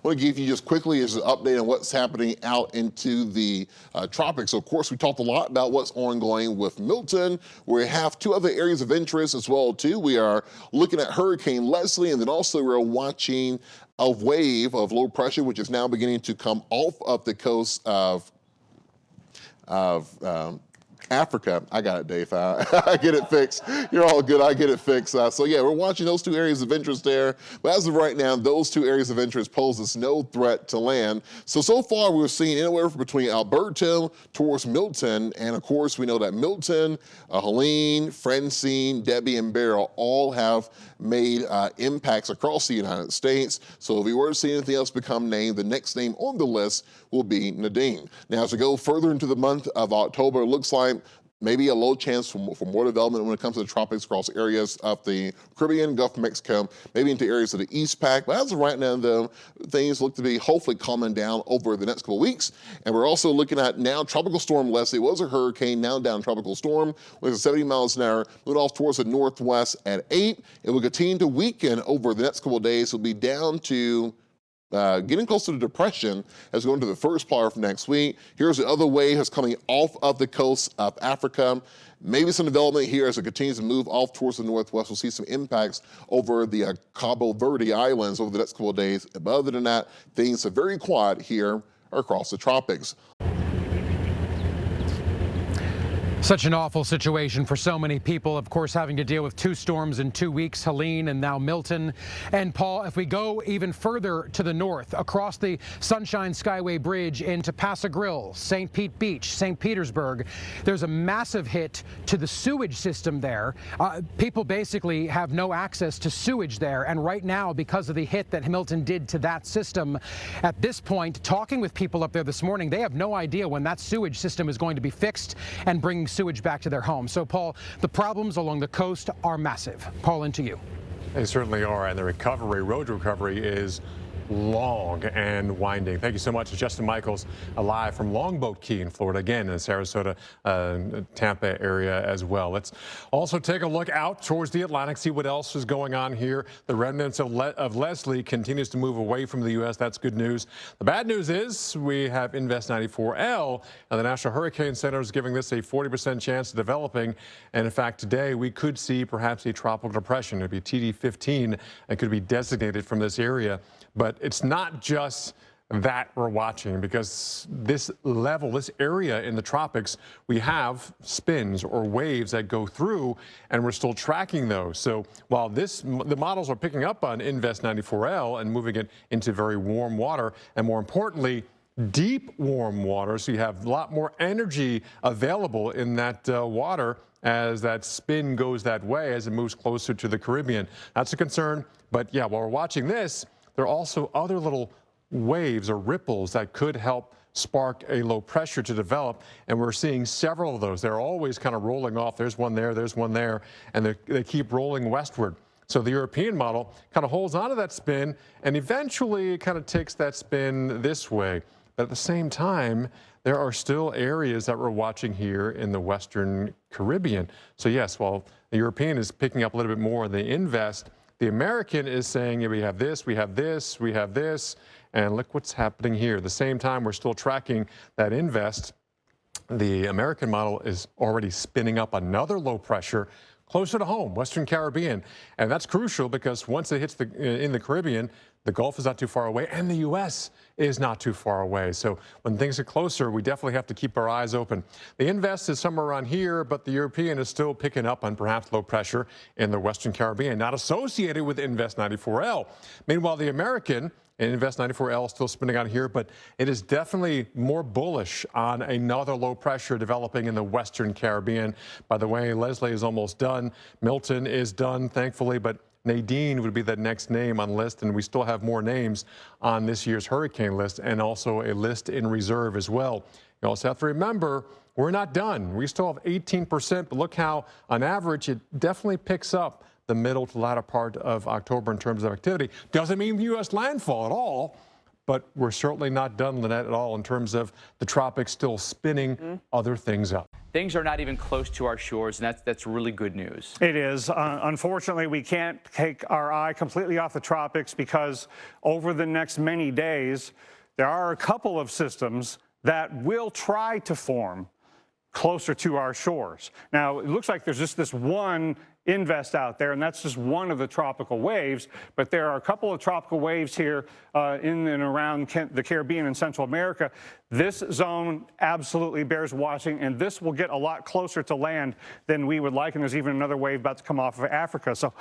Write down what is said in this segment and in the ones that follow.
want to give you just quickly is an update on what's happening out into the tropics. Of course, we talked a lot about what's ongoing with Milton. We have two other areas of interest as well, too. We are looking at Hurricane Leslie, and then also we're watching a wave of low pressure, which is now beginning to come off of the coast of Africa. I got it, Dave. I get it fixed. You're all good. I get it fixed. So yeah, we're watching those two areas of interest there. But as of right now, those two areas of interest pose us no threat to land. So far we're seeing anywhere between Alberto towards Milton. And of course, we know that Milton, Helene, Francine, Debbie, and Beryl all have made impacts across the United States. So if we were to see anything else become named, the next name on the list will be Nadine. Now, as we go further into the month of October, it looks like maybe a low chance for more development when it comes to the tropics across areas of the Caribbean, Gulf of Mexico, maybe into areas of the East Pac. But as of right now, though, things look to be hopefully calming down over the next couple of weeks. And we're also looking at now Tropical Storm Leslie was a hurricane, now down Tropical Storm with 70 miles an hour, moving off towards the northwest at 8. It will continue to weaken over the next couple of days. It'll be down to getting closer to depression as we go into the first part of next week. Here's the other wave that's coming off of the coast of Africa. Maybe some development here as it continues to move off towards the northwest. We'll see some impacts over the Cabo Verde Islands over the next couple of days. But other than that, things are very quiet here across the tropics. Such an awful situation for so many people, of course, having to deal with two storms in 2 weeks, Helene and now Milton. And Paul, if we go even further to the north, across the Sunshine Skyway Bridge into Paso Grill, St. Pete Beach, St. Petersburg, there's a massive hit to the sewage system there. People basically have no access to sewage there. And right now, because of the hit that Milton did to that system, at this point, talking with people up there this morning, they have no idea when that sewage system is going to be fixed and bringing sewage back to their homes. So, Paul, the problems along the coast are massive. Paul, into you. They certainly are, and the road recovery is long and winding. Thank you so much. It's Justin Michaels, live from Longboat Key in Florida, again in the Sarasota, Tampa area as well. Let's also take a look out towards the Atlantic, see what else is going on here. The remnants of Leslie continues to move away from the U.S. That's good news. The bad news is we have Invest 94L, and the National Hurricane Center is giving this a 40% chance of developing. And in fact, today we could see perhaps a tropical depression. It would be TD15 and could be designated from this area. But it's not just that we're watching, because this level, this area in the tropics, we have spins or waves that go through, and we're still tracking those. So while the models are picking up on Invest 94L and moving it into very warm water, and more importantly, deep warm water, so you have a lot more energy available in that water as that spin goes that way as it moves closer to the Caribbean. That's a concern. But yeah, while we're watching this, there are also other little waves or ripples that could help spark a low pressure to develop, and we're seeing several of those. They're always kind of rolling off. There's one there, and they keep rolling westward. So the European model kind of holds onto that spin, and eventually it kind of takes that spin this way. But at the same time, there are still areas that we're watching here in the Western Caribbean. So yes, while the European is picking up a little bit more than the Invest, the American is saying, yeah, we have this, we have this, we have this, and look what's happening here. At the same time, we're still tracking that Invest. The American model is already spinning up another low pressure closer to home, Western Caribbean. And that's crucial because once it hits in the Caribbean, the Gulf is not too far away, and the U.S. is not too far away. So when things get closer, we definitely have to keep our eyes open. The Invest is somewhere around here, but the European is still picking up on perhaps low pressure in the Western Caribbean, not associated with Invest 94L. Meanwhile, the American and Invest 94L is still spinning out here, but it is definitely more bullish on another low pressure developing in the Western Caribbean. By the way, Leslie is almost done. Milton is done, thankfully, but Nadine would be the next name on the list, and we still have more names on this year's hurricane list and also a list in reserve as well. You also have to remember, we're not done. We still have 18%, but look how, on average, it definitely picks up the middle to latter part of October in terms of activity. Doesn't mean U.S. landfall at all, but we're certainly not done, Lynette, at all in terms of the tropics still spinning other things up. Things are not even close to our shores, and that's really good news. It is. Unfortunately, we can't take our eye completely off the tropics because over the next many days, there are a couple of systems that will try to form closer to our shores. Now, it looks like there's just this one invest out there, and that's just one of the tropical waves, but there are a couple of tropical waves here in and around the Caribbean and Central America. This zone absolutely bears watching, and this will get a lot closer to land than we would like, and there's even another wave about to come off of Africa. So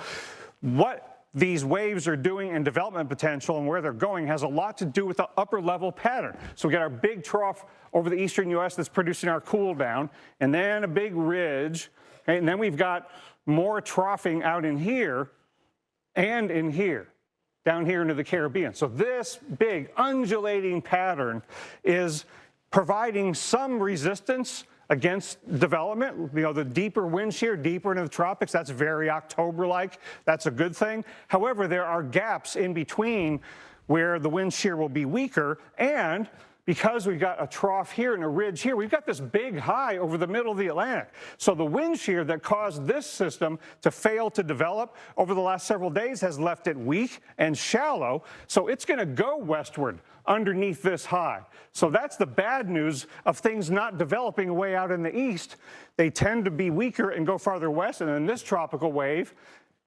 what these waves are doing in development potential and where they're going has a lot to do with the upper level pattern. So we got our big trough over the eastern U.S. that's producing our cool down, and then a big ridge, okay, and then we've got more troughing out in here and in here, down here into the Caribbean. So this big undulating pattern is providing some resistance against development. You know, the deeper wind shear, deeper into the tropics, that's very October-like. That's a good thing. However, there are gaps in between where the wind shear will be weaker, and because we've got a trough here and a ridge here, we've got this big high over the middle of the Atlantic. So the wind shear that caused this system to fail to develop over the last several days has left it weak and shallow. So it's going to go westward underneath this high. So that's the bad news of things not developing way out in the east. They tend to be weaker and go farther west. And then this tropical wave,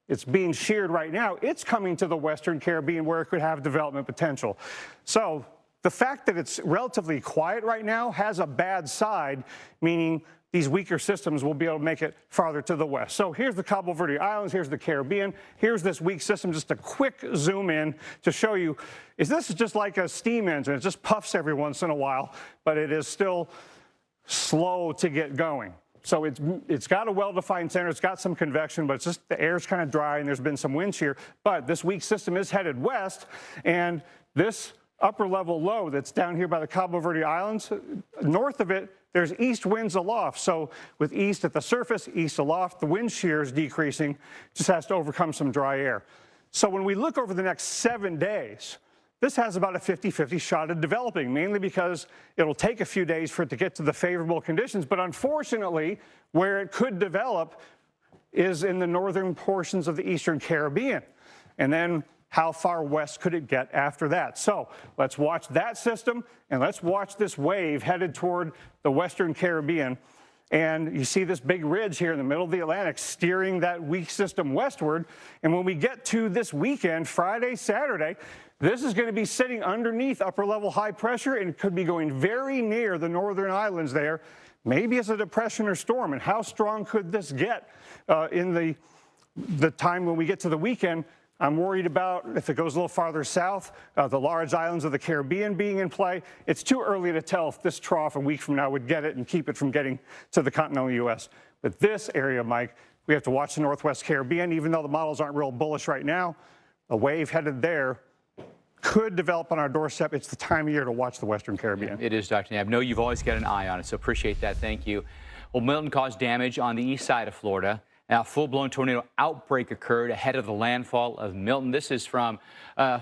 it's being sheared right now. It's coming to the Western Caribbean where it could have development potential. So the fact that it's relatively quiet right now has a bad side, meaning these weaker systems will be able to make it farther to the west. So here's the Cabo Verde Islands, here's the Caribbean, here's this weak system, just a quick zoom in to show you, this is just like a steam engine. It just puffs every once in a while, but it is still slow to get going. So it's got a well-defined center, it's got some convection, but it's just the air's kind of dry and there's been some wind shear. But this weak system is headed west, and this upper level low that's down here by the Cabo Verde Islands, north of it, there's east winds aloft. So with east at the surface, east aloft, the wind shear is decreasing, just has to overcome some dry air. So when we look over the next 7 days, this has about a 50-50 shot at developing, mainly because it'll take a few days for it to get to the favorable conditions. But unfortunately, where it could develop is in the northern portions of the Eastern Caribbean. And then how far west could it get after that? So let's watch that system, and let's watch this wave headed toward the Western Caribbean. And you see this big ridge here in the middle of the Atlantic steering that weak system westward. And when we get to this weekend, Friday, Saturday, this is going to be sitting underneath upper level high pressure, and it could be going very near the northern islands there, maybe as a depression or storm. And how strong could this get in the time when we get to the weekend? I'm worried about, if it goes a little farther south, the large islands of the Caribbean being in play. It's too early to tell if this trough a week from now would get it and keep it from getting to the continental U.S. But this area, Mike, we have to watch the Northwest Caribbean. Even though the models aren't real bullish right now, a wave headed there could develop on our doorstep. It's the time of year to watch the Western Caribbean. It is, Dr. Nab. No, you've always got an eye on it, so appreciate that. Thank you. Well, Milton caused damage on the east side of Florida. Now, a full-blown tornado outbreak occurred ahead of the landfall of Milton. This is from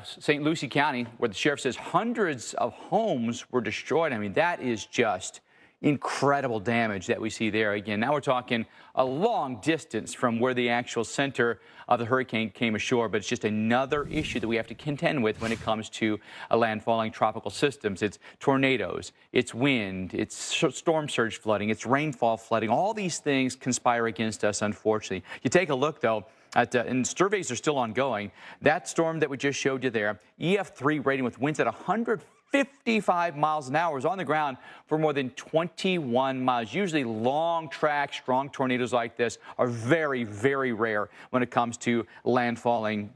St. Lucie County, where the sheriff says hundreds of homes were destroyed. I mean, that is just incredible damage that we see there. Again, now we're talking a long distance from where the actual center of the hurricane came ashore, but it's just another issue that we have to contend with when it comes to landfalling tropical systems. It's tornadoes, it's wind, it's storm surge flooding, it's rainfall flooding. All these things conspire against us, unfortunately. You take a look, though, and surveys are still ongoing. That storm that we just showed you there, EF3 rating with winds at 155 miles an hour, is on the ground for more than 21 miles. Usually long track, strong tornadoes like this are very, very rare when it comes to landfalling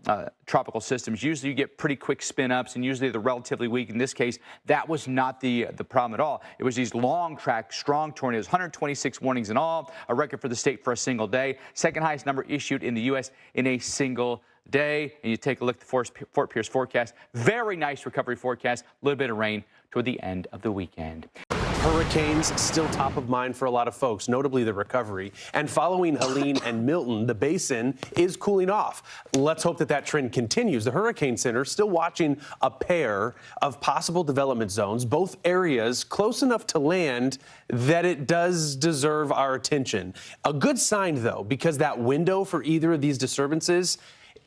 tropical systems. Usually you get pretty quick spin ups, and usually they're relatively weak. In this case, that was not the problem at all. It was these long track, strong tornadoes, 126 warnings in all, a record for the state for a single day. Second highest number issued in the U.S. in a single day. And you take a look at the Fort Pierce forecast. Very nice recovery forecast. A little bit of rain toward the end of the weekend. Hurricanes still top of mind for a lot of folks, notably the recovery. And following Helene and Milton, the basin is cooling off. Let's hope that that trend continues. The Hurricane Center still watching a pair of possible development zones, both areas close enough to land that it does deserve our attention. A good sign, though, because that window for either of these disturbances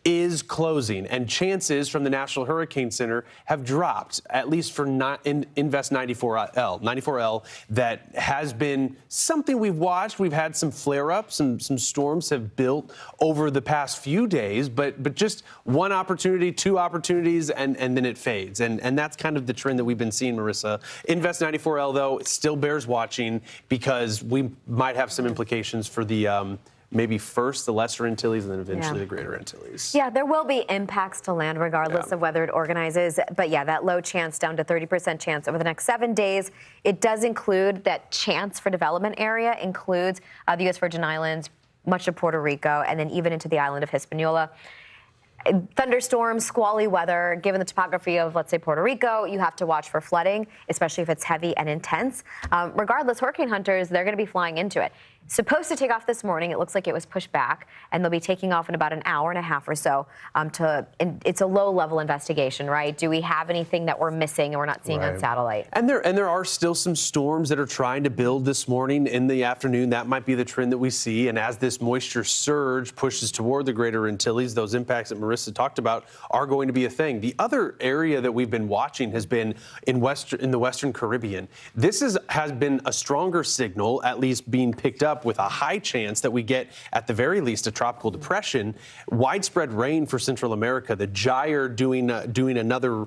is closing, and chances from the National Hurricane Center have dropped, at least for Invest 94L. 94L, that has been something we've watched. We've had some flare-ups, some storms have built over the past few days, but just one opportunity, two opportunities, and then it fades. And that's kind of the trend that we've been seeing, Marissa. Invest 94L, though, it still bears watching because we might have some implications for the maybe first the Lesser Antilles and then eventually the Greater Antilles. Yeah, there will be impacts to land regardless of whether it organizes. But yeah, that low chance down to 30% chance over the next 7 days. It does include that chance for development area includes the U.S. Virgin Islands, much of Puerto Rico, and then even into the island of Hispaniola. Thunderstorms, squally weather, given the topography of, let's say, Puerto Rico, you have to watch for flooding, especially if it's heavy and intense. Regardless, hurricane hunters, they're going to be flying into it. Supposed to take off this morning. It looks like it was pushed back, and they'll be taking off in about an hour and a half or so. It's a low-level investigation, right? Do we have anything that we're missing and we're not seeing on satellite? And there are still some storms that are trying to build this morning in the afternoon. That might be the trend that we see. And as this moisture surge pushes toward the Greater Antilles, those impacts that Marissa talked about are going to be a thing. The other area that we've been watching has been in the Western Caribbean. This has been a stronger signal, at least being picked up, with a high chance that we get, at the very least, a tropical depression. Widespread rain for Central America, the gyre doing another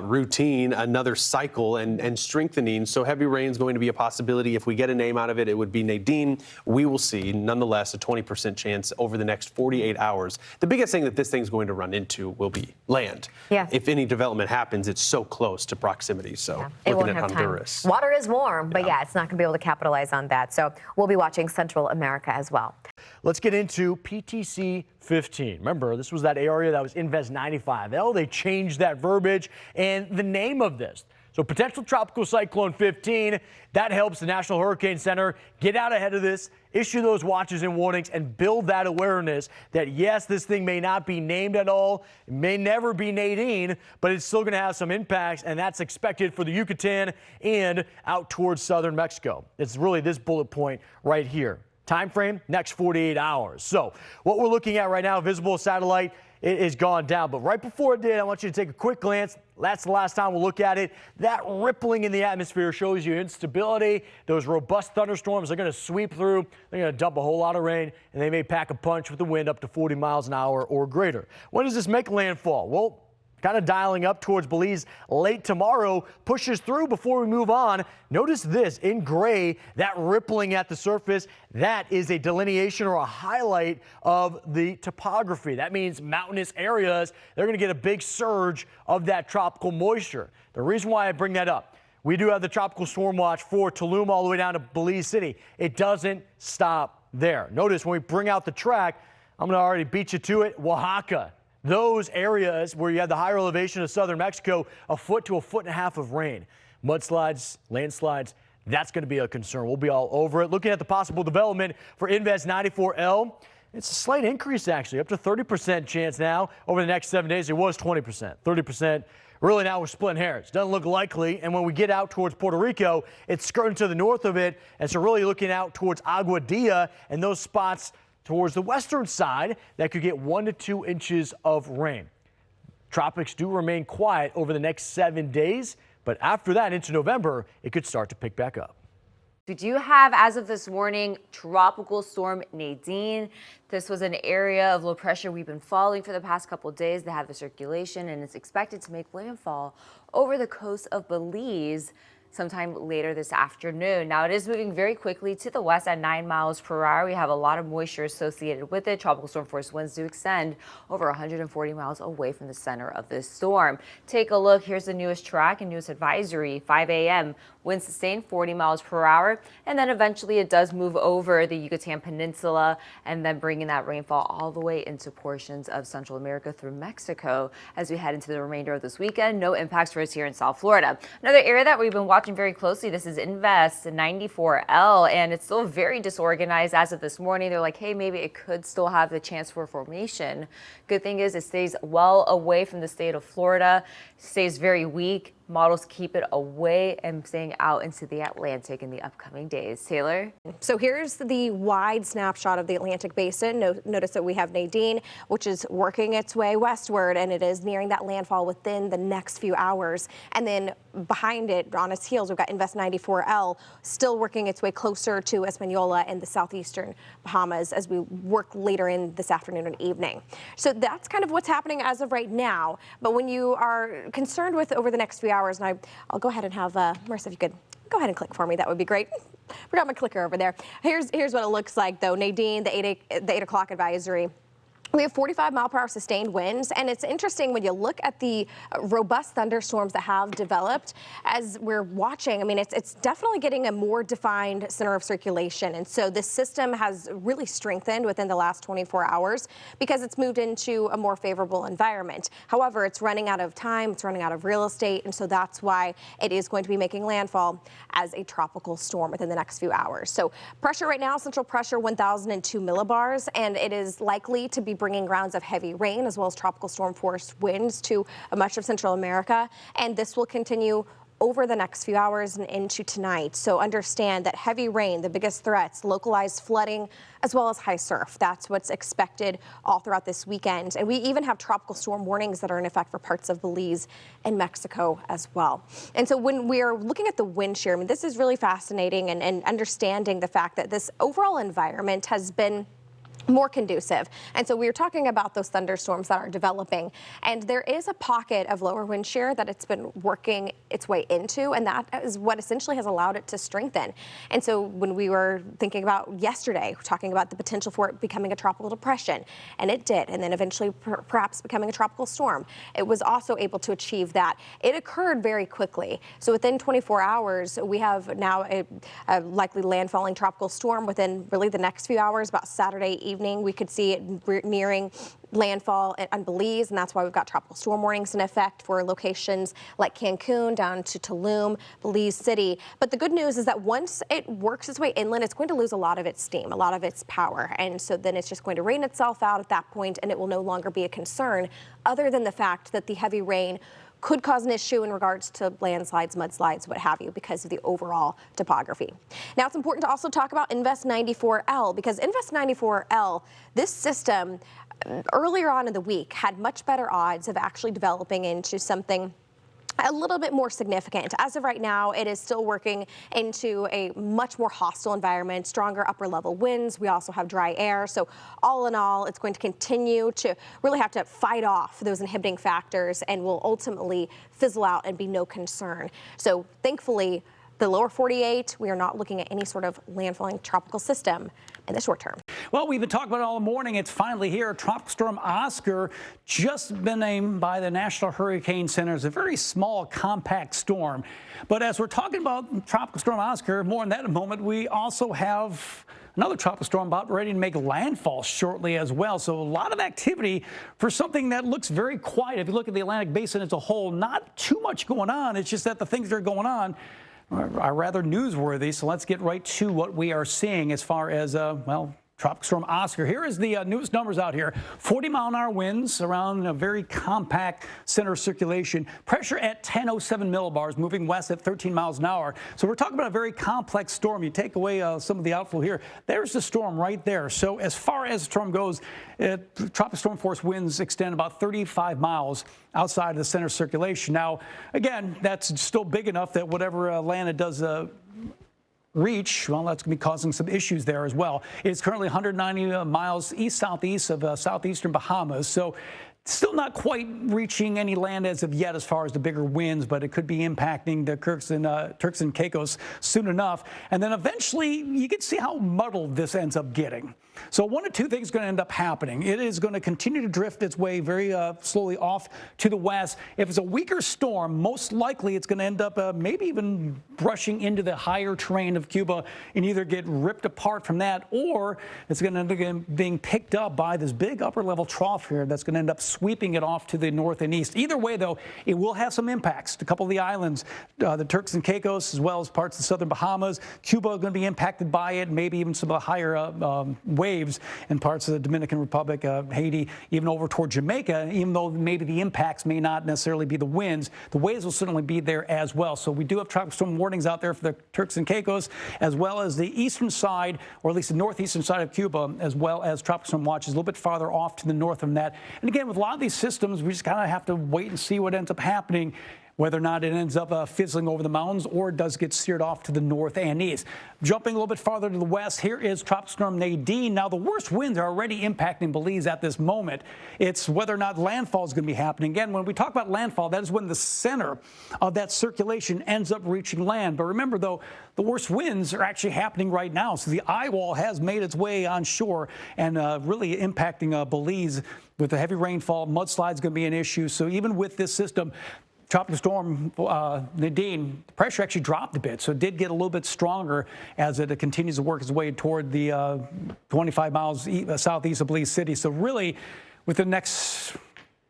routine, another cycle, and strengthening. So heavy rain is going to be a possibility. If we get a name out of it, it would be Nadine. We will see, nonetheless, a 20% chance over the next 48 hours. The biggest thing that this thing's going to run into will be land. Yeah. If any development happens, it's so close to proximity. So looking at Honduras. Water is warm, but it's not going to be able to capitalize on that. So we'll be watching Central America as well. Let's get into PTC 15. Remember, this was that area that was Invest 95L. They changed that verbiage and the name of this. So potential tropical cyclone 15, that helps the National Hurricane Center get out ahead of this, issue those watches and warnings, and build that awareness that, yes, this thing may not be named at all, it may never be Nadine, but it's still going to have some impacts, and that's expected for the Yucatan and out towards southern Mexico. It's really this bullet point right here. Time frame, next 48 hours. So what we're looking at right now, visible satellite, it has gone down. But right before it did, I want you to take a quick glance. That's the last time we'll look at it. That rippling in the atmosphere shows you instability. Those robust thunderstorms are going to sweep through. They're going to dump a whole lot of rain, and they may pack a punch with the wind up to 40 miles an hour or greater. When does this make landfall? Well, kind of dialing up towards Belize late tomorrow, pushes through before we move on. Notice this in gray, that rippling at the surface, that is a delineation or a highlight of the topography. That means mountainous areas, they're going to get a big surge of that tropical moisture. The reason why I bring that up, we do have the tropical storm watch for Tulum all the way down to Belize City. It doesn't stop there. Notice when we bring out the track, I'm going to already beat you to it, Oaxaca. Those areas where you have the higher elevation of southern Mexico, a foot to a foot and a half of rain. Mudslides, landslides, that's going to be a concern. We'll be all over it. Looking at the possible development for Invest 94L, it's a slight increase, actually, up to 30% chance now over the next 7 days. It was 20%, 30%. Really now we're splitting hairs. Doesn't look likely. And when we get out towards Puerto Rico, it's skirting to the north of it. And so really looking out towards Aguadilla and those spots towards the western side that could get 1 to 2 inches of rain. Tropics do remain quiet over the next 7 days, but after that into November, it could start to pick back up. We do have, as of this morning, Tropical Storm Nadine. This was an area of low pressure we've been following for the past couple of days. They have the circulation, and it's expected to make landfall over the coast of Belize sometime later this afternoon. Now, it is moving very quickly to the west at 9 miles per hour. We have a lot of moisture associated with it. Tropical storm force winds do extend over 140 miles away from the center of this storm. Take a look. Here's the newest track and newest advisory. 5 a.m. Wind sustained 40 miles per hour, and then eventually it does move over the Yucatan Peninsula and then bringing that rainfall all the way into portions of Central America through Mexico as we head into the remainder of this weekend. No impacts for us here in South Florida. Another area that we've been watching watching very closely. This is Invest 94L, and it's still very disorganized as of this morning. They're like, hey, maybe it could still have the chance for formation. Good thing is it stays well away from the state of Florida, stays very weak. Models keep it away and staying out into the Atlantic in the upcoming days. Taylor? So here's the wide snapshot of the Atlantic basin. Notice that we have Nadine, which is working its way westward, and it is nearing that landfall within the next few hours. And then behind it, on its heels, we've got Invest 94L still working its way closer to Hispaniola and the southeastern Bahamas as we work later in this afternoon and evening. So that's kind of what's happening as of right now. But when you are concerned with over the next few hours, and I'll go ahead and have Marissa, if you could go ahead and click for me, that would be great. Forgot my clicker over there. Here's what it looks like, though. Nadine, the 8 o'clock advisory. We have 45-mile-per-hour sustained winds, and it's interesting when you look at the robust thunderstorms that have developed as we're watching. I mean, it's definitely getting a more defined center of circulation, and so this system has really strengthened within the last 24 hours because it's moved into a more favorable environment. However, it's running out of time, it's running out of real estate, and so that's why it is going to be making landfall as a tropical storm within the next few hours. So pressure right now, central pressure 1,002 millibars, and it is likely to be bringing rounds of heavy rain as well as tropical storm force winds to much of Central America. And this will continue over the next few hours and into tonight. So understand that heavy rain, the biggest threats, localized flooding, as well as high surf. That's what's expected all throughout this weekend. And we even have tropical storm warnings that are in effect for parts of Belize and Mexico as well. And so when we're looking at the wind shear, I mean, this is really fascinating and understanding the fact that this overall environment has been more conducive. And so we were talking about those thunderstorms that are developing, and there is a pocket of lower wind shear that it's been working its way into, and that is what essentially has allowed it to strengthen. And so when we were thinking about yesterday, talking about the potential for it becoming a tropical depression, and it did, and then eventually perhaps becoming a tropical storm, it was also able to achieve that. It occurred very quickly. So within 24 hours, we have now a likely landfalling tropical storm within really the next few hours. About Saturday evening, we could see it nearing landfall on Belize, and that's why we've got tropical storm warnings in effect for locations like Cancun down to Tulum, Belize City. But the good news is that once it works its way inland, it's going to lose a lot of its steam, a lot of its power, and so then it's just going to rain itself out at that point, and it will no longer be a concern, other than the fact that the heavy rain could cause an issue in regards to landslides, mudslides, what have you, because of the overall topography. Now, it's important to also talk about Invest 94L, because Invest 94L, this system, earlier on in the week, had much better odds of actually developing into something a little bit more significant. As of right now, it is still working into a much more hostile environment, stronger upper level winds. We also have dry air. So all in all, it's going to continue to really have to fight off those inhibiting factors and will ultimately fizzle out and be no concern. So thankfully, the lower 48, we are not looking at any sort of landfalling tropical system in the short term. Well, we've been talking about it all morning. It's finally here. Tropical Storm Oscar just been named by the National Hurricane Center as a very small, compact storm. But as we're talking about Tropical Storm Oscar, more on that in a moment, we also have another tropical storm about ready to make landfall shortly as well. So a lot of activity for something that looks very quiet. If you look at the Atlantic Basin as a whole, not too much going on. It's just that the things that are going on are rather newsworthy. So let's get right to what we are seeing as far as, well, Tropical Storm Oscar. Here is the newest numbers out here. 40-mile-an-hour winds around a very compact center of circulation. Pressure at 1007 millibars, moving west at 13 miles an hour. So we're talking about a very complex storm. You take away some of the outflow here. There's the storm right there. So as far as the storm goes, tropical storm force winds extend about 35 miles outside of the center of circulation. Now, again, that's still big enough that whatever land it does reach, well, that's going to be causing some issues there as well. It's currently 190 miles east-southeast of southeastern Bahamas, so still not quite reaching any land as of yet as far as the bigger winds, but it could be impacting the Turks and Caicos soon enough. And then eventually you can see how muddled this ends up getting. So one of two things is going to end up happening. It is going to continue to drift its way very slowly off to the west. If it's a weaker storm, most likely it's going to end up maybe even brushing into the higher terrain of Cuba and either get ripped apart from that, or it's going to end up being picked up by this big upper level trough here that's going to end up sweeping it off to the north and east. Either way, though, it will have some impacts. A couple of the islands, the Turks and Caicos, as well as parts of the southern Bahamas. Cuba are going to be impacted by it, maybe even some higher waves in parts of the Dominican Republic, Haiti, even over toward Jamaica, even though maybe the impacts may not necessarily be the winds. The waves will certainly be there as well. So we do have tropical storm warnings out there for the Turks and Caicos, as well as the eastern side, or at least the northeastern side of Cuba, as well as tropical storm watches a little bit farther off to the north of that. And again, with a lot of these systems, we just kind of have to wait and see what ends up happening, whether or not it ends up fizzling over the mountains or it does get steered off to the north and east. Jumping a little bit farther to the west, here is Tropical Storm Nadine. Now, the worst winds are already impacting Belize at this moment. It's whether or not landfall is going to be happening. Again, when we talk about landfall, that is when the center of that circulation ends up reaching land. But remember, though, the worst winds are actually happening right now. So the eye wall has made its way on shore and really impacting Belize with the heavy rainfall. Mudslides going to be an issue. So even with this system, Tropical Storm Nadine, the pressure actually dropped a bit, so it did get a little bit stronger as it continues to work its way toward the 25 miles southeast of Belize City. So really, within the next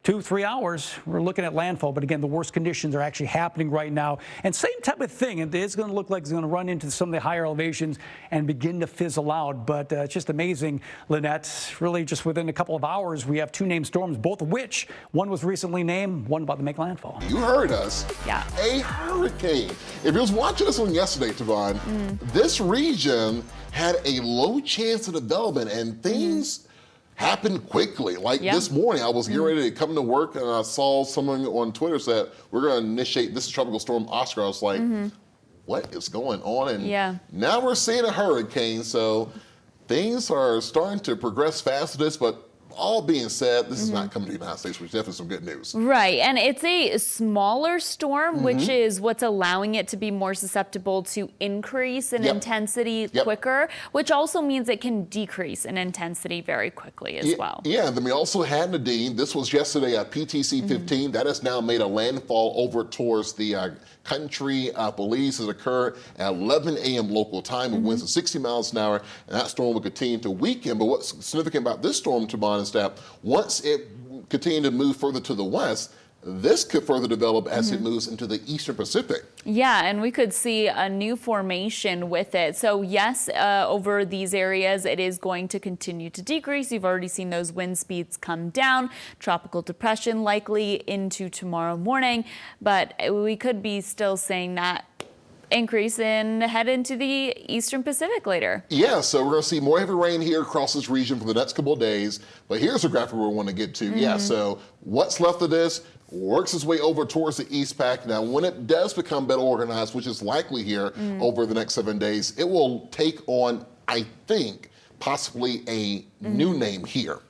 2-3 hours, we're looking at landfall. But again, the worst conditions are actually happening right now. And same type of thing. It is going to look like it's going to run into some of the higher elevations and begin to fizzle out. But it's just amazing, Lynette. Really, just within a couple of hours, we have 2 named storms, both of which one was recently named, one about to make landfall. You heard us. Yeah. A hurricane. If you was watching this one yesterday, Tavon, this region had a low chance of development, and things happened quickly. Like this morning, I was getting ready to come to work and I saw someone on Twitter said, we're going to initiate, this is Tropical Storm Oscar. I was like, what is going on? And now we're seeing a hurricane. So things are starting to progress fast with this, but all being said, this is not coming to the United States, which is definitely some good news. Right, and it's a smaller storm, which is what's allowing it to be more susceptible to increase in intensity quicker, which also means it can decrease in intensity very quickly as well. Yeah, and then we also had Nadine. This was yesterday at PTC 15. That has now made a landfall over towards the country. Belize has occurred at 11 a.m. local time with winds of 60 miles an hour, and that storm will continue to weaken. But what's significant about this storm, Tavon, is that once it continued to move further to the west, this could further develop as it moves into the eastern Pacific. Yeah, and we could see a new formation with it. So yes, over these areas, it is going to continue to decrease. You've already seen those wind speeds come down. Tropical depression likely into tomorrow morning, but we could be still saying that increase and head into the eastern Pacific later. Yeah, so we're going to see more heavy rain here across this region for the next couple of days. But here's a graphic we want to get to. Yeah, so what's left of this works its way over towards the East Pac. Now, when it does become better organized, which is likely here over the next 7 days, it will take on, I think, possibly a new name here.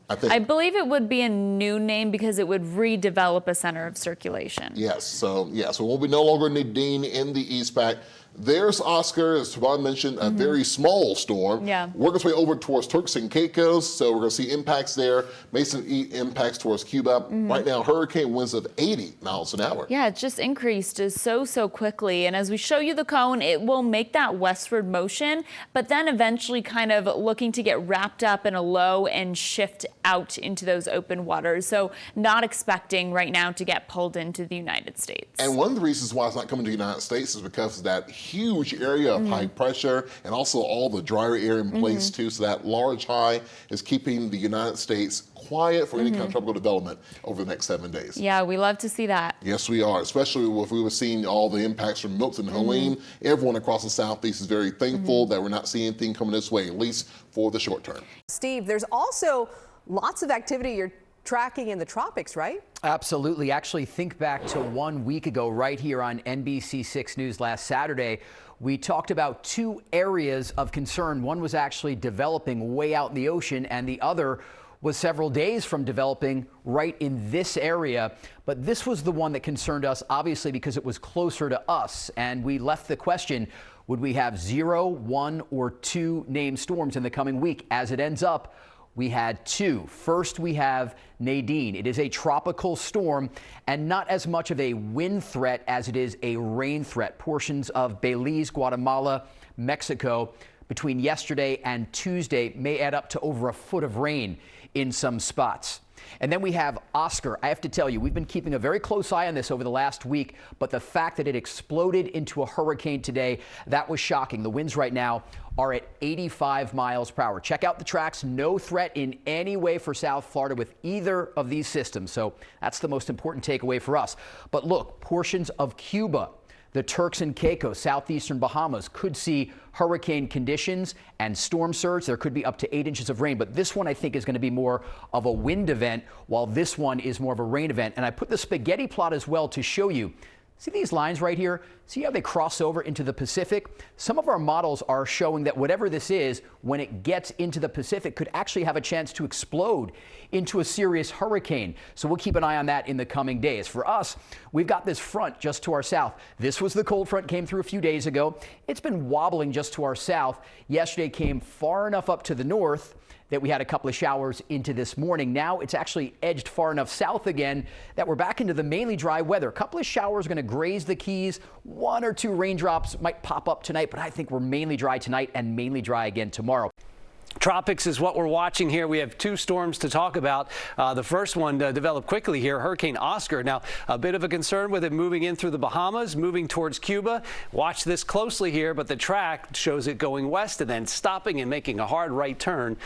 I believe it would be a new name because it would redevelop a center of circulation. Yes, so it won't be no longer Nadine in the East Pac. There's Oscar, as Tavon mentioned, a very small storm. Working its way over towards Turks and Caicos, so we're going to see impacts there. Mason impacts towards Cuba. Right now, hurricane winds of 80 miles an hour. Yeah, it just increased so quickly. And as we show you the cone, it will make that westward motion, but then eventually kind of looking to get wrapped up in a low and shift out into those open waters. So not expecting right now to get pulled into the United States. And one of the reasons why it's not coming to the United States is because of that huge area of high pressure and also all the drier air in place too. So that large high is keeping the United States quiet for any kind of tropical development over the next 7 days. Yeah, we love to see that. Yes, we are, especially if we were seeing all the impacts from Milton and Helene. Everyone across the Southeast is very thankful that we're not seeing anything coming this way, at least for the short term. Steve, there's also lots of activity you're tracking in the tropics, right? Absolutely. Actually, think back to 1 week ago, right here on NBC6 News last Saturday. We talked about 2 areas of concern. One was actually developing way out in the ocean, and the other was several days from developing right in this area. But this was the one that concerned us, obviously, because it was closer to us. And we left the question, would we have 0, 1, or 2 named storms in the coming week? As it ends up, we had 2. First, we have Nadine. It is a tropical storm and not as much of a wind threat as it is a rain threat. Portions of Belize, Guatemala, Mexico between yesterday and Tuesday may add up to over a foot of rain in some spots. And then we have Oscar. I have to tell you, we've been keeping a very close eye on this over the last week, but the fact that it exploded into a hurricane today, that was shocking. The winds right now are at 85 miles per hour. Check out the tracks. No threat in any way for South Florida with either of these systems. So that's the most important takeaway for us. But look, portions of Cuba, the Turks and Caicos, southeastern Bahamas could see hurricane conditions and storm surge. There could be up to 8 inches of rain, but this one I think is going to be more of a wind event, while this one is more of a rain event. And I put the spaghetti plot as well to show you. See these lines right here? See how they cross over into the Pacific? Some of our models are showing that whatever this is, when it gets into the Pacific, could actually have a chance to explode into a serious hurricane. So we'll keep an eye on that in the coming days. For us, we've got this front just to our south. This was the cold front, came through a few days ago. It's been wobbling just to our south. Yesterday came far enough up to the north that we had a couple of showers into this morning. Now it's actually edged far enough south again that we're back into the mainly dry weather. A couple of showers going to graze the Keys. 1 or 2 raindrops might pop up tonight, but I think we're mainly dry tonight and mainly dry again tomorrow. Tropics is what we're watching here. We have 2 storms to talk about. The first one developed quickly here, Hurricane Oscar. Now, a bit of a concern with it moving in through the Bahamas, moving towards Cuba. Watch this closely here, but the track shows it going west and then stopping and making a hard right turn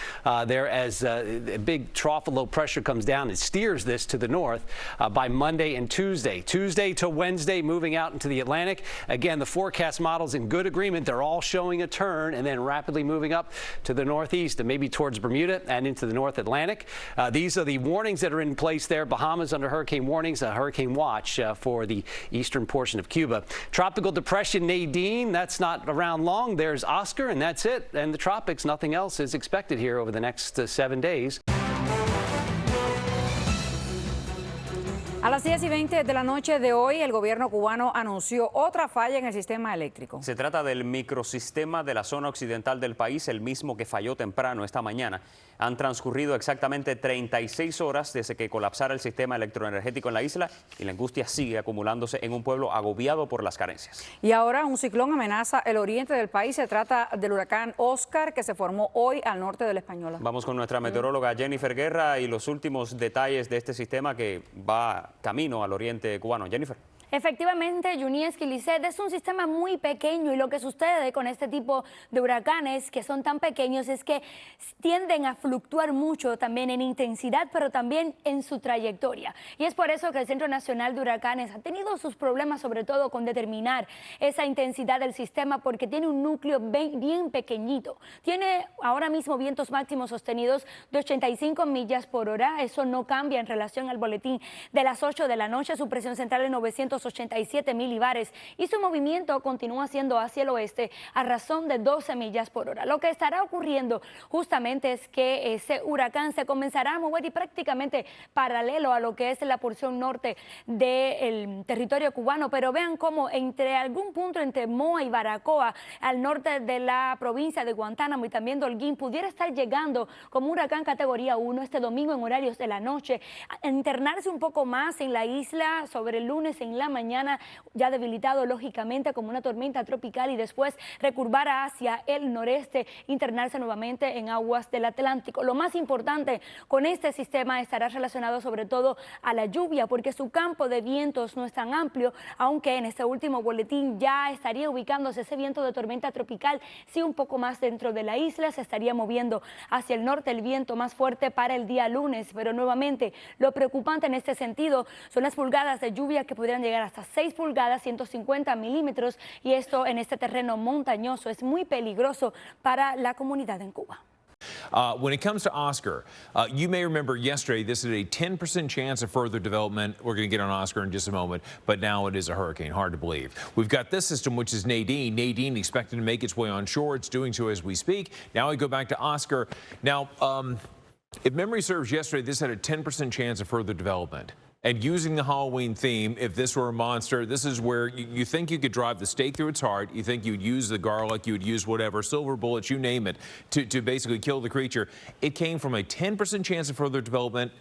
there as a big trough of low pressure comes down and steers this to the north by Monday and Tuesday. Tuesday to Wednesday, moving out into the Atlantic. Again, the forecast models in good agreement. They're all showing a turn and then rapidly moving up to the northeast and maybe towards Bermuda and into the North Atlantic. These are the warnings that are in place there. Bahamas under hurricane warnings, a hurricane watch for the eastern portion of Cuba. Tropical depression Nadine, that's not around long. There's Oscar, and that's it. And the tropics, nothing else is expected here over the next 7 days. A las 10:20 de la noche de hoy, el gobierno cubano anunció otra falla en el sistema eléctrico. Se trata del microsistema de la zona occidental del país, el mismo que falló temprano esta mañana. Han transcurrido exactamente 36 horas desde que colapsara el sistema electroenergético en la isla y la angustia sigue acumulándose en un pueblo agobiado por las carencias. Y ahora un ciclón amenaza el oriente del país. Se trata del huracán Oscar, que se formó hoy al norte de la Española. Vamos con nuestra meteoróloga Jennifer Guerra y los últimos detalles de este sistema que va camino al oriente cubano. Jennifer. Efectivamente, Junieski, Lisset, es un sistema muy pequeño y lo que sucede con este tipo de huracanes que son tan pequeños es que tienden a fluctuar mucho también en intensidad, pero también en su trayectoria. Y es por eso que el Centro Nacional de Huracanes ha tenido sus problemas, sobre todo con determinar esa intensidad del sistema, porque tiene un núcleo bien pequeñito. Tiene ahora mismo vientos máximos sostenidos de 85 millas por hora. Eso no cambia en relación al boletín de las 8 de la noche. Su presión central es 987 milibares y su movimiento continúa siendo hacia el oeste a razón de 12 millas por hora. Lo que estará ocurriendo justamente es que ese huracán se comenzará a mover y prácticamente paralelo a lo que es la porción norte del territorio cubano, pero vean cómo entre algún punto entre Moa y Baracoa, al norte de la provincia de Guantánamo y también de Holguín, pudiera estar llegando como huracán categoría 1 este domingo en horarios de la noche, a internarse un poco más en la isla sobre el lunes en la mañana, ya debilitado lógicamente como una tormenta tropical, y después recurvar hacia el noreste, internarse nuevamente en aguas del Atlántico. Lo más importante con este sistema estará relacionado sobre todo a la lluvia, porque su campo de vientos no es tan amplio, aunque en este último boletín ya estaría ubicándose ese viento de tormenta tropical, sí un poco más dentro de la isla, se estaría moviendo hacia el norte el viento más fuerte para el día lunes, pero nuevamente lo preocupante en este sentido son las pulgadas de lluvia que pudieran llegar hasta 6 pulgadas, 150 milímetros, y esto en este terreno montañoso es muy peligroso para la comunidad en Cuba. When it comes to Oscar, you may remember yesterday this is a 10% chance of further development. We're going to get on Oscar in just a moment, but now it is a hurricane. Hard to believe. We've got this system, which is Nadine. Nadine expected to make its way on shore. It's doing so as we speak. Now we go back to Oscar. Now, if memory serves, yesterday this had a 10% chance of further development. And using the Halloween theme, if this were a monster, this is where you think you could drive the stake through its heart. You think you'd use the garlic, you would use whatever, silver bullets, you name it, to basically kill the creature. It came from a 10% chance of further development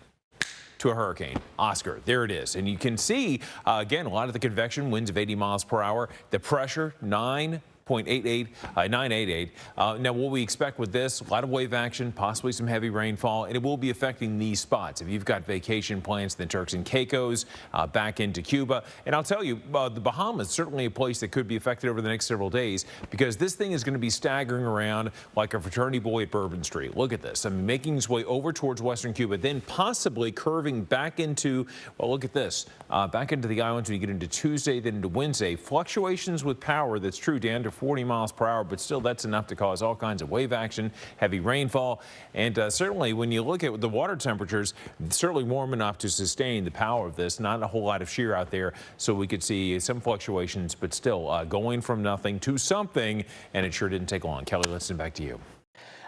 to a hurricane. Oscar, there it is. And you can see, again, a lot of the convection, winds of 80 miles per hour. The pressure, 9 988. Now, what we expect with this, a lot of wave action, possibly some heavy rainfall, and it will be affecting these spots. If you've got vacation plans to the Turks and Caicos, back into Cuba, and I'll tell you, the Bahamas, certainly a place that could be affected over the next several days, because this thing is going to be staggering around like a fraternity boy at Bourbon Street. Look at this. I mean, making its way over towards western Cuba, then possibly curving back into, well, look at this, back into the islands when you get into Tuesday, then into Wednesday. Fluctuations with power, that's true, down to 40 miles per hour, but still that's enough to cause all kinds of wave action, heavy rainfall, and certainly when you look at the water temperatures, certainly warm enough to sustain the power of this. Not a whole lot of shear out there, so we could see some fluctuations, but still going from nothing to something, and it sure didn't take long. Kelly, let's send it back to you.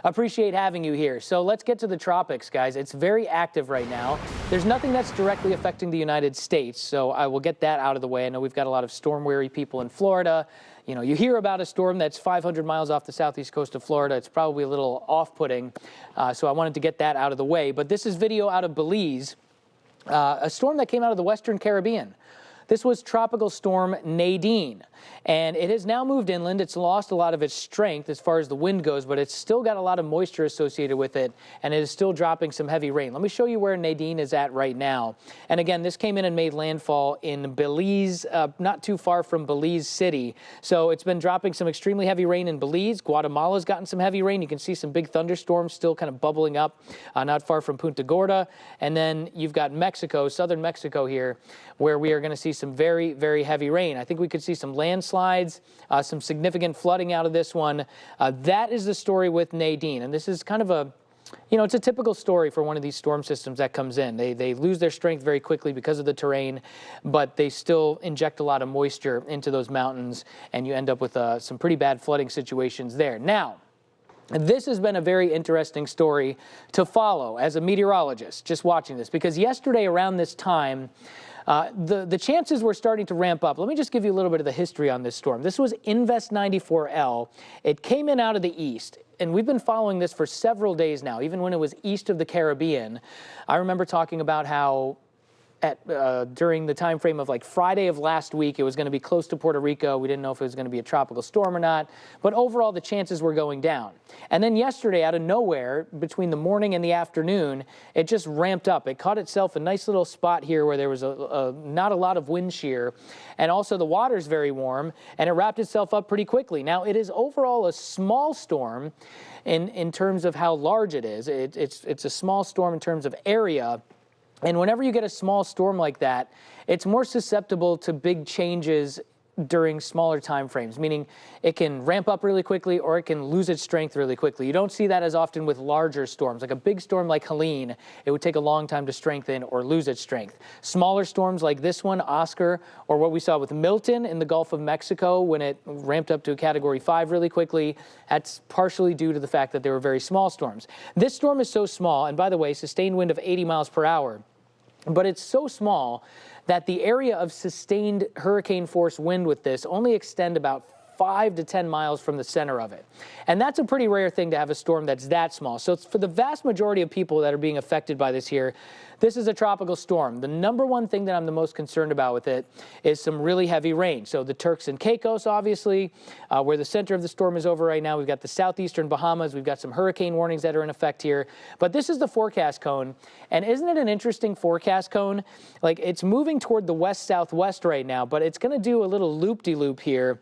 Appreciate having you here. So let's get to the tropics, guys. It's very active right now. There's nothing that's directly affecting the United States, so I will get that out of the way. I know we've got a lot of storm-weary people in Florida. You know, you hear about a storm that's 500 miles off the southeast coast of Florida. It's probably a little off-putting, so I wanted to get that out of the way. But this is video out of Belize, a storm that came out of the Western Caribbean. This was Tropical Storm Nadine, and it has now moved inland. It's lost a lot of its strength as far as the wind goes, but it's still got a lot of moisture associated with it, and it is still dropping some heavy rain. Let me show you where Nadine is at right now. And again, this came in and made landfall in Belize, not too far from Belize City. So it's been dropping some extremely heavy rain in Belize. Guatemala's gotten some heavy rain. You can see some big thunderstorms still kind of bubbling up not far from Punta Gorda. And then you've got Mexico, southern Mexico here, where we are going to see some very, very heavy rain. I think we could see some landslides, some significant flooding out of this one. That is the story with Nadine. And this is kind of a, you know, it's a typical story for one of these storm systems that comes in. They lose their strength very quickly because of the terrain, but they still inject a lot of moisture into those mountains, and you end up with some pretty bad flooding situations there. Now, this has been a very interesting story to follow as a meteorologist, just watching this, because yesterday around this time, the chances were starting to ramp up. Let me just give you a little bit of the history on this storm. This was Invest 94L. It came in out of the east, and we've been following this for several days now, even when it was east of the Caribbean. I remember talking about how during the time frame of like Friday of last week, it was going to be close to Puerto Rico. We didn't know if it was going to be a tropical storm or not, but overall the chances were going down. And then yesterday, out of nowhere, between the morning and the afternoon, it just ramped up. It caught itself a nice little spot here where there was not a lot of wind shear, and also the water's very warm, and it wrapped itself up pretty quickly. Now, it is overall a small storm in terms of how large it is. It's a small storm in terms of area. And whenever you get a small storm like that, it's more susceptible to big changes during smaller time frames, meaning it can ramp up really quickly or it can lose its strength really quickly. You don't see that as often with larger storms. Like a big storm like Helene, it would take a long time to strengthen or lose its strength. Smaller storms like this one, Oscar, or what we saw with Milton in the Gulf of Mexico when it ramped up to a Category 5 really quickly, that's partially due to the fact that they were very small storms. This storm is so small, and by the way, sustained wind of 80 miles per hour, but it's so small that the area of sustained hurricane force wind with this only extend about 5 to 10 miles from the center of it. And that's a pretty rare thing to have a storm that's that small. So it's for the vast majority of people that are being affected by this here, this is a tropical storm. The number one thing that I'm the most concerned about with it is some really heavy rain. So the Turks and Caicos, obviously, where the center of the storm is over right now. We've got the southeastern Bahamas. We've got some hurricane warnings that are in effect here. But this is the forecast cone. And isn't it an interesting forecast cone? Like, it's moving toward the west-southwest right now, but it's going to do a little loop-de-loop here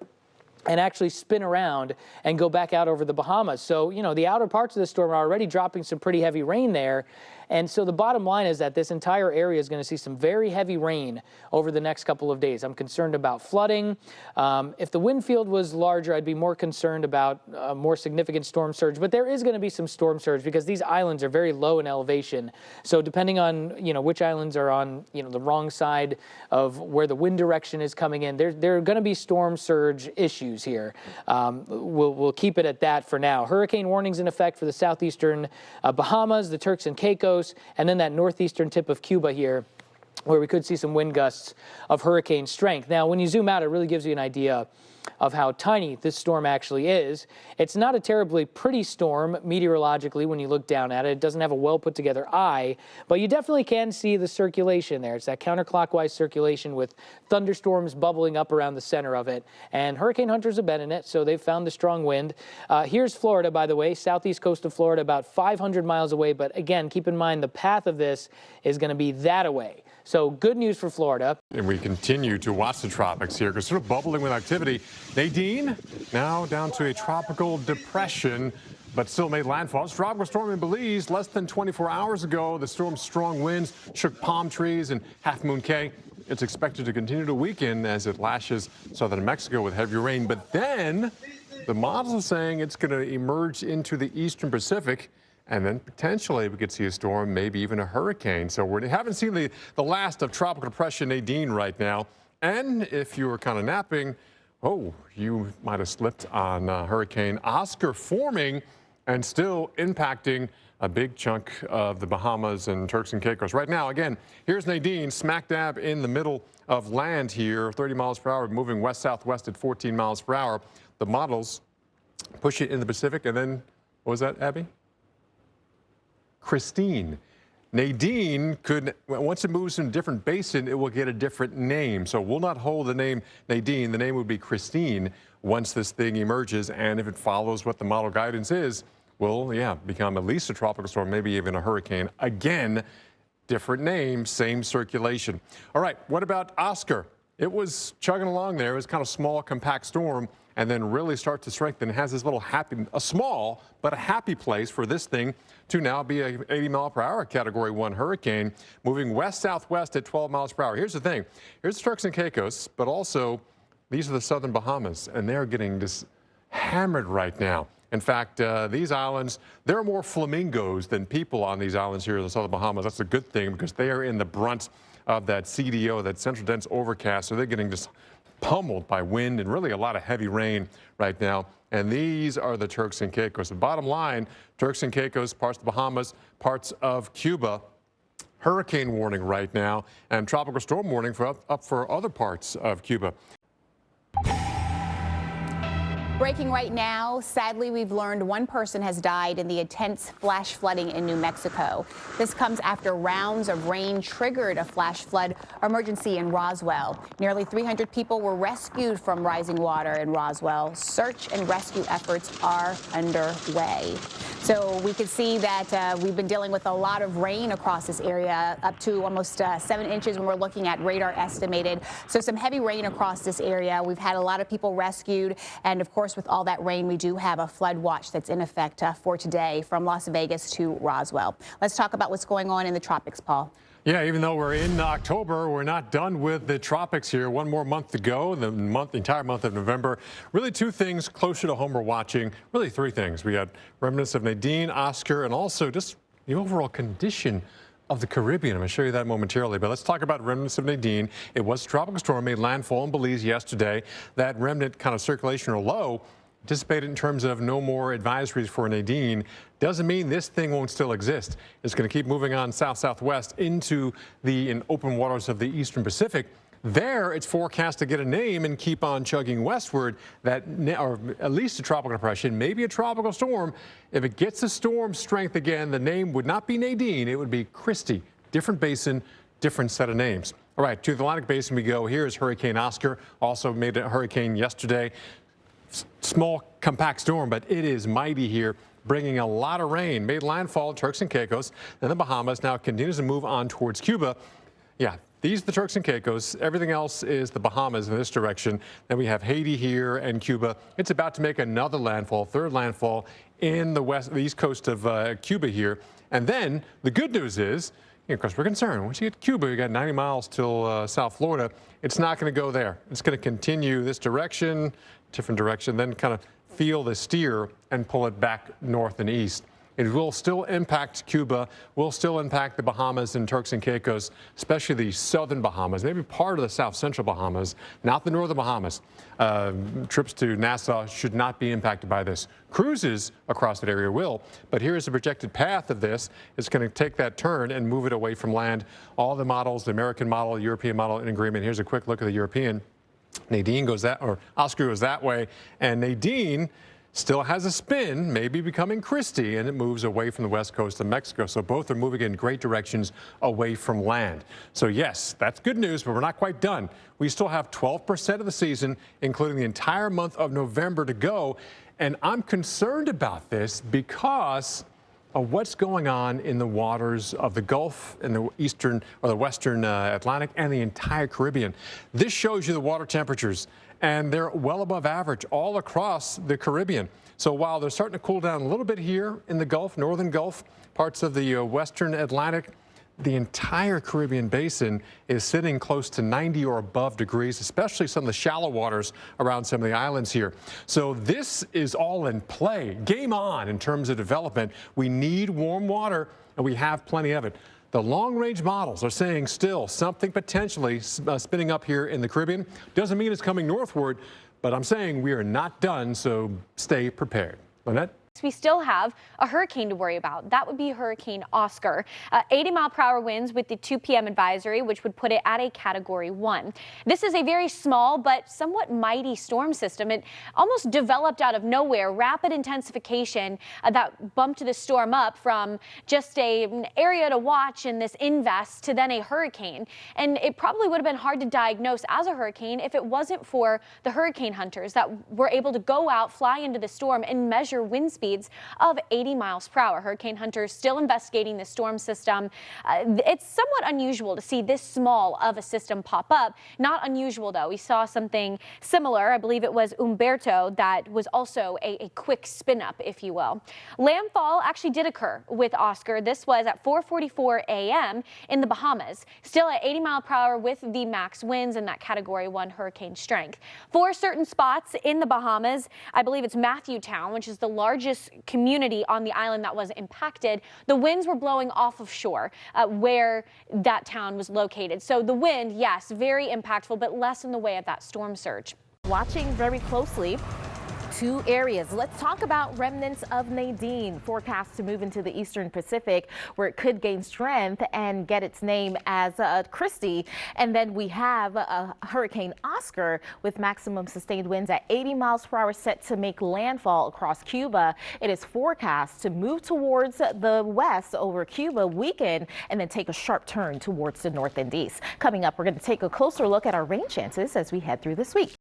and actually spin around and go back out over the Bahamas. So, you know, the outer parts of the storm are already dropping some pretty heavy rain there. And so the bottom line is that this entire area is going to see some very heavy rain over the next couple of days. I'm concerned about flooding. If the wind field was larger, I'd be more concerned about a more significant storm surge. But there is going to be some storm surge because these islands are very low in elevation. So depending on, you know, which islands are on, you know, the wrong side of where the wind direction is coming in, there are going to be storm surge issues here. We'll keep it at that for now. Hurricane warnings in effect for the southeastern Bahamas, the Turks and Caicos, and then that northeastern tip of Cuba here. where we could see some wind gusts of hurricane strength. Now, when you zoom out, it really gives you an idea of how tiny this storm actually is. It's not a terribly pretty storm meteorologically when you look down at it. It doesn't have a well put together eye, but you definitely can see the circulation there. It's that counterclockwise circulation with thunderstorms bubbling up around the center of it. And hurricane hunters have been in it, so they've found the strong wind. Here's Florida, by the way, southeast coast of Florida, about 500 miles away. But again, keep in mind the path of this is going to be that away. So good news for Florida. And we continue to watch the tropics here because sort of bubbling with activity. Nadine now down to a tropical depression, but still made landfall. Tropical storm in Belize less than 24 hours ago. The storm's strong winds shook palm trees in Half Moon Cay. It's expected to continue to weaken as it lashes southern Mexico with heavy rain. But then the models are saying it's going to emerge into the eastern Pacific. And then potentially we could see a storm, maybe even a hurricane. So we haven't seen the last of tropical depression Nadine right now. And if you were kind of napping, oh, you might have slipped on Hurricane Oscar forming and still impacting a big chunk of the Bahamas and Turks and Caicos. Right now, again, here's Nadine smack dab in the middle of land here, 30 miles per hour, moving west-southwest at 14 miles per hour. The models push it in the Pacific, and then, what was that, Abby? Christine. Nadine could, once it moves in a different basin, it will get a different name. So we'll not hold the name Nadine. The name would be Christine once this thing emerges. And if it follows what the model guidance is, will, become at least a tropical storm, maybe even a hurricane. Again, different name, same circulation. All right, what about Oscar? It was chugging along there. It was kind of small, compact storm, and then really start to strengthen. It has this little a small but a happy place for this thing to now be a 80 mile per hour Category 1 hurricane moving west-southwest at 12 miles per hour. Here's the thing. Here's the Turks and Caicos, but also these are the southern Bahamas, and they're getting just hammered right now. In fact, these islands, there are more flamingos than people on these islands here in the southern Bahamas. That's a good thing because they are in the brunt of that CDO, that central dense overcast, so they're getting just pummeled by wind and really a lot of heavy rain right now. And these are the Turks and Caicos. The bottom line, Turks and Caicos, parts of the Bahamas, parts of Cuba, hurricane warning right now, and tropical storm warning up for other parts of Cuba. Breaking right now, sadly, we've learned one person has died in the intense flash flooding in New Mexico. This comes after rounds of rain triggered a flash flood emergency in Roswell. Nearly 300 people were rescued from rising water in Roswell. Search and rescue efforts are underway. So we can see that we've been dealing with a lot of rain across this area, up to almost 7 inches when we're looking at radar estimated. So some heavy rain across this area. We've had a lot of people rescued, and of course, with all that rain, we do have a flood watch that's in effect for today from Las Vegas to Roswell. Let's talk about what's going on in the tropics, Paul. Yeah, even though we're in October, we're not done with the tropics here. One more month to go, the entire month of November. Really two things closer to home we're watching. Really three things. We got remnants of Nadine, Oscar, and also just the overall condition of the Caribbean. I'm going to show you that momentarily, but let's talk about remnants of Nadine. It was a tropical storm, made landfall in Belize yesterday. That remnant kind of circulation or low anticipated in terms of no more advisories for Nadine. Doesn't mean this thing won't still exist. It's going to keep moving on south-southwest into the open waters of the eastern Pacific. There, it's forecast to get a name and keep on chugging westward, or at least a tropical depression, maybe a tropical storm. If it gets a storm strength again, the name would not be Nadine, it would be Christy. Different basin, different set of names. All right, to the Atlantic Basin we go. Here's Hurricane Oscar, also made a hurricane yesterday. Small, compact storm, but it is mighty here, bringing a lot of rain. Made landfall in Turks and Caicos, then the Bahamas. Now continues to move on towards Cuba. Yeah. These are the Turks and Caicos. Everything else is the Bahamas in this direction. Then we have Haiti here and Cuba. It's about to make another landfall, third landfall in the east coast of Cuba here. And then the good news is, of course, we're concerned. Once you get to Cuba, you got 90 miles till South Florida. It's not going to go there. It's going to continue this direction, different direction, then kind of feel the steer and pull it back north and east. It will still impact Cuba, will still impact the Bahamas and Turks and Caicos, especially the southern Bahamas, maybe part of the south central Bahamas, not the northern Bahamas. Trips to Nassau should not be impacted by this. Cruises across that area will, but here's the projected path of this. It's going to take that turn and move it away from land. All the models, the American model, European model in agreement. Here's a quick look at the European. Nadine goes that, or Oscar goes that way, and Nadine still has a spin, maybe becoming Christie, and it moves away from the west coast of Mexico. So both are moving in great directions away from land. So yes, that's good news, but we're not quite done. We still have 12% of the season, including the entire month of November to go. And I'm concerned about this because of what's going on in the waters of the Gulf and the eastern or the western Atlantic and the entire Caribbean. This shows you the water temperatures, and they're well above average all across the Caribbean. So while they're starting to cool down a little bit here in the Gulf, northern Gulf, parts of the western Atlantic, the entire Caribbean basin is sitting close to 90 or above degrees, especially some of the shallow waters around some of the islands here. So this is all in play. Game on in terms of development. We need warm water, and we have plenty of it. The long-range models are saying still something potentially spinning up here in the Caribbean. Doesn't mean it's coming northward, but I'm saying we are not done, so stay prepared. Lynette? We still have a hurricane to worry about. That would be Hurricane Oscar. 80-mile-per-hour winds with the 2 p.m. advisory, which would put it at a Category 1. This is a very small but somewhat mighty storm system. It almost developed out of nowhere, rapid intensification that bumped the storm up from just an area to watch in this invest to then a hurricane. And it probably would have been hard to diagnose as a hurricane if it wasn't for the hurricane hunters that were able to go out, fly into the storm, and measure wind speeds of 80 miles per hour. Hurricane hunters still investigating the storm system. It's somewhat unusual to see this small of a system pop up. Not unusual, though. We saw something similar. I believe it was Humberto that was also a quick spin up, if you will. Landfall actually did occur with Oscar. This was at 4:44 a.m. in the Bahamas. Still at 80 mile per hour with the max winds and that Category 1 hurricane strength. For certain spots in the Bahamas, I believe it's Matthewtown, which is the largest community on the island that was impacted. The winds were blowing off of shore where that town was located. So the wind, yes, very impactful, but less in the way of that storm surge. Watching very closely. 2 areas. Let's talk about remnants of Nadine, forecast to move into the eastern Pacific, where it could gain strength and get its name as Christie. And then we have Hurricane Oscar with maximum sustained winds at 80 miles per hour set to make landfall across Cuba. It is forecast to move towards the west over Cuba, weaken, and then take a sharp turn towards the north and east. Coming up, we're going to take a closer look at our rain chances as we head through this week.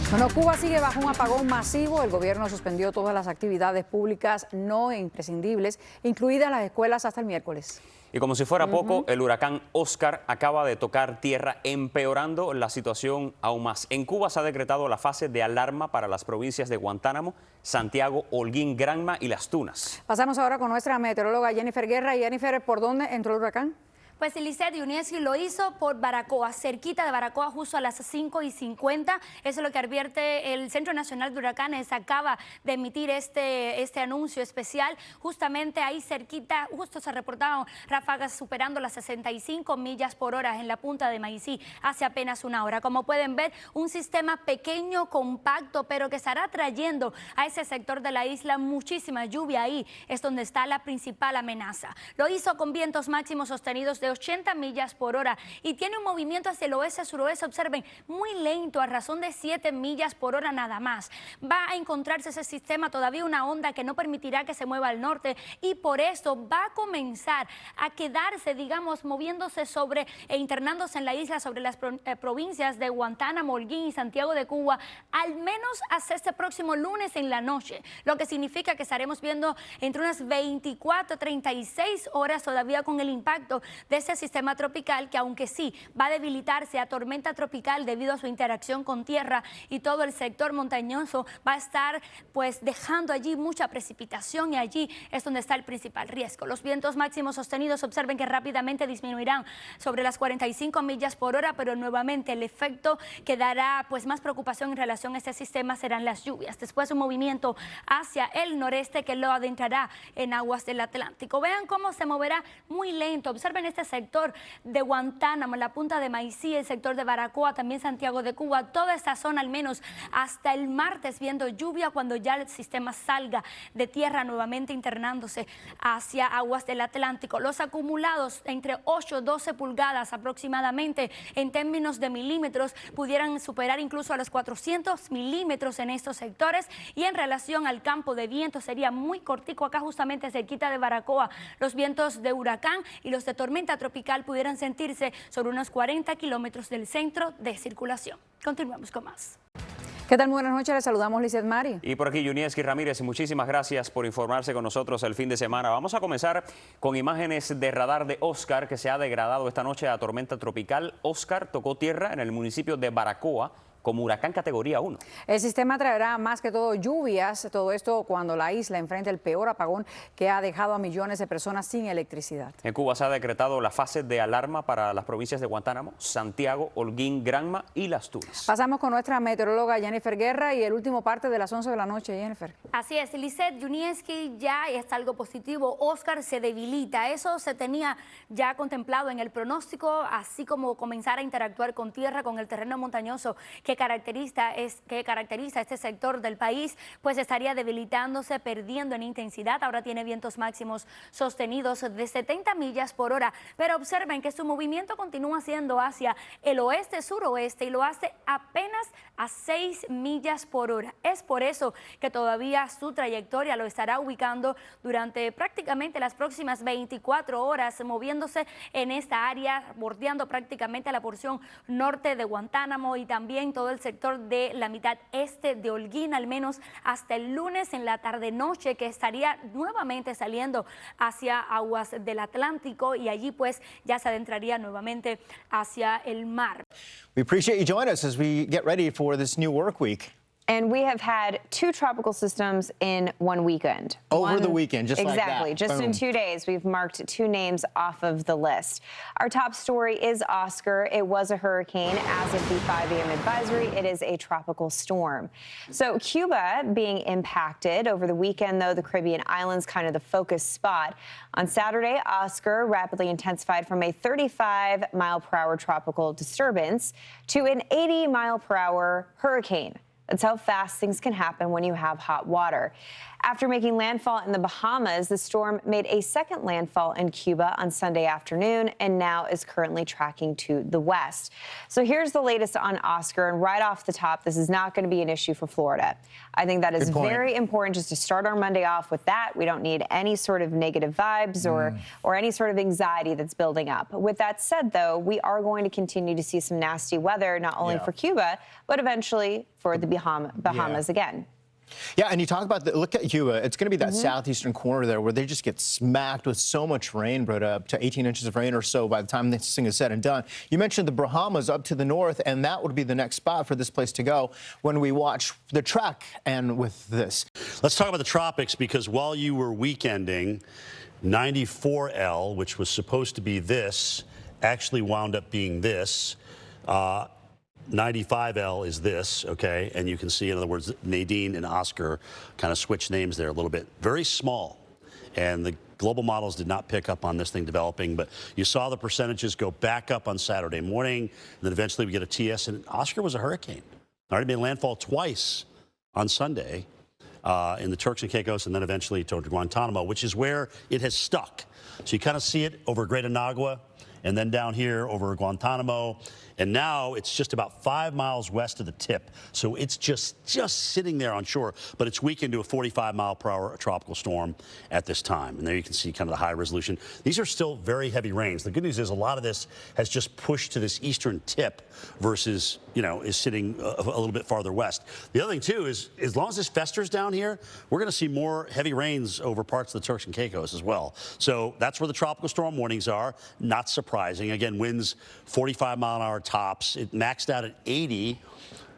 Bueno, Cuba sigue bajo un apagón masivo. El gobierno suspendió todas las actividades públicas no imprescindibles, incluidas las escuelas, hasta el miércoles. Y como si fuera poco, el huracán Oscar acaba de tocar tierra, empeorando la situación aún más. En Cuba se ha decretado la fase de alarma para las provincias de Guantánamo, Santiago, Holguín, Granma y Las Tunas. Pasamos ahora con nuestra meteoróloga Jennifer Guerra. Y Jennifer, ¿por dónde entró el huracán? Pues Lisset Yunieski lo hizo por Baracoa, cerquita de Baracoa, justo a las 5:50. Eso es lo que advierte el Centro Nacional de Huracanes. Acaba de emitir este anuncio especial. Justamente ahí cerquita, justo se reportaron ráfagas superando las 65 millas por hora en la punta de Maicí hace apenas una hora. Como pueden ver, un sistema pequeño, compacto, pero que estará trayendo a ese sector de la isla muchísima lluvia. Ahí es donde está la principal amenaza. Lo hizo con vientos máximos sostenidos de 80 millas por hora y tiene un movimiento hacia el oeste-suroeste, observen, muy lento, a razón de 7 millas por hora nada más. Va a encontrarse ese sistema todavía una onda que no permitirá que se mueva al norte y por eso va a comenzar a quedarse, digamos, moviéndose sobre e internándose en la isla sobre las provincias de Guantánamo, Holguín y Santiago de Cuba, al menos hasta este próximo lunes en la noche, lo que significa que estaremos viendo entre unas 24 a 36 horas todavía con el impacto de de este sistema tropical que, aunque sí va a debilitarse a tormenta tropical debido a su interacción con tierra y todo el sector montañoso, va a estar pues dejando allí mucha precipitación y allí es donde está el principal riesgo. Los vientos máximos sostenidos, observen que rápidamente disminuirán sobre las 45 millas por hora, pero nuevamente el efecto que dará pues más preocupación en relación a este sistema serán las lluvias. Después un movimiento hacia el noreste que lo adentrará en aguas del Atlántico. Vean cómo se moverá muy lento. Observen este sector de Guantánamo, la punta de Maicí, el sector de Baracoa, también Santiago de Cuba, toda esta zona al menos hasta el martes viendo lluvia cuando ya el sistema salga de tierra nuevamente internándose hacia aguas del Atlántico. Los acumulados entre 8 y 12 pulgadas aproximadamente en términos de milímetros pudieran superar incluso a los 400 milímetros en estos sectores, y en relación al campo de viento sería muy cortico acá justamente cerquita de Baracoa. Los vientos de huracán y los de tormenta tropical pudieran sentirse sobre unos 40 kilómetros del centro de circulación. Continuamos con más. ¿Qué tal? Muy buenas noches, les saludamos Lizeth Mari. Y por aquí Yunieski Ramírez, y muchísimas gracias por informarse con nosotros el fin de semana. Vamos a comenzar con imágenes de radar de Oscar, que se ha degradado esta noche a tormenta tropical. Oscar tocó tierra en el municipio de Baracoa como huracán categoría 1. El sistema traerá más que todo lluvias, todo esto cuando la isla enfrenta el peor apagón que ha dejado a millones de personas sin electricidad. En Cuba se ha decretado la fase de alarma para las provincias de Guantánamo, Santiago, Holguín, Granma y Las Tunas. Pasamos con nuestra meteoróloga Jennifer Guerra y el último parte de las 11 de la noche, Jennifer. Así es, Lizeth, Yunieski, ya es algo positivo. Oscar se debilita. Eso se tenía ya contemplado en el pronóstico, así como comenzar a interactuar con tierra, con el terreno montañoso que caracteriza este sector del país, pues estaría debilitándose, perdiendo en intensidad. Ahora tiene vientos máximos sostenidos de 70 millas por hora, pero observen que su movimiento continúa siendo hacia el oeste-suroeste y lo hace apenas a 6 millas por hora. Es por eso que todavía su trayectoria lo estará ubicando durante prácticamente las próximas 24 horas, moviéndose en esta área, bordeando prácticamente la porción norte de Guantánamo y también todo el sector de la mitad este de Holguín, al menos hasta el lunes en la tarde-noche, que estaría nuevamente saliendo hacia aguas del Atlántico y allí pues ya se adentraría nuevamente hacia el mar. We appreciate you joining us as we get ready for this new work week. And we have had 2 tropical systems in one weekend. Over the weekend, just like that. Exactly. Just in 2 days, we've marked 2 names off of the list. Our top story is Oscar. It was a hurricane. As of the 5 a.m. advisory, it is a tropical storm. So Cuba being impacted over the weekend, though, the Caribbean islands kind of the focus spot. On Saturday, Oscar rapidly intensified from a 35-mile-per-hour tropical disturbance to an 80-mile-per-hour hurricane. That's how fast things can happen when you have hot water. After making landfall in the Bahamas, the storm made a second landfall in Cuba on Sunday afternoon and now is currently tracking to the west. So here's the latest on Oscar, and right off the top, this is not going to be an issue for Florida. I think that is very important just to start our Monday off with that. We don't need any sort of negative vibes or any sort of anxiety that's building up. With that said, though, we are going to continue to see some nasty weather, not only for Cuba, but eventually for the Bahamas again. Yeah, and you talk about look at Cuba. It's going to be that southeastern corner there where they just get smacked with so much rain, brought up to 18 inches of rain or so by the time this thing is said and done. You mentioned the Bahamas up to the north, and that would be the next spot for this place to go when we watch the track and with this. Let's talk about the tropics, because while you were weekending, 94L, which was supposed to be this, actually wound up being this. 95L is this, okay? And you can see, in other words, Nadine and Oscar kind of switched names there a little bit. Very small. And the global models did not pick up on this thing developing, but you saw the percentages go back up on Saturday morning, and then eventually we get a TS, and Oscar was a hurricane. Already made landfall twice on Sunday in the Turks and Caicos, and then eventually toward Guantanamo, which is where it has stuck. So you kind of see it over Great Anagua and then down here over Guantanamo. And now it's just about 5 miles west of the tip. So it's just sitting there on shore, but it's weakened to a 45-mile-per-hour tropical storm at this time. And there you can see kind of the high resolution. These are still very heavy rains. The good news is a lot of this has just pushed to this eastern tip versus, you know, is sitting a little bit farther west. The other thing, too, is as long as this festers down here, we're going to see more heavy rains over parts of the Turks and Caicos as well. So that's where the tropical storm warnings are. Not surprising. Again, winds 45-mile-an-hour tops. It maxed out at 80.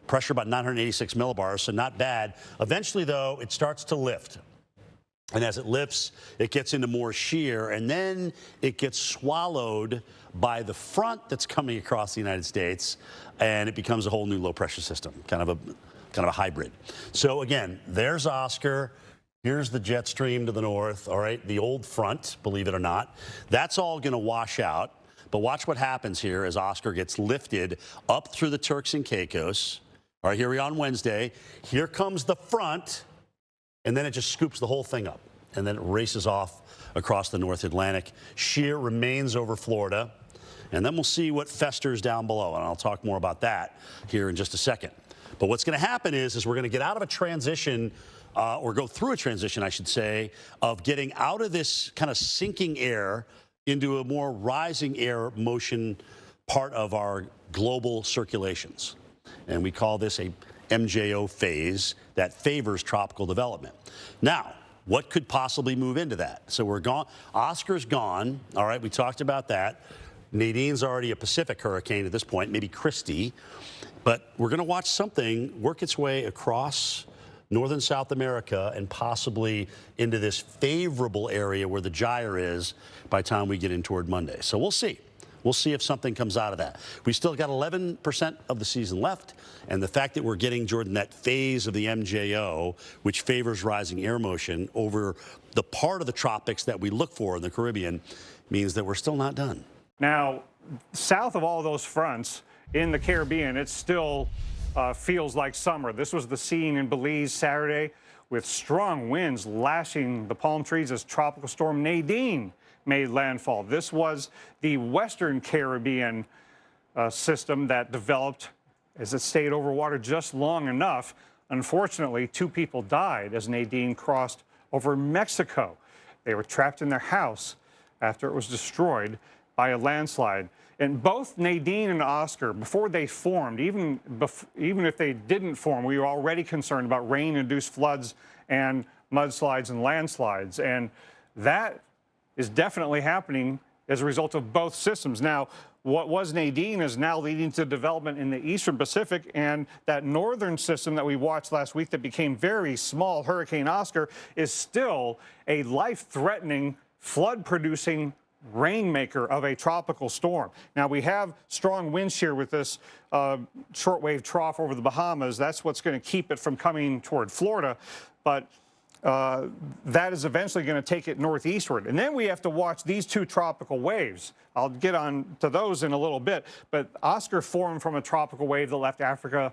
Pressure about 986 millibars, so not bad. Eventually, though, it starts to lift. And as it lifts, it gets into more shear, and then it gets swallowed by the front that's coming across the United States, and it becomes a whole new low-pressure system, kind of a hybrid. So again, there's Oscar. Here's the jet stream to the north, all right, the old front, believe it or not. That's all going to wash out. But watch what happens here as Oscar gets lifted up through the Turks and Caicos. All right, here we are on Wednesday. Here comes the front, and then it just scoops the whole thing up. And then it races off across the North Atlantic. Shear remains over Florida. And then we'll see what festers down below. And I'll talk more about that here in just a second. But what's going to happen is we're going to get out of a transition, or go through a transition, I should say, of getting out of this kind of sinking air into a more rising air motion part of our global circulations. And we call this a MJO phase that favors tropical development. Now, what could possibly move into that? So we're gone. Oscar's gone. All right, we talked about that. Nadine's already a Pacific hurricane at this point, maybe Christie. But we're going to watch something work its way across northern South America and possibly into this favorable area where the gyre is by the time we get in toward Monday. So we'll see. We'll see if something comes out of that. We still got 11% of the season left, and the fact that we're getting, Jordan, that phase of the MJO, which favors rising air motion over the part of the tropics that we look for in the Caribbean, means that we're still not done. Now, south of all those fronts in the Caribbean, it still feels like summer. This was the scene in Belize Saturday with strong winds lashing the palm trees as Tropical Storm Nadine made landfall. This was the Western Caribbean system that developed as it stayed over water just long enough. Unfortunately, 2 people died as Nadine crossed over Mexico. They were trapped in their house after it was destroyed by a landslide. And both Nadine and Oscar, before they formed, even if they didn't form, we were already concerned about rain-induced floods and mudslides and landslides. And that is definitely happening as a result of both systems. Now, what was Nadine is now leading to development in the eastern Pacific, and that northern system that we watched last week that became very small, Hurricane Oscar, is still a life-threatening, flood-producing rainmaker of a tropical storm. Now, we have strong winds here with this shortwave trough over the Bahamas. That's what's going to keep it from coming toward Florida. But that is eventually going to take it northeastward. And then we have to watch these 2 tropical waves. I'll get on to those in a little bit. But Oscar formed from a tropical wave that left Africa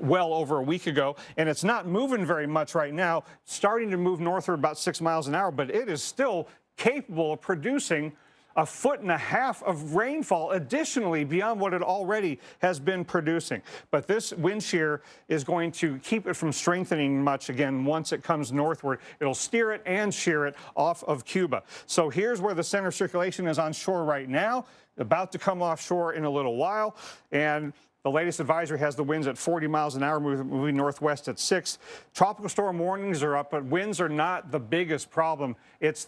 well over a week ago, and it's not moving very much right now, starting to move northward about 6 miles an hour, but it is still capable of producing 1.5 feet of rainfall additionally beyond what it already has been producing. But this wind shear is going to keep it from strengthening much again once it comes northward. It'll steer it and shear it off of Cuba. So here's where the center of circulation is on shore right now, about to come offshore in a little while. And the latest advisory has the winds at 40 miles an hour, moving northwest at 6. Tropical storm warnings are up, but winds are not the biggest problem. It's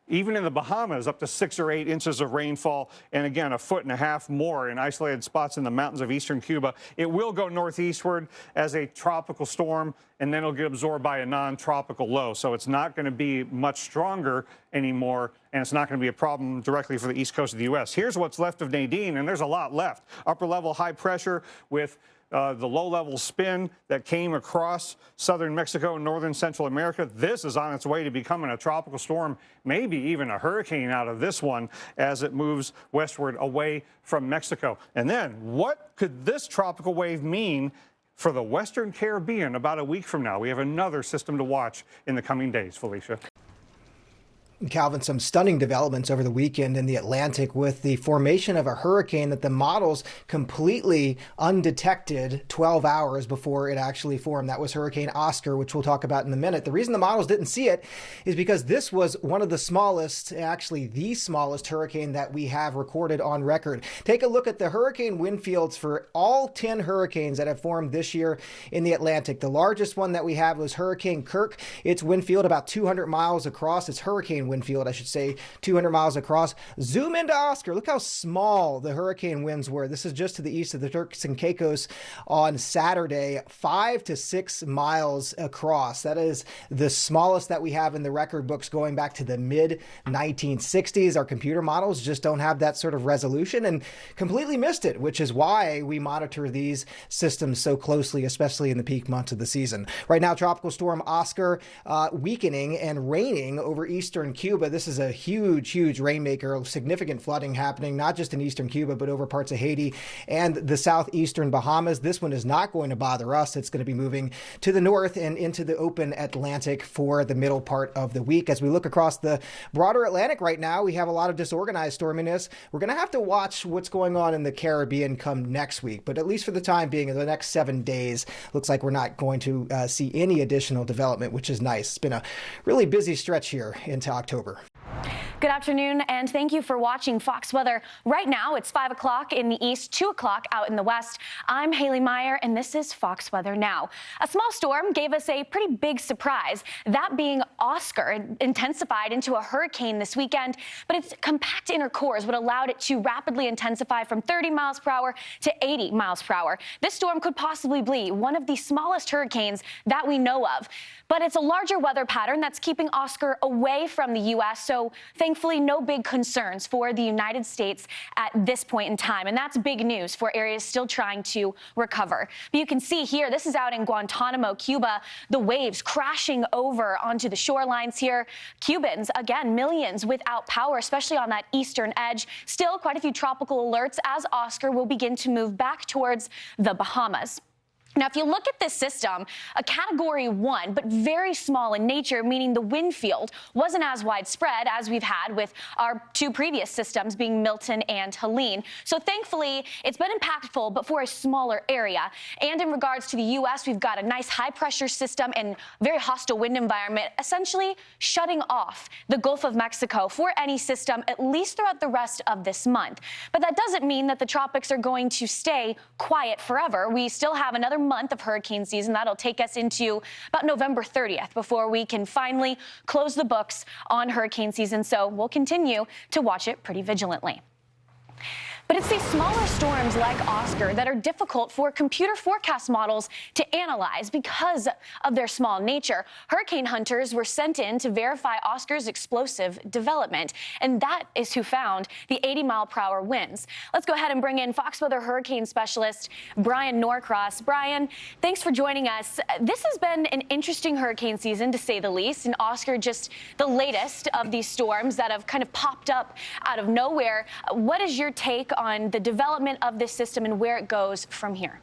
even in the Bahamas, up to 6 or 8 inches of rainfall, and again, 1.5 feet more in isolated spots in the mountains of eastern Cuba. It will go northeastward as a tropical storm, and then it'll get absorbed by a non-tropical low. So it's not going to be much stronger anymore, and it's not going to be a problem directly for the east coast of the U.S. Here's what's left of Nadine, and there's a lot left. Upper level high pressure with the low-level spin that came across southern Mexico and northern Central America. This is on its way to becoming a tropical storm, maybe even a hurricane out of this one as it moves westward away from Mexico. And then what could this tropical wave mean for the Western Caribbean about a week from now? We have another system to watch in the coming days, Felicia. Calvin, some stunning developments over the weekend in the Atlantic with the formation of a hurricane that the models completely undetected 12 hours before it actually formed. That was Hurricane Oscar, which we'll talk about in a minute. The reason the models didn't see it is because this was one of the smallest, actually the smallest hurricane that we have recorded on record. Take a look at the hurricane wind fields for all 10 hurricanes that have formed this year in the Atlantic. The largest one that we have was Hurricane Kirk. Its wind field about 200 miles across. It's hurricane wind field, I should say, 200 miles across. Zoom into Oscar. Look how small the hurricane winds were. This is just to the east of the Turks and Caicos on Saturday, 5 to 6 miles across. That is the smallest that we have in the record books going back to the mid-1960s. Our computer models just don't have that sort of resolution and completely missed it, which is why we monitor these systems so closely, especially in the peak months of the season. Right now, Tropical Storm Oscar weakening and raining over eastern Cuba. This is a huge rainmaker, significant flooding happening, not just in eastern Cuba, but over parts of Haiti and the southeastern Bahamas. This one is not going to bother us. It's going to be moving to the north and into the open Atlantic for the middle part of the week. As we look across the broader Atlantic right now, we have a lot of disorganized storminess. We're going to have to watch what's going on in the Caribbean come next week, but at least for the time being, in the next 7 days, looks like we're not going to see any additional development, which is nice. It's been a really busy stretch here into October. Good afternoon, and thank you for watching Fox Weather. Right now, it's 5 o'clock in the east, 2 o'clock out in the west. I'm Haley Meyer, and this is Fox Weather Now. A small storm gave us a pretty big surprise, that being Oscar. It intensified into a hurricane this weekend, but its compact inner core is what allowed it to rapidly intensify from 30 miles per hour to 80 miles per hour. This storm could possibly be one of the smallest hurricanes that we know of, but it's a larger weather pattern that's keeping Oscar away from the U.S., so thankfully no big concerns for the United States at this point in time, and that's big news for areas still trying to recover. But you can see here, this is out in Guantanamo, Cuba, the waves crashing over onto the shorelines here. Cubans, again, millions without power, especially on that eastern edge. Still quite a few tropical alerts as Oscar will begin to move back towards the Bahamas. Now, if you look at this system, a Category 1, but very small in nature, meaning the wind field wasn't as widespread as we've had with our two previous systems being Milton and Helene. So thankfully, it's been impactful, but for a smaller area. And in regards to the U.S., we've got a nice high-pressure system and very hostile wind environment, essentially shutting off the Gulf of Mexico for any system, at least throughout the rest of this month. But that doesn't mean that the tropics are going to stay quiet forever. We still have another month of hurricane season. That'll take us into about November 30th before we can finally close the books on hurricane season. So we'll continue to watch it pretty vigilantly. But it's these smaller storms like Oscar that are difficult for computer forecast models to analyze because of their small nature. Hurricane hunters were sent in to verify Oscar's explosive development, and that is who found the 80-mile-per-hour winds. Let's go ahead and bring in Fox Weather hurricane specialist Brian Norcross. Brian, thanks for joining us. This has been an interesting hurricane season, to say the least, and Oscar just the latest of these storms that have kind of popped up out of nowhere. What is your take on the development of this system and where it goes from here?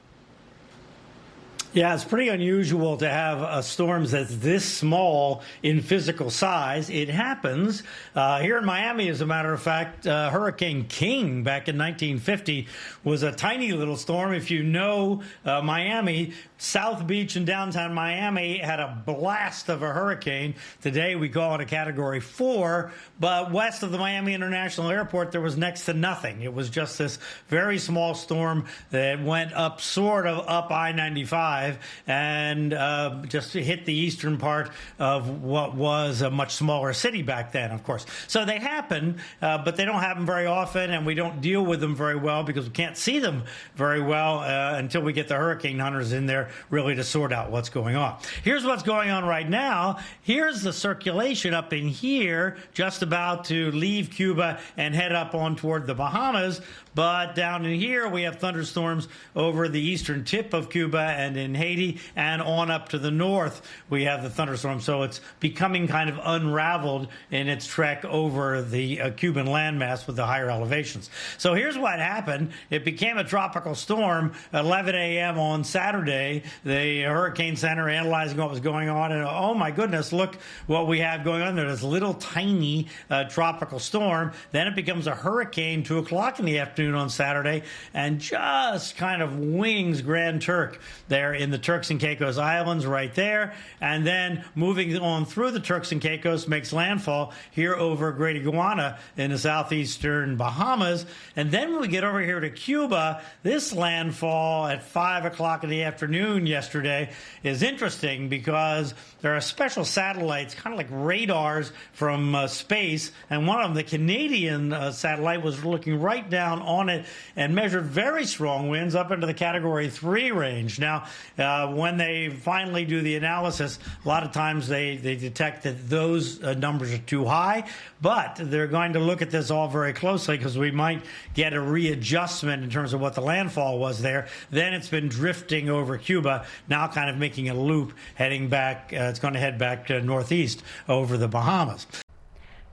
Yeah, it's pretty unusual to have storms that's this small in physical size. It happens here in Miami, as a matter of fact. Hurricane King back in 1950 was a tiny little storm. If you know Miami, South Beach and downtown Miami had a blast of a hurricane. Today we call it a Category 4, but west of the Miami International Airport there was next to nothing. It was just this very small storm that went up, sort of up I-95, and just hit the eastern part of what was a much smaller city back then, of course. So they happen, but they don't happen very often, and we don't deal with them very well because we can't see them very well until we get the hurricane hunters in there really to sort out what's going on. Here's what's going on right now. Here's the circulation up in here, just about to leave Cuba and head up on toward the Bahamas. But down in here, we have thunderstorms over the eastern tip of Cuba and in Haiti, and on up to the north, we have the thunderstorm. So it's becoming kind of unraveled in its trek over the Cuban landmass with the higher elevations. So here's what happened. It became a tropical storm at 11 a.m. on Saturday. The Hurricane Center analyzing what was going on, and oh my goodness, look what we have going on there. This little tiny tropical storm. Then it becomes a hurricane 2 o'clock in the afternoon on Saturday, and just kind of wings Grand Turk there in the Turks and Caicos Islands right there, and then moving on through the Turks and Caicos makes landfall here over Great Iguana in the southeastern Bahamas. And then when we get over here to Cuba, this landfall at 5 o'clock in the afternoon yesterday is interesting because there are special satellites, kind of like radars from space, and one of them, the Canadian satellite, was looking right down on it and measured very strong winds up into the Category 3 range. Now, when they finally do the analysis, a lot of times they detect that those numbers are too high, but they're going to look at this all very closely because we might get a readjustment in terms of what the landfall was there. Then it's been drifting over Cuba, now kind of making a loop, heading back, it's going to head back to northeast over the Bahamas.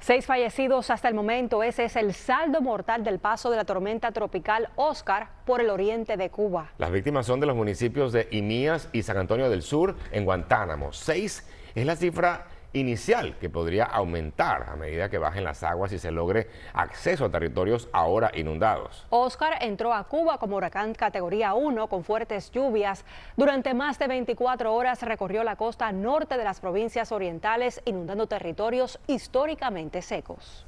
6 fallecidos hasta el momento. Ese es el saldo mortal del paso de la tormenta tropical Oscar por el oriente de Cuba. Las víctimas son de los municipios de Imías y San Antonio del Sur, en Guantánamo. 6 es la cifra inicial que podría aumentar a medida que bajen las aguas y se logre acceso a territorios ahora inundados. Oscar entró a Cuba como huracán categoría 1 con fuertes lluvias. Durante más de 24 horas recorrió la costa norte de las provincias orientales, inundando territorios históricamente secos.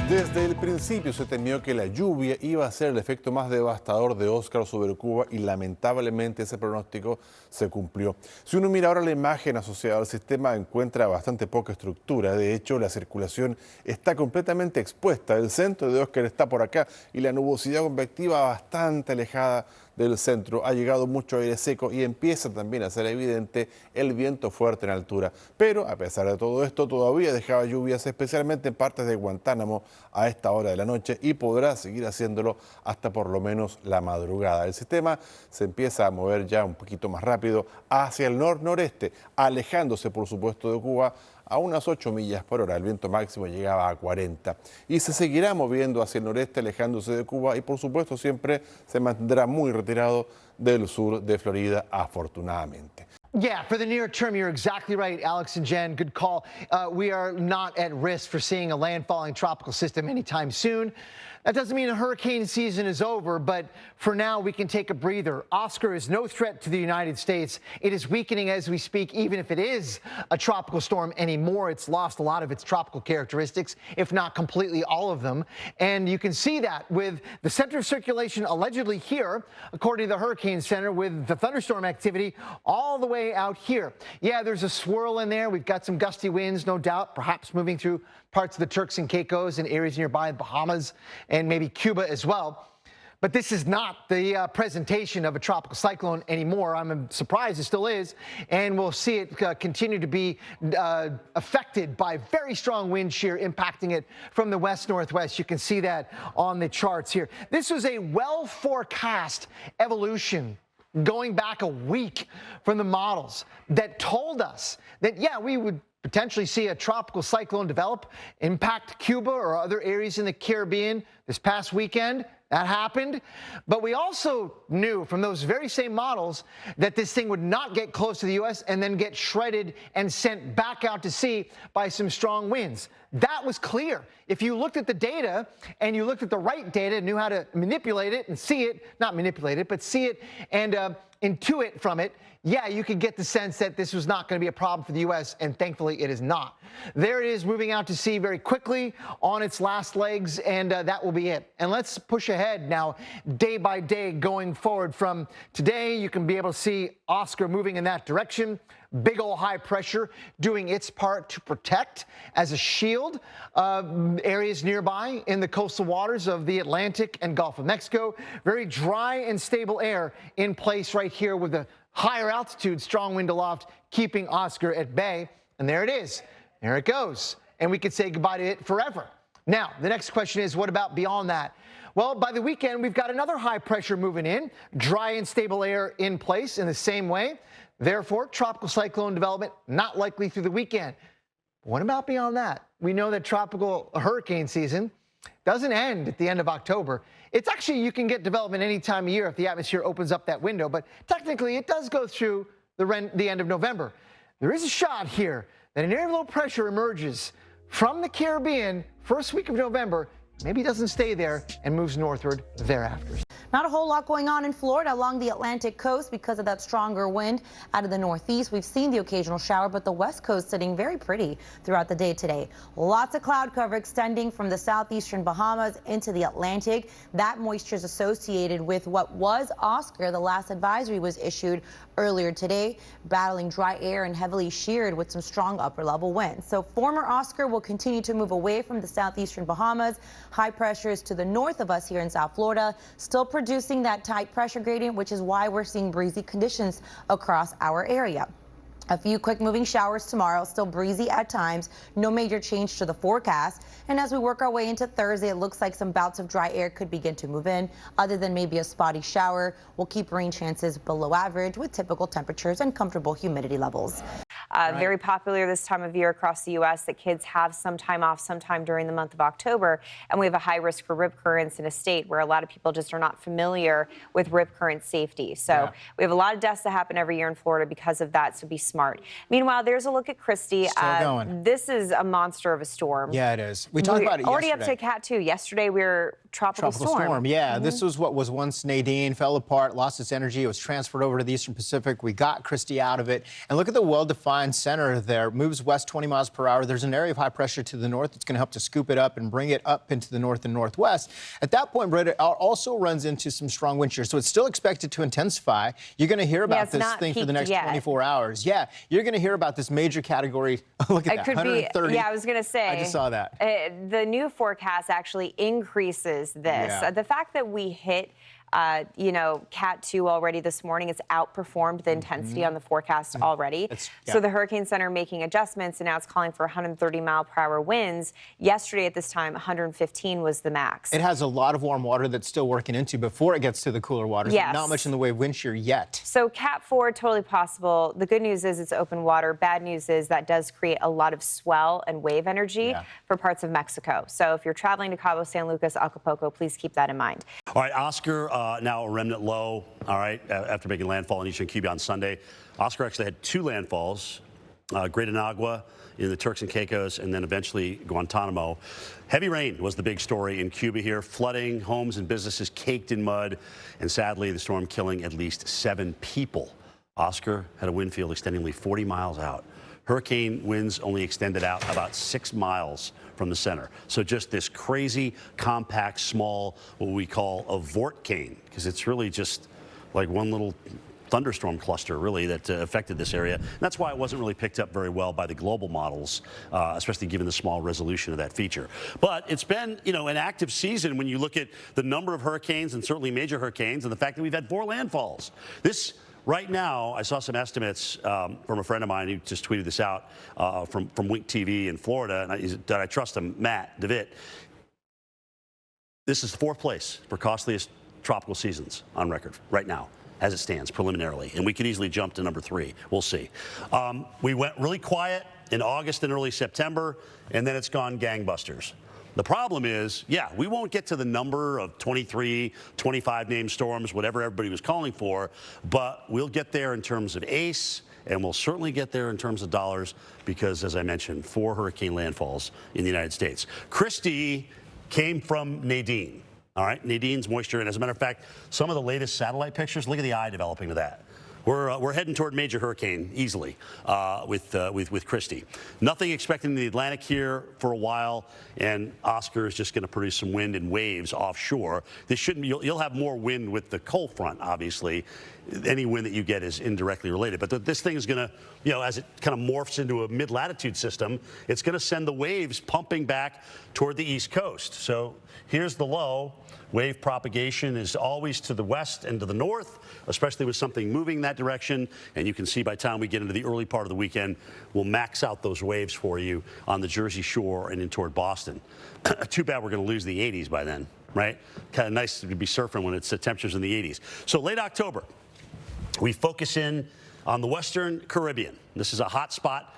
Desde el principio se temió que la lluvia iba a ser el efecto más devastador de Oscar sobre Cuba y lamentablemente ese pronóstico se cumplió. Si uno mira ahora la imagen asociada al sistema, encuentra bastante poca estructura. De hecho, la circulación está completamente expuesta. El centro de Oscar está por acá y la nubosidad convectiva bastante alejada del centro. Ha llegado mucho aire seco y empieza también a ser evidente el viento fuerte en altura. Pero a pesar de todo esto, todavía dejaba lluvias, especialmente en partes de Guantánamo a esta hora de la noche, y podrá seguir haciéndolo hasta por lo menos la madrugada. El sistema se empieza a mover ya un poquito más rápido hacia el noreste, alejándose por supuesto de Cuba a unas 8 millas por hora. El viento máximo llegaba a 40 y se seguirá moviendo hacia el noreste, alejándose de Cuba, y por supuesto siempre se mantendrá muy retirado del sur de Florida, afortunadamente. Yeah, for the near term, you're exactly right, Alex and Jen. Good call. We are not at risk for seeing a landfalling tropical system anytime soon. That doesn't mean the hurricane season is over, but for now we can take a breather. Oscar is no threat to the United States. It is weakening as we speak, even if it is a tropical storm anymore. It's lost a lot of its tropical characteristics, if not completely all of them. And you can see that with the center of circulation allegedly here, according to the Hurricane Center, with the thunderstorm activity all the way out here. Yeah, there's a swirl in there. We've got some gusty winds, no doubt, perhaps moving through parts of the Turks and Caicos and areas nearby, the Bahamas, and maybe Cuba as well. But this is not the presentation of a tropical cyclone anymore. I'm surprised it still is, and we'll see it continue to be affected by very strong wind shear impacting it from the west-northwest. You can see that on the charts here. This was a well-forecast evolution going back a week from the models that told us that, yeah, we would potentially see a tropical cyclone develop, impact Cuba or other areas in the Caribbean this past weekend. That happened. But we also knew from those very same models that this thing would not get close to the U.S. and then get shredded and sent back out to sea by some strong winds. That was clear. If you looked at the data and you looked at the right data and knew how to manipulate it and see it, not manipulate it, but see it and intuit from it, yeah, you could get the sense that this was not going to be a problem for the U.S., and thankfully it is not. There it is, moving out to sea very quickly on its last legs, and that will be it. And let's push ahead now, day by day going forward. From today, you can be able to see Oscar moving in that direction. Big old high pressure doing its part to protect as a shield areas nearby in the coastal waters of the Atlantic and Gulf of Mexico. Very dry and stable air in place right here with the higher altitude, strong wind aloft, keeping Oscar at bay. And there it is. There it goes. and we could say goodbye to it forever. Now, the next question is, what about beyond that? Well, by the weekend, we've got another high pressure moving in, dry and stable air in place in the same way. Therefore, tropical cyclone development not likely through the weekend. What about beyond that? We know that tropical hurricane season doesn't end at the end of October. It's actually, you can get development any time of year if the atmosphere opens up that window, but technically it does go through the end of November. There is a shot here that an area of low pressure emerges from the Caribbean first week of November, maybe doesn't stay there and moves northward thereafter. Not a whole lot going on in Florida along the Atlantic coast because of that stronger wind out of the northeast. We've seen the occasional shower, but the west coast sitting very pretty throughout the day today. Lots of cloud cover extending from the southeastern Bahamas into the Atlantic. That moisture is associated with what was Oscar. The last advisory was issued earlier today, battling dry air and heavily sheared with some strong upper level winds. So former Oscar will continue to move away from the southeastern Bahamas. High pressures to the north of us here in South Florida, still producing that tight pressure gradient, which is why we're seeing breezy conditions across our area. A few quick moving showers tomorrow, still breezy at times, no major change to the forecast. And as we work our way into Thursday, it looks like some bouts of dry air could begin to move in. Other than maybe a spotty shower, we'll keep rain chances below average with typical temperatures and comfortable humidity levels. Very popular this time of year across the U.S. that kids have some time off sometime during the month of October. And we have a high risk for rip currents in a state where a lot of people just are not familiar with rip current safety. So we have a lot of deaths that happen every year in Florida because of that, so be smart. Meanwhile, there's a look at Christy. This is a monster of a storm. Yeah, it is. We talked about it already yesterday. up to Cat 2. Yesterday we were tropical storm. Yeah, this was what was once Nadine, fell apart, lost its energy. It was transferred over to the Eastern Pacific. We got Christy out of it. And look at the well-defined center there. Moves west 20 miles per hour. There's an area of high pressure to the north that's going to help to scoop it up and bring it up into the north and northwest. At that point, Brett, it also runs into some strong wind shear. So it's still expected to intensify. You're going to hear about this thing for the next 24 hours. Yeah, you're going to hear about this major category. Look at that, 130. Yeah, I was going to say. I just saw that. The new forecast actually increases this. Yeah. The fact that we hit Cat 2 already this morning, it's outperformed the intensity on the forecast already. So the Hurricane Center making adjustments, and now it's calling for 130-mile-per-hour winds. Yesterday at this time, 115 was the max. It has a lot of warm water that's still working into before it gets to the cooler waters. Yes. Not much in the way of wind shear yet. So Cat 4, totally possible. The good news is it's open water. Bad news is that does create a lot of swell and wave energy for parts of Mexico. So if you're traveling to Cabo San Lucas, Acapulco, please keep that in mind. All right, Oscar, now a remnant low, all right, after making landfall in eastern Cuba on Sunday. Oscar actually had two landfalls, Great Inagua in the Turks and Caicos, and then eventually Guantanamo. Heavy rain was the big story in Cuba here, flooding, homes and businesses caked in mud, and sadly, the storm killing at least 7 people. Oscar had a wind field extending only 40 miles out. Hurricane winds only extended out about 6 miles from the center. So just this crazy, compact, small, what we call a vortcane, because it's really just like one little thunderstorm cluster, really, that affected this area. And that's why it wasn't really picked up very well by the global models, especially given the small resolution of that feature. But it's been, an active season when you look at the number of hurricanes, and certainly major hurricanes, and the fact that we've had 4 landfalls. Right now, I saw some estimates from a friend of mine who just tweeted this out from Wink TV in Florida, and I trust him, Matt DeVitt. This is 4th place for costliest tropical seasons on record right now, as it stands preliminarily, and we could easily jump to number 3. We'll see. We went really quiet in August and early September, and then it's gone gangbusters. The problem is, we won't get to the number of 23, 25 named storms, whatever everybody was calling for, but we'll get there in terms of ACE, and we'll certainly get there in terms of dollars because, as I mentioned, 4 hurricane landfalls in the United States. Christy came from Nadine, all right? Nadine's moisture, and as a matter of fact, some of the latest satellite pictures, look at the eye developing to that. We're heading toward major hurricane easily with Christy. Nothing expected in the Atlantic here for a while, and Oscar is just going to produce some wind and waves offshore. You'll have more wind with the cold front, obviously. Any wind that you get is indirectly related. But this thing is going to, as it kind of morphs into a mid-latitude system, it's going to send the waves pumping back toward the East Coast. So here's the low. Wave propagation is always to the west and to the north, especially with something moving that direction. And you can see by the time we get into the early part of the weekend, we'll max out those waves for you on the Jersey Shore and in toward Boston. Too bad we're going to lose the 80s by then, right? Kind of nice to be surfing when it's temperatures in the 80s. So late October, we focus in on the Western Caribbean. This is a hot spot,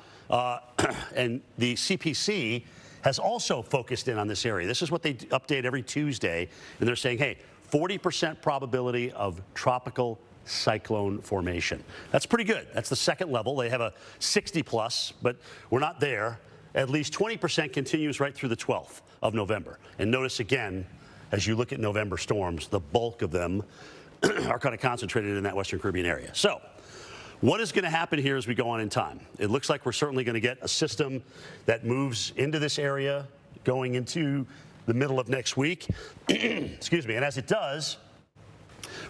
and the CPC has also focused in on this area. This is what they update every Tuesday, and they're saying, hey, 40% probability of tropical cyclone formation. That's pretty good. That's the second level. They have a 60 plus, but we're not there. At least 20% continues right through the 12th of November. And notice again, as you look at November storms, the bulk of them are kind of concentrated in that Western Caribbean area. So what is going to happen here as we go on in time? It looks like we're certainly going to get a system that moves into this area going into the middle of next week. Excuse me. And as it does,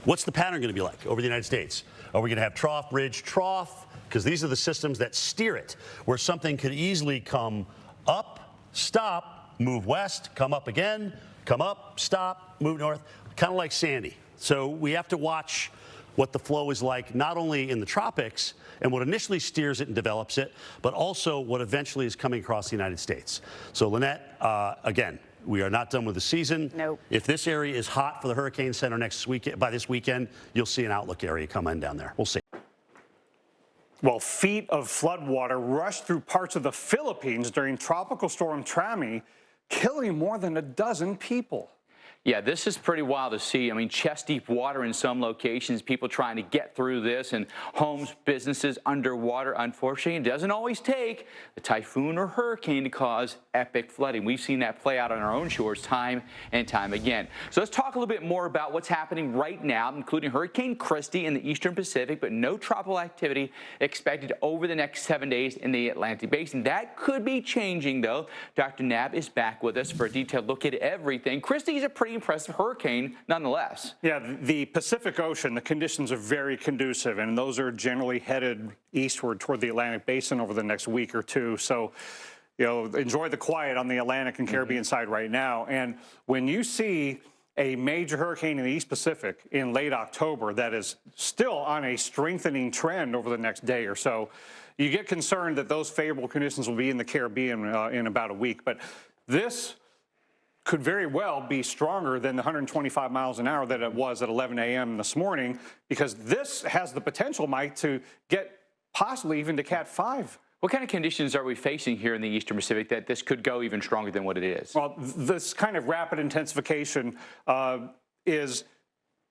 what's the pattern going to be like over the United States? Are we going to have trough, ridge, trough? Because these are the systems that steer it, where something could easily come up, stop, move west, come up again, come up, stop, move north, kind of like Sandy. So we have to watch what the flow is like, not only in the tropics and what initially steers it and develops it, but also what eventually is coming across the United States. So Lynette, again, we are not done with the season. Nope. If this area is hot for the Hurricane Center next week, by this weekend, you'll see an outlook area come in down there. We'll see. Well, feet of floodwater rushed through parts of the Philippines during Tropical Storm Trami, killing more than a dozen people. Yeah, this is pretty wild to see. I mean, chest-deep water in some locations, people trying to get through this, and homes, businesses underwater. Unfortunately, it doesn't always take a typhoon or hurricane to cause epic flooding. We've seen that play out on our own shores time and time again. So let's talk a little bit more about what's happening right now, including Hurricane Christy in the eastern Pacific, but no tropical activity expected over the next 7 days in the Atlantic Basin. That could be changing, though. Dr. Knapp is back with us for a detailed look at everything. Christy is a pretty impressive hurricane nonetheless. Yeah, the Pacific Ocean, the conditions are very conducive, and those are generally headed eastward toward the Atlantic Basin over the next week or two. So, you know, enjoy the quiet on the Atlantic and Caribbean side right now. And when you see a major hurricane in the East Pacific in late October that is still on a strengthening trend over the next day or so, you get concerned that those favorable conditions will be in the Caribbean in about a week. But this could very well be stronger than the 125 miles an hour that it was at 11 a.m. this morning, because this has the potential, Mike, to get possibly even to Cat 5. What kind of conditions are we facing here in the eastern Pacific that this could go even stronger than what it is? Well, this kind of rapid intensification is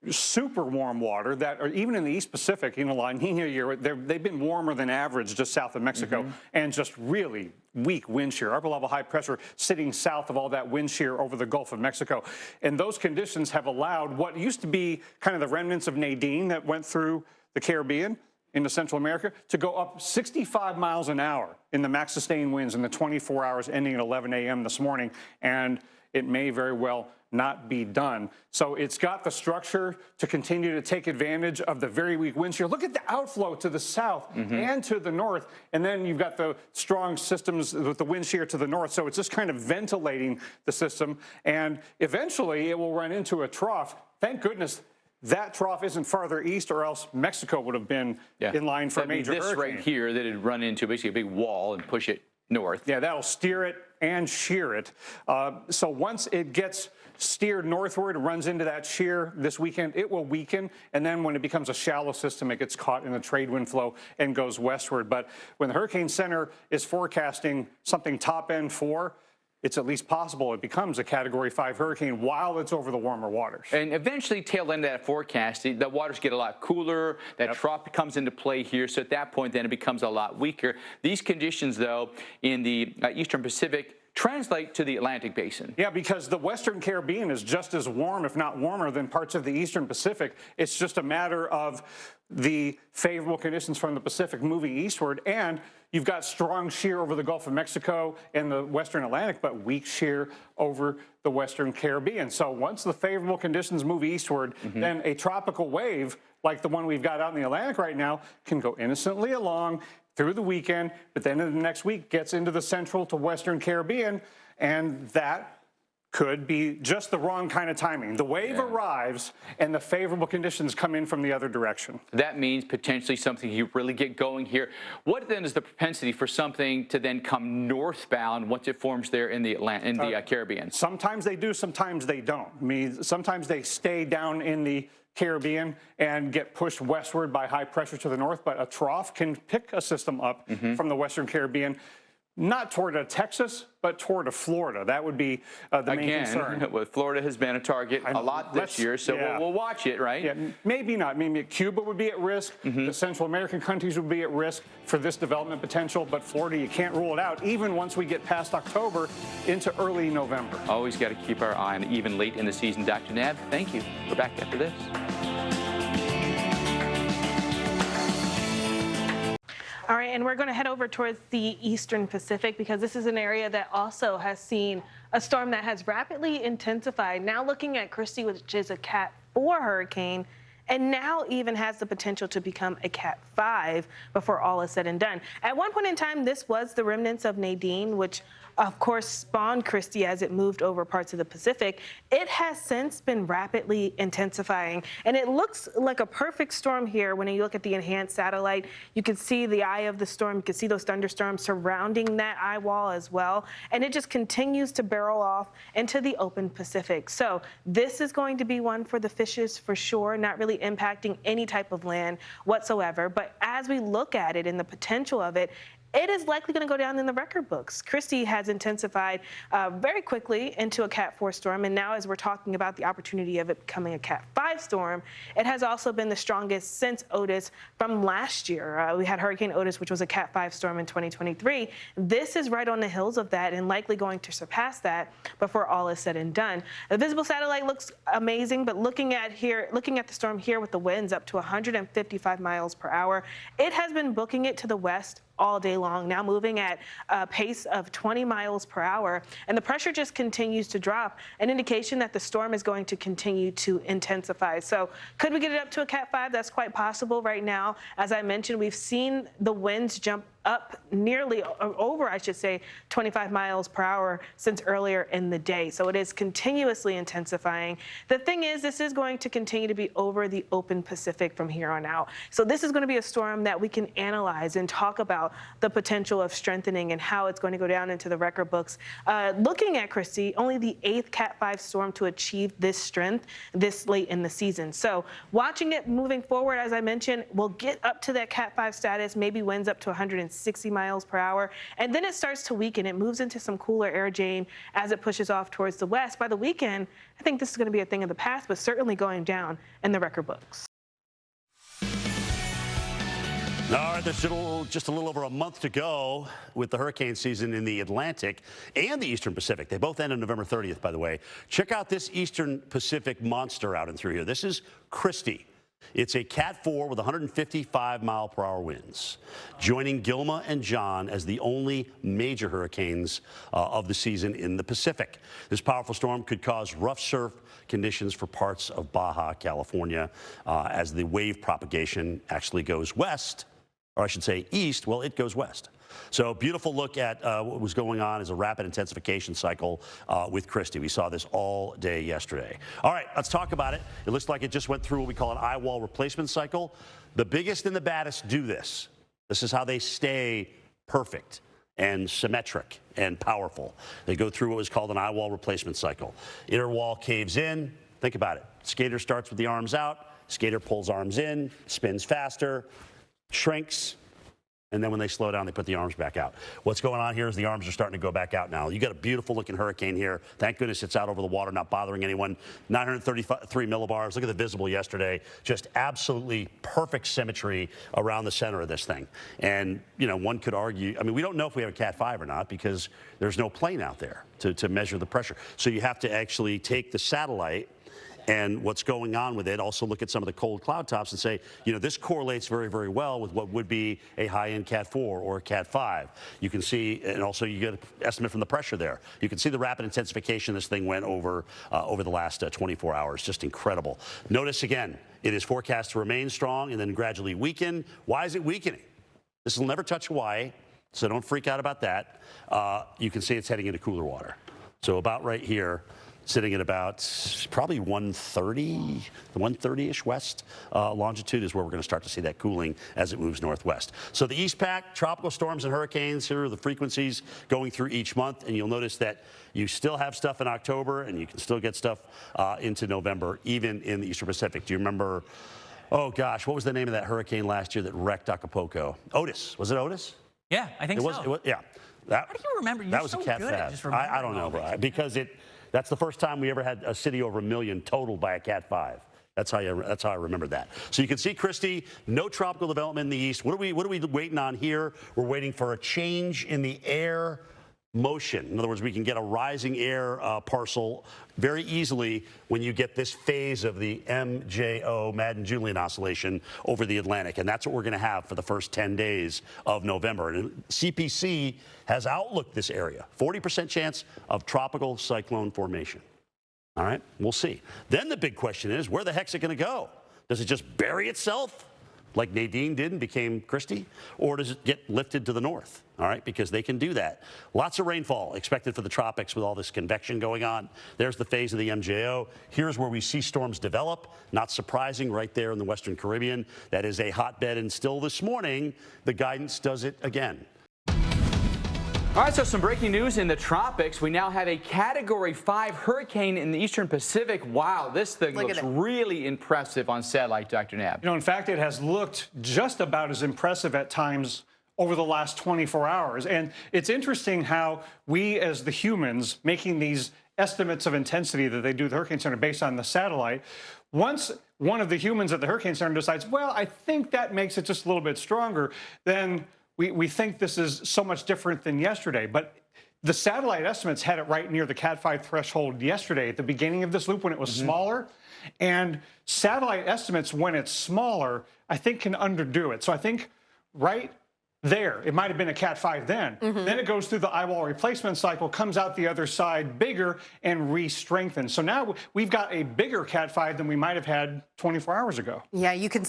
super warm water that, or even in the East Pacific, in the La Nina year, they've been warmer than average just south of Mexico, and just really weak wind shear, upper level high pressure sitting south of all that wind shear over the Gulf of Mexico. And those conditions have allowed what used to be kind of the remnants of Nadine that went through the Caribbean into Central America to go up 65 miles an hour in the max sustained winds in the 24 hours ending at 11 a.m. this morning. And it may very well not be done. So it's got the structure to continue to take advantage of the very weak wind shear. Look at the outflow to the south and to the north, and then you've got the strong systems with the wind shear to the north. So it's just kind of ventilating the system, and eventually it will run into a trough. Thank goodness that trough isn't farther east, or else Mexico would have been in line for a major hurricane. This right here that had run into basically a big wall and push it north. Yeah, that'll steer it and shear it. So once it gets steered northward, runs into that shear this weekend, it will weaken, and then when it becomes a shallow system, it gets caught in the trade wind flow and goes westward. But when the Hurricane Center is forecasting something top end 4, it's at least possible it becomes a Category 5 hurricane while it's over the warmer waters. And eventually, tail end of that forecast, the waters get a lot cooler. That trough comes into play here. So at that point, then it becomes a lot weaker. These conditions, though, in the eastern Pacific translate to the Atlantic Basin. Yeah, because the Western Caribbean is just as warm, if not warmer, than parts of the Eastern Pacific. It's just a matter of the favorable conditions from the Pacific moving eastward, and you've got strong shear over the Gulf of Mexico and the Western Atlantic, but weak shear over the Western Caribbean. So once the favorable conditions move eastward, then a tropical wave like the one we've got out in the Atlantic right now can go innocently along through the weekend, but then in the next week gets into the central to Western Caribbean, and that could be just the wrong kind of timing. The wave arrives and the favorable conditions come in from the other direction. That means potentially something you really get going here. What then is the propensity for something to then come northbound once it forms there in the Caribbean? Sometimes they do, sometimes they don't. I mean, sometimes they stay down in the Caribbean and get pushed westward by high pressure to the north, but a trough can pick a system up from the Western Caribbean. Not toward Texas, but toward Florida. That would be the main concern. Well, Florida has been a target a lot this year, so we'll watch it, right? Yeah, maybe not. Maybe Cuba would be at risk. The Central American countries would be at risk for this development potential, but Florida, you can't rule it out, even once we get past October into early November. Always got to keep our eye on it, even late in the season. Dr. Nab, thank you. We're back after this. All right, and we're going to head over towards the Eastern Pacific because this is an area that also has seen a storm that has rapidly intensified. Now looking at Christy, which is a Cat 4 hurricane, and now even has the potential to become a Cat 5 before all is said and done. At one point in time, this was the remnants of Nadine, which of course spawned Christy as it moved over parts of the Pacific. It has since been rapidly intensifying, and it looks like a perfect storm here. When you look at the enhanced satellite, you can see the eye of the storm. You can see those thunderstorms surrounding that eye wall as well, and it just continues to barrel off into the open Pacific. So this is going to be one for the fishes for sure, not really impacting any type of land whatsoever. But as we look at it and the potential of it, it is likely going to go down in the record books. Christy has intensified very quickly into a Cat 4 storm, and now as we're talking about the opportunity of it becoming a Cat 5 storm, it has also been the strongest since Otis from last year. We had Hurricane Otis, which was a Cat 5 storm in 2023. This is right on the heels of that and likely going to surpass that before all is said and done. The visible satellite looks amazing, but looking at the storm here with the winds up to 155 miles per hour, it has been booking it to the west all day long, now moving at a pace of 20 miles per hour. And the pressure just continues to drop, an indication that the storm is going to continue to intensify. So could we get it up to a Cat 5? That's quite possible right now. As I mentioned, we've seen the winds jump up nearly over, I should say, 25 miles per hour since earlier in the day. So it is continuously intensifying. The thing is, this is going to continue to be over the open Pacific from here on out. So this is going to be a storm that we can analyze and talk about the potential of strengthening and how it's going to go down into the record books. Looking at Christy, only the 8th Cat 5 storm to achieve this strength this late in the season. So watching it moving forward, as I mentioned, we'll get up to that Cat 5 status, maybe winds up to 160 miles per hour, and then it starts to weaken. It moves into some cooler air, Jane, as it pushes off towards the west. By the weekend, I think this is going to be a thing of the past, but certainly going down in the record books. All right, there's just a little over a month to go with the hurricane season in the Atlantic and the Eastern Pacific. They both end on November 30th, by the way. Check out this Eastern Pacific monster out and through here. This is Christy. It's a Cat 4 with 155-mile-per-hour winds, joining Gilma and John as the only major hurricanes of the season in the Pacific. This powerful storm could cause rough surf conditions for parts of Baja California as the wave propagation actually goes west, or I should say east. Well, it goes west. So beautiful look at what was going on as a rapid intensification cycle with Christy. We saw this all day yesterday. All right, let's talk about it. It looks like it just went through what we call an eye wall replacement cycle. The biggest and the baddest do this. This is how they stay perfect and symmetric and powerful. They go through what was called an eye wall replacement cycle. Inner wall caves in. Think about it. Skater starts with the arms out. Skater pulls arms in, spins faster, shrinks, and then when they slow down, they put the arms back out. What's going on here is the arms are starting to go back out now. You got a beautiful looking hurricane here. Thank goodness it's out over the water, not bothering anyone. 933 millibars. Look at the visible yesterday. Just absolutely perfect symmetry around the center of this thing. And, you know, one could argue, I mean, we don't know if we have a Cat 5 or not because there's no plane out there to measure the pressure. So you have to actually take the satellite and what's going on with it, also look at some of the cold cloud tops and say, you know, this correlates very, very well with what would be a high-end Cat 4 or a Cat 5. You can see, and also you get an estimate from the pressure there. You can see the rapid intensification this thing went over over the last 24 hours. Just incredible. Notice again, it is forecast to remain strong and then gradually weaken. Why is it weakening? This will never touch Hawaii, so don't freak out about that. You can see it's heading into cooler water. So about right here, sitting at about probably 130-ish west longitude is where we're going to start to see that cooling as it moves northwest. So the East Pac, tropical storms and hurricanes, here are the frequencies going through each month, and you'll notice that you still have stuff in October, and you can still get stuff into November, even in the Eastern Pacific. Do you remember, oh gosh, what was the name of that hurricane last year that wrecked Acapulco? Otis. Was it Otis? Yeah, I think so. It was, yeah. How do you remember? That was a Cat 5. I don't know, because that's the first time we ever had a city over 1 million totaled by a Cat 5. That's how I remember that. So you can see, Christy, no tropical development in the east. What are we waiting on here? We're waiting for a change in the air motion. In other words, we can get a rising air parcel very easily when you get this phase of the MJO, Madden-Julian oscillation, over the Atlantic. And that's what we're going to have for the first 10 days of November. And CPC has outlooked this area. 40% chance of tropical cyclone formation. All right, we'll see. Then the big question is, where the heck's it going to go? Does it just bury itself like Nadine did and became Christy? Or does it get lifted to the north? All right, because they can do that. Lots of rainfall expected for the tropics with all this convection going on. There's the phase of the MJO. Here's where we see storms develop. Not surprising, right there in the Western Caribbean. That is a hotbed, and still this morning, the guidance does it again. All right, so some breaking news in the tropics. We now have a Category 5 hurricane in the Eastern Pacific. Wow, this thing looks really impressive on satellite, Dr. Knapp. You know, in fact, it has looked just about as impressive at times over the last 24 hours. And it's interesting how we, as the humans, making these estimates of intensity that they do at the Hurricane Center based on the satellite, once one of the humans at the Hurricane Center decides, well, I think that makes it just a little bit stronger, then we think this is so much different than yesterday. But the satellite estimates had it right near the Cat 5 threshold yesterday at the beginning of this loop when it was smaller. And satellite estimates, when it's smaller, I think can underdo it. So I think right there, it might have been a Cat 5 then. Then it goes through the eyewall replacement cycle, comes out the other side bigger and re-strengthens. So now we've got a bigger Cat 5 than we might have had 24 hours ago. Yeah, you can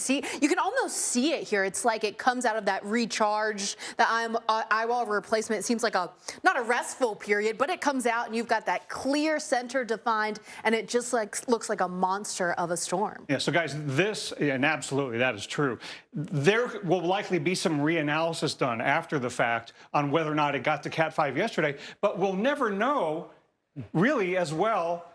almost see it here. It's like it comes out of that recharge, the eyewall replacement. It seems like not a restful period, but it comes out and you've got that clear center defined, and it just looks like a monster of a storm. Yeah, so guys, and absolutely that is true. There will likely be some reanalysis done after the fact on whether or not it got to Cat 5 yesterday, but we'll never know really as well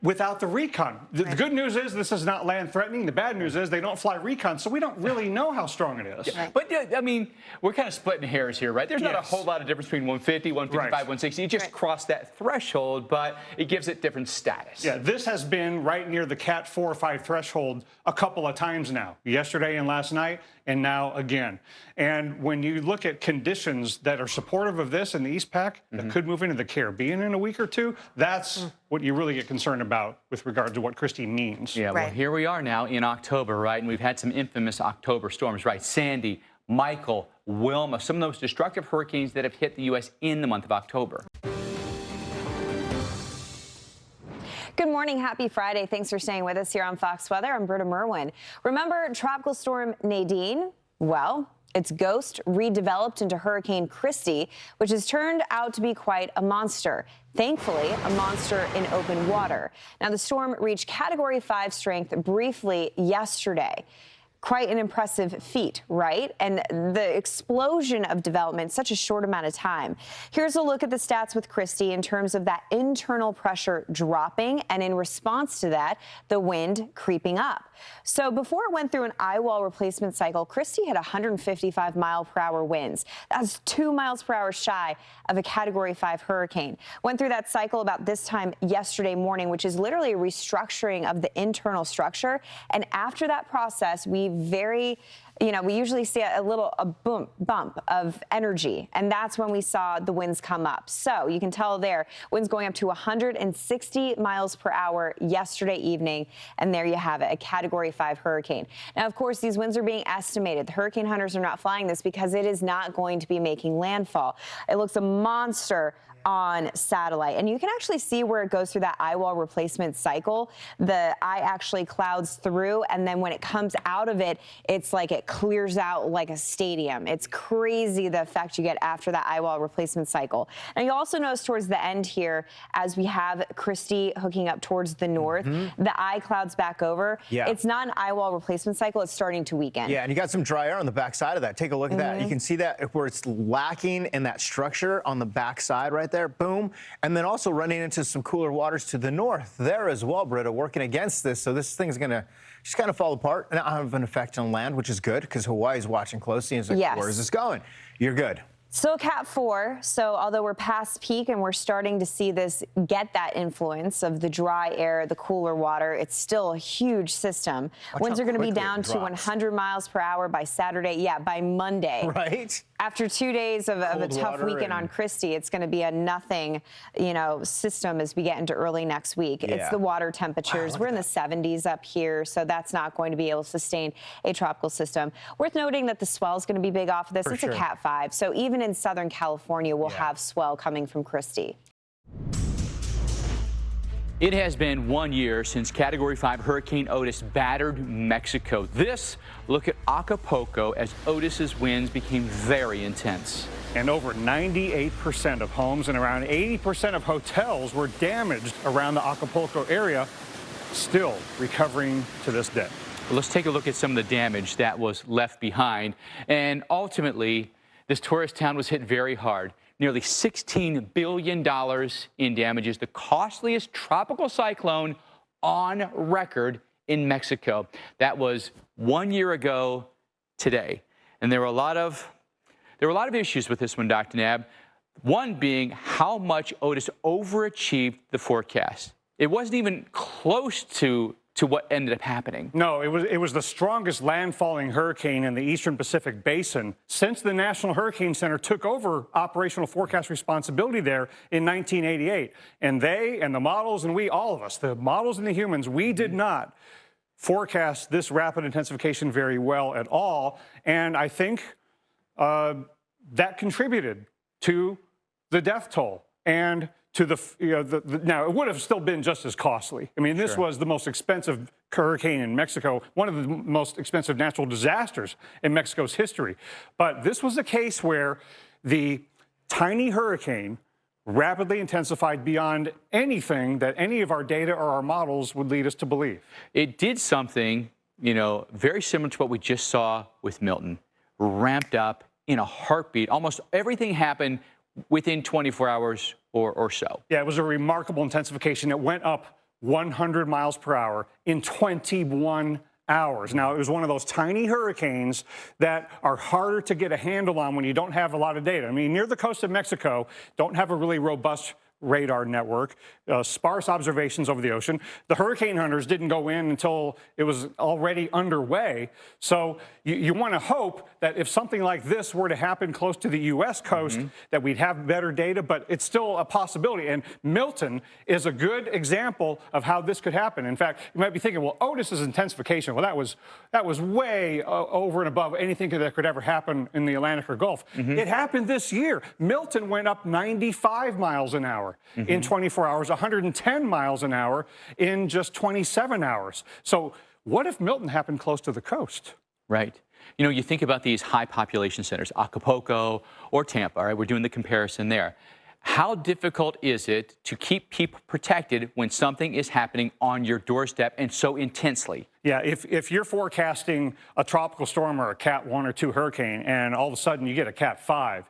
without the recon. The good news is this is not land threatening. The bad news is they don't fly recon, so we don't really know how strong it is. Yeah. But I mean, we're kind of splitting hairs here, right? There's not a whole lot of difference between 150, 155, 160. You just crossed that threshold, but it gives it different status. Yeah, this has been right near the Cat 4 or 5 threshold a couple of times now, yesterday and last night, and now again. And when you look at conditions that are supportive of this in the East Pac, that could move into the Caribbean in a week or two, that's what you really get concerned about with regard to what Christy means. Yeah, well, here we are now in October, right? And we've had some infamous October storms, right? Sandy, Michael, Wilma, some of those destructive hurricanes that have hit the U.S. in the month of October. Good morning. Happy Friday. Thanks for staying with us here on Fox Weather. I'm Britta Merwin. Remember Tropical Storm Nadine? Well, its ghost redeveloped into Hurricane Christy, which has turned out to be quite a monster. Thankfully, a monster in open water. Now, the storm reached Category 5 strength briefly yesterday. Quite an impressive feat, right? And the explosion of development, such a short amount of time. Here's a look at the stats with Christy in terms of that internal pressure dropping, and in response to that, the wind creeping up. So before it went through an eyewall replacement cycle, Christy had 155-mile-per-hour winds. That's 2 miles per hour shy of a Category 5 hurricane. Went through that cycle about this time yesterday morning, which is literally a restructuring of the internal structure. And after that process, we usually see a bump of energy, and that's when we saw the winds come up. So you can tell there, winds going up to 160 miles per hour yesterday evening, and there you have it, a Category 5 hurricane. Now, of course, these winds are being estimated. The hurricane hunters are not flying this because it is not going to be making landfall. It looks a monster on satellite, and you can actually see where it goes through that eyewall replacement cycle. The eye actually clouds through, and then when it comes out of it, it's like it clears out like a stadium. It's crazy the effect you get after that eye wall replacement cycle. And you also notice towards the end here, as we have Christie hooking up towards the north, the eye clouds back over. Yeah. It's not an eye wall replacement cycle. It's starting to weaken. Yeah, and you got some dry air on the backside of that. Take a look at that. You can see that where it's lacking in that structure on the backside right there. Boom. And then also running into some cooler waters to the north there as well, Britta, working against this. So this thing's going to just kind of fall apart and not have an effect on land, which is good because Hawaii's watching closely and is like, where is this going? You're good. Still Cat 4, so although we're past peak and we're starting to see this get that influence of the dry air, the cooler water, it's still a huge system. Winds are going to be down to 100 miles per hour by Saturday. Yeah, by Monday. Right. After 2 days of a tough weekend on Christie, it's going to be a nothing, system as we get into early next week. Yeah. It's the water temperatures. We're in the 70s up here, so that's not going to be able to sustain a tropical system. Worth noting that the swell is going to be big off of this. It's a Cat 5, so even in Southern California, we'll have swell coming from Christie. It has been 1 year since Category 5 Hurricane Otis battered Mexico. This look at Acapulco as Otis's winds became very intense. And over 98% of homes and around 80% of hotels were damaged around the Acapulco area, still recovering to this day. Let's take a look at some of the damage that was left behind. And ultimately, this tourist town was hit very hard. Nearly $16 billion in damages, the costliest tropical cyclone on record in Mexico. That was 1 year ago today. And there were a lot of issues with this one, Dr. Nab. One being how much Otis overachieved the forecast. It wasn't even close to what ended up happening. No, it was the strongest landfalling hurricane in the Eastern Pacific Basin since the National Hurricane Center took over operational forecast responsibility there in 1988. And they and the models and we, all of us, the models and the humans, we did not forecast this rapid intensification very well at all. And I think that contributed to the death toll and to now it would have still been just as costly. I mean, this was the most expensive hurricane in Mexico, one of the most expensive natural disasters in Mexico's history. But this was a case where the tiny hurricane rapidly intensified beyond anything that any of our data or our models would lead us to believe. It did something, very similar to what we just saw with Milton, ramped up in a heartbeat. Almost everything happened within 24 hours or so. Yeah, it was a remarkable intensification. It went up 100 miles per hour in 21 hours. Now, it was one of those tiny hurricanes that are harder to get a handle on when you don't have a lot of data. I mean, near the coast of Mexico, don't have a really robust radar network, sparse observations over the ocean. The hurricane hunters didn't go in until it was already underway. So you want to hope that if something like this were to happen close to the U.S. coast, that we'd have better data, but it's still a possibility. And Milton is a good example of how this could happen. In fact, you might be thinking, well, Otis's intensification, well, that was way over and above anything that could ever happen in the Atlantic or Gulf. It happened this year. Milton went up 95 miles an hour. In 24 hours, 110 miles an hour in just 27 hours. So what if Milton happened close to the coast? Right. You think about these high population centers, Acapulco or Tampa, all right? We're doing the comparison there. How difficult is it to keep people protected when something is happening on your doorstep and so intensely? Yeah, if you're forecasting a tropical storm or a Cat 1 or 2 hurricane and all of a sudden you get a Cat 5,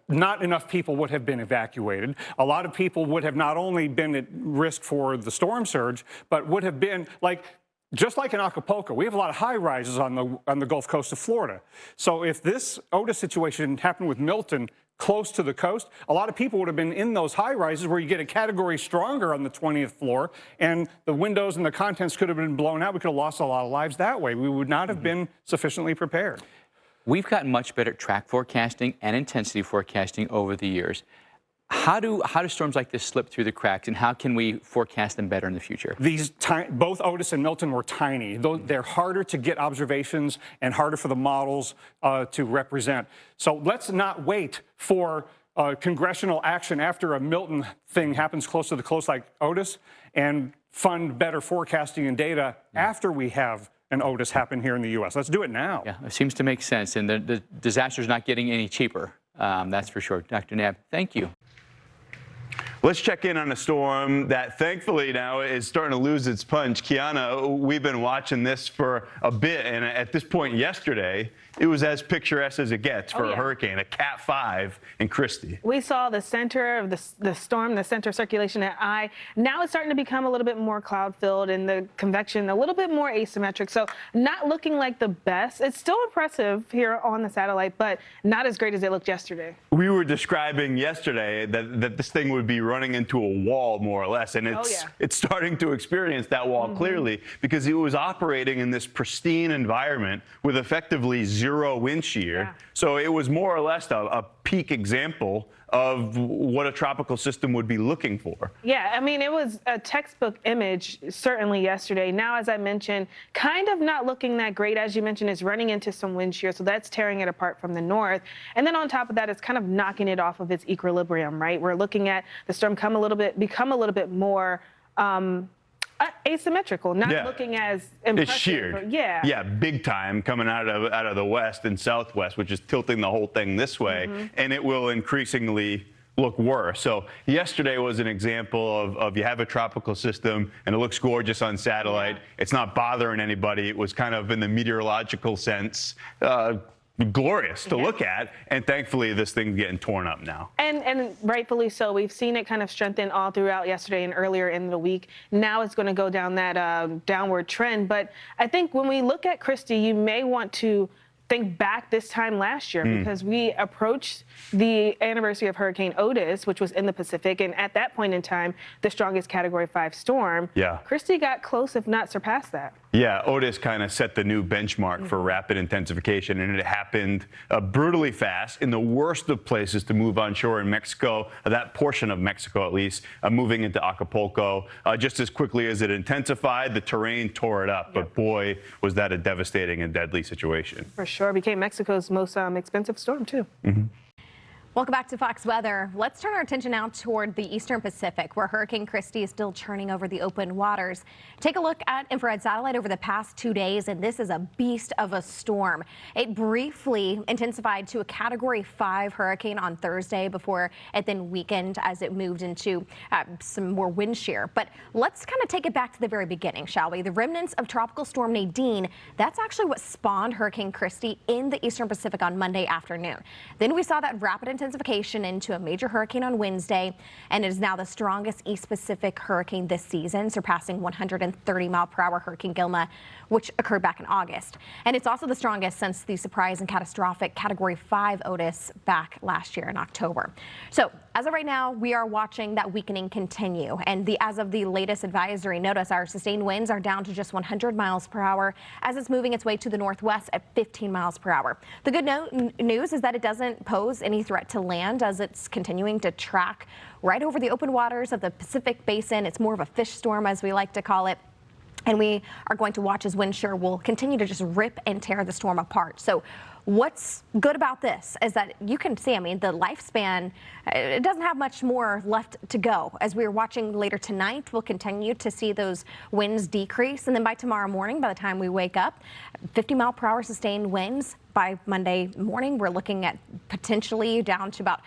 not enough people would have been evacuated. A lot of people would have not only been at risk for the storm surge, but would have been just like in Acapulco, we have a lot of high rises on the Gulf Coast of Florida. So if this Otis situation happened with Milton close to the coast, a lot of people would have been in those high rises where you get a category stronger on the 20th floor, and the windows and the contents could have been blown out. We could have lost a lot of lives that way. We would not have been sufficiently prepared. We've gotten much better at track forecasting and intensity forecasting over the years. How do storms like this slip through the cracks, and how can we forecast them better in the future? Both Otis and Milton were tiny. They're harder to get observations and harder for the models to represent. So let's not wait for congressional action after a Milton thing happens close to the coast like Otis and fund better forecasting and data after we have an Otis happen here in the U.S. Let's do it now. Yeah, it seems to make sense, and the disaster's not getting any cheaper. That's for sure. Dr. Knapp, thank you. Let's check in on a storm that thankfully now is starting to lose its punch. Kiana, we've been watching this for a bit, and at this point yesterday, it was as picturesque as it gets for a hurricane, a Cat 5 in Christie. We saw the center of the storm, the center of circulation at I. Now it's starting to become a little bit more cloud-filled and the convection a little bit more asymmetric. So not looking like the best. It's still impressive here on the satellite, but not as great as it looked yesterday. We were describing yesterday that this thing would be running into a wall more or less, and it's starting to experience that wall clearly because it was operating in this pristine environment with effectively zero wind shear. So it was more or less a peak example of what a tropical system would be looking for. Yeah, I mean, it was a textbook image certainly yesterday. Now, as I mentioned, kind of not looking that great. As you mentioned, it's running into some wind shear, so that's tearing it apart from the north. And then on top of that, it's kind of knocking it off of its equilibrium, right? We're looking at the storm become a little bit more asymmetrical, not looking as impressive. It's sheared. Yeah, big time coming out of the west and southwest, which is tilting the whole thing this way, and it will increasingly look worse. So yesterday was an example of you have a tropical system and it looks gorgeous on satellite. It's not bothering anybody. It was kind of in the meteorological sense glorious to look at, and thankfully this thing's getting torn up now. And rightfully so. We've seen it kind of strengthen all throughout yesterday and earlier in the week. Now it's going to go down that downward trend. But I think when we look at Christie, you may want to think back this time last year because we approached the anniversary of Hurricane Otis, which was in the Pacific, and at that point in time, the strongest Category 5 storm. Christie got close, if not surpassed that. Yeah, Otis kind of set the new benchmark for rapid intensification, and it happened brutally fast in the worst of places to move onshore in Mexico, that portion of Mexico at least, moving into Acapulco. Just as quickly as it intensified, the terrain tore it up, but boy, was that a devastating and deadly situation. For sure, became Mexico's most expensive storm, too. Welcome back to Fox Weather. Let's turn our attention now toward the Eastern Pacific, where Hurricane Christie is still churning over the open waters. Take a look at infrared satellite over the past 2 days, and this is a beast of a storm. It briefly intensified to a Category 5 hurricane on Thursday before it then weakened as it moved into some more wind shear. But let's kind of take it back to the very beginning, shall we? The remnants of Tropical Storm Nadine, that's actually what spawned Hurricane Christie in the Eastern Pacific on Monday afternoon. Then we saw that rapid intensification into a major hurricane on Wednesday, and it is now the strongest East Pacific hurricane this season, surpassing 130-mile-per-hour Hurricane Gilma, which occurred back in August. And it's also the strongest since the surprise and catastrophic Category 5 Otis back last year in October. So as of right now, we are watching that weakening continue. And as of the latest advisory, notice our sustained winds are down to just 100 miles per hour as it's moving its way to the northwest at 15 miles per hour. The good news is that it doesn't pose any threat to land as it's continuing to track right over the open waters of the Pacific Basin. It's more of a fish storm, as we like to call it. And we are going to watch as wind shear will continue to just rip and tear the storm apart. So what's good about this is that you can see, I mean, the lifespan, it doesn't have much more left to go. As we are watching later tonight, we'll continue to see those winds decrease. And then by tomorrow morning, by the time we wake up, 50-mile-per-hour sustained winds. By Monday morning, we're looking at potentially down to about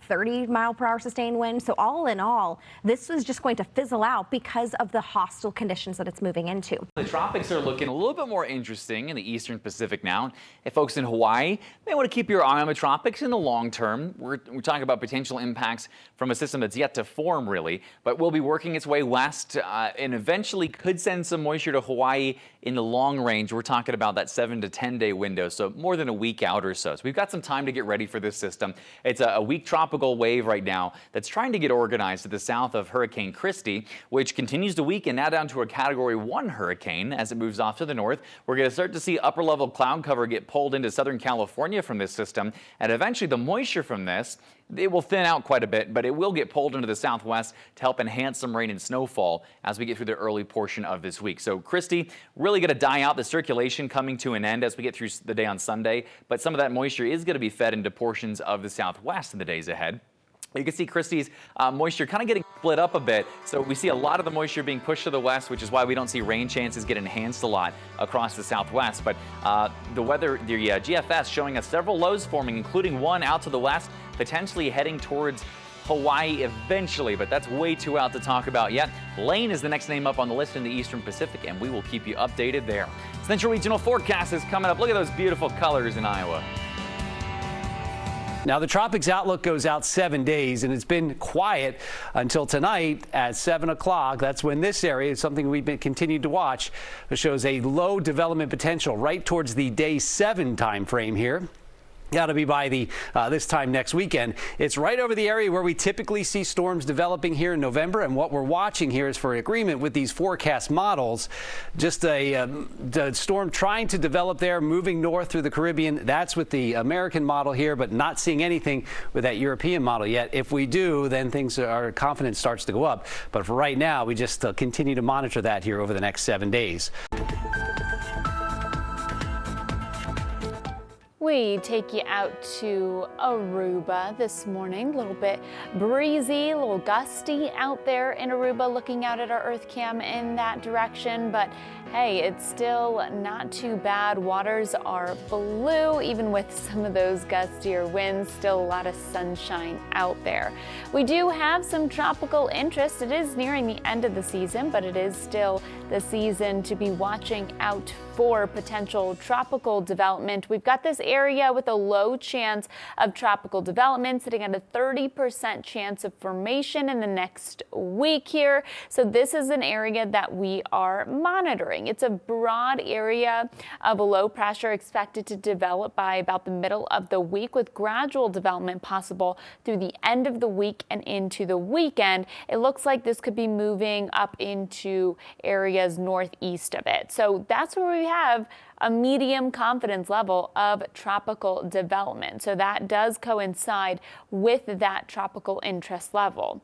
30-mile-per-hour sustained winds. So all in all, this is just going to fizzle out because of the hostile conditions that it's moving into. The tropics are looking a little bit more interesting in the Eastern Pacific now. If folks in Hawaii may want to keep your eye on the tropics in the long term. We're talking about potential impacts from a system that's yet to form, really, but will be working its way west and eventually could send some moisture to Hawaii in the long range. We're talking about that 7 to 10 day window, so more than a week out or so. So we've got some time to get ready for this system. It's a weak tropical wave right now that's trying to get organized to the south of Hurricane Christie, which continues to weaken now down to a Category 1 hurricane as it moves off to the north. We're going to start to see upper level cloud cover get pulled into Southern California from this system, and eventually the moisture from this, it will thin out quite a bit, but it will get pulled into the southwest to help enhance some rain and snowfall as we get through the early portion of this week. So Christie really going to die out, the circulation coming to an end as we get through the day on Sunday, but some of that moisture is going to be fed into portions of the southwest in the days ahead. You can see Christie's moisture kind of getting split up a bit. So we see a lot of the moisture being pushed to the west, which is why we don't see rain chances get enhanced a lot across the southwest. But the GFS showing us several lows forming, including one out to the west, potentially heading towards Hawaii eventually, but that's way too out to talk about yet. Lane is the next name up on the list in the Eastern Pacific, and we will keep you updated there. Central Regional Forecast is coming up. Look at those beautiful colors in Iowa. Now, the tropics outlook goes out 7 days, and it's been quiet until tonight at 7 o'clock. That's when this area is something we've been continued to watch. It shows a low development potential right towards the day 7 time frame here. Got to be by the this time next weekend. It's right over the area where we typically see storms developing here in November, and what we're watching here is for agreement with these forecast models. Just a storm trying to develop there, moving north through the Caribbean. That's with the American model here, but not seeing anything with that European model yet. If we do, then our confidence starts to go up. But for right now, we just continue to monitor that here over the next 7 days. We take you out to Aruba this morning. A little bit breezy, a little gusty out there in Aruba, looking out at our Earth cam in that direction. But hey, it's still not too bad. Waters are blue, even with some of those gustier winds. Still a lot of sunshine out there. We do have some tropical interest. It is nearing the end of the season, but it is still the season to be watching out for potential tropical development. We've got this area with a low chance of tropical development, sitting at a 30% chance of formation in the next week here. So this is an area that we are monitoring. It's a broad area of a low pressure expected to develop by about the middle of the week, with gradual development possible through the end of the week and into the weekend. It looks like this could be moving up into areas northeast of it. So that's where we have a medium confidence level of tropical development. So that does coincide with that tropical interest level.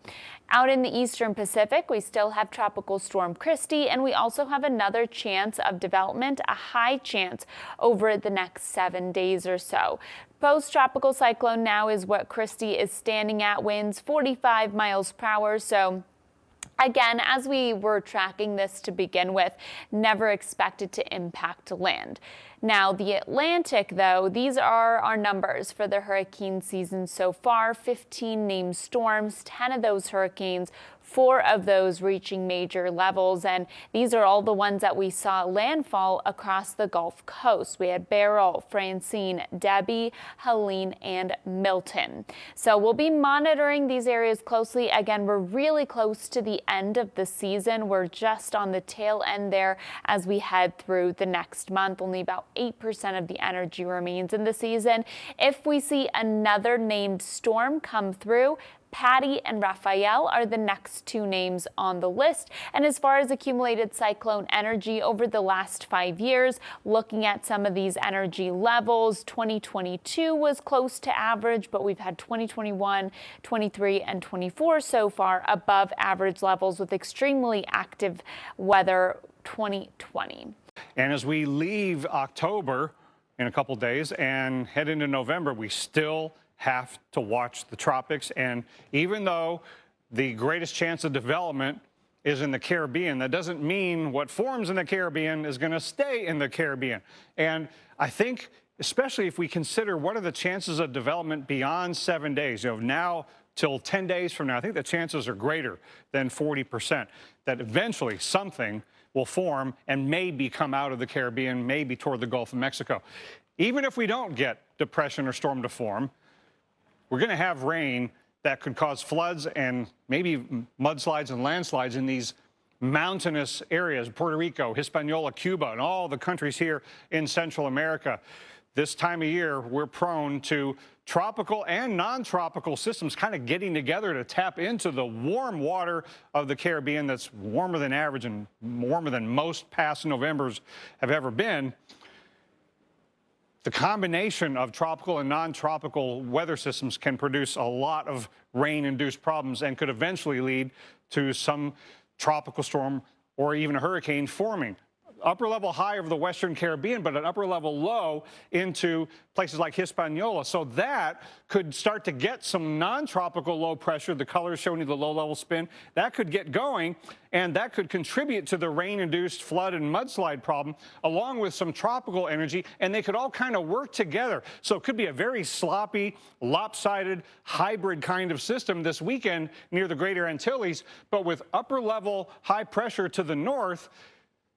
Out in the Eastern Pacific, we still have Tropical Storm Christy, and we also have another chance of development, a high chance over the next 7 days or so. Post-tropical cyclone now is what Christy is standing at, winds 45 miles per hour. So again, as we were tracking this to begin with, never expected to impact land. Now, the Atlantic, though, these are our numbers for the hurricane season so far. 15 named storms, 10 of those hurricanes, 4 of those reaching major levels. And these are all the ones that we saw landfall across the Gulf Coast. We had Beryl, Francine, Debbie, Helene, and Milton. So we'll be monitoring these areas closely. Again, we're really close to the end of the season. We're just on the tail end there as we head through the next month. Only about 8% of the energy remains in the season. If we see another named storm come through, Patty and Rafael are the next 2 names on the list. And as far as accumulated cyclone energy over the last 5 years, looking at some of these energy levels, 2022 was close to average, but we've had 2021, 23, and 24 so far above average levels, with extremely active weather 2020. And as we leave October in a couple days and head into November, we still have to watch the tropics. And even though the greatest chance of development is in the Caribbean, that doesn't mean what forms in the Caribbean is going to stay in the Caribbean. And I think, especially if we consider what are the chances of development beyond 7 days, now till 10 days from now, I think the chances are greater than 40% that eventually something will form and maybe come out of the Caribbean, maybe toward the Gulf of Mexico. Even if we don't get depression or storm to form, we're going to have rain that could cause floods and maybe mudslides and landslides in these mountainous areas, Puerto Rico, Hispaniola, Cuba, and all the countries here in Central America. This time of year, we're prone to tropical and non-tropical systems kind of getting together to tap into the warm water of the Caribbean that's warmer than average and warmer than most past Novembers have ever been. The combination of tropical and non-tropical weather systems can produce a lot of rain-induced problems and could eventually lead to some tropical storm or even a hurricane forming. upper level high over the Western Caribbean, but an upper level low into places like Hispaniola. So that could start to get some non-tropical low pressure. The color is showing you the low level spin. That could get going, and that could contribute to the rain-induced flood and mudslide problem, along with some tropical energy, and they could all kind of work together. So it could be a very sloppy, lopsided, hybrid kind of system this weekend near the Greater Antilles, but with upper level high pressure to the north.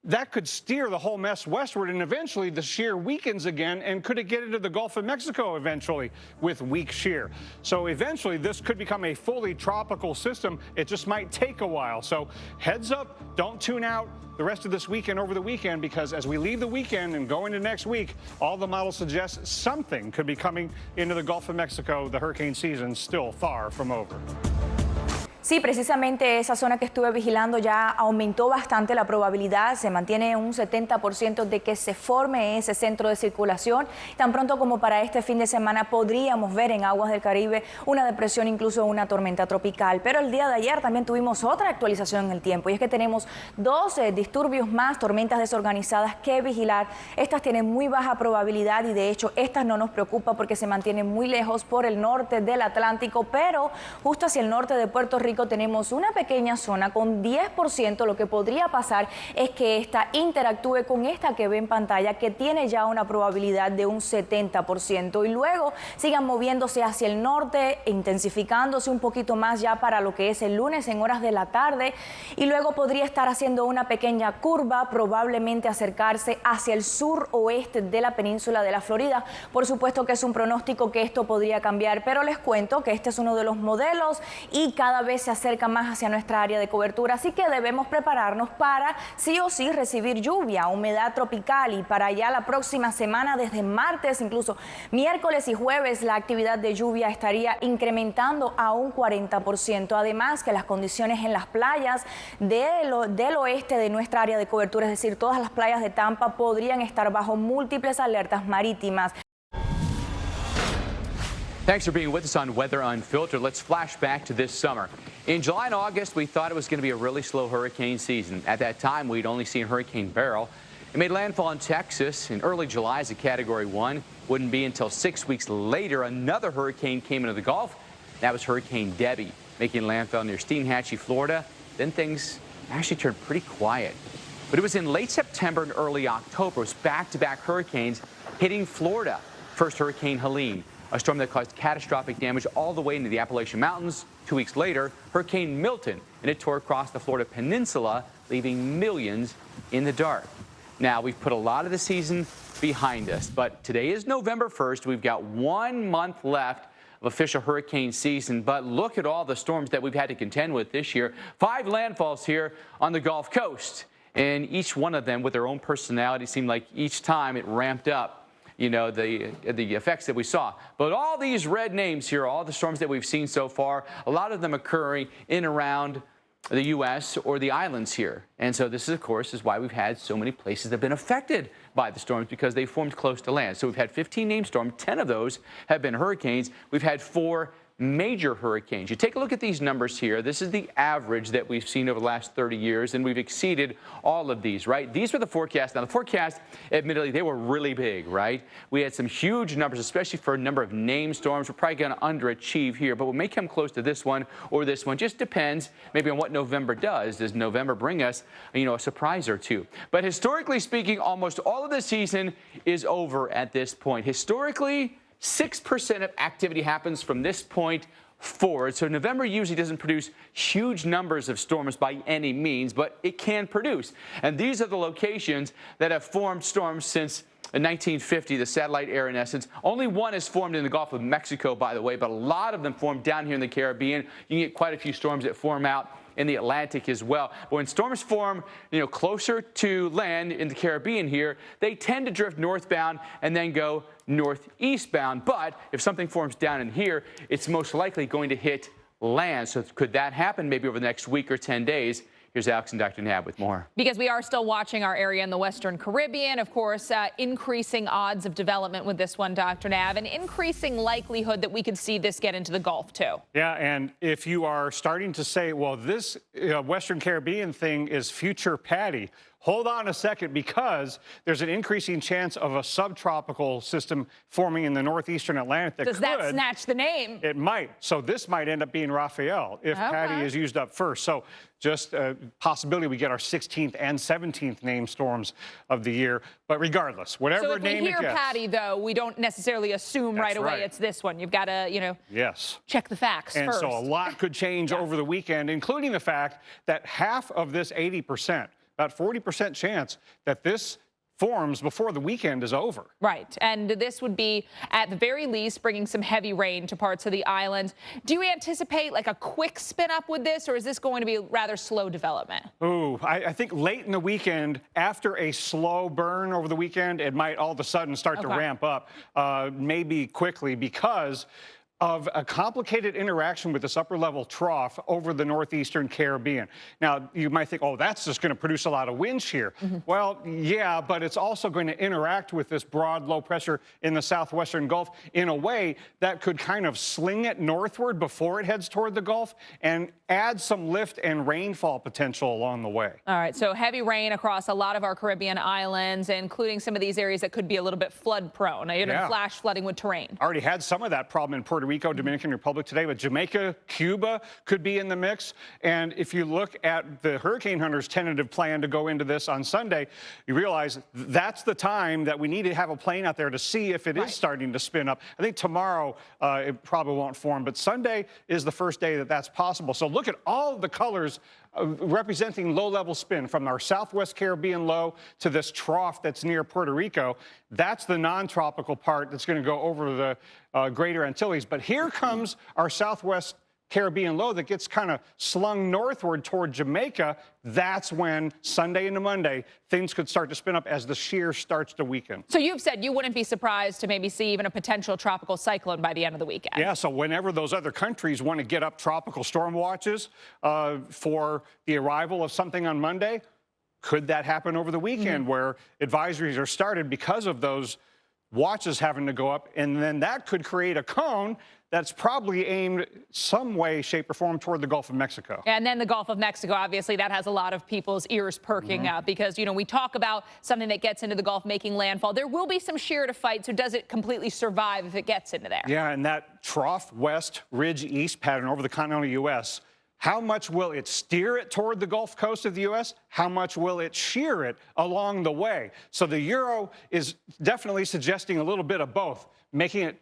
That could steer the whole mess westward, and eventually the shear weakens again. And could it get into the Gulf of Mexico eventually with weak shear? So eventually this could become a fully tropical system. It just might take a while. So heads up, don't tune out the rest of this weekend over the weekend, because as we leave the weekend and go into next week, all the models suggest something could be coming into the Gulf of Mexico. The hurricane season still far from over. Sí, precisamente esa zona que estuve vigilando ya aumentó bastante la probabilidad, se mantiene un 70% de que se forme ese centro de circulación. Tan pronto como para este fin de semana podríamos ver en aguas del Caribe una depresión, incluso una tormenta tropical. Pero el día de ayer también tuvimos otra actualización en el tiempo, y es que tenemos 12 disturbios más, tormentas desorganizadas que vigilar. Estas tienen muy baja probabilidad y de hecho estas no nos preocupa porque se mantienen muy lejos por el norte del Atlántico, pero justo hacia el norte de Puerto Rico tenemos una pequeña zona con 10%. Lo que podría pasar es que esta interactúe con esta que ve en pantalla, que tiene ya una probabilidad de un 70%, y luego sigan moviéndose hacia el norte, intensificándose un poquito más ya para lo que es el lunes en horas de la tarde, y luego podría estar haciendo una pequeña curva, probablemente acercarse hacia el sur oeste de la península de la Florida. Por supuesto que es un pronóstico que esto podría cambiar, pero les cuento que este es uno de los modelos y cada vez se acerca más hacia nuestra área de cobertura, así que debemos prepararnos para sí o sí recibir lluvia, humedad tropical, y para ya la próxima semana, desde martes, incluso miércoles y jueves, la actividad de lluvia estaría incrementando a un 40%. Además que las condiciones en las playas del oeste de nuestra área de cobertura, es decir, todas las playas de Tampa, podrían estar bajo múltiples alertas marítimas. Thanks for being with us on Weather Unfiltered. Let's flash back to this summer. In July and August, we thought it was going to be a really slow hurricane season. At that time, we'd only seen Hurricane Beryl. It made landfall in Texas in early July as a Category 1. Wouldn't be until 6 weeks later another hurricane came into the Gulf. That was Hurricane Debbie, making landfall near Steinhatchee, Florida. Then things actually turned pretty quiet. But it was in late September and early October. It was back-to-back hurricanes hitting Florida. First, Hurricane Helene, a storm that caused catastrophic damage all the way into the Appalachian Mountains. 2 weeks later, Hurricane Milton, and it tore across the Florida peninsula, leaving millions in the dark. Now, we've put a lot of the season behind us, but today is November 1st. We've got 1 month left of official hurricane season, but look at all the storms that we've had to contend with this year. 5 landfalls here on the Gulf Coast, and each one of them with their own personality seemed like each time it ramped up, you know, the effects that we saw. But all these red names here, all the storms that we've seen so far, a lot of them occurring in and around the U.S. or the islands here. And so this, of course, is why we've had so many places that have been affected by the storms, because they formed close to land. So we've had 15 named storms. 10 of those have been hurricanes. We've had 4 major hurricanes. You take a look at these numbers here. This is the average that we've seen over the last 30 years, and we've exceeded all of these, right? These were the forecasts. Now, the forecasts, admittedly, they were really big, right? We had some huge numbers, especially for a number of named storms. We're probably going to underachieve here, but we may come close to this one or this one. Just depends maybe on what November does. Does November bring us, you know, a surprise or two? But historically speaking, almost all of the season is over at this point. Historically, 6% of activity happens from this point forward. So November usually doesn't produce huge numbers of storms by any means, but it can produce. And these are the locations that have formed storms since 1950, the satellite era in essence. Only one has formed in the Gulf of Mexico, by the way, but a lot of them formed down here in the Caribbean. You can get quite a few storms that form out in the Atlantic as well. But when storms form, you know, closer to land in the Caribbean here, they tend to drift northbound and then go northeastbound. But if something forms down in here, it's most likely going to hit land. So could that happen maybe over the next week or 10 days? Here's Alex and Dr. Nab with more. Because we are still watching our area in the Western Caribbean. Of course, increasing odds of development with this one, Dr. Nab, and increasing likelihood that we could see this get into the Gulf, too. Yeah, and if you are starting to say, well, this Western Caribbean thing is future Patty, hold on a second, because there's an increasing chance of a subtropical system forming in the northeastern Atlantic. Does that snatch the name? It might. So this might end up being Rafael if Patty is used up first. So just a possibility we get our 16th and 17th named storms of the year. But regardless, whatever name it gets. So if we hear Patty, though, we don't necessarily assume right away it's this one. You've got to, check the facts and first. So a lot could change over the weekend, including the fact that half of this 80%, about 40% chance that this forms before the weekend is over. Right, and this would be, at the very least, bringing some heavy rain to parts of the island. Do you anticipate like a quick spin up with this, or is this going to be rather slow development? Ooh, I think late in the weekend, after a slow burn over the weekend, it might all of a sudden start to ramp up, maybe quickly, because of a complicated interaction with this upper-level trough over the northeastern Caribbean. Now, you might think, oh, that's just going to produce a lot of wind shear. Well, yeah, but it's also going to interact with this broad low pressure in the southwestern Gulf in a way that could kind of sling it northward before it heads toward the Gulf and add some lift and rainfall potential along the way. All right, so heavy rain across a lot of our Caribbean islands, including some of these areas that could be a little bit flood-prone, flash flooding with terrain. Already had some of that problem in Puerto Rico, Dominican Republic today, but Jamaica, Cuba could be in the mix. And if you look at the hurricane hunters' tentative plan to go into this on Sunday, you realize that's the time that we need to have a plane out there to see if it is starting to spin up. I think tomorrow it probably won't form, but Sunday is the first day that that's possible. So look at all of the colors representing low-level spin from our southwest Caribbean low to this trough that's near Puerto Rico. That's the non-tropical part that's going to go over the greater Antilles. But here comes our southwest Caribbean low that gets kind of slung northward toward Jamaica. That's when Sunday into Monday things could start to spin up as the shear starts to weaken. So you've said you wouldn't be surprised to maybe see even a potential tropical cyclone by the end of the weekend. Yeah, so whenever those other countries want to get up tropical storm watches for the arrival of something on Monday, could that happen over the weekend where advisories are started because of those watches having to go up, and then that could create a cone that's probably aimed some way, shape, or form toward the Gulf of Mexico. And then the Gulf of Mexico, obviously, that has a lot of people's ears perking up because, we talk about something that gets into the Gulf making landfall. There will be some shear to fight, so does it completely survive if it gets into there? Yeah, and that trough west, ridge east pattern over the continental U.S., how much will it steer it toward the Gulf Coast of the U.S.? How much will it shear it along the way? So the Euro is definitely suggesting a little bit of both, making it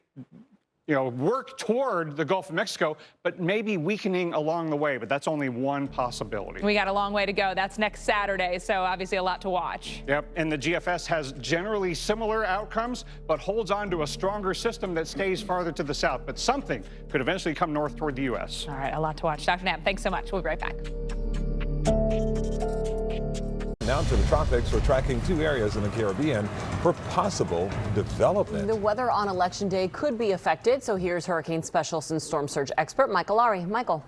work toward the Gulf of Mexico, but maybe weakening along the way. But that's only one possibility. We got a long way to go. That's next Saturday, so obviously a lot to watch. Yep, and the GFS has generally similar outcomes, but holds on to a stronger system that stays farther to the south. But something could eventually come north toward the U.S. All right, a lot to watch. Dr. Knapp, thanks so much. We'll be right back. Down to the tropics, we're tracking two areas in the Caribbean for possible development. The weather on Election Day could be affected, so here's hurricane specialist and storm surge expert Michael Ari. Michael.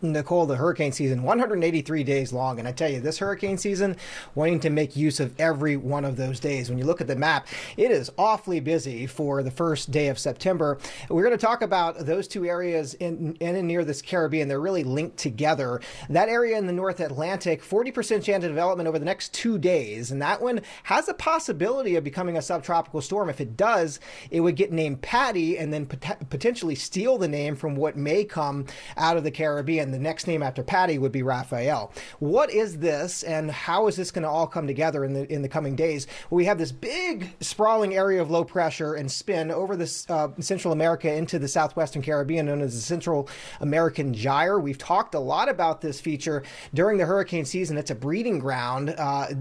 Nicole, the hurricane season, 183 days long. And I tell you, this hurricane season, wanting to make use of every one of those days. When you look at the map, it is awfully busy for the first day of September. We're going to talk about those two areas in and near this Caribbean. They're really linked together. That area in the North Atlantic, 40% chance of development over the next 2 days. And that one has a possibility of becoming a subtropical storm. If it does, it would get named Patty and then potentially steal the name from what may come out of the Caribbean. The next name after Patty would be Rafael. What is this, and how is this going to all come together in the coming days? Well, we have this big sprawling area of low pressure and spin over this Central America into the southwestern Caribbean, known as the Central American Gyre. We've talked a lot about this feature during the hurricane season. It's a breeding ground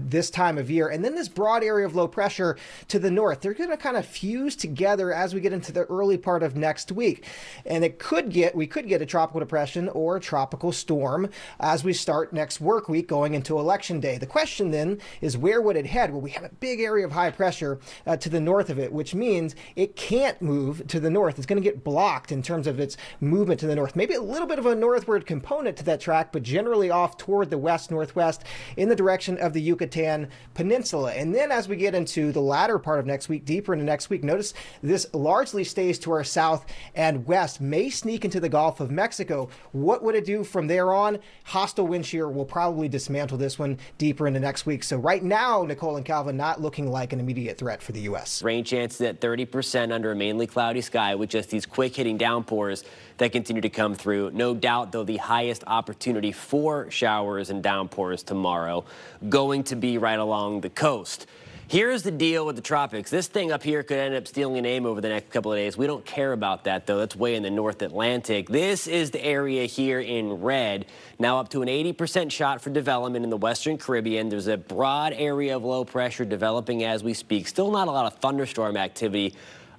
this time of year. And then this broad area of low pressure to the north. They're going to kind of fuse together as we get into the early part of next week. And we could get a tropical depression or a tropical storm as we start next work week going into Election Day. The question then is, where would it head? Well, we have a big area of high pressure to the north of it, which means it can't move to the north. It's going to get blocked in terms of its movement to the north. Maybe a little bit of a northward component to that track, but generally off toward the west-northwest in the direction of the Yucatan Peninsula. And then as we get into the latter part of next week, deeper into next week, notice this largely stays to our south and west, may sneak into the Gulf of Mexico. What would it do from there on, hostile wind shear will probably dismantle this one deeper into next week. So right now, Nicole and Calvin, not looking like an immediate threat for the U.S. Rain chances at 30% under a mainly cloudy sky with just these quick hitting downpours that continue to come through. No doubt, though, the highest opportunity for showers and downpours tomorrow going to be right along the coast. Here's the deal with the tropics. This thing up here could end up stealing a name over the next couple of days. We don't care about that, though. That's way in the North Atlantic. This is the area here in red. Now up to an 80% shot for development in the Western Caribbean. There's a broad area of low pressure developing as we speak. Still not a lot of thunderstorm activity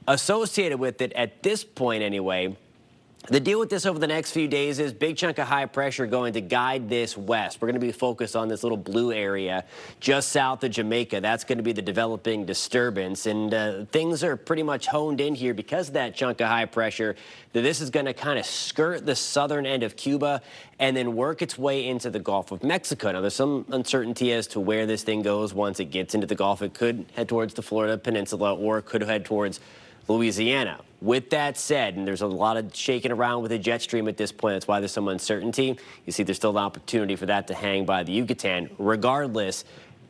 associated with it at this point anyway. The deal with this over the next few days is big chunk of high pressure going to guide this west. We're going to be focused on this little blue area just south of Jamaica. That's going to be the developing disturbance. And things are pretty much honed in here because of that chunk of high pressure. That this is going to kind of skirt the southern end of Cuba and then work its way into the Gulf of Mexico. Now, there's some uncertainty as to where this thing goes once it gets into the Gulf. It could head towards the Florida Peninsula or it could head towards Louisiana. With that said, and there's a lot of shaking around with the jet stream at this point, that's why there's some uncertainty. You see there's still an opportunity for that to hang by the Yucatan. Regardless,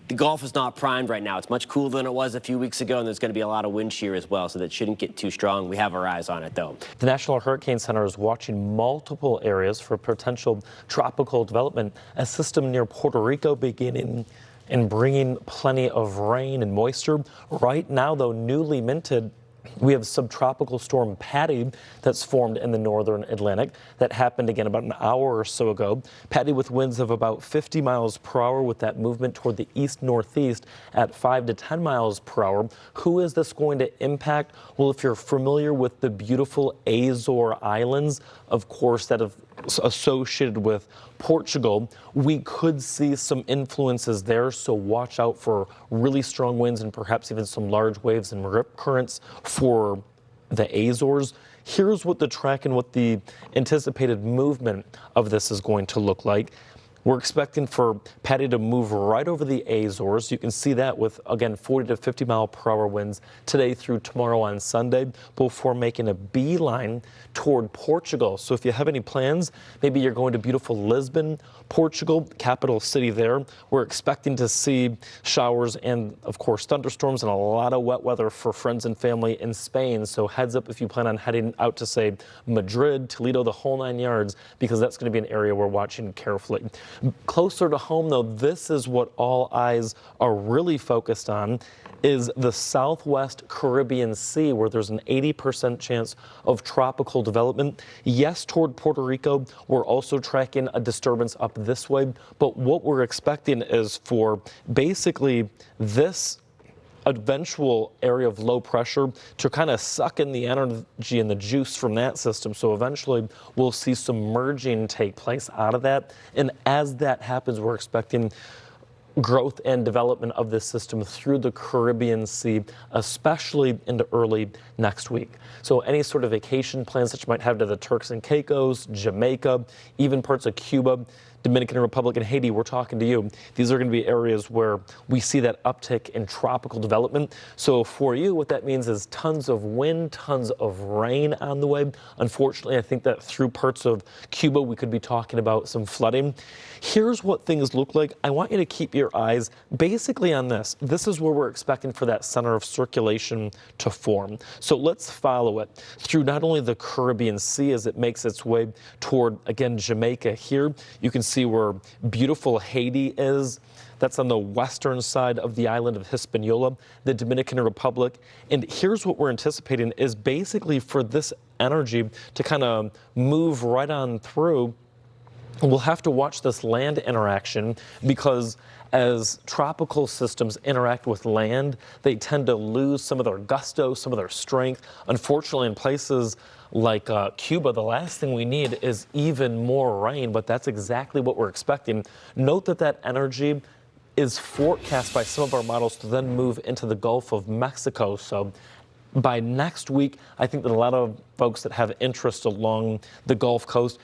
the Gulf is not primed right now. It's much cooler than it was a few weeks ago, and there's going to be a lot of wind shear as well, so that shouldn't get too strong. We have our eyes on it, though. The National Hurricane Center is watching multiple areas for potential tropical development. A system near Puerto Rico beginning and bringing plenty of rain and moisture. Right now, though, newly minted, we have subtropical storm Patty that's formed in the northern Atlantic. That happened again about an hour or so ago. Patty with winds of about 50 miles per hour with that movement toward the east-northeast at 5 to 10 miles per hour. Who is this going to impact? Well, if you're familiar with the beautiful Azore Islands, of course, that have associated with Portugal, we could see some influences there, so watch out for really strong winds and perhaps even some large waves and rip currents for the Azores. Here's what the track and what the anticipated movement of this is going to look like. We're expecting for Patty to move right over the Azores. You can see that with, again, 40 to 50 mile per hour winds today through tomorrow on Sunday before making a beeline toward Portugal. So if you have any plans, maybe you're going to beautiful Lisbon, Portugal, capital city there. We're expecting to see showers and, of course, thunderstorms and a lot of wet weather for friends and family in Spain. So heads up if you plan on heading out to, say, Madrid, Toledo, the whole 9 yards, because that's going to be an area we're watching carefully. Closer to home, though, this is what all eyes are really focused on, is the southwest Caribbean Sea, where there's an 80% chance of tropical development. Yes, toward Puerto Rico, we're also tracking a disturbance up this way, but what we're expecting is for basically this eventual area of low pressure to kind of suck in the energy and the juice from that system. So eventually we'll see some merging take place out of that. And as that happens, we're expecting growth and development of this system through the Caribbean Sea, especially into early next week. So any sort of vacation plans that you might have to the Turks and Caicos, Jamaica, even parts of Cuba, Dominican Republic, and Haiti, we're talking to you. These are going to be areas where we see that uptick in tropical development. So for you, what that means is tons of wind, tons of rain on the way. Unfortunately, I think that through parts of Cuba, we could be talking about some flooding. Here's what things look like. I want you to keep your eyes basically on this. This is where we're expecting for that center of circulation to form. So let's follow it through not only the Caribbean Sea as it makes its way toward, again, Jamaica here. You can see where beautiful Haiti is. That's on the western side of the island of Hispaniola, the Dominican Republic. And here's what we're anticipating is basically for this energy to kind of move right on through. We'll have to watch this land interaction because as tropical systems interact with land, they tend to lose some of their gusto, some of their strength. Unfortunately, in places like Cuba, the last thing we need is even more rain, but that's exactly what we're expecting. Note that that energy is forecast by some of our models to then move into the Gulf of Mexico. So by next week, I think that a lot of folks that have interest along the Gulf Coast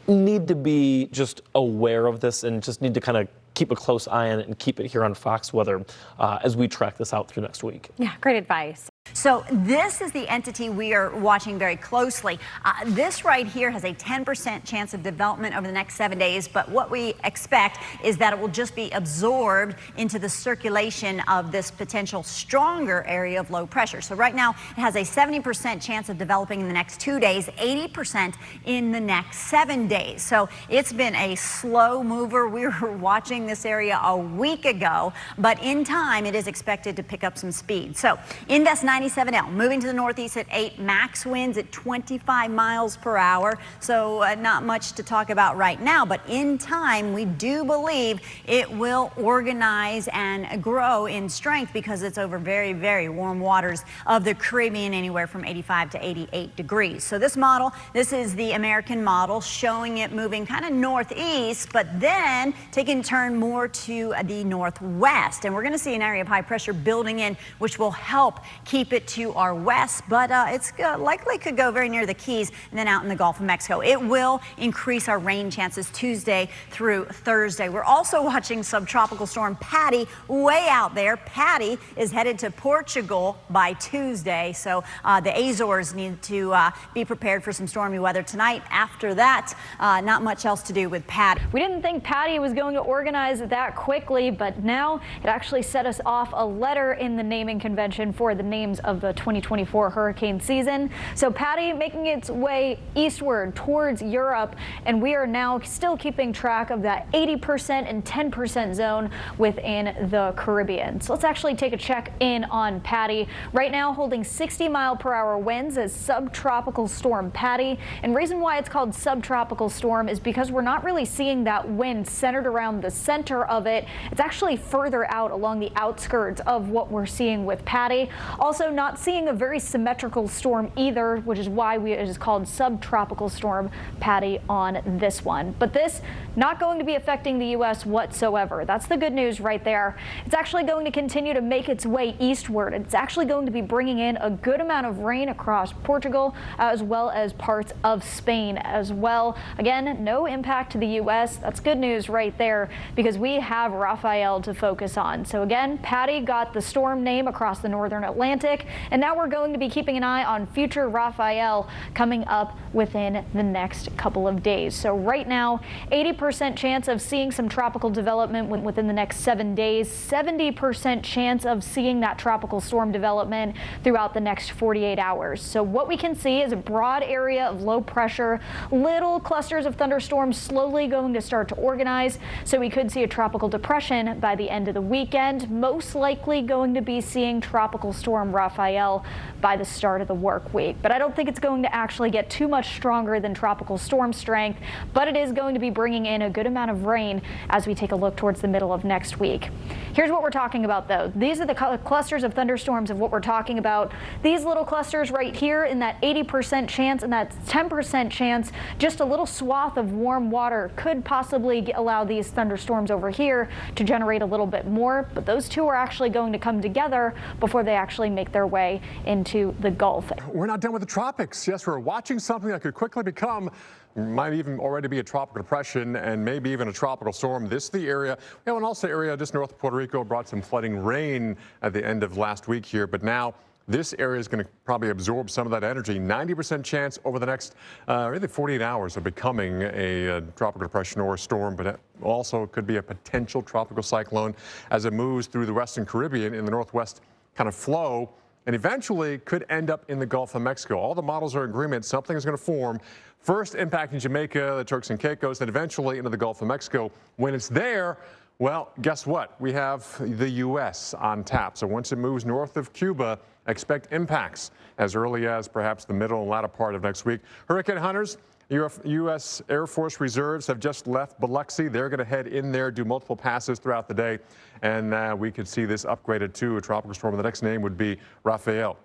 need to be just aware of this and just need to kind of keep a close eye on it and keep it here on Fox Weather as we track this out through next week. Yeah, great advice. So this is the entity we are watching very closely. This right here has a 10% chance of development over the next 7 days, but what we expect is that it will just be absorbed into the circulation of this potential stronger area of low pressure. So right now it has a 70% chance of developing in the next 2 days, 80% in the next 7 days. So it's been a slow mover. We were watching this area a week ago, but in time it is expected to pick up some speed. So Invest 97L moving to the northeast at 8, max winds at 25 miles per hour. So not much to talk about right now, but in time we do believe it will organize and grow in strength because it's over very, very warm waters of the Caribbean, anywhere from 85 to 88 degrees. So this model, this is the American model, showing it moving kind of northeast, but then taking a turn more to the northwest. And we're going to see an area of high pressure building in, which will help keep it to our west, but it's likely could go very near the Keys and then out in the Gulf of Mexico. It will increase our rain chances Tuesday through Thursday. We're also watching subtropical storm Patty way out there. Patty is headed to Portugal by Tuesday, so the Azores need to be prepared for some stormy weather tonight. After that, not much else to do with Patty. We didn't think Patty was going to organize that quickly, but now it actually set us off a letter in the naming convention for the names of the 2024 hurricane season. So Patty making its way eastward towards Europe, and we are now still keeping track of that 80% and 10% zone within the Caribbean. So let's actually take a check in on Patty. Right now holding 60-mile-per-hour winds as subtropical storm Patty. And reason why it's called subtropical storm is because we're not really seeing that wind centered around the center of it. It's actually further out along the outskirts of what we're seeing with Patty. Also not seeing a very symmetrical storm either, which is why it is called subtropical storm Patty on this one. But this not going to be affecting the U.S. whatsoever. That's the good news right there. It's actually going to continue to make its way eastward. It's actually going to be bringing in a good amount of rain across Portugal as well as parts of Spain as well. Again, no impact to the U.S. That's good news right there because we have Rafael to focus on. So again, Patty got the storm name across the northern Atlantic, and now we're going to be keeping an eye on future Rafael coming up within the next couple of days. So right now, 80% chance of seeing some tropical development within the next 7 days, 70% chance of seeing that tropical storm development throughout the next 48 hours. So what we can see is a broad area of low pressure, little clusters of thunderstorms slowly going to start to organize. So we could see a tropical depression by the end of the weekend, most likely going to be seeing tropical storm Rafael by the start of the work week. But I don't think it's going to actually get too much stronger than tropical storm strength, but it is going to be bringing in a good amount of rain as we take a look towards the middle of next week. Here's what we're talking about though. These are the clusters of thunderstorms of what we're talking about. These little clusters right here in that 80% chance and that 10% chance, just a little swath of warm water could possibly allow these thunderstorms over here to generate a little bit more, but those two are actually going to come together before they actually make their way into the Gulf. We're not done with the tropics. Yes, we're watching something that could quickly become, might even already be a tropical depression and maybe even a tropical storm. This is the area, we have an also area just north of Puerto Rico, brought some flooding rain at the end of last week here, but now this area is going to probably absorb some of that energy. 90% chance over the next really 48 hours of becoming a tropical depression or a storm, but it also could be a potential tropical cyclone as it moves through the western Caribbean in the northwest kind of flow, and eventually could end up in the Gulf of Mexico. All the models are in agreement. Something is going to form, first impacting Jamaica, the Turks and Caicos, then eventually into the Gulf of Mexico. When it's there, well, guess what? We have the U.S. on tap. So once it moves north of Cuba, expect impacts as early as perhaps the middle and latter part of next week. Hurricane hunters, U.S. Air Force reserves have just left Biloxi. They're going to head in there, do multiple passes throughout the day, and we could see this upgraded to a tropical storm. The next name would be Rafael.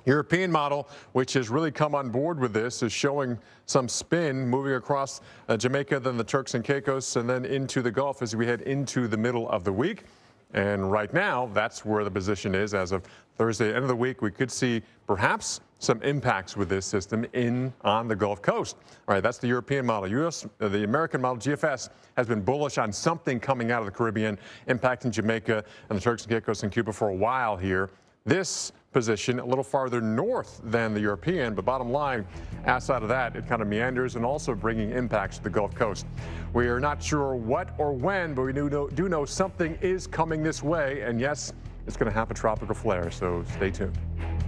European model, which has really come on board with this, is showing some spin moving across Jamaica, then the Turks and Caicos, and then into the Gulf as we head into the middle of the week. And right now, that's where the position is. As of Thursday, end of the week, we could see perhaps some impacts with this system on the Gulf Coast. All right, that's the European model. The American model, GFS, has been bullish on something coming out of the Caribbean, impacting Jamaica and the Turks and Caicos and Cuba for a while here. this position a little farther north than the European, but bottom line, outside of that, it kind of meanders and also bringing impacts to the Gulf Coast. We are not sure what or when, but we do know something is coming this way, and yes, it's going to have a tropical flare, so stay tuned.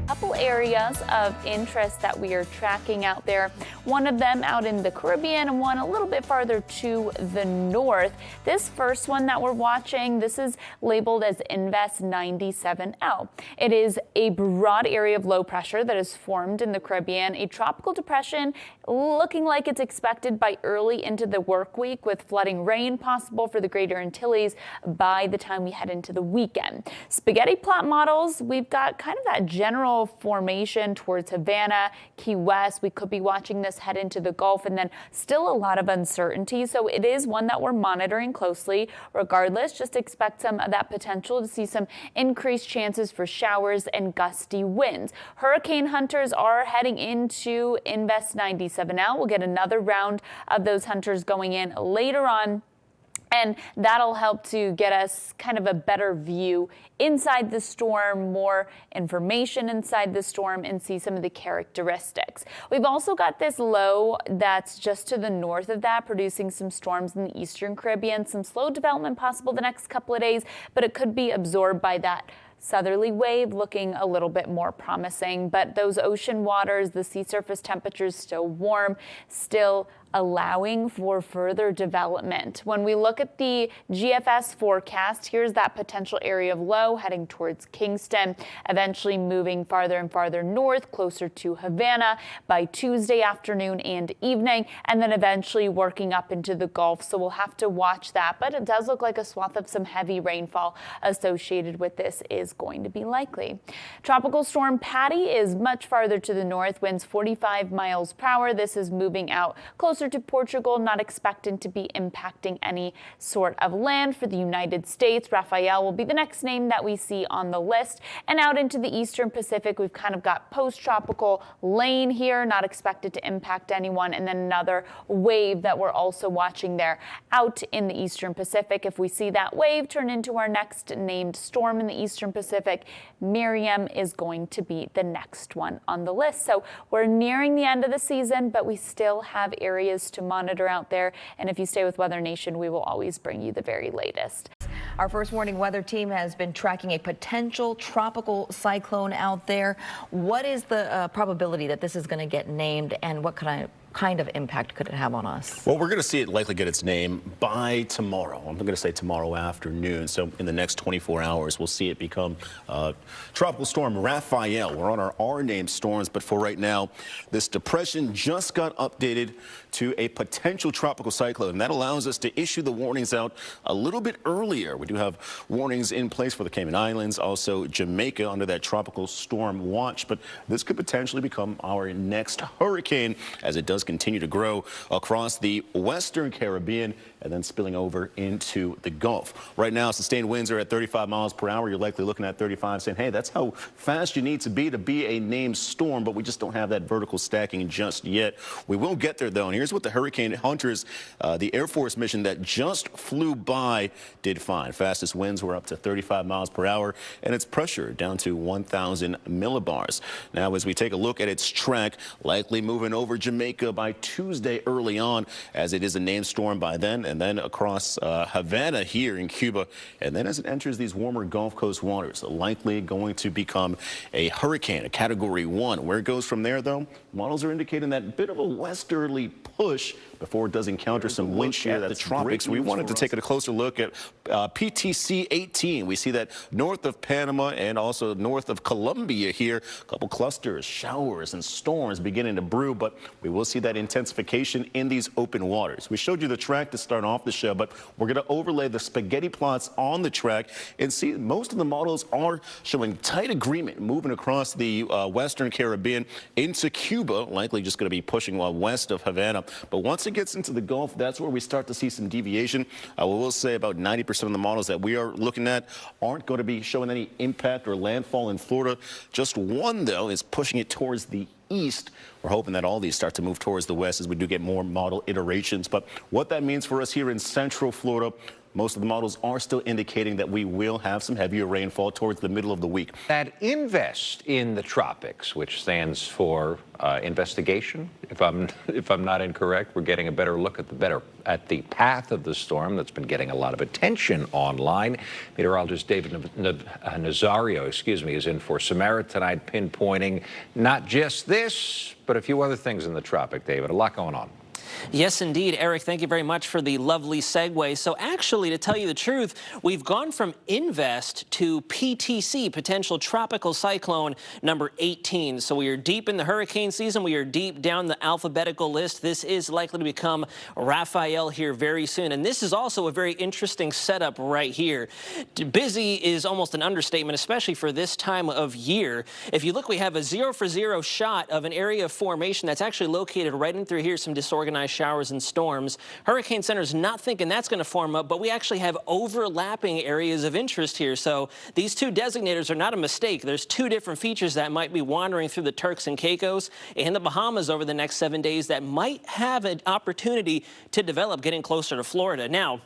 Couple areas of interest that we are tracking out there. One of them out in the Caribbean and one a little bit farther to the north. This first one that we're watching, this is labeled as Invest 97L. It is a broad area of low pressure that is formed in the Caribbean, a tropical depression looking like it's expected by early into the work week, with flooding rain possible for the Greater Antilles by the time we head into the weekend. Spaghetti plot models, we've got kind of that general formation towards Havana, Key West. We could be watching this head into the Gulf, and then still a lot of uncertainty. So it is one that we're monitoring closely. Regardless, just expect some of that potential to see some increased chances for showers and gusty winds. Hurricane hunters are heading into Invest 97L. We'll get another round of those hunters going in later on, and that'll help to get us kind of a better view inside the storm, more information inside the storm, and see some of the characteristics. We've also got this low that's just to the north of that, producing some storms in the eastern Caribbean. Some slow development possible the next couple of days, but it could be absorbed by that southerly wave, looking a little bit more promising. But those ocean waters, the sea surface temperatures still warm, still allowing for further development. When we look at the GFS forecast, here's that potential area of low heading towards Kingston, eventually moving farther and farther north, closer to Havana by Tuesday afternoon and evening, and then eventually working up into the Gulf. So we'll have to watch that, but it does look like a swath of some heavy rainfall associated with this is going to be likely. Tropical storm Patty is much farther to the north, winds 45 miles per hour. This is moving out closer to Portugal, not expected to be impacting any sort of land for the United States. Rafael will be the next name that we see on the list. And out into the eastern Pacific, we've kind of got post-tropical Lane here, not expected to impact anyone. And then another wave that we're also watching there out in the eastern Pacific. If we see that wave turn into our next named storm in the eastern Pacific, Miriam is going to be the next one on the list. So we're nearing the end of the season, but we still have areas to monitor out there. And if you stay with Weather Nation, we will always bring you the very latest. Our first warning weather team has been tracking a potential tropical cyclone out there. What is the probability that this is going to get named, and what kind of impact could it have on us? Well, we're going to see it likely get its name by tomorrow. I'm going to say tomorrow afternoon. So in the next 24 hours, we'll see it become Tropical Storm Rafael. We're on our R-named storms, but for right now, this depression just got updated to a potential tropical cyclone. And that allows us to issue the warnings out a little bit earlier. We do have warnings in place for the Cayman Islands, also Jamaica under that tropical storm watch. But this could potentially become our next hurricane as it does continue to grow across the western Caribbean and then spilling over into the Gulf. Right now, sustained winds are at 35 miles per hour. You're likely looking at 35, saying, hey, that's how fast you need to be a named storm, but we just don't have that vertical stacking just yet. We will get there, though, and here's what the hurricane hunters, the Air Force mission that just flew by, did find. Fastest winds were up to 35 miles per hour, and its pressure down to 1,000 millibars. Now, as we take a look at its track, likely moving over Jamaica by Tuesday early on, as it is a named storm by then, and then across Havana here in Cuba. And then as it enters these warmer Gulf Coast waters, likely going to become a hurricane, a Category 1. Where it goes from there, though, models are indicating that bit of a westerly push before it does encounter some wind shear at the tropics. We wanted to take a closer look at PTC 18. We see that north of Panama and also north of Colombia here, a couple clusters, showers and storms beginning to brew, but we will see that intensification in these open waters. We showed you the track to start off the show, but we're going to overlay the spaghetti plots on the track and see most of the models are showing tight agreement moving across the western Caribbean into Cuba, likely just going to be pushing west of Havana. But once it gets into the Gulf, that's where we start to see some deviation. We will say about 90% of the models that we are looking at aren't going to be showing any impact or landfall in Florida. Just one, though, is pushing it towards the east. We're hoping that all these start to move towards the west as we do get more model iterations. But what that means for us here in Central Florida, most of the models are still indicating that we will have some heavier rainfall towards the middle of the week. That invest in the tropics, which stands for investigation, if I'm not incorrect, we're getting a better look at the path of the storm that's been getting a lot of attention online. Meteorologist David Nazario, is in for Samara tonight, pinpointing not just this, but a few other things in the tropic. David, a lot going on. Yes, indeed. Eric, thank you very much for the lovely segue. So actually, to tell you the truth, we've gone from invest to PTC, potential tropical cyclone number 18. So we are deep in the hurricane season. We are deep down the alphabetical list. This is likely to become Rafael here very soon. And this is also a very interesting setup right here. Busy is almost an understatement, especially for this time of year. If you look, we have a 0-for-0 shot of an area of formation that's actually located right in through here, some disorganized showers and storms. Hurricane Center's not thinking that's going to form up, but we actually have overlapping areas of interest here. So these two designators are not a mistake. There's two different features that might be wandering through the Turks and Caicos and the Bahamas over the next 7 days that might have an opportunity to develop getting closer to Florida. Now,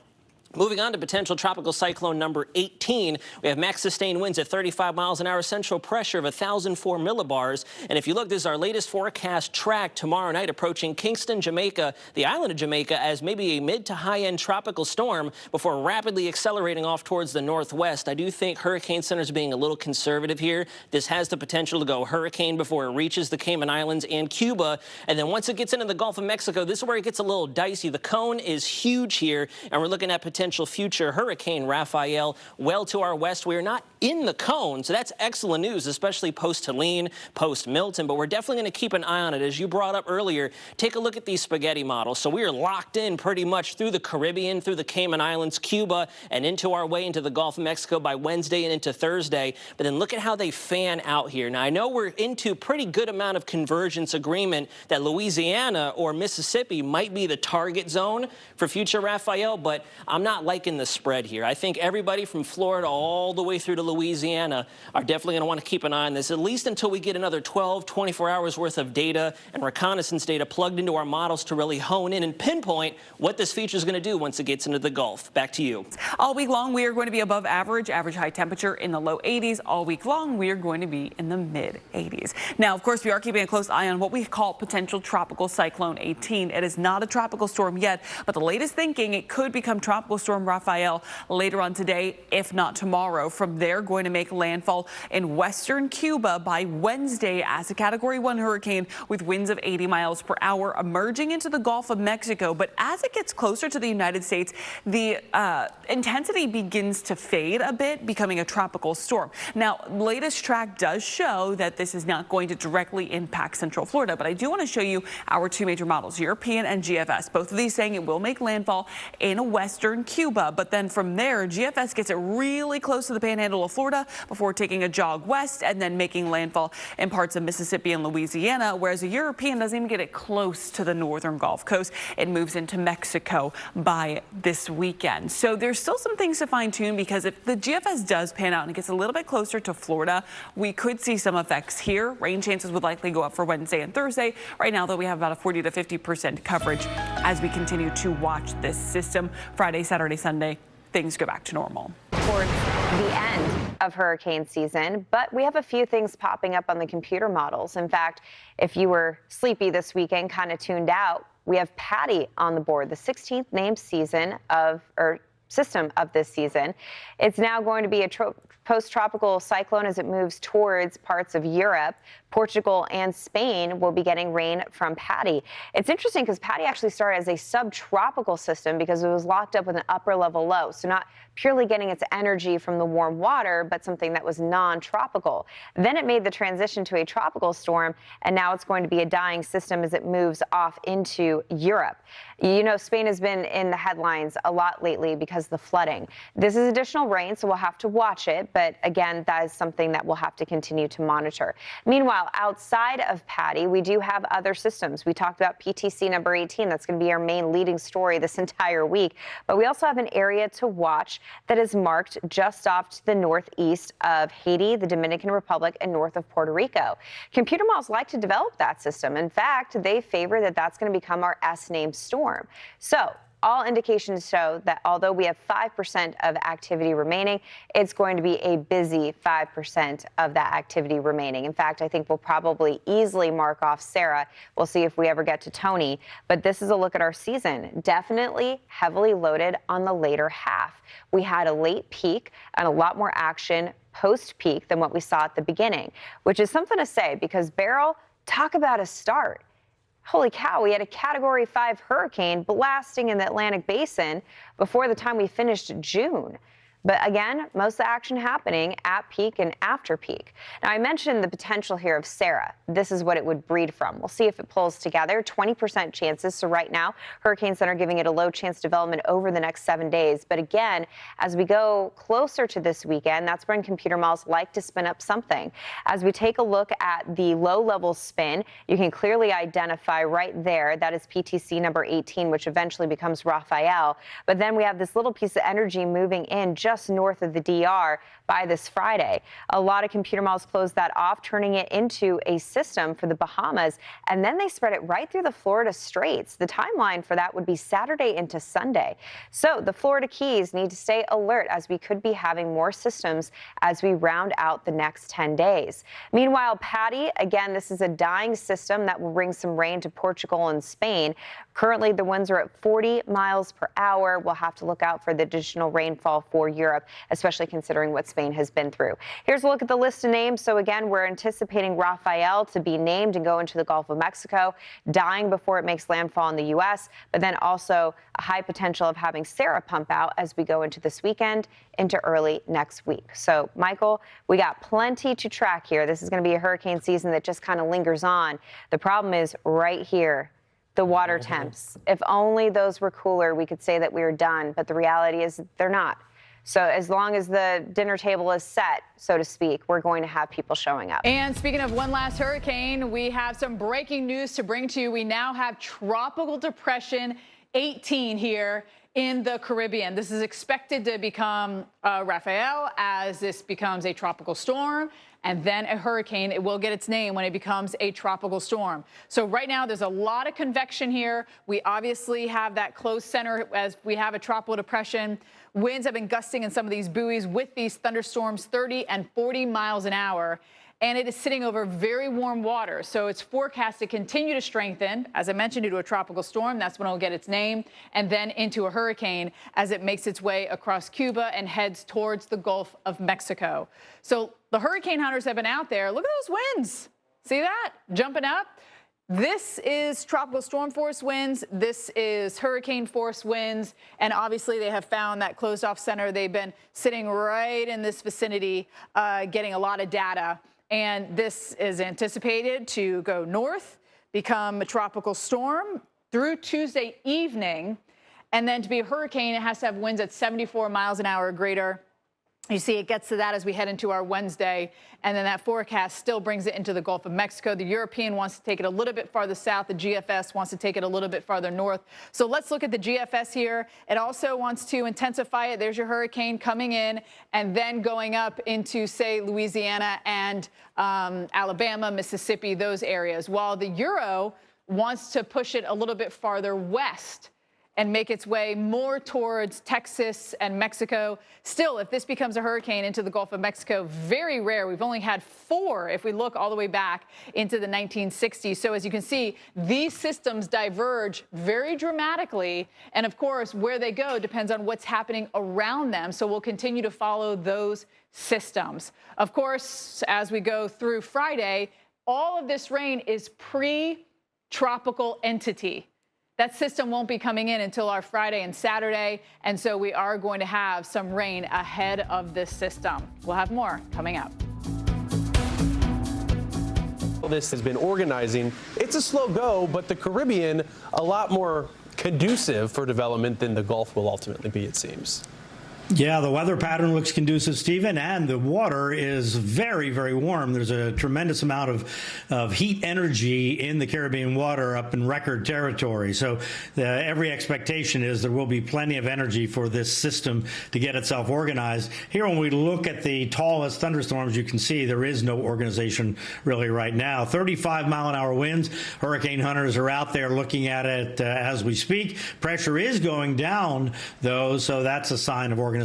moving on to potential tropical cyclone number 18, we have max sustained winds at 35 miles an hour, central pressure of 1,004 millibars. And if you look, this is our latest forecast track tomorrow night, approaching Kingston, Jamaica, the island of Jamaica, as maybe a mid to high-end tropical storm before rapidly accelerating off towards the northwest. I do think Hurricane Center's being a little conservative here. This has the potential to go hurricane before it reaches the Cayman Islands and Cuba. And then once it gets into the Gulf of Mexico, this is where it gets a little dicey. The cone is huge here, and we're looking at potential future Hurricane Rafael well to our west. We are not in the cone, so that's excellent news, especially post-Helene, post-Milton, but we're definitely going to keep an eye on it. As you brought up earlier, take a look at these spaghetti models. So we are locked in pretty much through the Caribbean, through the Cayman Islands, Cuba, and into our way into the Gulf of Mexico by Wednesday and into Thursday. But then look at how they fan out here. Now, I know we're into pretty good amount of convergence agreement that Louisiana or Mississippi might be the target zone for future Rafael, but I'm not liking the spread here. I think everybody from Florida all the way through to Louisiana are definitely going to want to keep an eye on this, at least until we get another 12, 24 hours worth of data and reconnaissance data plugged into our models to really hone in and pinpoint what this feature is going to do once it gets into the Gulf. Back to you. All week long, we are going to be above average high temperature in the low 80s. All week long, we are going to be in the mid 80s. Now, of course, we are keeping a close eye on what we call potential tropical cyclone 18. It is not a tropical storm yet, but the latest thinking, it could become tropical storm Rafael later on today, if not tomorrow. From there, going to make landfall in western Cuba by Wednesday as a Category 1 hurricane with winds of 80 miles per hour, emerging into the Gulf of Mexico. But as it gets closer to the United States, the intensity begins to fade a bit, becoming a tropical storm. Now, latest track does show that this is not going to directly impact Central Florida, but I do want to show you our two major models, European and GFS. Both of these saying it will make landfall in western Cuba, but then from there, GFS gets it really close to the panhandle of Florida before taking a jog west and then making landfall in parts of Mississippi and Louisiana, whereas a European doesn't even get it close to the northern Gulf Coast. It moves into Mexico by this weekend. So there's still some things to fine tune, because if the GFS does pan out and it gets a little bit closer to Florida, we could see some effects here. Rain chances would likely go up for Wednesday and Thursday. Right now, though, we have about a 40 to 50% coverage as we continue to watch this system. Friday, Saturday, Sunday, things go back to normal. Towards the end of hurricane season, but we have a few things popping up on the computer models. In fact, if you were sleepy this weekend, kind of tuned out, we have Patty on the board, the 16th named system of this season. It's now going to be a post-tropical cyclone as it moves towards parts of Europe. Portugal and Spain will be getting rain from Patty. It's interesting because Patty actually started as a subtropical system because it was locked up with an upper level low. So not purely getting its energy from the warm water, but something that was non-tropical. Then it made the transition to a tropical storm, and now it's going to be a dying system as it moves off into Europe. You know, Spain has been in the headlines a lot lately because of the flooding. This is additional rain, so we'll have to watch it. but again, that is something that we'll have to continue to monitor. Meanwhile, outside of Patty, we do have other systems. We talked about PTC number 18. That's going to be our main leading story this entire week. But we also have an area to watch that is marked just off to the northeast of Haiti, the Dominican Republic, and north of Puerto Rico. Computer models like to develop that system. In fact, they favor that that's going to become our S-named storm. So all indications show that although we have 5% of activity remaining, it's going to be a busy 5% of that activity remaining. In fact, I think we'll probably easily mark off Sara. We'll see if we ever get to Tony. But this is a look at our season. Definitely heavily loaded on the later half. We had a late peak and a lot more action post-peak than what we saw at the beginning, which is something to say because Beryl, talk about a start. Holy cow, we had a Category 5 hurricane blasting in the Atlantic Basin before the time we finished June. But again, most of the action happening at peak and after peak. Now, I mentioned the potential here of Sara. This is what it would breed from. We'll see if it pulls together. 20% chances. So right now, Hurricane Center giving it a low chance development over the next 7 days. But again, as we go closer to this weekend, that's when computer models like to spin up something. As we take a look at the low-level spin, you can clearly identify right there. That is PTC number 18, which eventually becomes Rafael. But then we have this little piece of energy moving in just north of the DR by this Friday. A lot of computer models close that off, turning it into a system for the Bahamas, and then they spread it right through the Florida Straits. The timeline for that would be Saturday into Sunday. So the Florida Keys need to stay alert as we could be having more systems as we round out the next 10 days. Meanwhile, Patty, again, this is a dying system that will bring some rain to Portugal and Spain. Currently, the winds are at 40 miles per hour. We'll have to look out for the additional rainfall for Europe, especially considering what Spain has been through. Here's a look at the list of names. So again, we're anticipating Rafael to be named and go into the Gulf of Mexico, dying before it makes landfall in the U.S., but then also a high potential of having Sara pump out as we go into this weekend into early next week. So, Michael, we got plenty to track here. This is going to be a hurricane season that just kind of lingers on. The problem is right here. The water temps. If only those were cooler, we could say that we were done. But the reality is they're not. So as long as the dinner table is set, so to speak, we're going to have people showing up. And speaking of one last hurricane, we have some breaking news to bring to you. We now have Tropical Depression 18 here in the Caribbean. This is expected to become Rafael as this becomes a tropical storm and then a hurricane. It will get its name when it becomes a tropical storm. So right now there's a lot of convection here. We obviously have that close center as we have a tropical depression. Winds have been gusting in some of these buoys with these thunderstorms 30 and 40 miles an hour. And it is sitting over very warm water. So it's forecast to continue to strengthen, as I mentioned, into a tropical storm. That's when it'll get its name, and then into a hurricane as it makes its way across Cuba and heads towards the Gulf of Mexico. So the hurricane hunters have been out there. Look at those winds. See that? Jumping up. This is tropical storm force winds. This is hurricane force winds. And obviously they have found that closed off center. They've been sitting right in this vicinity, getting a lot of data. And this is anticipated to go north, become a tropical storm through Tuesday evening. And then to be a hurricane, it has to have winds at 74 miles an hour or greater. You see, it gets to that as we head into our Wednesday, and then that forecast still brings it into the Gulf of Mexico. The European wants to take it a little bit farther south. The GFS wants to take it a little bit farther north. So let's look at the GFS here. It also wants to intensify it. There's your hurricane coming in and then going up into, say, Louisiana and Alabama, Mississippi, those areas, while the Euro wants to push it a little bit farther west and make its way more towards Texas and Mexico. Still, if this becomes a hurricane into the Gulf of Mexico, very rare. We've only had 4 if we look all the way back into the 1960s. So as you can see, these systems diverge very dramatically. And of course, where they go depends on what's happening around them. So we'll continue to follow those systems. Of course, as we go through Friday, all of this rain is pre-tropical entity. That system won't be coming in until our Friday and Saturday, and so we are going to have some rain ahead of this system. We'll have more coming up. This has been organizing. It's a slow go, but the Caribbean a lot more conducive for development than the Gulf will ultimately be, it seems. Yeah, the weather pattern looks conducive, Stephen, and the water is very, very warm. There's a tremendous amount of heat energy in the Caribbean water up in record territory. So every expectation is there will be plenty of energy for this system to get itself organized. Here, when we look at the tallest thunderstorms, you can see there is no organization really right now. 35-mile-an-hour winds. Hurricane hunters are out there looking at it as we speak. Pressure is going down, though, so that's a sign of organization.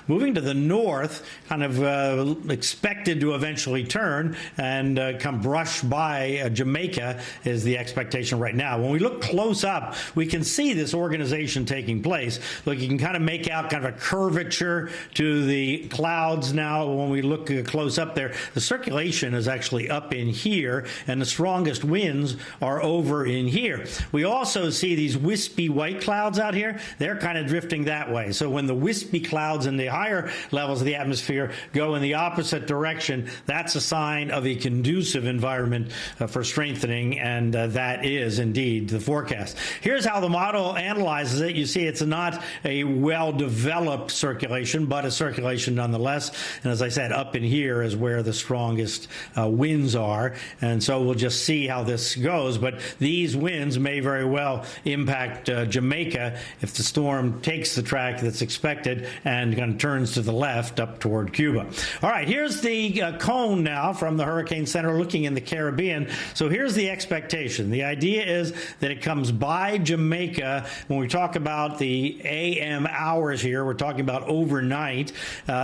Moving to the north, kind of expected to eventually turn and come brush by Jamaica is the expectation right now. When we look close up, we can see this organization taking place. Look, you can kind of make out kind of a curvature to the clouds now. When we look close up there, the circulation is actually up in here, and the strongest winds are over in here. We also see these wispy white clouds out here. They're kind of drifting that way. So when the wispy clouds in the higher levels of the atmosphere go in the opposite direction, that's a sign of a conducive environment for strengthening, and that is indeed the forecast. Here's how the model analyzes it. You see it's not a well-developed circulation, but a circulation nonetheless. And as I said, up in here is where the strongest winds are. And so we'll just see how this goes. But these winds may very well impact Jamaica if the storm takes the track that's expected and kind of turns to the left up toward Cuba. All right, here's the cone now from the Hurricane Center looking in the Caribbean. So here's the expectation. The idea is that it comes by Jamaica. When we talk about the AM hours here, we're talking about overnight.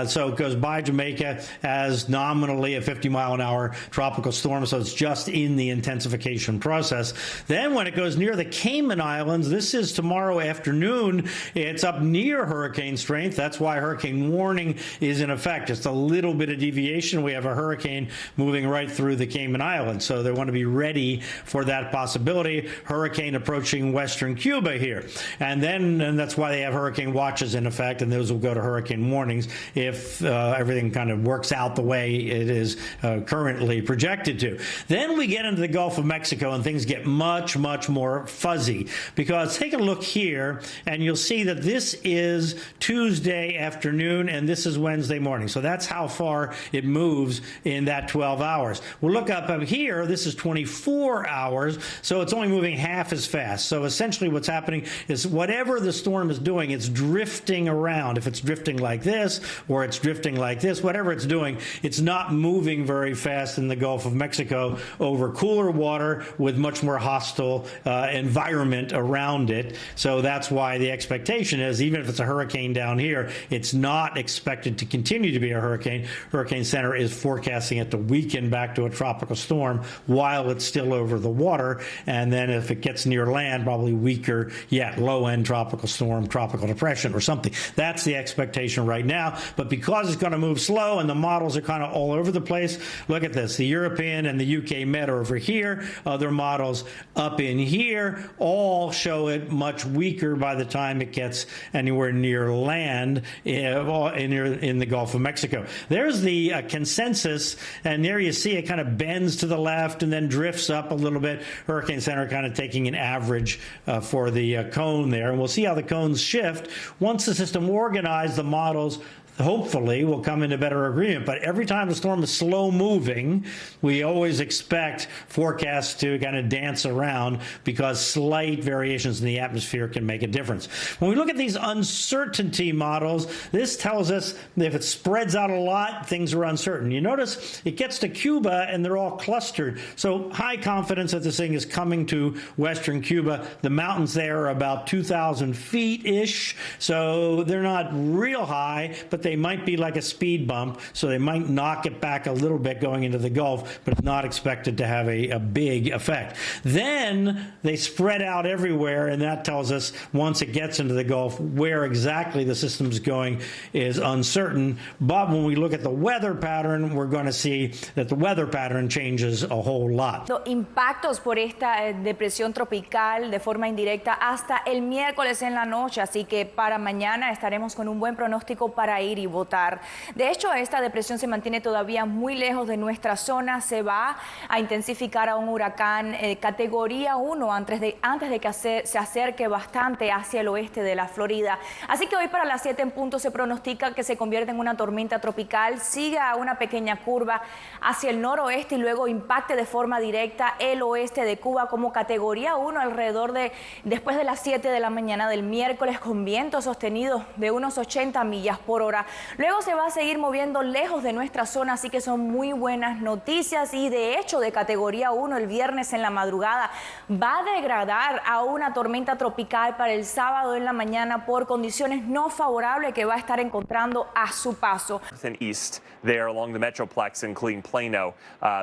So it goes by Jamaica as nominally a 50-mile-an-hour tropical storm, so it's just in the intensification process. Then when it goes near the Cayman Islands, this is tomorrow afternoon, it's up near hurricane strength. That's why hurricane warning is in effect. Just a little bit of deviation. We have a hurricane moving right through the Cayman Islands, so they want to be ready for that possibility. Hurricane approaching western Cuba here. And that's why they have hurricane watches in effect, and those will go to hurricane warnings if everything kind of works out the way it is currently projected to. Then we get into the Gulf of Mexico, and things get much, much more fuzzy, because take a look here, and you'll see that this is Tuesday afternoon, and this is Wednesday morning. So that's how far it moves in that 12 hours. We'll look up here. This is 24 hours, so it's only moving half as fast. So essentially what's happening is whatever the storm is doing, it's drifting around. If it's drifting like this or it's drifting like this, whatever it's doing, it's not moving very fast in the Gulf of Mexico over cooler water with much more hostile environment around it. So that's why the expectation is, even if it's a hurricane down here, it's not expected to continue to be a hurricane. Hurricane Center is forecasting it to weaken back to a tropical storm while it's still over the water. And then if it gets near land, probably weaker yet, low-end tropical storm, tropical depression or something. That's the expectation right now. But because it's going to move slow and the models are kind of all over the place, look at this. The European and the UK Met are over here. Other models up in here all show it much weaker by the time it gets anywhere near land in the Gulf of Mexico. There's the consensus, and there you see it kind of bends to the left and then drifts up a little bit. Hurricane Center kind of taking an average for the cone there, and we'll see how the cones shift. Once the system organized, the models hopefully will come into better agreement. But every time the storm is slow moving, we always expect forecasts to kind of dance around because slight variations in the atmosphere can make a difference. When we look at these uncertainty models, this tells us that if it spreads out a lot, things are uncertain. You notice it gets to Cuba and they're all clustered. So high confidence that this thing is coming to western Cuba. The mountains there are about 2,000 feet-ish, so they're not real high, but they might be like a speed bump, so they might knock it back a little bit going into the Gulf, but it's not expected to have a big effect. Then they spread out everywhere, and that tells us once it gets into the Gulf, where exactly the system's going is uncertain. But when we look at the weather pattern, we're going to see that the weather pattern changes a whole lot. Impactos por esta depresión tropical de forma indirecta hasta el miércoles en la noche, así que para mañana estaremos con un buen pronóstico para ir ir y votar. De hecho, esta depresión se mantiene todavía muy lejos de nuestra zona. Se va a intensificar a un huracán categoría 1 antes de que se acerque bastante hacia el oeste de la Florida. Así que hoy para las 7 en punto se pronostica que se convierta en una tormenta tropical, siga una pequeña curva hacia el noroeste y luego impacte de forma directa el oeste de Cuba como categoría 1 después de las 7 de la mañana del miércoles, con vientos sostenidos de unos 80 millas por hora. Luego se va a seguir moviendo lejos de nuestra zona, así que son muy buenas noticias, y de hecho de categoría 1 el viernes en la madrugada va a degradar a una tormenta tropical para el sábado en la mañana por condiciones no favorables que va a estar encontrando a su paso. And east there along the Metroplex, including Plano.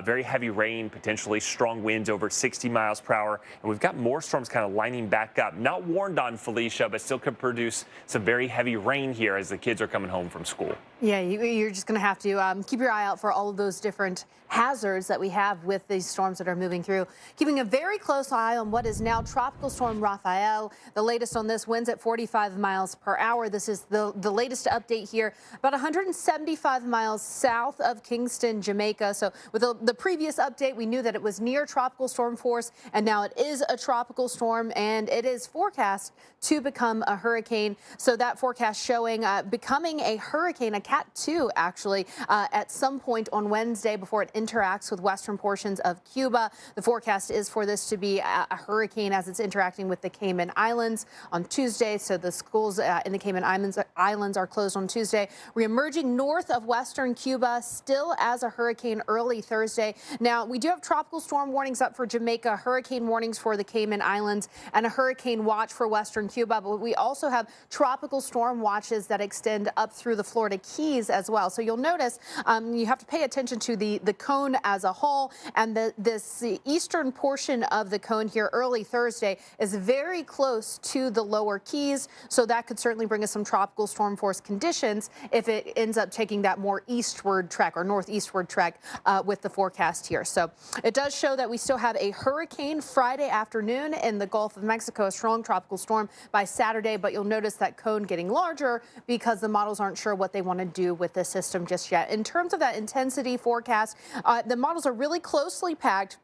Very heavy rain, potentially strong winds over 60 miles per hour. And we've got more storms kind of lining back up. Not warned on Felicia, but still could produce some very heavy rain here as the kids are coming home from school. Yeah, you're just going to have to keep your eye out for all of those different hazards that we have with these storms that are moving through. Keeping a very close eye on what is now Tropical Storm Rafael. The latest on this, winds at 45 miles per hour. This is the latest update here, about 175 miles south of Kingston, Jamaica. So with the previous update, we knew that it was near tropical storm force, and now it is a tropical storm, and it is forecast to become a hurricane. So that forecast showing becoming a hurricane, a Cat 2 actually, at some point on Wednesday before it interacts with western portions of Cuba. The forecast is for this to be a hurricane as it's interacting with the Cayman Islands on Tuesday. So the schools in the Cayman Islands are closed on Tuesday. Reemerging north of western Cuba, still as a hurricane early Thursday. Now, we do have tropical storm warnings up for Jamaica, hurricane warnings for the Cayman Islands, and a hurricane watch for western Cuba. But we also have tropical storm watches that extend up through the Florida Keys as well. So you'll notice you have to pay attention to the cone as a whole, and this eastern portion of the cone here early Thursday is very close to the lower Keys. So that could certainly bring us some tropical storm force conditions if it ends up taking that more eastward trek or northeastward trek with the forecast here. So it does show that we still have a hurricane Friday afternoon in the Gulf of Mexico, a strong tropical storm by Saturday, but you'll notice that cone getting larger because the models aren't sure what they want to do with the system just yet. In terms of that intensity forecast, the models are really closely packed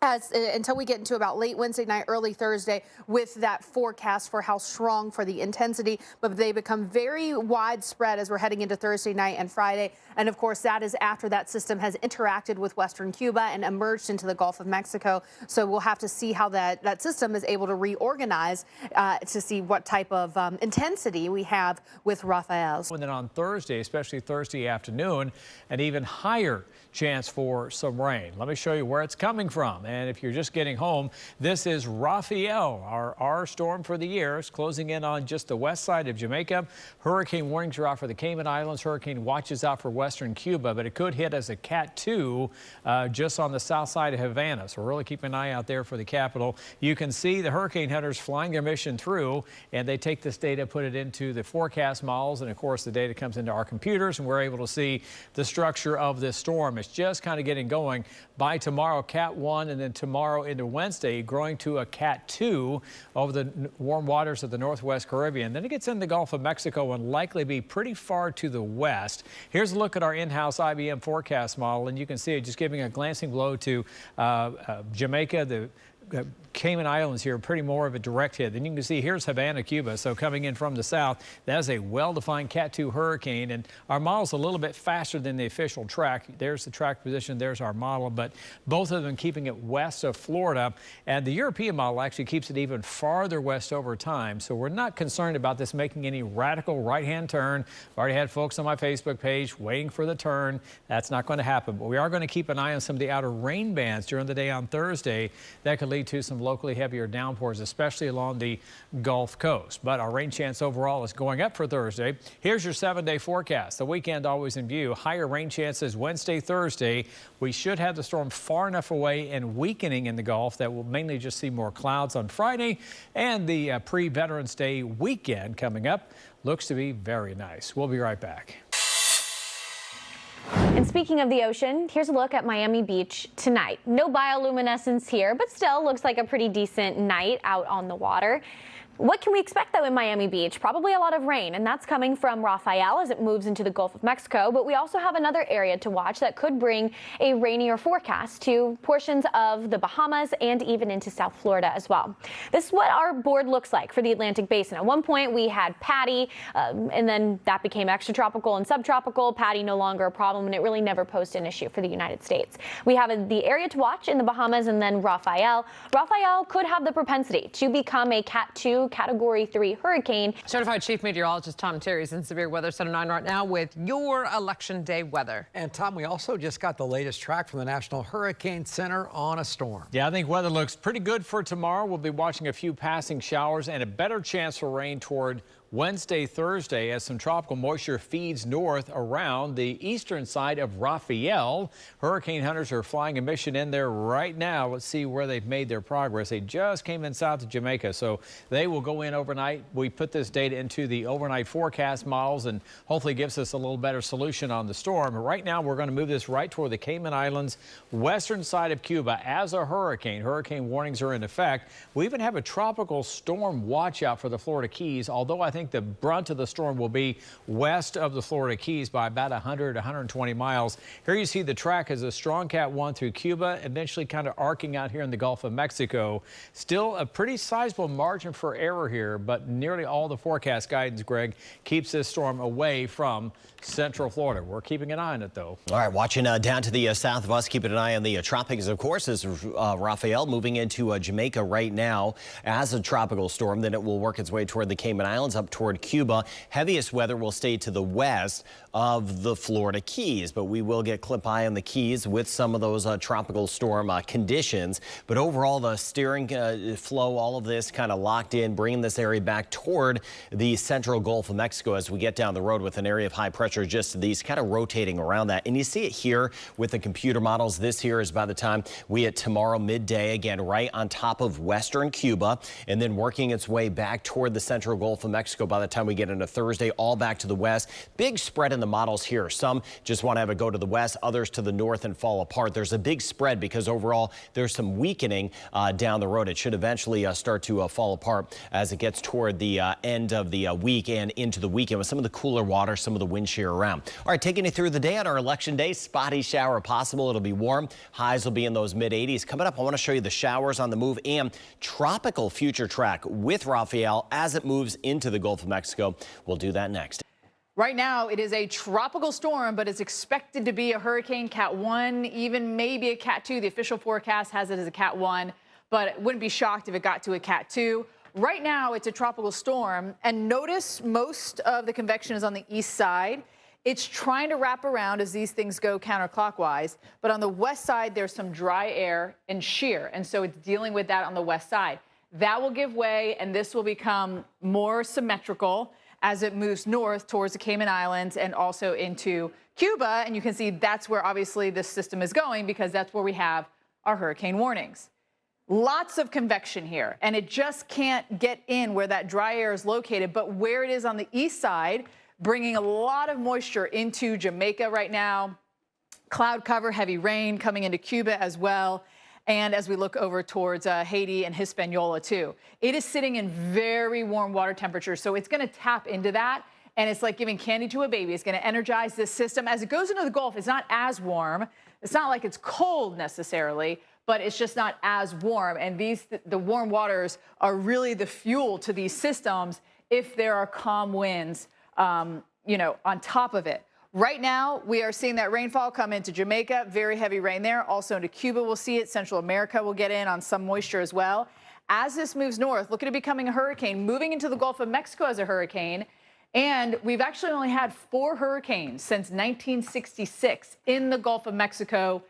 until we get into about late Wednesday night, early Thursday, with that forecast for how strong for the intensity. But they become very widespread as we're heading into Thursday night and Friday. And of course, that is after that system has interacted with western Cuba and emerged into the Gulf of Mexico. So we'll have to see how that system is able to reorganize to see what type of intensity we have with Rafael's. And then on Thursday, especially Thursday afternoon, an even higher chance for some rain. Let me show you where it's coming from. And if you're just getting home, this is Rafael, our storm for the year. It's closing in on just the west side of Jamaica. Hurricane warnings are out for the Cayman Islands. Hurricane watches out for western Cuba, but it could hit as a Cat 2 just on the south side of Havana. So really keep an eye out there for the capital. You can see the hurricane hunters flying their mission through, and they take this data, put it into the forecast models, and of course the data comes into our computers, and we're able to see the structure of this storm. It's just kind of getting going. By tomorrow, Cat 1, and then tomorrow into Wednesday, growing to a Cat 2 over the warm waters of the Northwest Caribbean. Then it gets in the Gulf of Mexico and likely be pretty far to the west. Here's a look at our in-house IBM forecast model, and you can see it just giving a glancing blow to Jamaica, the Cayman Islands here, pretty more of a direct hit. Then you can see here's Havana, Cuba. So coming in from the south, that is a well-defined Cat 2 hurricane. And our model's a little bit faster than the official track. There's the track position. There's our model. But both of them keeping it west of Florida. And the European model actually keeps it even farther west over time. So we're not concerned about this making any radical right-hand turn. I've already had folks on my Facebook page waiting for the turn. That's not going to happen. But we are going to keep an eye on some of the outer rain bands during the day on Thursday. That could lead to some locally heavier downpours, especially along the Gulf Coast. But our rain chance overall is going up for Thursday. Here's your 7-day forecast. The weekend always in view. Higher rain chances Wednesday, Thursday. We should have the storm far enough away and weakening in the Gulf that we'll mainly just see more clouds on Friday. And the pre-Veterans Day weekend coming up looks to be very nice. We'll be right back. And speaking of the ocean, here's a look at Miami Beach tonight. No bioluminescence here, but still looks like a pretty decent night out on the water. What can we expect, though, in Miami Beach? Probably a lot of rain, and that's coming from Rafael as it moves into the Gulf of Mexico. But we also have another area to watch that could bring a rainier forecast to portions of the Bahamas and even into South Florida as well. This is what our board looks like for the Atlantic Basin. At one point, we had Patty, and then that became extratropical and subtropical. Patty no longer a problem, and it really never posed an issue for the United States. We have the area to watch in the Bahamas, and then Rafael. Rafael could have the propensity to become a Cat 2, Category 3 hurricane. Certified Chief Meteorologist Tom Terry is in Severe Weather Center 9 right now with your Election Day weather. And Tom, we also just got the latest track from the National Hurricane Center on a storm. Yeah, I think weather looks pretty good for tomorrow. We'll be watching a few passing showers and a better chance for rain toward Wednesday, Thursday, as some tropical moisture feeds north around the eastern side of Rafael. Hurricane hunters are flying a mission in there right now. Let's see where they've made their progress. They just came in south of Jamaica, so they will go in overnight. We put this data into the overnight forecast models and hopefully gives us a little better solution on the storm. But right now, we're going to move this right toward the Cayman Islands, western side of Cuba as a hurricane. Hurricane warnings are in effect. We even have a tropical storm watch out for the Florida Keys, although I think the brunt of the storm will be west of the Florida Keys by about 100, 120 miles. Here you see the track as a strong Cat 1 through Cuba, eventually kind of arcing out here in the Gulf of Mexico. Still a pretty sizable margin for error here, but nearly all the forecast guidance, Greg, keeps this storm away from central Florida. We're keeping an eye on it, though. All right, watching down to the south of us, keeping an eye on the tropics, of course, is Rafael moving into Jamaica right now as a tropical storm. Then it will work its way toward the Cayman Islands, up toward Cuba. Heaviest weather will stay to the west of the Florida Keys, but we will get clip eye on the Keys with some of those tropical storm conditions. But overall, the steering flow, all of this kind of locked in, bringing this area back toward the central Gulf of Mexico as we get down the road with an area of high pressure, just these kind of rotating around that. And you see it here with the computer models. This here is by the time we hit tomorrow midday, again, right on top of western Cuba, and then working its way back toward the central Gulf of Mexico by the time we get into Thursday, all back to the west. Big spread in the models here. Some just want to have it go to the west, others to the north and fall apart. There's a big spread because overall there's some weakening down the road. It should eventually start to fall apart as it gets toward the end of the week and into the weekend with some of the cooler water, some of the wind shear around. All right, taking you through the day on our Election Day, spotty shower possible. It'll be warm. Highs will be in those mid-80s. Coming up, I want to show you the showers on the move and tropical future track with Rafael as it moves into the Gulf of Mexico. We'll do that next. Right now, it is a tropical storm, but it's expected to be a hurricane, Cat 1, even maybe a Cat 2. The official forecast has it as a Cat 1, but wouldn't be shocked if it got to a Cat 2. Right now, it's a tropical storm, and notice most of the convection is on the east side. It's trying to wrap around as these things go counterclockwise, but on the west side, there's some dry air and shear, and so it's dealing with that on the west side. That will give way, and this will become more symmetrical as it moves north towards the Cayman Islands and also into Cuba. And you can see that's where obviously this system is going because that's where we have our hurricane warnings. Lots of convection here, and it just can't get in where that dry air is located, but where it is on the east side, bringing a lot of moisture into Jamaica right now. Cloud cover, heavy rain coming into Cuba as well. And as we look over towards Haiti and Hispaniola too, it is sitting in very warm water temperatures. So it's going to tap into that. And it's like giving candy to a baby. It's going to energize this system. As it goes into the Gulf, it's not as warm. It's not like it's cold necessarily, but it's just not as warm. And the warm waters are really the fuel to these systems if there are calm winds, on top of it. Right now, we are seeing that rainfall come into Jamaica, very heavy rain there. Also into Cuba, we'll see it. Central America will get in on some moisture as well. As this moves north, look at it becoming a hurricane, moving into the Gulf of Mexico as a hurricane. And we've actually only had 4 hurricanes since 1966 in the Gulf of Mexico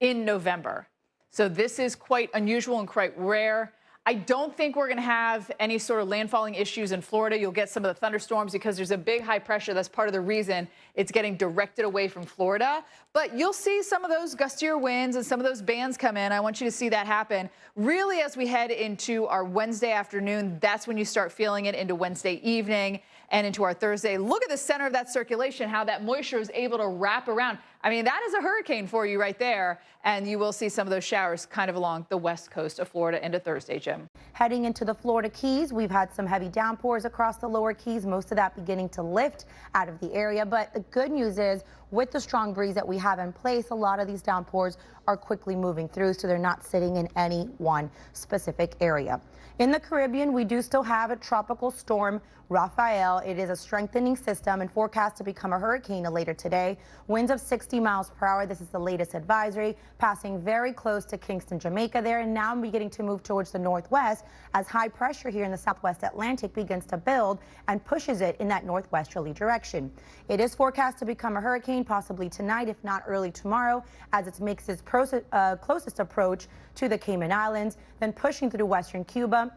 in November. So this is quite unusual and quite rare. I don't think we're going to have any sort of landfalling issues in Florida. You'll get some of the thunderstorms because there's a big high pressure. That's part of the reason it's getting directed away from Florida. But you'll see some of those gustier winds and some of those bands come in. I want you to see that happen. Really, as we head into our Wednesday afternoon, that's when you start feeling it into Wednesday evening and into our Thursday. Look at the center of that circulation, how that moisture is able to wrap around. I mean, that is a hurricane for you right there. And you will see some of those showers kind of along the west coast of Florida into Thursday, Jim. Heading into the Florida Keys, we've had some heavy downpours across the lower Keys, most of that beginning to lift out of the area. But the good news is, with the strong breeze that we have in place, a lot of these downpours are quickly moving through, so they're not sitting in any one specific area. In the Caribbean, we do still have a tropical storm, Rafael. It is a strengthening system and forecast to become a hurricane later today. Winds of 60 miles per hour. This is the latest advisory, passing very close to Kingston, Jamaica there, and now beginning to move towards the northwest as high pressure here in the southwest Atlantic begins to build and pushes it in that northwesterly direction. It is forecast to become a hurricane possibly tonight, if not early tomorrow, as it makes its closest approach to the Cayman Islands, then pushing through western Cuba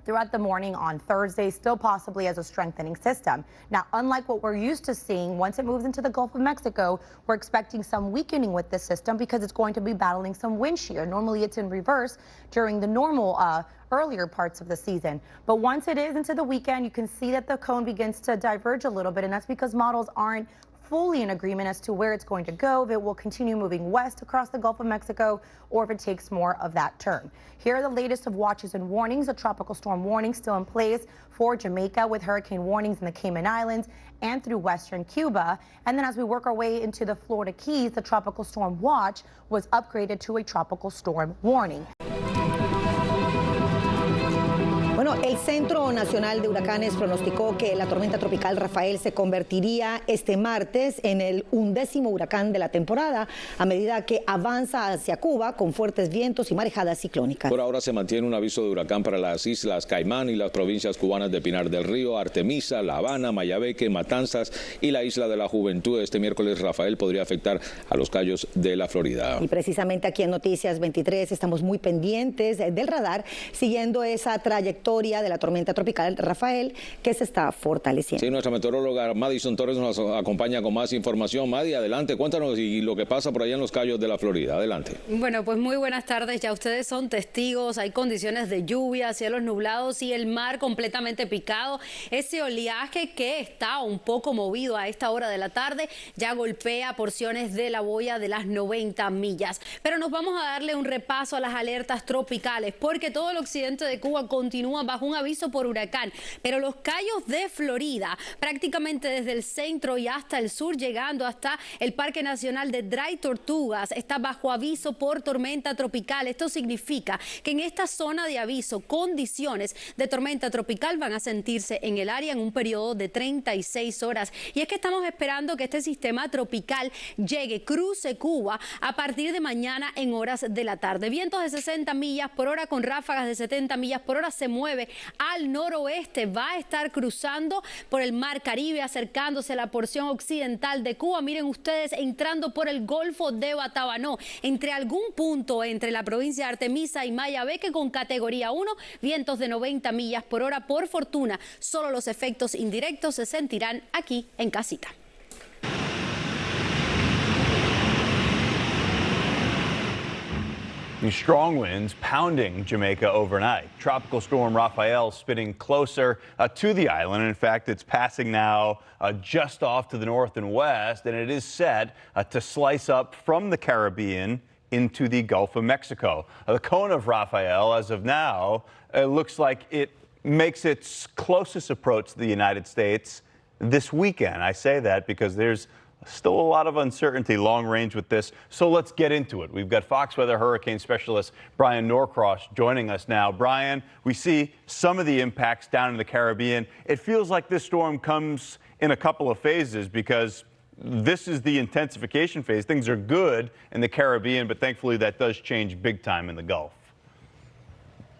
throughout the morning on Thursday, still possibly as a strengthening system. Now, unlike what we're used to seeing, once it moves into the Gulf of Mexico, we're expecting some weakening with this system because it's going to be battling some wind shear. Normally it's in reverse during the normal earlier parts of the season. But once it is into the weekend, you can see that the cone begins to diverge a little bit, and that's because models aren't fully in agreement as to where it's going to go, if it will continue moving west across the Gulf of Mexico, or if it takes more of that turn. Here are the latest of watches and warnings. A tropical storm warning still in place for Jamaica, with hurricane warnings in the Cayman Islands and through western Cuba. And then as we work our way into the Florida Keys, the tropical storm watch was upgraded to a tropical storm warning. Bueno, el Centro Nacional de Huracanes pronosticó que la tormenta tropical Rafael se convertiría este martes en el 11º huracán de la temporada a medida que avanza hacia Cuba con fuertes vientos y marejadas ciclónicas. Por ahora se mantiene un aviso de huracán para las islas Caimán y las provincias cubanas de Pinar del Río, Artemisa, La Habana, Mayabeque, Matanzas y la Isla de la Juventud. Este miércoles Rafael podría afectar a los cayos de la Florida. Y precisamente aquí en Noticias 23 estamos muy pendientes del radar, siguiendo esa trayectoria de la tormenta tropical Rafael, que se está fortaleciendo. Sí, nuestra meteoróloga Madison Torres nos acompaña con más información. Madi, adelante, cuéntanos y lo que pasa por allá en los cayos de la Florida. Adelante. Bueno, pues muy buenas tardes. Ya ustedes son testigos. Hay condiciones de lluvia, cielos nublados y el mar completamente picado. Ese oleaje que está un poco movido a esta hora de la tarde ya golpea porciones de la boya de las 90 millas. Pero nos vamos a darle un repaso a las alertas tropicales, porque todo el occidente de Cuba continúa bajo un aviso por huracán, pero los cayos de Florida, prácticamente desde el centro y hasta el sur, llegando hasta el Parque Nacional de Dry Tortugas, está bajo aviso por tormenta tropical. Esto significa que en esta zona de aviso, condiciones de tormenta tropical van a sentirse en el área en un periodo de 36 horas. Y es que estamos esperando que este sistema tropical llegue, cruce Cuba a partir de mañana en horas de la tarde. Vientos de 60 millas por hora con ráfagas de 70 millas por hora, se mueve al noroeste, va a estar cruzando por el Mar Caribe, acercándose a la porción occidental de Cuba. Miren ustedes, entrando por el Golfo de Batabanó, entre algún punto entre la provincia de Artemisa y Mayabeque con categoría 1, vientos de 90 millas por hora. Por fortuna, solo los efectos indirectos se sentirán aquí en casita. Strong winds pounding Jamaica overnight. Tropical storm Rafael spinning closer to the island. In fact, it's passing now just off to the north and west, and it is set to slice up from the Caribbean into the Gulf of Mexico. The cone of Rafael, as of now, looks like it makes its closest approach to the United States this weekend. I say that because there's still a lot of uncertainty long range with this, so let's get into it. We've got Fox Weather hurricane specialist Brian Norcross joining us now. Brian, we see some of the impacts down in the Caribbean. It feels like this storm comes in a couple of phases because this is the intensification phase. Things are good in the Caribbean, but thankfully that does change big time in the Gulf.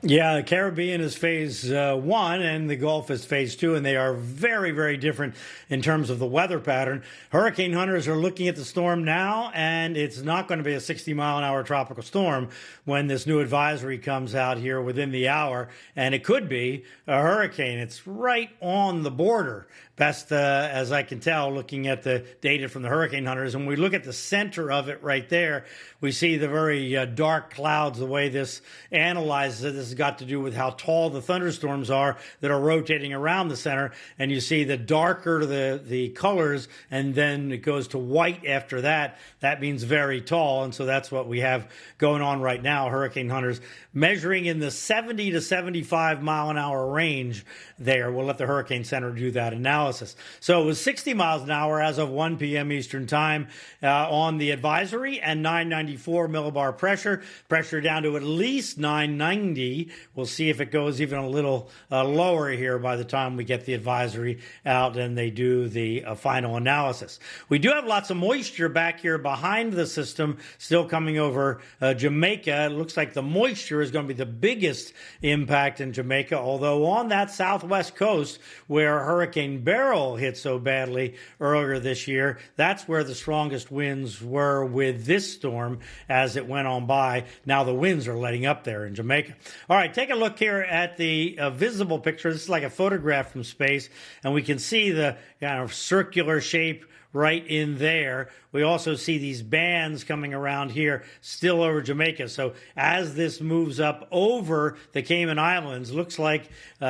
Yeah, the Caribbean is phase 1 and the Gulf is phase 2, and they are very, very different in terms of the weather pattern. Hurricane hunters are looking at the storm now, and it's not going to be a 60-mile-an-hour tropical storm when this new advisory comes out here within the hour, and it could be a hurricane. It's right on the border, best as I can tell, looking at the data from the hurricane hunters. And we look at the center of it right there, we see the very dark clouds, the way this analyzes it. This is got to do with how tall the thunderstorms are that are rotating around the center. And you see the darker the colors, and then it goes to white after that. That means very tall. And so that's what we have going on right now. Hurricane hunters measuring in the 70 to 75 mile an hour range there. We'll let the Hurricane Center do that analysis. So it was 60 miles an hour as of 1 p.m. Eastern time on the advisory, and 994 millibar pressure. Pressure down to at least 990. We'll see if it goes even a little lower here by the time we get the advisory out and they do the final analysis. We do have lots of moisture back here behind the system still coming over Jamaica. It looks like the moisture is going to be the biggest impact in Jamaica, although on that southwest coast where Hurricane Beryl hit so badly earlier this year, that's where the strongest winds were with this storm as it went on by. Now the winds are letting up there in Jamaica. All right, take a look here at the visible picture. This is like a photograph from space, and we can see the kind of circular shape right in there. We also see these bands coming around here still over Jamaica. So as this moves up over the Cayman Islands, looks like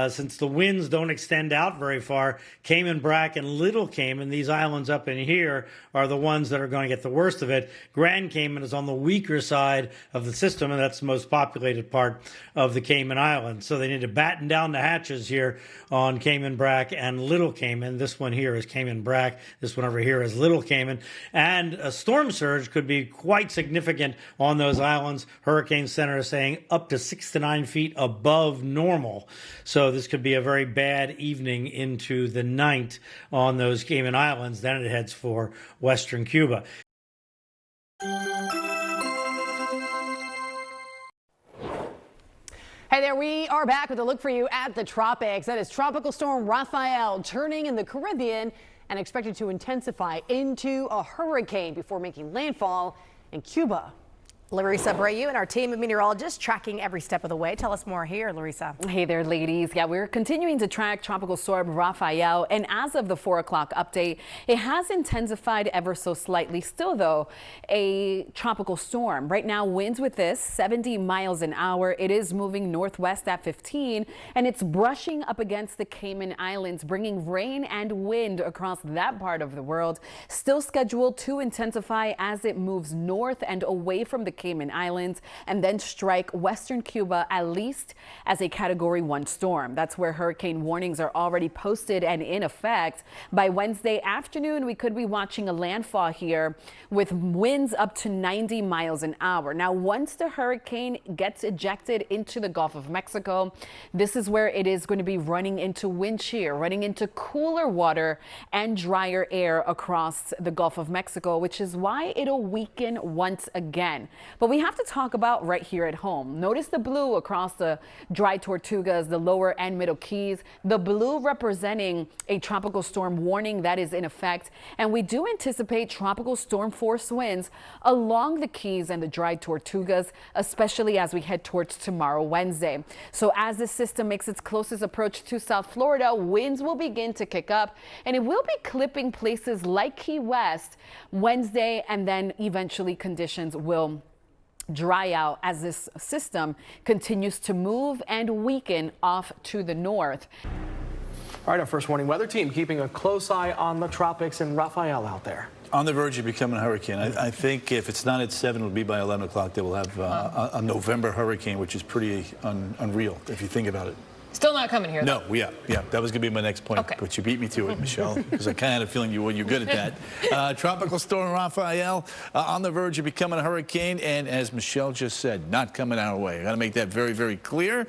since the winds don't extend out very far, Cayman Brac and Little Cayman, these islands up in here, are the ones that are going to get the worst of it. Grand Cayman is on the weaker side of the system, and that's the most populated part of the Cayman Islands. So they need to batten down the hatches here on Cayman Brac and Little Cayman. This one here is Cayman Brac. This one over here is Little Cayman. And a storm surge could be quite significant on those islands. Hurricane Center is saying up to 6 to 9 feet above normal. So this could be a very bad evening into the night on those Cayman Islands. Then it heads for western Cuba. Hey there, we are back with a look for you at the tropics. That is Tropical Storm Rafael turning in the Caribbean and expected to intensify into a hurricane before making landfall in Cuba. Larissa Abreu and our team of meteorologists tracking every step of the way. Tell us more here, Larissa. Hey there, ladies. Yeah, we're continuing to track Tropical Storm Rafael, and as of the 4 o'clock update, it has intensified ever so slightly. Still, though, a tropical storm. Right now, winds with this 70 miles an hour. It is moving northwest at 15, and it's brushing up against the Cayman Islands, bringing rain and wind across that part of the world. Still scheduled to intensify as it moves north and away from the Cayman Islands and then strike western Cuba, at least as a Category 1 storm. That's where hurricane warnings are already posted and in effect. By Wednesday afternoon, we could be watching a landfall here with winds up to 90 miles an hour. Now, once the hurricane gets ejected into the Gulf of Mexico, this is where it is going to be running into wind shear, running into cooler water and drier air across the Gulf of Mexico, which is why it'll weaken once again. But we have to talk about right here at home. Notice the blue across the dry Tortugas, the lower and middle Keys, the blue representing a tropical storm warning that is in effect. And we do anticipate tropical storm force winds along the Keys and the dry Tortugas, especially as we head towards tomorrow, Wednesday. So as the system makes its closest approach to South Florida, winds will begin to kick up, and it will be clipping places like Key West Wednesday, and then eventually conditions will dry out as this system continues to move and weaken off to the north. All right, our first warning weather team keeping a close eye on the tropics and Rafael out there. On the verge of becoming a hurricane. I think if it's not at 7, it'll be by 11 o'clock. They will have a November hurricane, which is pretty unreal if you think about it. Still not coming here, No, though. yeah. That was going to be my next point. Okay. But you beat me to it, Michelle, because I kind of had a feeling you're good at that. Tropical Storm Rafael on the verge of becoming a hurricane, and as Michelle just said, not coming our way. I got to make that very, very clear.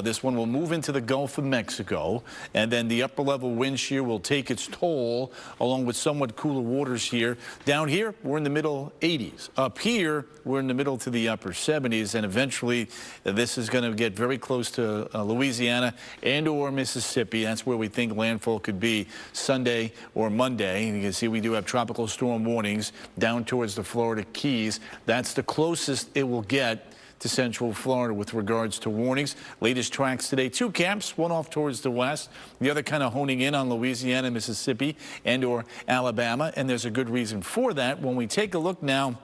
This one will move into the Gulf of Mexico, and then the upper level wind shear will take its toll, along with somewhat cooler waters here. Down here, we're in the middle 80s. Up here, we're in the middle to the upper 70s, and eventually this is going to get very close to Louisiana and or Mississippi. That's where we think landfall could be Sunday or Monday. And you can see we do have tropical storm warnings down towards the Florida Keys. That's the closest it will get to Central Florida with regards to warnings. Latest tracks today, 2 camps, one off towards the west, the other kind of honing in on Louisiana, Mississippi, and or Alabama. And there's a good reason for that. When we take a look now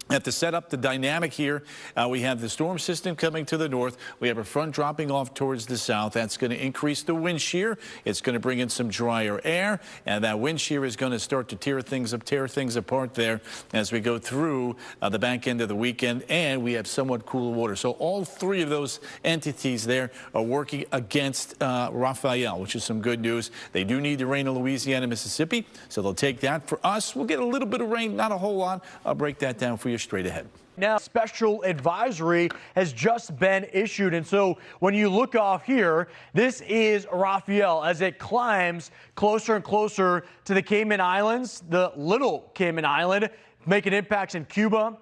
To set up the dynamic here, we have the storm system coming to the north. We have a front dropping off towards the south. That's going to increase the wind shear. It's going to bring in some drier air, and that wind shear is going to start to tear things apart there as we go through the back end of the weekend, and we have somewhat cooler water. So all three of those entities there are working against Rafael, which is some good news. They do need the rain in Louisiana and Mississippi, so they'll take that. For us, we'll get a little bit of rain, not a whole lot. I'll break that down for you straight ahead. Now, special advisory has just been issued. And so when you look off here, this is Rafael as it climbs closer and closer to the Cayman Islands, the little Cayman Island, making impacts in Cuba,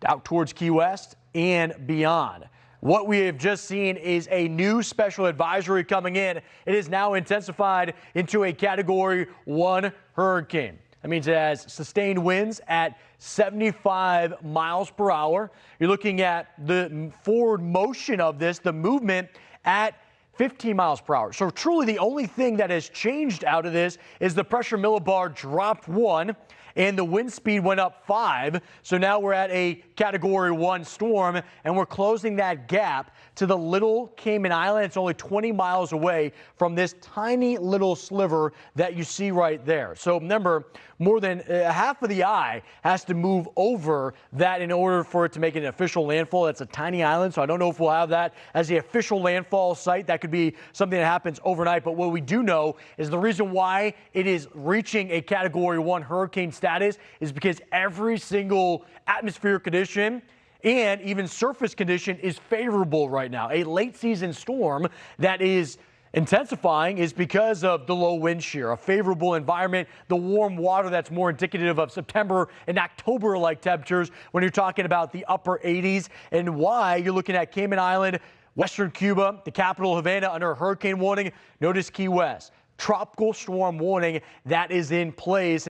out towards Key West and beyond. What we have just seen is a new special advisory coming in. It is now intensified into a Category 1 hurricane. That means it has sustained winds at 75 miles per hour. You're looking at the forward motion of this, the movement at 15 miles per hour. So truly the only thing that has changed out of this is the pressure millibar dropped 1 and the wind speed went up 5. So now we're at a Category 1 storm, and we're closing that gap to the little Cayman Island. It's only 20 miles away from this tiny little sliver that you see right there. So remember, more than half of the eye has to move over that in order for it to make an official landfall. That's a tiny island, so I don't know if we'll have that as the official landfall site. That could be something that happens overnight. But what we do know is the reason why it is reaching a Category 1 hurricane status is because every single atmospheric condition and even surface condition is favorable right now. A late season storm that is intensifying is because of the low wind shear, a favorable environment, the warm water that's more indicative of September and October-like temperatures when you're talking about the upper 80s, and why you're looking at Cayman Island, Western Cuba, the capital Havana under a hurricane warning. Notice Key West, tropical storm warning that is in place.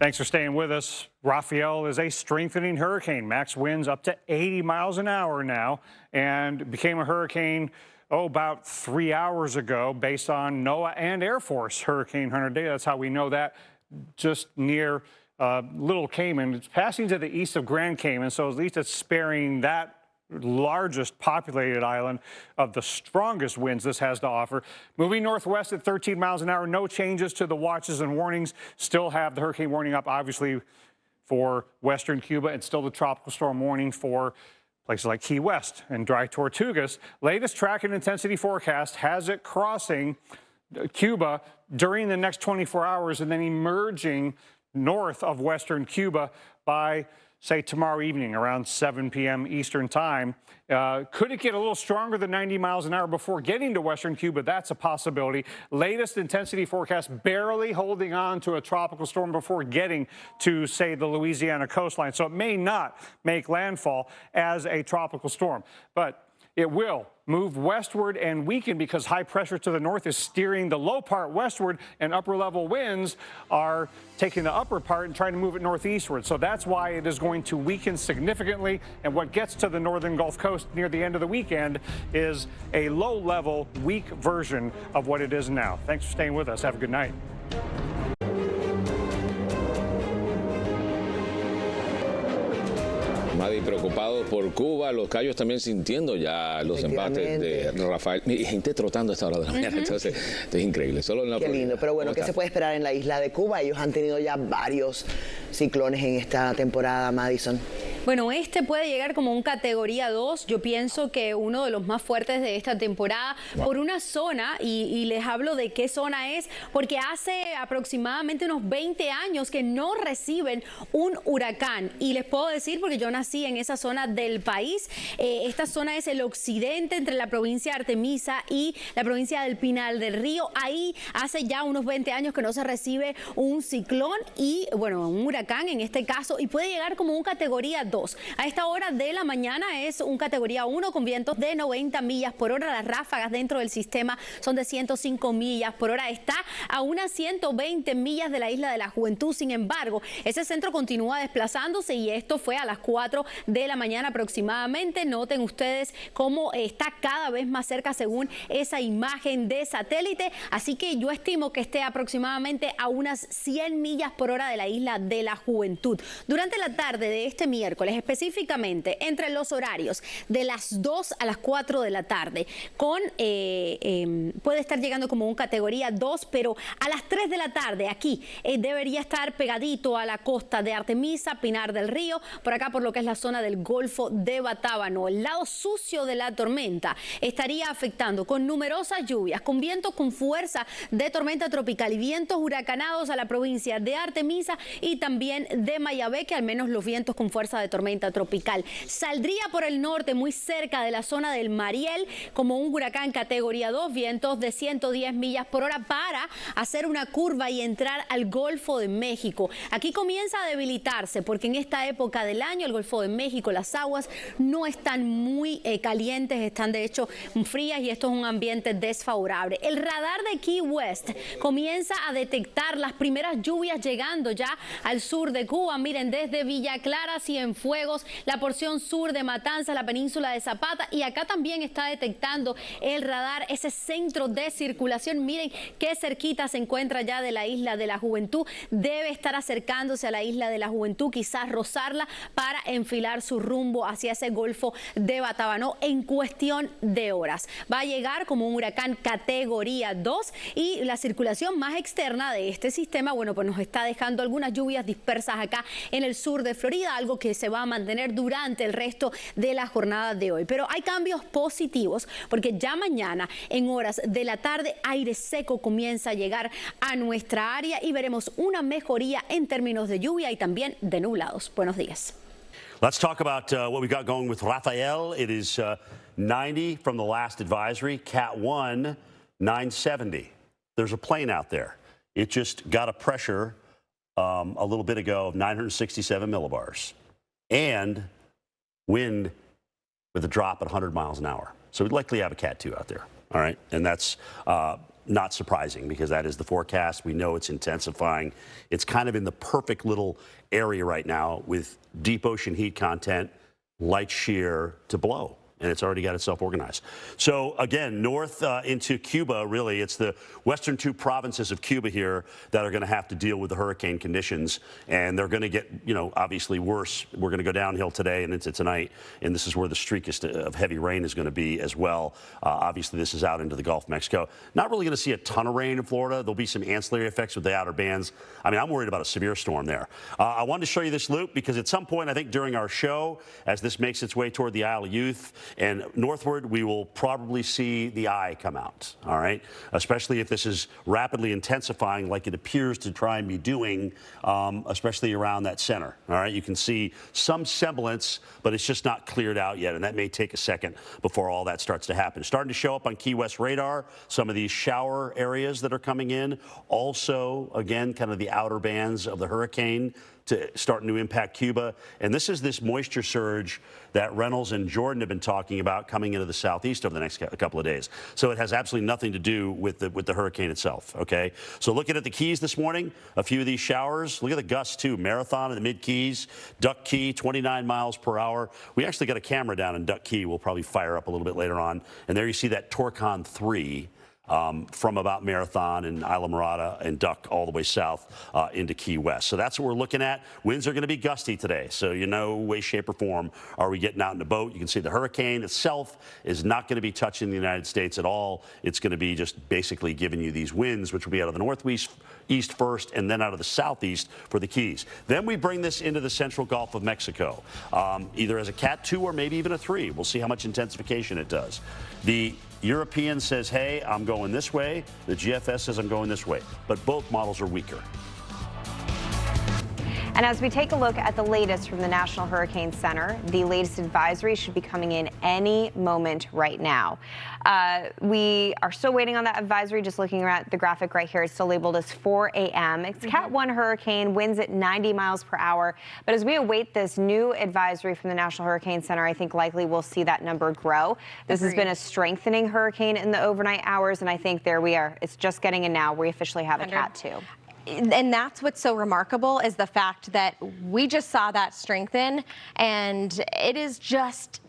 Thanks for staying with us. Rafael is a strengthening hurricane. Max winds up to 80 miles an hour now, and became a hurricane about 3 hours ago based on NOAA and Air Force Hurricane Hunter data. That's how we know that. Just near Little Cayman. It's passing to the east of Grand Cayman, so at least it's sparing that largest populated island of the strongest winds this has to offer. Moving northwest at 13 miles an hour, no changes to the watches and warnings. Still have the hurricane warning up, obviously, for Western Cuba, and still the tropical storm warning for places like Key West and Dry Tortugas. Latest track and intensity forecast has it crossing Cuba during the next 24 hours and then emerging north of Western Cuba by, say, tomorrow evening around 7 p.m. Eastern time. Could it get a little stronger than 90 miles an hour before getting to Western Cuba? That's a possibility. Latest intensity forecast barely holding on to a tropical storm before getting to, say, the Louisiana coastline. So it may not make landfall as a tropical storm, but it will move westward and weaken because high pressure to the north is steering the low part westward, and upper level winds are taking the upper part and trying to move it northeastward. So that's why it is going to weaken significantly. And what gets to the northern Gulf Coast near the end of the weekend is a low level, weak version of what it is now. Thanks for staying with us. Have a good night. Nadie, preocupado por Cuba, los Cayos también sintiendo ya los embates de Rafael. Y gente trotando a esta hora de la mañana, entonces esto es increíble. Solo en la Qué lindo, pero bueno, ¿qué se puede esperar en la isla de Cuba? Ellos han tenido ya varios ciclones en esta temporada, Madison. Bueno, este puede llegar como un categoría 2. Yo pienso que uno de los más fuertes de esta temporada por una zona, y les hablo de qué zona es, porque hace aproximadamente unos 20 años que no reciben un huracán. Y les puedo decir, porque yo nací en esa zona del país, esta zona es el occidente entre la provincia de Artemisa y la provincia del Pinal del Río. Ahí hace ya unos 20 años que no se recibe un ciclón y, bueno, un huracán en este caso, y puede llegar como un categoría 2. 2. A esta hora de la mañana es un categoría 1 con vientos de 90 millas por hora. Las ráfagas dentro del sistema son de 105 millas por hora. Está a unas 120 millas de la isla de la Juventud. Sin embargo, ese centro continúa desplazándose y esto fue a las 4 de la mañana aproximadamente. Noten ustedes cómo está cada vez más cerca según esa imagen de satélite. Así que yo estimo que esté aproximadamente a unas 100 millas por hora de la isla de la Juventud. Durante la tarde de este miércoles, específicamente entre los horarios de las 2 a las 4 de la tarde, puede estar llegando como un categoría 2, pero a las 3 de la tarde aquí debería estar pegadito a la costa de Artemisa, Pinar del Río, por acá por lo que es la zona del Golfo de Batábano. El lado sucio de la tormenta estaría afectando con numerosas lluvias, con vientos con fuerza de tormenta tropical y vientos huracanados a la provincia de Artemisa y también de Mayabeque, al menos los vientos con fuerza de tormenta tropical. Saldría por el norte, muy cerca de la zona del Mariel, como un huracán categoría 2, vientos de 110 millas por hora para hacer una curva y entrar al Golfo de México. Aquí comienza a debilitarse porque en esta época del año el Golfo de México, las aguas no están muy calientes, están de hecho frías y esto es un ambiente desfavorable. El radar de Key West comienza a detectar las primeras lluvias llegando ya al sur de Cuba. Miren, desde Villa Clara, Cienfuegos, la porción sur de Matanzas, la península de Zapata, y acá también está detectando el radar ese centro de circulación. Miren qué cerquita se encuentra ya de la isla de la Juventud. Debe estar acercándose a la isla de la Juventud, quizás rozarla para enfilar su rumbo hacia ese Golfo de Batábano en cuestión de horas. Va a llegar como un huracán categoría 2 y la circulación más externa de este sistema, bueno, pues nos está dejando algunas lluvias dispersas acá en el sur de Florida, algo que se va a mantener durante el resto de la jornada de hoy. Pero hay cambios positivos porque ya mañana en horas de la tarde aire seco comienza a llegar a nuestra área y veremos una mejoría en términos de lluvia y también de nublados. Buenos días. Let's talk about what we got going with Rafael. It is 90 from the last advisory, Cat 1, 970. There's a plane out there. It just got a pressure a little bit ago of 967 millibars and wind with a drop at 100 miles an hour. So we'd likely have a Cat 2 out there. All right. And that's not surprising because that is the forecast. We know it's intensifying. It's kind of in the perfect little area right now with deep ocean heat content, light shear to blow. And it's already got itself organized. So again, north into Cuba, really, it's the western two provinces of Cuba here that are going to have to deal with the hurricane conditions. And they're going to get, obviously worse. We're going to go downhill today and into tonight. And this is where the streakiest of heavy rain is going to be as well. Obviously, this is out into the Gulf of Mexico. Not really going to see a ton of rain in Florida. There'll be some ancillary effects with the outer bands. I mean, I'm worried about a severe storm there. I wanted to show you this loop because at some point, I think during our show, as this makes its way toward the Isle of Youth, and northward, we will probably see the eye come out, all right? Especially if this is rapidly intensifying like it appears to try and be doing, especially around that center, all right? You can see some semblance, but it's just not cleared out yet, and that may take a second before all that starts to happen. Starting to show up on Key West radar, some of these shower areas that are coming in. Also, again, kind of the outer bands of the hurricane starting to impact Cuba. And this is this moisture surge that Reynolds and Jordan have been talking about coming into the southeast over the next couple of days. So it has absolutely nothing to do with the hurricane itself, okay? So looking at the Keys this morning, a few of these showers. Look at the gusts, too. Marathon in the mid-Keys, Duck Key, 29 miles per hour. We actually got a camera down in Duck Key. We'll probably fire up a little bit later on. And there you see that Torcon 3. From about Marathon and Isla Mirada and Duck all the way south into Key West. So that's what we're looking at. Winds are going to be gusty today. So no way, shape, or form are we getting out in a boat. You can see the hurricane itself is not going to be touching the United States at all. It's going to be just basically giving you these winds, which will be out of the northeast first and then out of the southeast for the Keys. Then we bring this into the central Gulf of Mexico, either as a Cat 2 or maybe even a 3. We'll see how much intensification it does. The European says, hey, I'm going this way. The GFS says I'm going this way. But both models are weaker. And as we take a look at the latest from the National Hurricane Center, the latest advisory should be coming in any moment right now. We are still waiting on that advisory. Just looking at the graphic right here, it's still labeled as 4 a.m. It's Cat 1 hurricane, winds at 90 miles per hour. But as we await this new advisory from the National Hurricane Center, I think likely we'll see that number grow. This has been a strengthening hurricane in the overnight hours, and I think there we are. It's just getting in now. We officially have a Cat 2. And that's what's so remarkable is the fact that we just saw that strengthen, and it is just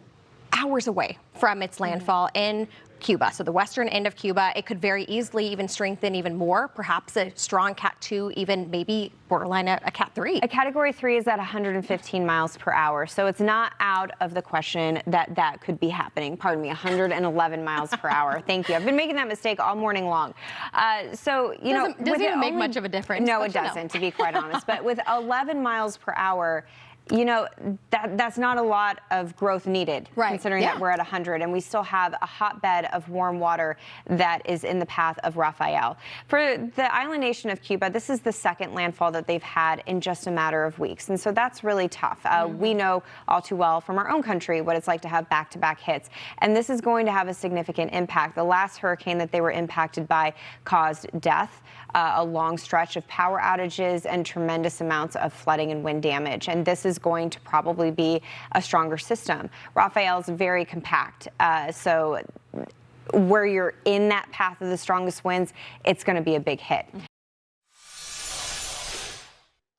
hours away from its landfall in Cuba. So the western end of Cuba, it could very easily even strengthen even more, perhaps a strong Cat 2, even maybe borderline a Cat 3. A Category 3 is at 115 miles per hour, so it's not out of the question that that could be happening. Pardon me, 111 miles per hour. Thank you. I've been making that mistake all morning long. So, you know, doesn't even make much of a difference. No, it doesn't, to be quite honest. But with 11 miles per hour, you know, that's not a lot of growth needed, considering that we're at 100, and we still have a hotbed of warm water that is in the path of Rafael. For the island nation of Cuba, this is the second landfall that they've had in just a matter of weeks, and so that's really tough. We know all too well from our own country what it's like to have back-to-back hits, and this is going to have a significant impact. The last hurricane that they were impacted by caused death, a long stretch of power outages, and tremendous amounts of flooding and wind damage, and this is going to probably be a stronger system. Rafael is very compact, so where you're in that path of the strongest winds, it's going to be a big hit.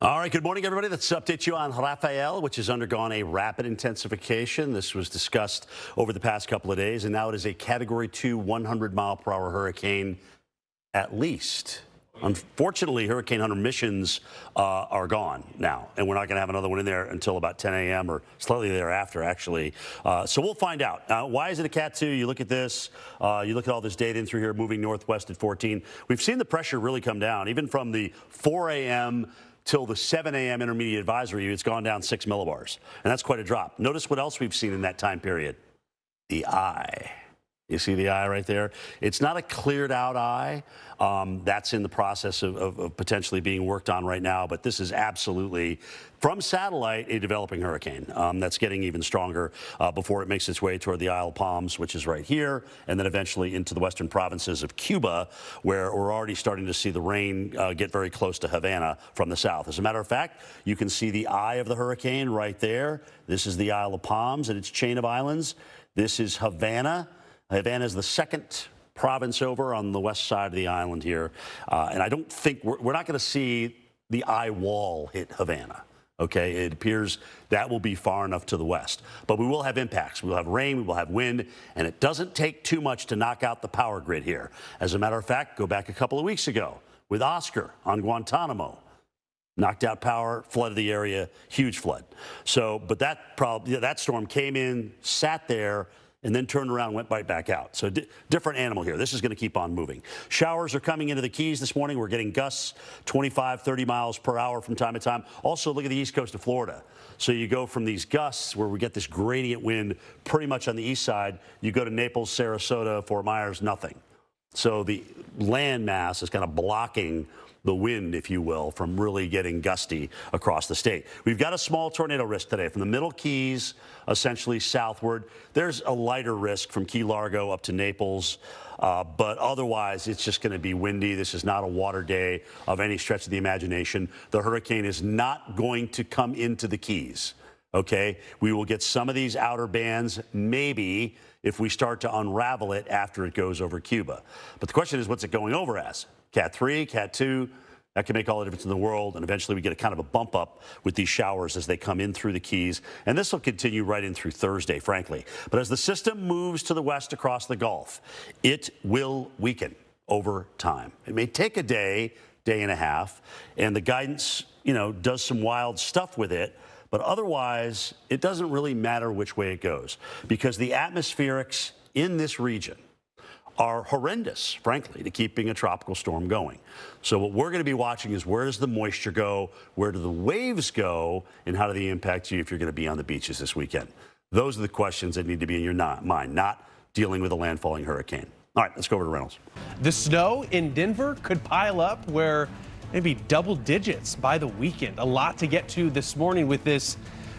All right, good morning, everybody. Let's update you on Rafael, which has undergone a rapid intensification. This was discussed over the past couple of days, and now it is a Category 2, 100-mile-per-hour hurricane at least. Unfortunately, Hurricane Hunter missions are gone now, and we're not going to have another one in there until about 10 a.m. or slightly thereafter, actually. So we'll find out. Why is it a Cat 2? You look at this. You look at all this data in through here, moving northwest at 14. We've seen the pressure really come down, even from the 4 a.m. till the 7 a.m. intermediate advisory. It's gone down 6 millibars, and that's quite a drop. Notice what else we've seen in that time period. The eye. You see the eye right there? It's not a cleared out eye. That's in the process of potentially being worked on right now. But this is absolutely, from satellite, a developing hurricane that's getting even stronger before it makes its way toward the Isle of Palms, which is right here, and then eventually into the western provinces of Cuba, where we're already starting to see the rain get very close to Havana from the south. As a matter of fact, you can see the eye of the hurricane right there. This is the Isle of Palms and its chain of islands. This is Havana. Havana is the second province over on the west side of the island here. And I don't think we're not going to see the eye wall hit Havana. OK, it appears that will be far enough to the west. But we will have impacts. We'll have rain. We will have wind. And it doesn't take too much to knock out the power grid here. As a matter of fact, go back a couple of weeks ago with Oscar on Guantanamo. Knocked out power, flooded the area, huge flood. So, but that storm came in, sat there, and then turned around and went right back out. So different animal here. This is going to keep on moving. Showers are coming into the Keys this morning. We're getting gusts 25, 30 miles per hour from time to time. Also, look at the east coast of Florida. So you go from these gusts where we get this gradient wind pretty much on the east side. You go to Naples, Sarasota, Fort Myers, nothing. So the land mass is kind of blocking the wind, if you will, from really getting gusty across the state. We've got a small tornado risk today from the Middle Keys, essentially southward. There's a lighter risk from Key Largo up to Naples, but otherwise it's just going to be windy. This is not a water day of any stretch of the imagination. The hurricane is not going to come into the Keys. Okay, we will get some of these outer bands, maybe, if we start to unravel it after it goes over Cuba. But the question is, what's it going over as? Cat 3, Cat 2, that can make all the difference in the world. And eventually we get a kind of a bump up with these showers as they come in through the Keys. And this will continue right in through Thursday, frankly. But as the system moves to the west across the Gulf, it will weaken over time. It may take a day, day and a half, and the guidance, you know, does some wild stuff with it. But otherwise, it doesn't really matter which way it goes, because the atmospherics in this region are horrendous, frankly, to keeping a tropical storm going. So what we're going to be watching is, where does the moisture go? Where do the waves go? And how do they impact you if you're going to be on the beaches this weekend? Those are the questions that need to be in your mind, not dealing with a landfalling hurricane. All right, let's go over to Reynolds. The snow in Denver could pile up where maybe double digits by the weekend. A lot to get to this morning with this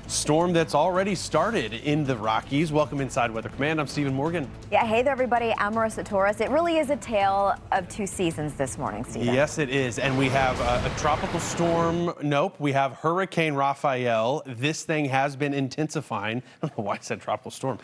storm that's already started in the Rockies. Welcome inside Weather Command. I'm Stephen Morgan. Yeah, hey there, everybody. I'm Marissa Torres. It really is a tale of two seasons this morning, Stephen. Yes, it is. And we have a tropical storm. Nope. We have Hurricane Rafael. This thing has been intensifying. I don't know why I said tropical storm.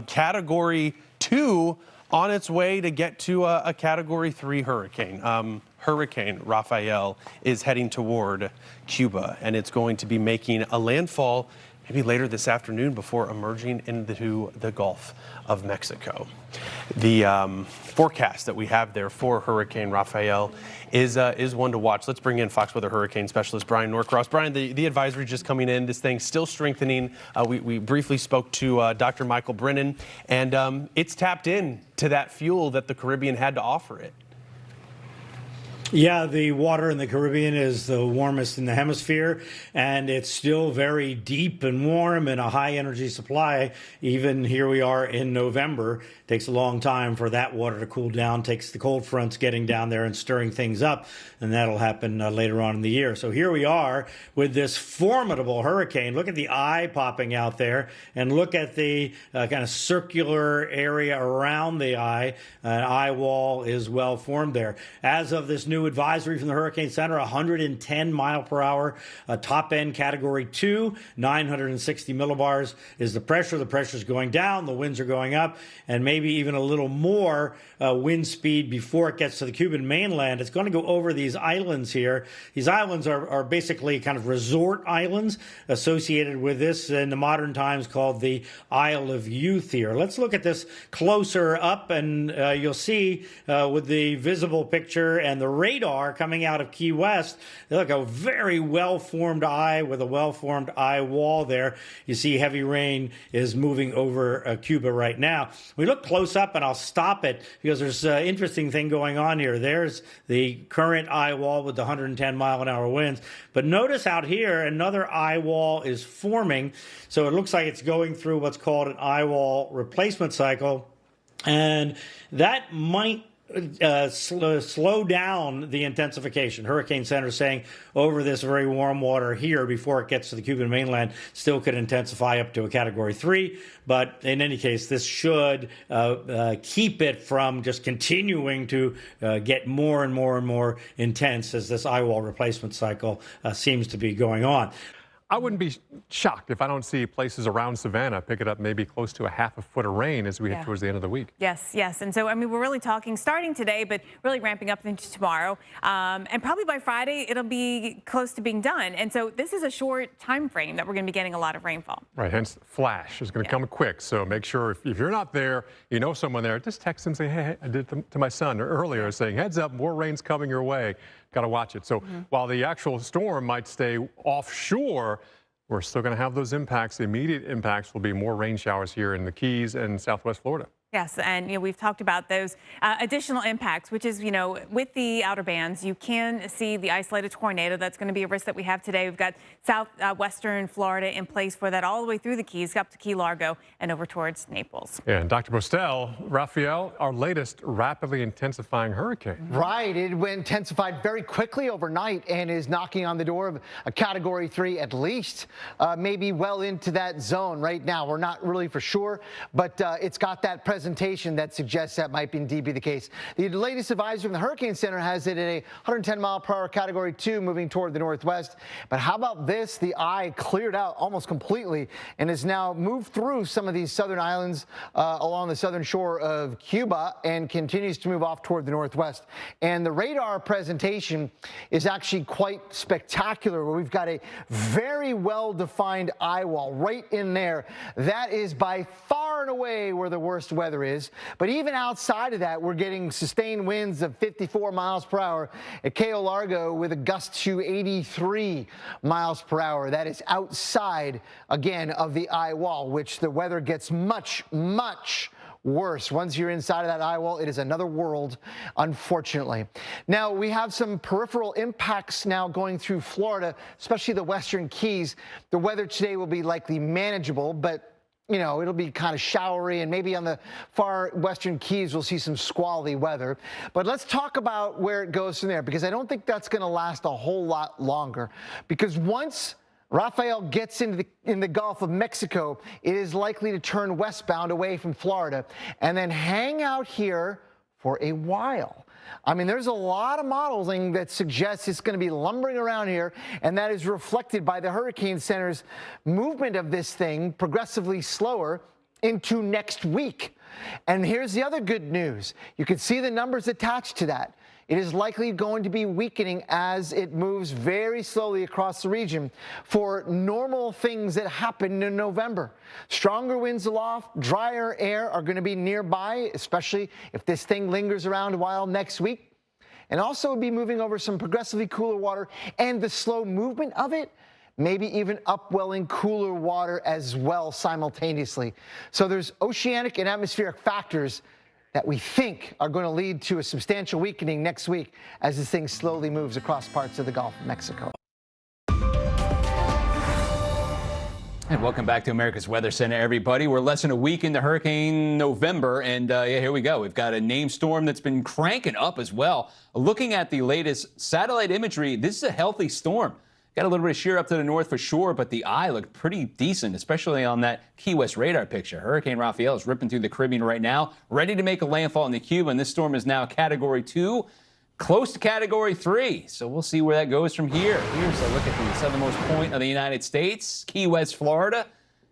Category 2 on its way to get to a Category 3 hurricane. Hurricane Rafael is heading toward Cuba, and it's going to be making a landfall maybe later this afternoon before emerging into the Gulf of Mexico. The forecast that we have there for Hurricane Rafael is one to watch. Let's bring in Fox Weather Hurricane Specialist Brian Norcross. Brian, the advisory just coming in. This thing's still strengthening. We briefly spoke to Dr. Michael Brennan, and it's tapped in to that fuel that the Caribbean had to offer it. Yeah, the water in the Caribbean is the warmest in the hemisphere, and it's still very deep and warm and a high energy supply. Even here we are in November. It takes a long time for that water to cool down, takes the cold fronts getting down there and stirring things up, and that'll happen later on in the year. So here we are with this formidable hurricane. Look at the eye popping out there, and look at the kind of circular area around the eye. An eye wall is well formed there. As of this new advisory from the Hurricane Center, 110 mile per hour, top end Category 2, 960 millibars is the pressure. The pressure is going down, the winds are going up, and maybe even a little more wind speed before it gets to the Cuban mainland. It's going to go over these islands here. These islands are basically kind of resort islands associated with this in the modern times called the Isle of Youth here. Let's look at this closer up, and you'll see with the visible picture and the radar coming out of Key West, look, a very well-formed eye with a well-formed eye wall there. You see heavy rain is moving over Cuba right now. We look close up, and I'll stop it because there's an interesting thing going on here. There's the current eye wall with the 110 mile an hour winds. But notice out here, another eye wall is forming. So it looks like it's going through what's called an eye wall replacement cycle. And that might slow down the intensification. Hurricane Center saying over this very warm water here before it gets to the Cuban mainland still could intensify up to a Category 3. But in any case, this should keep it from just continuing to get more and more and more intense as this eye wall replacement cycle seems to be going on. I wouldn't be shocked if I don't see places around Savannah pick it up maybe close to a half a foot of rain as we get towards the end of the week. Yes, yes. And so, I mean, we're really talking starting today, but really ramping up into tomorrow. And probably by Friday, it'll be close to being done. And so this is a short time frame that we're going to be getting a lot of rainfall. Right, hence flash is going to come quick. So make sure if you're not there, you know someone there, just text them and say, hey, I did to my son earlier saying, heads up, more rain's coming your way. Got to watch it. So while the actual storm might stay offshore, we're still going to have those impacts. The immediate impacts will be more rain showers here in the Keys and Southwest Florida. Yes, and we've talked about those additional impacts, which is, with the outer bands, you can see the isolated tornado. That's going to be a risk that we have today. We've got southwestern Florida in place for that all the way through the Keys, up to Key Largo and over towards Naples. And Dr. Bostel, Rafael, our latest rapidly intensifying hurricane. Right, it intensified very quickly overnight and is knocking on the door of a Category 3 at least, maybe well into that zone right now. We're not really for sure, but it's got that presentation that suggests that might indeed be the case. The latest advisory from the Hurricane Center has it at a 110 mile per hour Category 2 moving toward the northwest. But how about this? The eye cleared out almost completely and has now moved through some of these southern islands along the southern shore of Cuba and continues to move off toward the northwest. And the radar presentation is actually quite spectacular, where we've got a very well-defined eye wall right in there. That is by far and away where the worst weather is. But even outside of that, we're getting sustained winds of 54 miles per hour at Cayo Largo with a gust to 83 miles per hour. That is outside, again, of the eye wall, which the weather gets much, much worse. Once you're inside of that eye wall, it is another world, unfortunately. Now, we have some peripheral impacts now going through Florida, especially the western Keys. The weather today will be likely manageable, but it'll be kind of showery, and maybe on the far western Keys we'll see some squally weather. But let's talk about where it goes from there, because I don't think that's going to last a whole lot longer. Because once Rafael gets in the Gulf of Mexico, it is likely to turn westbound away from Florida and then hang out here for a while. I mean, there's a lot of modeling that suggests it's going to be lumbering around here, and that is reflected by the Hurricane Center's movement of this thing progressively slower into next week. And here's the other good news. You can see the numbers attached to that. It is likely going to be weakening as it moves very slowly across the region for normal things that happen in November. Stronger winds aloft, drier air are going to be nearby, especially if this thing lingers around a while next week. And also it'll be moving over some progressively cooler water, and the slow movement of it, maybe even upwelling cooler water as well simultaneously. So there's oceanic and atmospheric factors that we think are going to lead to a substantial weakening next week as this thing slowly moves across parts of the Gulf of Mexico. And welcome back to America's Weather Center, everybody. We're less than a week into Hurricane November, and yeah, here we go. We've got a named storm that's been cranking up as well. Looking at the latest satellite imagery, this is a healthy storm. Got a little bit of shear up to the north for sure, but the eye looked pretty decent, especially on that Key West radar picture. Hurricane Rafael is ripping through the Caribbean right now, ready to make a landfall into Cuba, and this storm is now Category 2, close to Category 3. So we'll see where that goes from here. Here's a look at the southernmost point of the United States, Key West, Florida.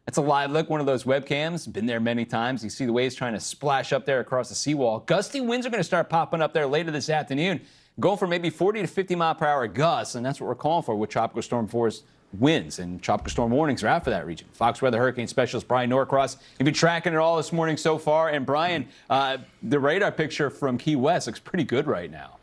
That's a live look, one of those webcams. Been there many times. You see the waves trying to splash up there across the seawall. Gusty winds are going to start popping up there later this afternoon, going for maybe 40 to 50 mile per hour gusts, and that's what we're calling for with tropical storm force winds, and tropical storm warnings are out for that region. Fox Weather Hurricane Specialist Brian Norcross, you've been tracking it all this morning so far, and Brian, the radar picture from Key West looks pretty good right now.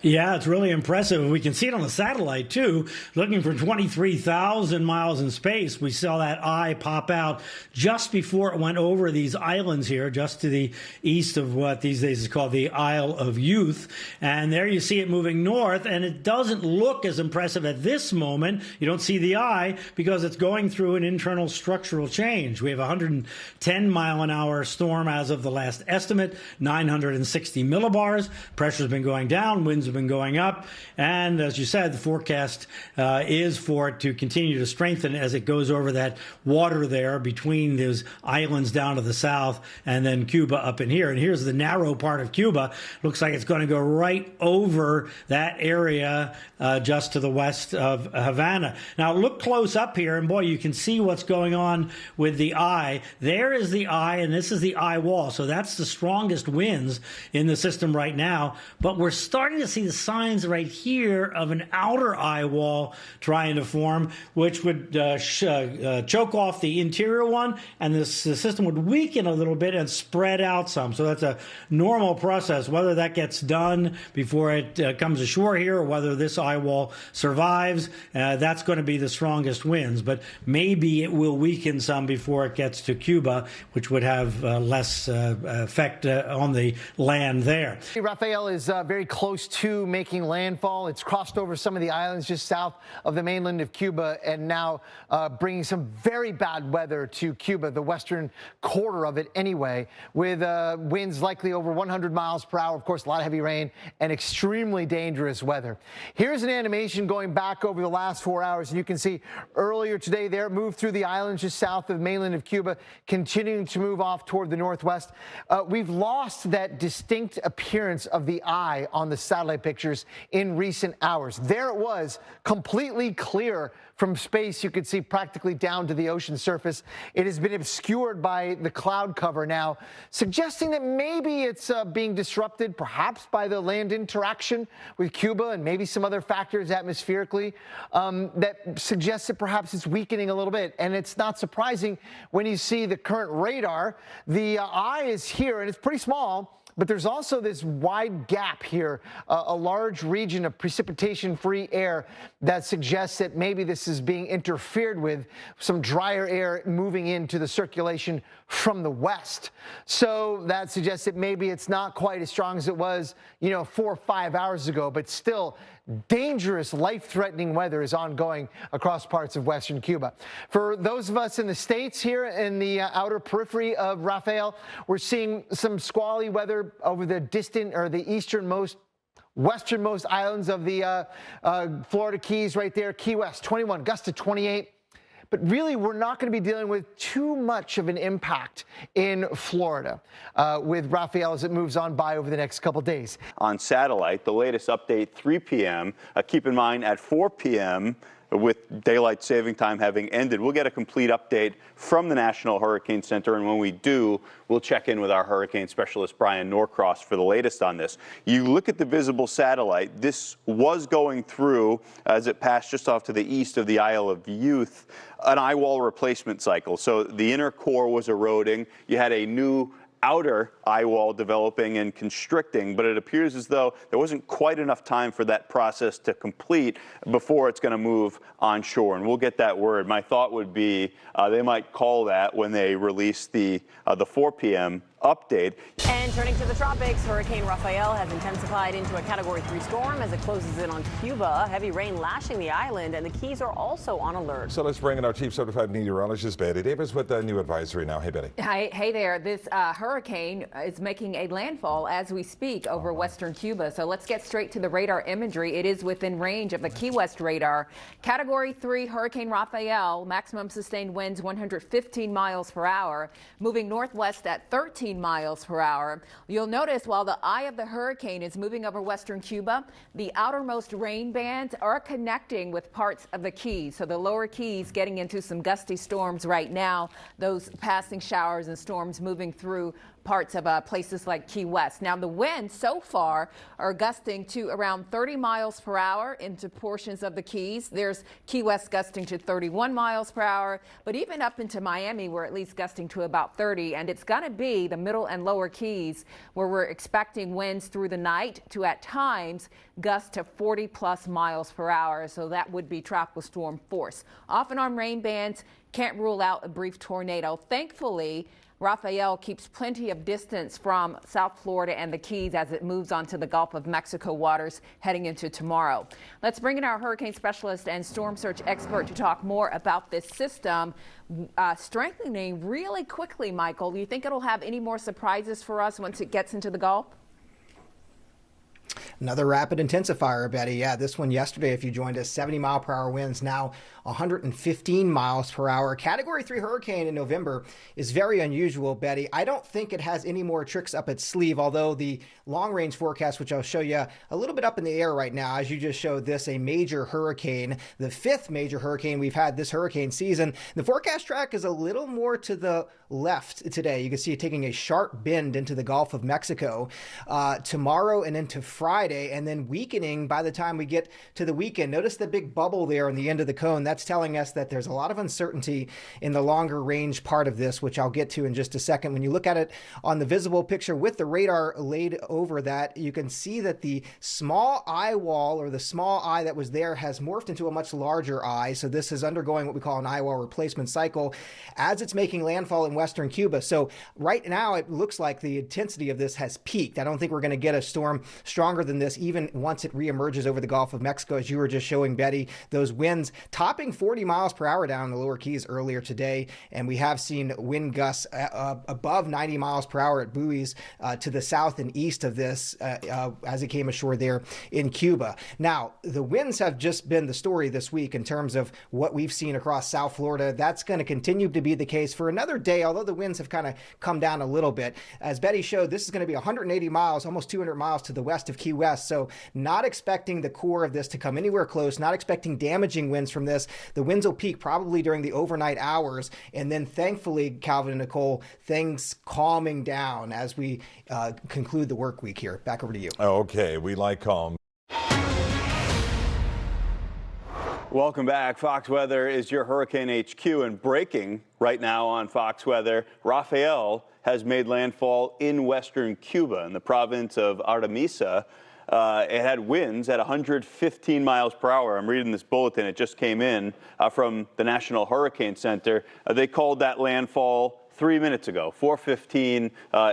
Yeah, it's really impressive. We can see it on the satellite, too. Looking for 23,000 miles in space, we saw that eye pop out just before it went over these islands here, just to the east of what these days is called the Isle of Youth. And there you see it moving north, and it doesn't look as impressive at this moment. You don't see the eye because it's going through an internal structural change. We have a 110-mile-an-hour storm as of the last estimate, 960 millibars. Pressure's been going down, winds have been going up, and as you said, the forecast is for it to continue to strengthen as it goes over that water there between those islands down to the south and then Cuba up in here. And here's the narrow part of Cuba. Looks like it's going to go right over that area just to the west of Havana. Now look close up here, and boy, you can see what's going on with the eye. There is the eye, and this is the eye wall. So that's the strongest winds in the system right now, but we're starting to see the signs right here of an outer eye wall trying to form, which would choke off the interior one, and the system would weaken a little bit and spread out some. So that's a normal process. Whether that gets done before it comes ashore here, or whether this eye wall survives, that's going to be the strongest winds. But maybe it will weaken some before it gets to Cuba, which would have less effect on the land there. Rafael is very close to making landfall. It's crossed over some of the islands just south of the mainland of Cuba, and now bringing some very bad weather to Cuba, the western quarter of it anyway, with winds likely over 100 miles per hour. Of course, a lot of heavy rain and extremely dangerous weather. Here's an animation going back over the last 4 hours, and you can see earlier today there, moved through the islands just south of the mainland of Cuba, continuing to move off toward the northwest. We've lost that distinct appearance of the eye on the satellite pictures in recent hours. There it was, completely clear from space. You could see practically down to the ocean surface. It has been obscured by the cloud cover now, suggesting that maybe it's being disrupted perhaps by the land interaction with Cuba and maybe some other factors atmospherically that suggests that perhaps it's weakening a little bit. And it's not surprising when you see the current radar. The eye is here, and it's pretty small, but there's also this wide gap here, a large region of precipitation-free air that suggests that maybe this is being interfered with, some drier air moving into the circulation from the west. So that suggests that maybe it's not quite as strong as it was, 4 or 5 hours ago, but still dangerous, life-threatening weather is ongoing across parts of western Cuba. For those of us in the States here in the outer periphery of Rafael, we're seeing some squally weather over the distant or the westernmost islands of the Florida Keys right there. Key West, 21, gusts to 28. But really, we're not going to be dealing with too much of an impact in Florida with Rafael as it moves on by over the next couple days. On satellite, the latest update, 3 p.m. Keep in mind, at 4 p.m., with daylight saving time having ended, we'll get a complete update from the National Hurricane Center, and when we do, we'll check in with our hurricane specialist, Brian Norcross, for the latest on this. You look at the visible satellite, this was going through, as it passed just off to the east of the Isle of Youth, an eye wall replacement cycle. So the inner core was eroding. You had a new outer eye wall developing and constricting, but it appears as though there wasn't quite enough time for that process to complete before it's going to move onshore, and we'll get that word. My thought would be they might call that when they release the 4 p.m. update. And turning to the tropics, Hurricane Rafael has intensified into a Category 3 storm as it closes in on Cuba. Heavy rain lashing the island, and the Keys are also on alert. So let's bring in our Chief Certified Meteorologist, Betty Davis, with the new advisory now. Hey, Betty. Hey there. This hurricane is making a landfall as we speak over western Cuba. So let's get straight to the radar imagery. It is within range of the Key West radar. Category 3 Hurricane Rafael, maximum sustained winds 115 miles per hour, moving northwest at 13 miles per hour. You'll notice while the eye of the hurricane is moving over western Cuba, the outermost rain bands are connecting with parts of the Keys. So the lower Keys getting into some gusty storms right now, those passing showers and storms moving through parts of places like Key West. Now the winds so far are gusting to around 30 miles per hour into portions of the Keys. There's Key West gusting to 31 miles per hour, but even up into Miami we're at least gusting to about 30, and it's going to be the middle and lower Keys where we're expecting winds through the night to at times gust to 40 plus miles per hour. So that would be tropical storm force. Off and on rain bands, can't rule out a brief tornado. Thankfully, Rafael keeps plenty of distance from South Florida and the Keys as it moves onto the Gulf of Mexico waters heading into tomorrow. Let's bring in our hurricane specialist and storm surge expert to talk more about this system strengthening really quickly. Michael, do you think it'll have any more surprises for us once it gets into the Gulf? Another rapid intensifier, Betty. Yeah, this one yesterday, if you joined us, 70-mile-per-hour winds, now 115 miles per hour. Category 3 hurricane in November is very unusual, Betty. I don't think it has any more tricks up its sleeve, although the long-range forecast, which I'll show you a little bit up in the air right now, as you just showed this, a major hurricane, the 5th major hurricane we've had this hurricane season. The forecast track is a little more to the left today. You can see it taking a sharp bend into the Gulf of Mexico tomorrow and into Friday, and then weakening by the time we get to the weekend. Notice the big bubble there on the end of the cone. That's telling us that there's a lot of uncertainty in the longer range part of this, which I'll get to in just a second. When you look at it on the visible picture with the radar laid over that, you can see that the small eye wall, or the small eye that was there, has morphed into a much larger eye. So this is undergoing what we call an eye wall replacement cycle as it's making landfall in western Cuba. So right now it looks like the intensity of this has peaked. I don't think we're going to get a storm stronger than this even once it reemerges over the Gulf of Mexico, as you were just showing, Betty. Those winds topping 40 miles per hour down in the lower Keys earlier today, and we have seen wind gusts above 90 miles per hour at buoys to the south and east of this as it came ashore there in Cuba. Now, the winds have just been the story this week in terms of what we've seen across South Florida. That's going to continue to be the case for another day, although the winds have kind of come down a little bit. As Betty showed, this is going to be 180 miles, almost 200 miles to the west of Key West, so not expecting the core of this to come anywhere close, not expecting damaging winds from this. The winds will peak probably during the overnight hours, and then thankfully, Calvin and Nicole, things calming down as we conclude the work week here. Back over to you. Okay, we like calm. Welcome back. Fox Weather is your Hurricane HQ, and breaking right now on Fox Weather, Rafael has made landfall in western Cuba in the province of Artemisa. It had winds at 115 miles per hour. I'm reading this bulletin. It just came in from the National Hurricane Center. They called that landfall 3 minutes ago, 4:15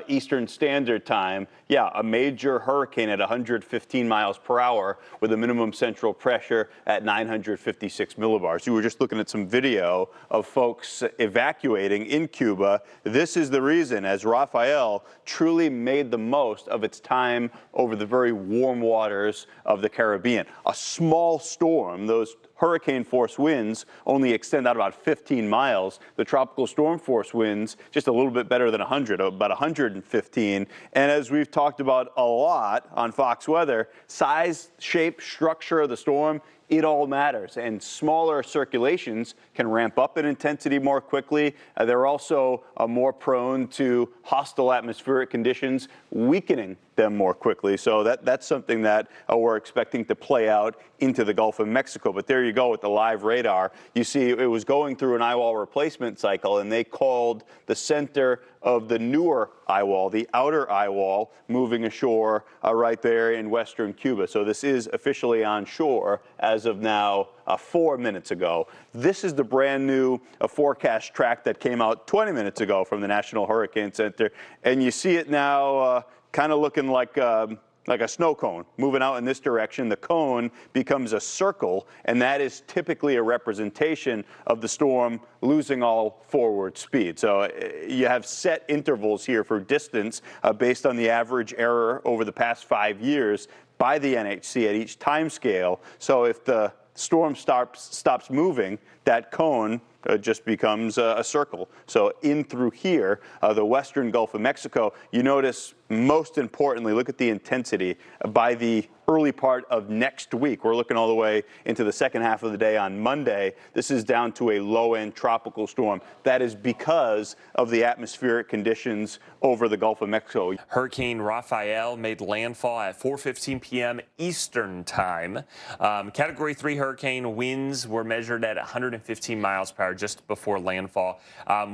Eastern Standard Time. Yeah, a major hurricane at 115 miles per hour with a minimum central pressure at 956 millibars. You were just looking at some video of folks evacuating in Cuba. This is the reason, as Rafael truly made the most of its time over the very warm waters of the Caribbean. A small storm, those hurricane force winds only extend out about 15 miles. The tropical storm force winds just a little bit better than 100, about 115. And as we've talked about a lot on Fox Weather, size, shape, structure of the storm, it all matters. And smaller circulations can ramp up in intensity more quickly. They're also more prone to hostile atmospheric conditions, weakening them more quickly. So that's something that we're expecting to play out into the Gulf of Mexico. But there you go with the live radar. You see it was going through an eye wall replacement cycle, and they called the center of the newer eye wall, the outer eye wall, moving ashore right there in western Cuba. So this is officially on shore as of now 4 minutes ago. This is the brand new forecast track that came out 20 minutes ago from the National Hurricane Center. And you see it now kind of looking like a snow cone moving out in this direction. The cone becomes a circle, and that is typically a representation of the storm losing all forward speed. So you have set intervals here for distance based on the average error over the past 5 years by the NHC at each time scale. So if the storm stops moving, that cone just becomes a circle. So in through here, the western Gulf of Mexico, you notice most importantly, look at the intensity by the early part of next week. We're looking all the way into the second half of the day on Monday. This is down to a low-end tropical storm. That is because of the atmospheric conditions over the Gulf of Mexico. Hurricane Rafael made landfall at 4:15 p.m. Eastern Time. Category 3 hurricane winds were measured at 115 miles per hour just before landfall.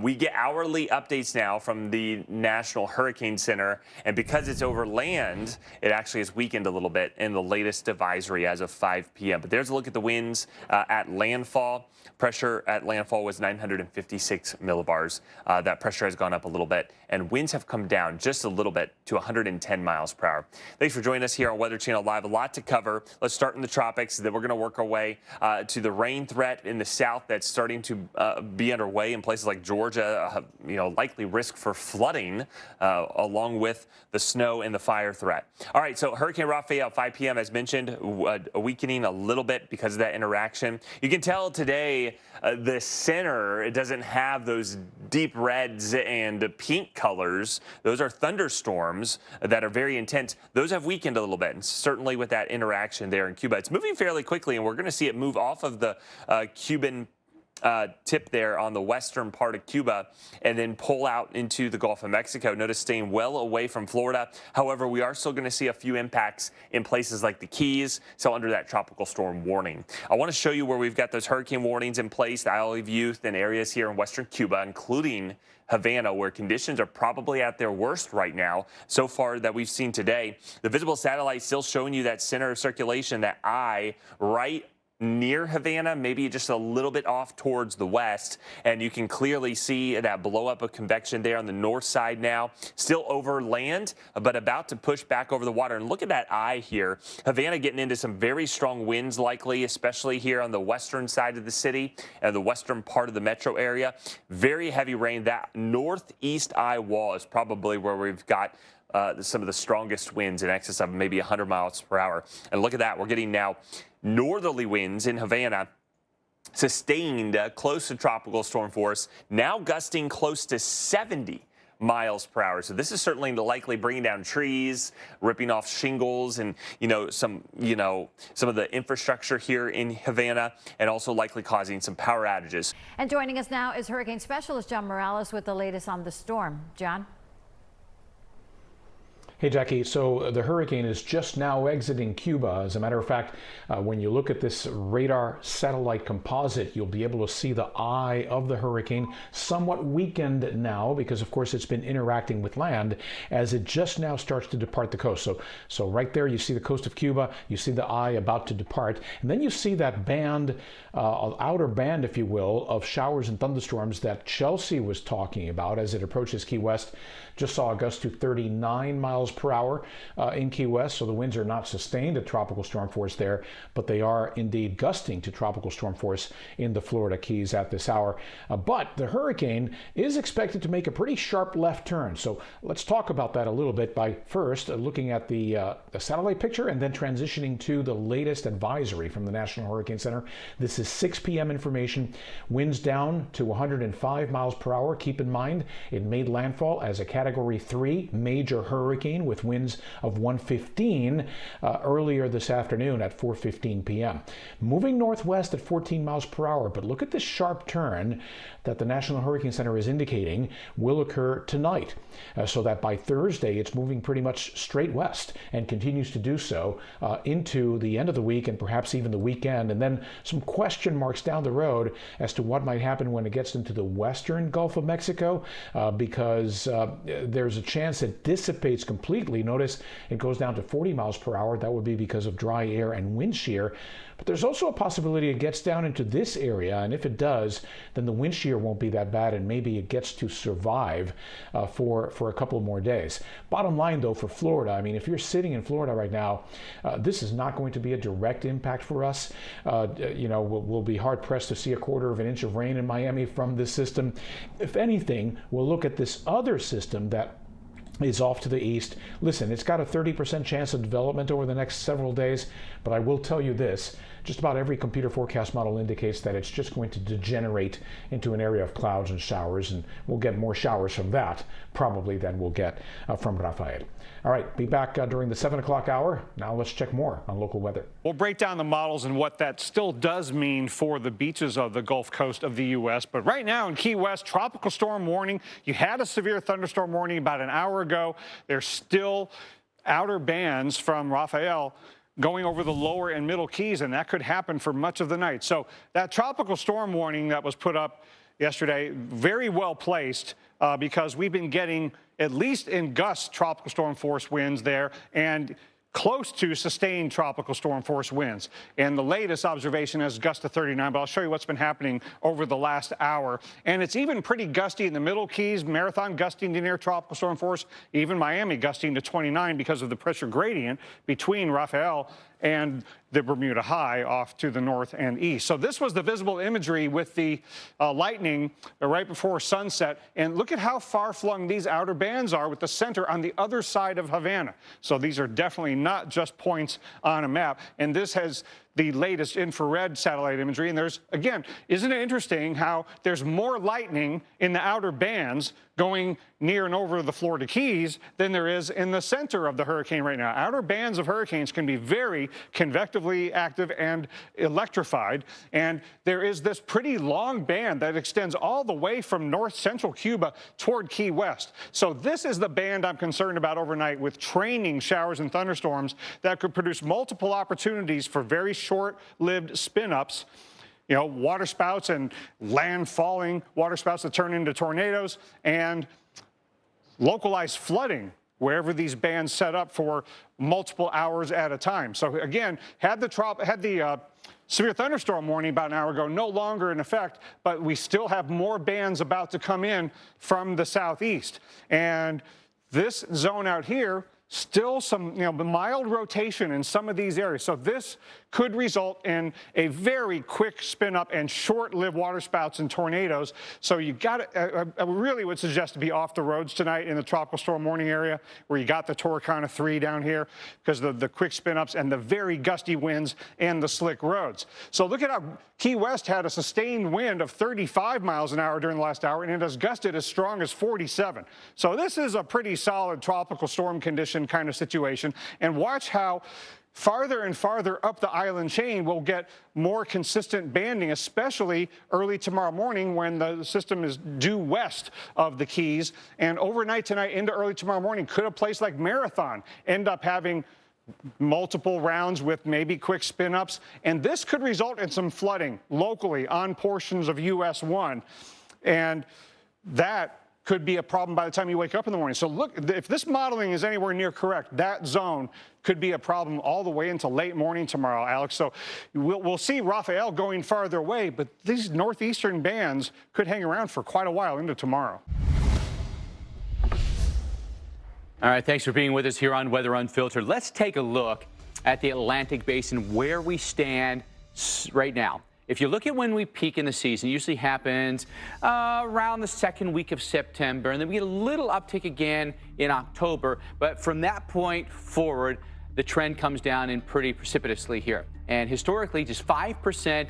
We get hourly updates now from the National Hurricane Center, and because it's over land, it actually has weakened a little bit in the latest advisory as of 5 p.m. But there's a look at the winds at landfall. Pressure at landfall was 956 millibars. That pressure has gone up a little bit, and winds have come down just a little bit to 110 miles per hour. Thanks for joining us here on Weather Channel Live. A lot to cover. Let's start in the tropics. Then we're going to work our way to the rain threat in the south that's starting to be underway in places like Georgia. Likely risk for flooding along with the snow and the fire threat. All right, so Hurricane Rafael, 5 p.m. as mentioned, weakening a little bit because of that interaction. You can tell today the center, it doesn't have those deep reds and pink colors. Those are thunderstorms that are very intense. Those have weakened a little bit, and certainly with that interaction there in Cuba. It's moving fairly quickly, and we're going to see it move off of the Cuban tip there on the western part of Cuba and then pull out into the Gulf of Mexico. Notice staying well away from Florida. However, we are still going to see a few impacts in places like the Keys, so under that tropical storm warning. I want to show you where we've got those hurricane warnings in place, the Isle of Youth and areas here in western Cuba, including Havana, where conditions are probably at their worst right now so far that we've seen today. The visible satellite still showing you that center of circulation, that eye right near Havana, maybe just a little bit off towards the west, and you can clearly see that blow up of convection there on the north side now, still over land, but about to push back over the water. And look at that eye here. Havana getting into some very strong winds likely, especially here on the western side of the city and the western part of the metro area. Very heavy rain. That northeast eye wall is probably where we've got some of the strongest winds in excess of maybe 100 miles per hour. And look at that. We're getting now northerly winds in Havana, sustained close to tropical storm force, now gusting close to 70 miles per hour. So this is certainly likely bringing down trees, ripping off shingles, and some of the infrastructure here in Havana, and also likely causing some power outages. And joining us now is hurricane specialist John Morales with the latest on the storm. John? Hey, Jackie. So the hurricane is just now exiting Cuba. As a matter of fact, when you look at this radar satellite composite, you'll be able to see the eye of the hurricane, somewhat weakened now because, of course, it's been interacting with land as it just now starts to depart the coast. So right there, you see the coast of Cuba. You see the eye about to depart. And then you see that band, outer band, if you will, of showers and thunderstorms that Chelsea was talking about as it approaches Key West. Just saw a gust to 39 miles per hour in Key West, so the winds are not sustained at tropical storm force there, but they are indeed gusting to tropical storm force in the Florida Keys at this hour. But the hurricane is expected to make a pretty sharp left turn, so let's talk about that a little bit by first looking at the satellite picture and then transitioning to the latest advisory from the National Hurricane Center. This is 6 p.m. information. Winds down to 105 miles per hour. Keep in mind, it made landfall as a Category 3 major hurricane with winds of 115 earlier this afternoon at 4:15 p.m. Moving northwest at 14 miles per hour, but look at this sharp turn that the National Hurricane Center is indicating will occur tonight, so that by Thursday it's moving pretty much straight west and continues to do so into the end of the week and perhaps even the weekend, and then some question marks down the road as to what might happen when it gets into the western Gulf of Mexico, because there's a chance it dissipates completely. Notice it goes down to 40 miles per hour. That would be because of dry air and wind shear. But there's also a possibility it gets down into this area, and if it does, then the wind shear won't be that bad, and maybe it gets to survive for a couple more days. Bottom line, though, for Florida, I mean, if you're sitting in Florida right now, this is not going to be a direct impact for us. We'll be hard-pressed to see 1/4 inch of rain in Miami from this system. If anything, we'll look at this other system that is off to the east. Listen, it's got a 30% chance of development over the next several days, but I will tell you this, just about every computer forecast model indicates that it's just going to degenerate into an area of clouds and showers, and we'll get more showers from that probably than we'll get from Rafael. All right, be back during the 7 o'clock hour. Now let's check more on local weather. We'll break down the models and what that still does mean for the beaches of the Gulf Coast of the U.S. But right now in Key West, tropical storm warning. You had a severe thunderstorm warning about an hour ago. There's still outer bands from Rafael going over the lower and middle Keys, and that could happen for much of the night. So that tropical storm warning that was put up yesterday, very well placed because we've been getting, at least in gust, tropical storm force winds there and close to sustained tropical storm force winds. And the latest observation is gust to 39, but I'll show you what's been happening over the last hour. And it's even pretty gusty in the middle Keys, Marathon gusting to near tropical storm force, even Miami gusting to 29 because of the pressure gradient between Rafael and the Bermuda High off to the north and east. So this was the visible imagery with the lightning right before sunset. And look at how far flung these outer bands are with the center on the other side of Havana. So these are definitely not just points on a map. And this has the latest infrared satellite imagery. And there's, again, isn't it interesting how there's more lightning in the outer bands going near and over the Florida Keys than there is in the center of the hurricane right now. Outer bands of hurricanes can be very convectively active and electrified. And there is this pretty long band that extends all the way from north central Cuba toward Key West. So this is the band I'm concerned about overnight with training showers and thunderstorms that could produce multiple opportunities for very short-lived spin-ups. You know, waterspouts and land-falling waterspouts that turn into tornadoes and localized flooding wherever these bands set up for multiple hours at a time. So again, had the severe thunderstorm warning about an hour ago, no longer in effect, but we still have more bands about to come in from the southeast. And this zone out here, still some mild rotation in some of these areas. So this could result in a very quick spin up and short-lived waterspouts and tornadoes. So you got to, I really would suggest to be off the roads tonight in the tropical storm warning area where you got the Torricana 3 down here because of the quick spin-ups and the very gusty winds and the slick roads. So look at how Key West had a sustained wind of 35 miles an hour during the last hour, and it has gusted as strong as 47. So this is a pretty solid tropical storm condition kind of situation. And watch how farther and farther up the island chain, we'll get more consistent banding, especially early tomorrow morning when the system is due west of the Keys. And overnight tonight into early tomorrow morning, could a place like Marathon end up having multiple rounds with maybe quick spin-ups? And this could result in some flooding locally on portions of US 1. And that could be a problem by the time you wake up in the morning. So look, if this modeling is anywhere near correct, that zone could be a problem all the way into late morning tomorrow, Alex. So we'll see Rafael going farther away, but these northeastern bands could hang around for quite a while into tomorrow. All right, thanks for being with us here on Weather Unfiltered. Let's take a look at the Atlantic Basin, where we stand right now. If you look at when we peak in the season, it usually happens around the second week of September, and then we get a little uptick again in October. But from that point forward, the trend comes down in pretty precipitously here. And historically, just 5%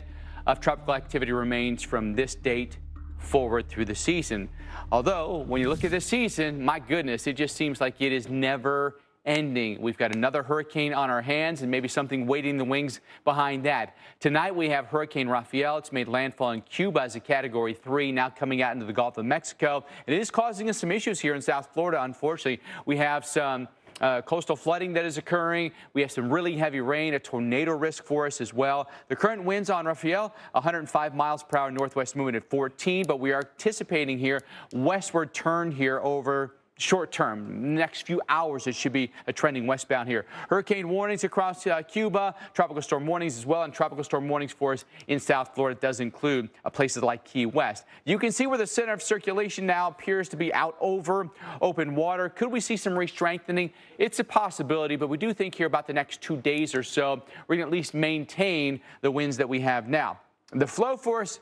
of tropical activity remains from this date forward through the season. Although, when you look at this season, my goodness, it just seems like it is never ending. We've got another hurricane on our hands and maybe something waiting in the wings behind that. Tonight we have Hurricane Rafael. It's made landfall in Cuba as a Category 3, now coming out into the Gulf of Mexico. And it is causing us some issues here in South Florida, unfortunately. We have some coastal flooding that is occurring. We have some really heavy rain, a tornado risk for us as well. The current winds on Rafael, 105 miles per hour northwest moving at 14, but we are anticipating here westward turn here over short term. Next few hours, it should be a trending westbound here. Hurricane warnings across Cuba, tropical storm warnings as well, and tropical storm warnings for us in South Florida. It does include places like Key West. You can see where the center of circulation now appears to be out over open water. Could we see some re-strengthening? It's a possibility, but we do think here about the next 2 days or so, we're going to at least maintain the winds that we have now. The flow force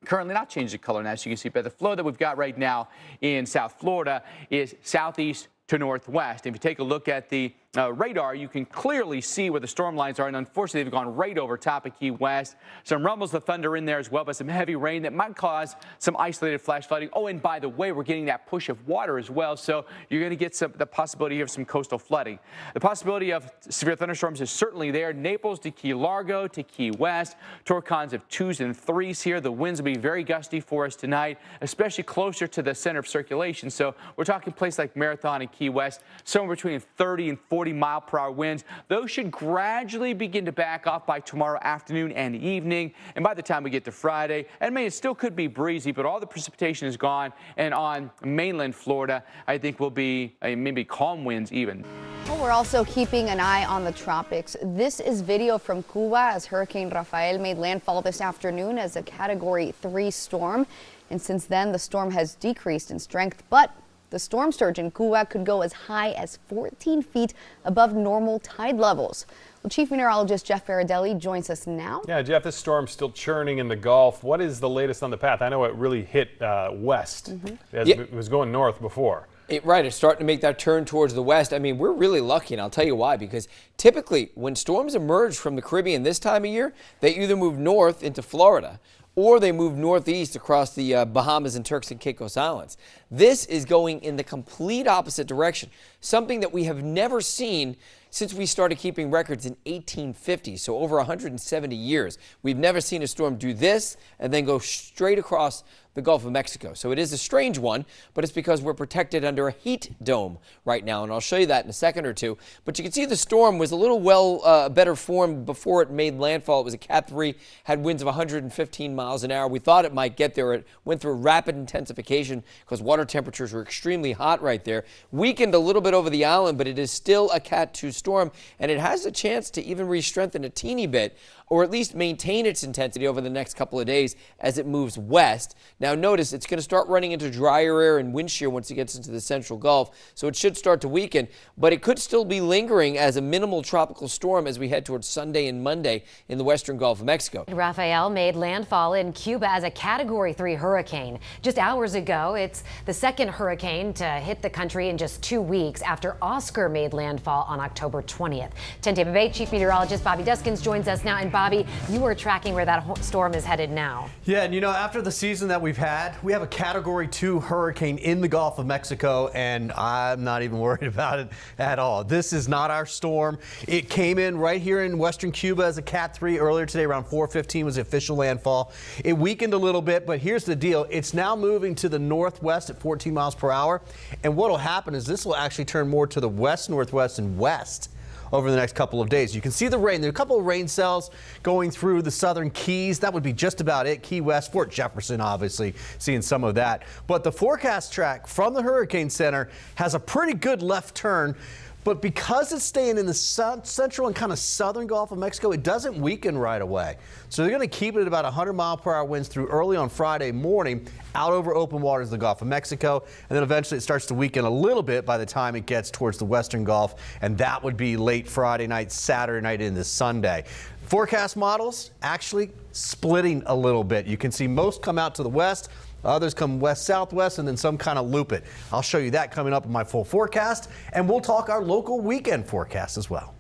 currently not changing color now, as you can see, but the flow that we've got right now in South Florida is southeast to northwest. If you take a look at the radar, you can clearly see where the storm lines are, and unfortunately, they've gone right over top of Key West. Some rumbles of thunder in there as well, but some heavy rain that might cause some isolated flash flooding. Oh, and by the way, we're getting that push of water as well, so you're going to get the possibility of some coastal flooding. The possibility of severe thunderstorms is certainly there. Naples to Key Largo to Key West. Torcons of 2s and 3s here. The winds will be very gusty for us tonight, especially closer to the center of circulation. So we're talking places like Marathon and Key West, somewhere between 30 and 40 mile-per-hour winds. Those should gradually begin to back off by tomorrow afternoon and evening. And by the time we get to Friday, and it still could be breezy, but all the precipitation is gone. And on mainland Florida, I think will be maybe calm winds even. Well, we're also keeping an eye on the tropics. This is video from Cuba as Hurricane Rafael made landfall this afternoon as a Category 3 storm. And since then, the storm has decreased in strength, but the storm surge in Cuba could go as high as 14 feet above normal tide levels. Well, Chief Meteorologist Jeff Faradelli joins us now. Yeah, Jeff, this storm's still churning in the Gulf. What is the latest on the path? I know it really hit west as it was going north before. Right, it's starting to make that turn towards the west. I mean, we're really lucky, and I'll tell you why, because typically when storms emerge from the Caribbean this time of year, they either move north into Florida or they move northeast across the Bahamas and Turks and Caicos Islands. This is going in the complete opposite direction, something that we have never seen since we started keeping records in 1850, so over 170 years. We've never seen a storm do this and then go straight across the Gulf of Mexico. So it is a strange one, but it's because we're protected under a heat dome right now, and I'll show you that in a second or two. But you can see the storm was a little better formed before it made landfall. It was a Cat 3, had winds of 115 miles an hour. We thought it might get there. It went through rapid intensification because water temperatures were extremely hot right there. Weakened a little bit over the island, but it is still a Cat 2 storm, and it has a chance to even re-strengthen a teeny bit, or at least maintain its intensity over the next couple of days as it moves west. Now notice it's going to start running into drier air and wind shear once it gets into the central Gulf, so it should start to weaken, but it could still be lingering as a minimal tropical storm as we head towards Sunday and Monday in the western Gulf of Mexico. Rafael made landfall in Cuba as a Category 3 hurricane. Just hours ago, it's the second hurricane to hit the country in just 2 weeks after Oscar made landfall on October 20th. 10 Tampa Bay Chief Meteorologist Bobby Duskins joins us now. And Bobby, you are tracking where that storm is headed now. Yeah, and after the season that we've had, we have a Category 2 hurricane in the Gulf of Mexico, and I'm not even worried about it at all. This is not our storm. It came in right here in western Cuba as a Cat 3 earlier today. Around 4:15 was the official landfall. It weakened a little bit, but here's the deal. It's now moving to the northwest at 14 miles per hour, and what will happen is this will actually turn more to the west, northwest, and west over the next couple of days. You can see the rain. There are a couple of rain cells going through the southern Keys. That would be just about it. Key West, Fort Jefferson, obviously, seeing some of that. But the forecast track from the Hurricane Center has a pretty good left turn. But because it's staying in the central and kind of southern Gulf of Mexico, it doesn't weaken right away. So they're going to keep it at about 100-mile-per-hour winds through early on Friday morning out over open waters of the Gulf of Mexico. And then eventually it starts to weaken a little bit by the time it gets towards the western Gulf. And that would be late Friday night, Saturday night into Sunday. Forecast models actually splitting a little bit. You can see most come out to the west. Others come west-southwest, and then some kind of loop it. I'll show you that coming up in my full forecast, and we'll talk our local weekend forecast as well.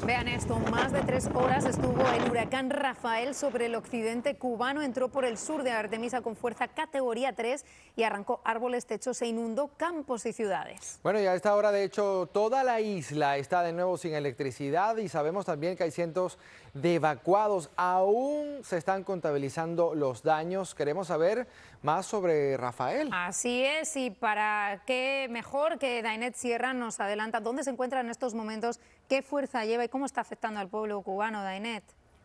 Vean esto, más de 3 horas estuvo el huracán Rafael sobre el occidente cubano, entró por el sur de Artemisa con fuerza categoría 3 y arrancó árboles, techos e inundó campos y ciudades. Bueno, y a esta hora, de hecho, toda la isla está de nuevo sin electricidad y sabemos también que hay cientos de evacuados. Aún se están contabilizando los daños. Queremos saber más sobre Rafael. Así es, y para qué mejor que Dainet Sierra nos adelanta dónde se encuentra en estos momentos, qué fuerza lleva y cómo está afectando al pueblo cubano. Dainet.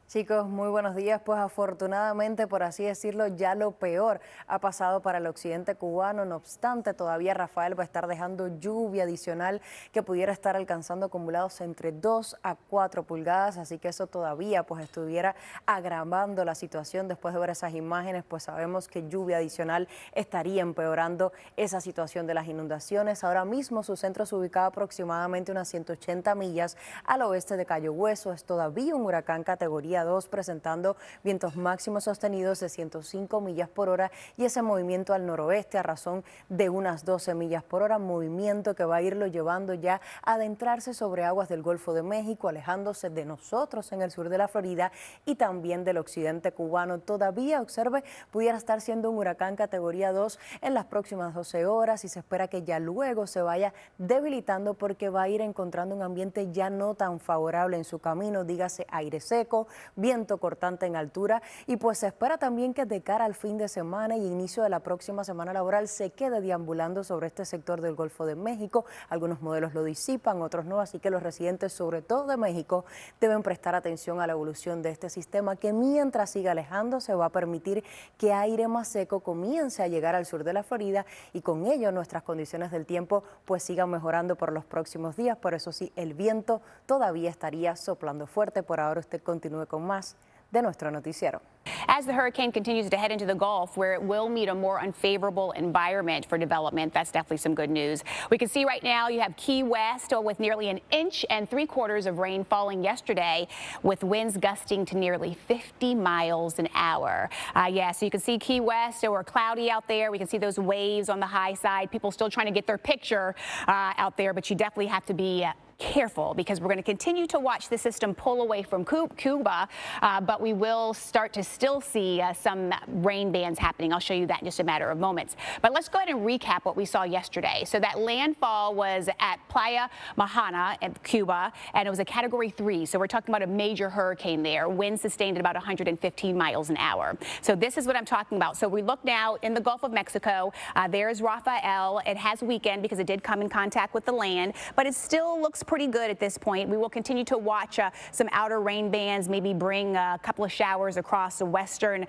Chicos, muy buenos días. Pues afortunadamente, por así decirlo, ya lo peor ha pasado para el occidente cubano. No obstante, todavía Rafael va a estar dejando lluvia adicional que pudiera estar alcanzando acumulados entre 2 a 4 pulgadas. Así que eso todavía pues estuviera agravando la situación. Después de ver esas imágenes, pues sabemos que lluvia adicional estaría empeorando esa situación de las inundaciones. Ahora mismo su centro se ubicaba aproximadamente unas 180 millas al oeste de Cayo Hueso. Es todavía un huracán categoría 2, presentando vientos máximos sostenidos de 105 millas por hora y ese movimiento al noroeste a razón de unas 12 millas por hora, movimiento que va a irlo llevando ya a adentrarse sobre aguas del Golfo de México, alejándose de nosotros en el sur de la Florida y también del occidente cubano. Todavía, observe, pudiera estar siendo un huracán categoría 2 en las próximas 12 horas y se espera que ya luego se vaya debilitando porque va a ir encontrando un ambiente ya no tan favorable en su camino, dígase aire seco, viento cortante en altura y pues se espera también que de cara al fin de semana y inicio de la próxima semana laboral se quede deambulando sobre este sector del Golfo de México. Algunos modelos lo disipan, otros no, así que los residentes sobre todo de México deben prestar atención a la evolución de este sistema que mientras siga alejándose va a permitir que aire más seco comience a llegar al sur de la Florida y con ello nuestras condiciones del tiempo pues sigan mejorando por los próximos días. Por eso sí, el viento todavía estaría soplando fuerte. Por ahora usted continúe con más de nuestro noticiero. As the hurricane continues to head into the Gulf, where it will meet a more unfavorable environment for development, that's definitely some good news. We can see right now you have Key West with nearly 1 3/4 inches of rain falling yesterday, with winds gusting to nearly 50 miles an hour. Yeah, so you can see Key West, so we're cloudy out there. We can see those waves on the high side. People still trying to get their picture out there, but you definitely have to be careful because we're going to continue to watch the system pull away from Cuba, but we will start to still see some rain bands happening. I'll show you that in just a matter of moments. But let's go ahead and recap what we saw yesterday. So that landfall was at Playa Mahana in Cuba, and it was a Category 3. So we're talking about a major hurricane there. Winds sustained at about 115 miles an hour. So this is what I'm talking about. So we look now in the Gulf of Mexico. There's Rafael. It has weakened because it did come in contact with the land, but it still looks pretty good at this point. We will continue to watch some outer rain bands, maybe bring a couple of showers across western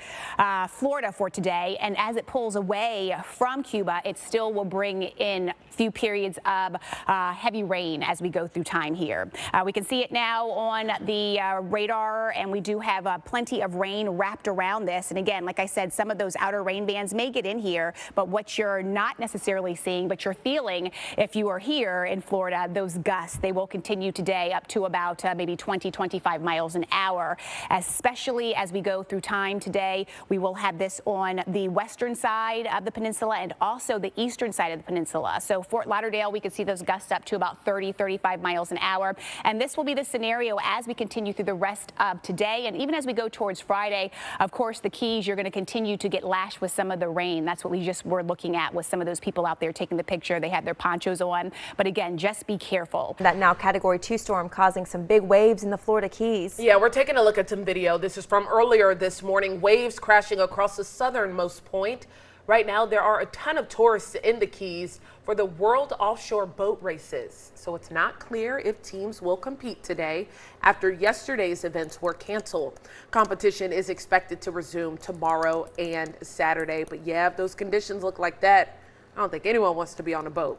Florida for today. And as it pulls away from Cuba, it still will bring in a few periods of heavy rain as we go through time here. We can see it now on the radar, and we do have plenty of rain wrapped around this. And again, like I said, some of those outer rain bands may get in here, but what you're not necessarily seeing, but you're feeling if you are here in Florida, those gusts. They will continue today up to about maybe 20, 25 miles an hour, especially as we go through time today. We will have this on the western side of the peninsula and also the eastern side of the peninsula. So Fort Lauderdale, we could see those gusts up to about 30, 35 miles an hour. And this will be the scenario as we continue through the rest of today. And even as we go towards Friday, of course, the Keys, you're going to continue to get lashed with some of the rain. That's what we just were looking at with some of those people out there taking the picture. They had their ponchos on. But again, just be careful. That now Category 2 storm causing some big waves in the Florida Keys. Yeah, we're taking a look at some video. This is from earlier this morning. Waves crashing across the southernmost point. Right now, there are a ton of tourists in the Keys for the World Offshore Boat Races. So it's not clear if teams will compete today after yesterday's events were canceled. Competition is expected to resume tomorrow and Saturday. But yeah, if those conditions look like that, I don't think anyone wants to be on a boat.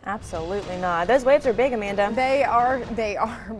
Absolutely not. Those waves are big, Amanda. They are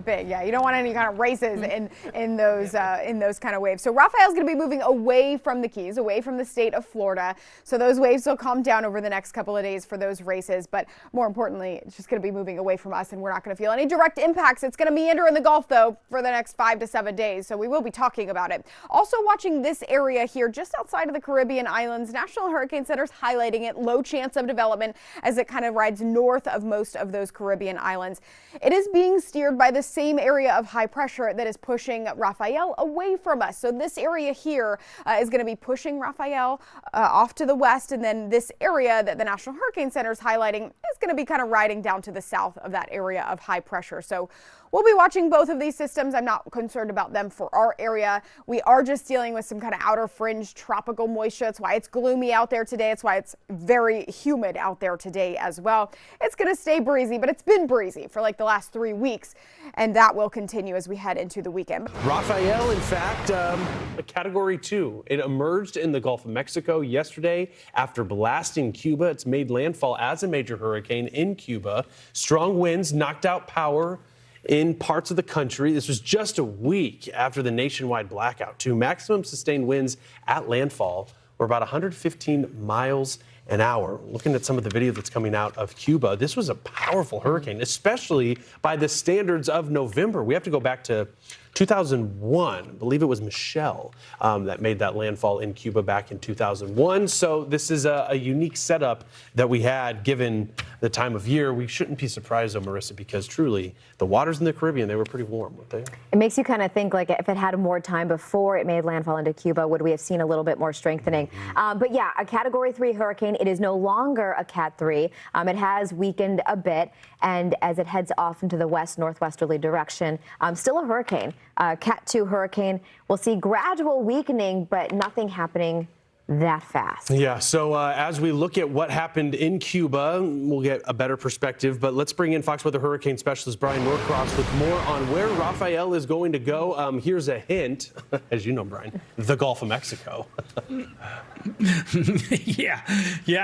big. Yeah, you don't want any kind of races in those kind of waves. So Rafael's going to be moving away from the Keys, away from the state of Florida. So those waves will calm down over the next couple of days for those races. But more importantly, it's just going to be moving away from us, and we're not going to feel any direct impacts. It's going to meander in the Gulf though for the next 5 to 7 days. So we will be talking about it. Also watching this area here, just outside of the Caribbean islands. National Hurricane Center's highlighting it. Low chance of development as it kind of rides north of most of those Caribbean islands. It is being steered by the same area of high pressure that is pushing Rafael away from us. So this area here is going to be pushing Rafael off to the west, and then this area that the National Hurricane Center is highlighting is going to be kind of riding down to the south of that area of high pressure. So we'll be watching both of these systems. I'm not concerned about them for our area. We are just dealing with some kind of outer fringe tropical moisture. That's why it's gloomy out there today. It's why it's very humid out there today as well. It's going to stay breezy, but it's been breezy for like the last 3 weeks, and that will continue as we head into the weekend. Rafael, in fact, a Category 2. It emerged in the Gulf of Mexico yesterday after blasting Cuba. It's made landfall as a major hurricane in Cuba. Strong winds knocked out power in parts of the country. This was just a week after the nationwide blackout, too. Maximum sustained winds at landfall were about 115 miles an hour. Looking at some of the video that's coming out of Cuba, this was a powerful hurricane, especially by the standards of November. We have to go back to 2001. I believe it was Michelle that made that landfall in Cuba back in 2001. So this is a unique setup that we had given the time of year. We shouldn't be surprised, though, Marissa, because truly the waters in the Caribbean, they were pretty warm, weren't they? It makes you kind of think, like, if it had more time before it made landfall into Cuba, would we have seen a little bit more strengthening? But yeah, a Category 3 hurricane. It is no longer a Cat 3. It has weakened a bit, and as it heads off into the west-northwesterly direction, still a hurricane. Cat 2 hurricane. We'll see gradual weakening, but nothing happening that fast. Yeah, so as we look at what happened in Cuba, we'll get a better perspective. But let's bring in Fox Weather hurricane specialist Brian Norcross with more on where Rafael is going to go. Here's a hint, as you know, Brian, the Gulf of Mexico. Yeah,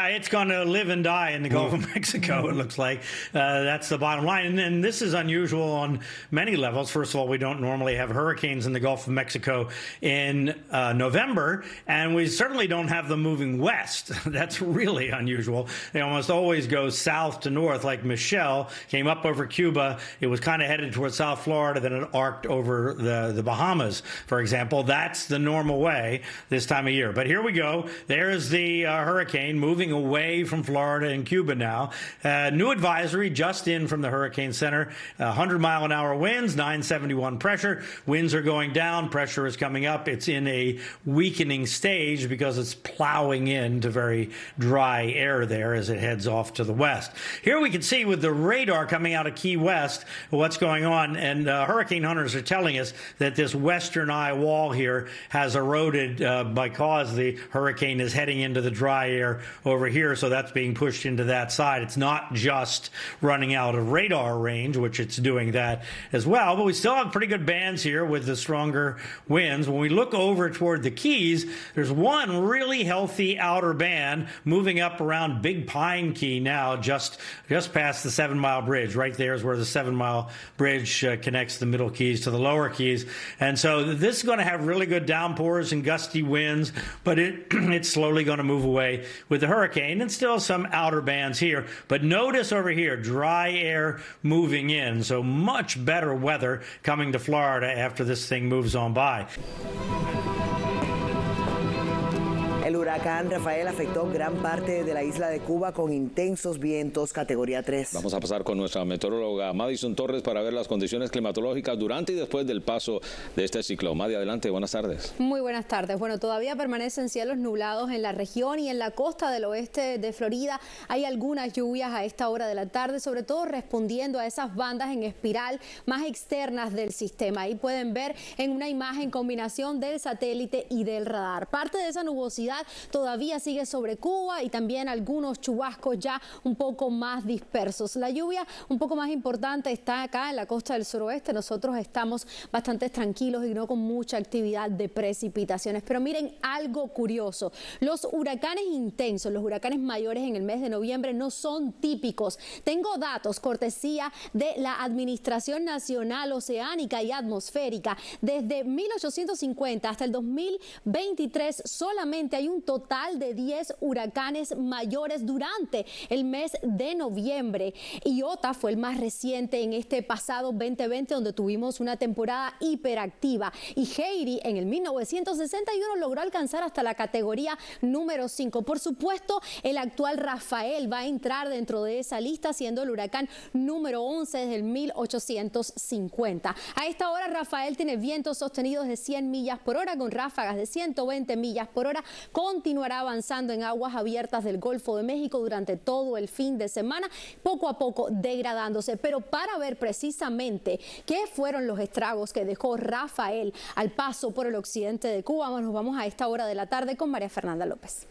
it's going to live and die in the Gulf of Mexico, it looks like. That's the bottom line. And this is unusual on many levels. First of all, we don't normally have hurricanes in the Gulf of Mexico in November, and we certainly don't have them moving west. That's really unusual. They almost always go south to north, like Michelle came up over Cuba. It was kind of headed towards South Florida, then it arced over the Bahamas, for example. That's the normal way this time of year. But here we go. There's the hurricane moving away from Florida and Cuba now. New advisory just in from the Hurricane Center. 100-mile-an-hour winds, 971 pressure. Winds are going down. Pressure is coming up. It's in a weakening stage because it's plowing into very dry air there as it heads off to the west. Here we can see with the radar coming out of Key West what's going on, and hurricane hunters are telling us that this western eye wall here has eroded because the hurricane is heading into the dry air over here, so that's being pushed into that side. It's not just running out of radar range, which it's doing that as well, but we still have pretty good bands here with the stronger winds. When we look over toward the Keys, there's one really healthy outer band moving up around Big Pine Key now, just past the 7 Mile Bridge. Right there is where the 7 Mile Bridge connects the Middle Keys to the Lower Keys. And so this is going to have really good downpours and gusty winds, but it's slowly going to move away with the hurricane, and still some outer bands here. But notice over here, dry air moving in, so much better weather coming to Florida after this thing moves on by. El huracán Rafael afectó gran parte de la isla de Cuba con intensos vientos categoría 3. Vamos a pasar con nuestra meteoróloga Madison Torres para ver las condiciones climatológicas durante y después del paso de este ciclón. Madi, adelante, buenas tardes. Muy buenas tardes. Bueno, todavía permanecen cielos nublados en la región y en la costa del oeste de Florida hay algunas lluvias a esta hora de la tarde, sobre todo respondiendo a esas bandas en espiral más externas del sistema. Ahí pueden ver en una imagen combinación del satélite y del radar. Parte de esa nubosidad todavía sigue sobre Cuba y también algunos chubascos ya un poco más dispersos. La lluvia un poco más importante está acá en la costa del suroeste. Nosotros estamos bastante tranquilos y no con mucha actividad de precipitaciones. Pero miren algo curioso. Los huracanes intensos, los huracanes mayores en el mes de noviembre no son típicos. Tengo datos cortesía de la Administración Nacional Oceánica y Atmosférica. Desde 1850 hasta el 2023 solamente hay un total de 10 huracanes mayores durante el mes de noviembre. Iota fue el más reciente en este pasado 2020, donde tuvimos una temporada hiperactiva. Y Heidi en el 1961 logró alcanzar hasta la categoría número 5. Por supuesto, el actual Rafael va a entrar dentro de esa lista, siendo el huracán número 11 desde el 1850. A esta hora, Rafael tiene vientos sostenidos de 100 millas por hora con ráfagas de 120 millas por hora. Continuará avanzando en aguas abiertas del Golfo de México durante todo el fin de semana, poco a poco degradándose. Pero para ver precisamente qué fueron los estragos que dejó Rafael al paso por el occidente de Cuba, nos vamos a esta hora de la tarde con María Fernanda López.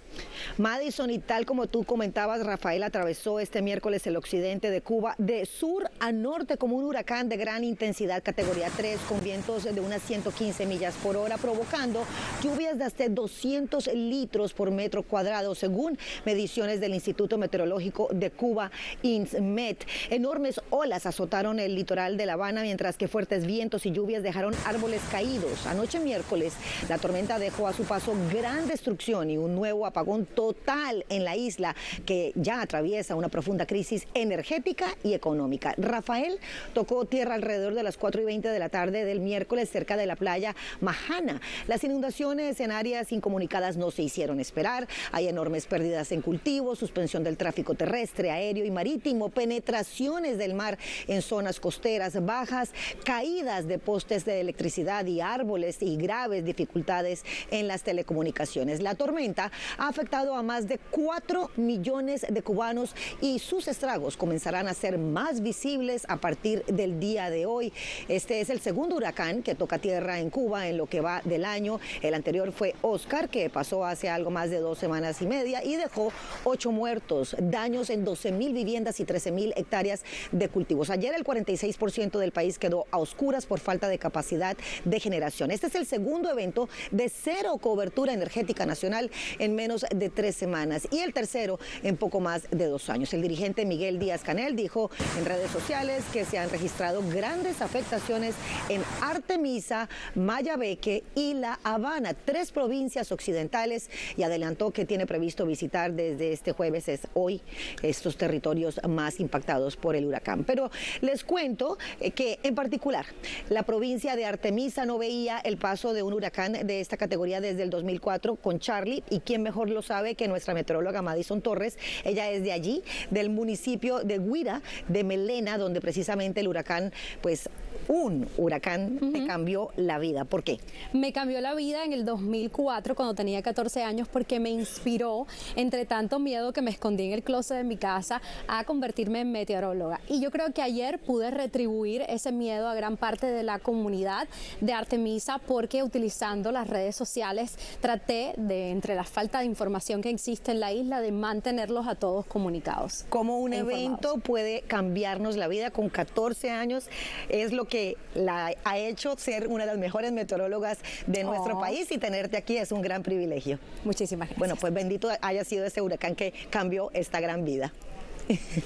Madison, y tal como tú comentabas, Rafael atravesó este miércoles el occidente de Cuba de sur a norte como un huracán de gran intensidad categoría 3 con vientos de unas 115 millas por hora, provocando lluvias de hasta 200 litros por metro cuadrado, según mediciones del Instituto Meteorológico de Cuba, INSMET. Enormes olas azotaron el litoral de La Habana, mientras que fuertes vientos y lluvias dejaron árboles caídos. Anoche miércoles, la tormenta dejó a su paso gran destrucción y un nuevo apagón total en la isla, que ya atraviesa una profunda crisis energética y económica. Rafael tocó tierra alrededor de las 4:20 de la tarde del miércoles cerca de la playa Majana. Las inundaciones en áreas incomunicadas no se hicieron esperar. Hay enormes pérdidas en cultivos, suspensión del tráfico terrestre, aéreo y marítimo, penetraciones del mar en zonas costeras bajas, caídas de postes de electricidad y árboles y graves dificultades en las telecomunicaciones. La tormenta ha afectado a más de 4 millones de cubanos y sus estragos comenzarán a ser más visibles a partir del día de hoy. Este es el segundo huracán que toca tierra en Cuba en lo que va del año. El anterior fue Oscar, que pasó hace algo más de 2 semanas y media y dejó 8 muertos, daños en 12,000 viviendas y 13,000 hectáreas de cultivos. Ayer el 46% del país quedó a oscuras por falta de capacidad de generación. Este es el segundo evento de cero cobertura energética nacional en menos de 3 semanas y el tercero en poco más de 2 años. El dirigente Miguel Díaz-Canel dijo en redes sociales que se han registrado grandes afectaciones en Artemisa, Mayabeque y La Habana, 3 provincias occidentales, y adelantó que tiene previsto visitar desde este jueves, es hoy, estos territorios más impactados por el huracán. Pero les cuento que en particular la provincia de Artemisa no veía el paso de un huracán de esta categoría desde el 2004 con Charlie, y quién mejor lo sabe que nuestra meteoróloga Madison Torres. Ella es de allí, del municipio de Guira, de Melena, donde precisamente el huracán, pues un huracán me cambió la vida. ¿Por qué? Me cambió la vida en el 2004 cuando tenía 14 años porque me inspiró, entre tanto miedo que me escondí en el closet de mi casa, a convertirme en meteoróloga. Y yo creo que ayer pude retribuir ese miedo a gran parte de la comunidad de Artemisa, porque utilizando las redes sociales traté de, entre la falta de información que existe en la isla, de mantenerlos a todos comunicados. Como un evento puede cambiarnos la vida con 14 años, es lo que la ha hecho ser una de las mejores meteorólogas de nuestro país, y tenerte aquí es un gran privilegio. Muchísimas gracias. Bueno, pues bendito haya sido ese huracán que cambió esta gran vida.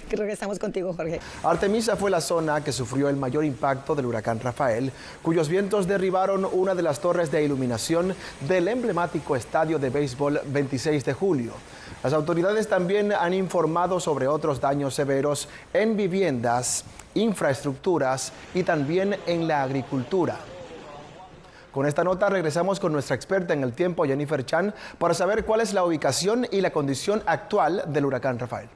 Regresamos contigo, Jorge. Artemisa fue la zona que sufrió el mayor impacto del huracán Rafael, cuyos vientos derribaron una de las torres de iluminación del emblemático estadio de béisbol 26 de julio. Las autoridades también han informado sobre otros daños severos en viviendas, infraestructuras y también en la agricultura. Con esta nota regresamos con nuestra experta en el tiempo, Jennifer Chan, para saber cuál es la ubicación y la condición actual del huracán Rafael.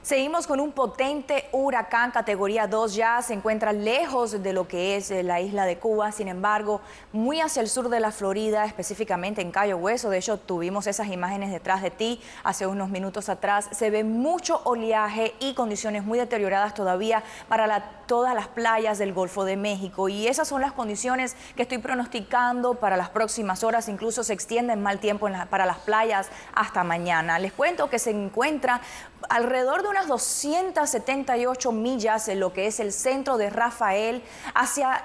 Seguimos con un potente huracán categoría 2, ya se encuentra lejos de lo que es la isla de Cuba, sin embargo, muy hacia el sur de la Florida, específicamente en Cayo Hueso. De hecho, tuvimos esas imágenes detrás de ti hace unos minutos atrás. Se ve mucho oleaje y condiciones muy deterioradas todavía para todas las playas del Golfo de México, y esas son las condiciones que estoy pronosticando para las próximas horas. Incluso se extiende mal tiempo para las playas hasta mañana. Les cuento que se encuentra alrededor de unas 278 millas en lo que es el centro de Rafael hacia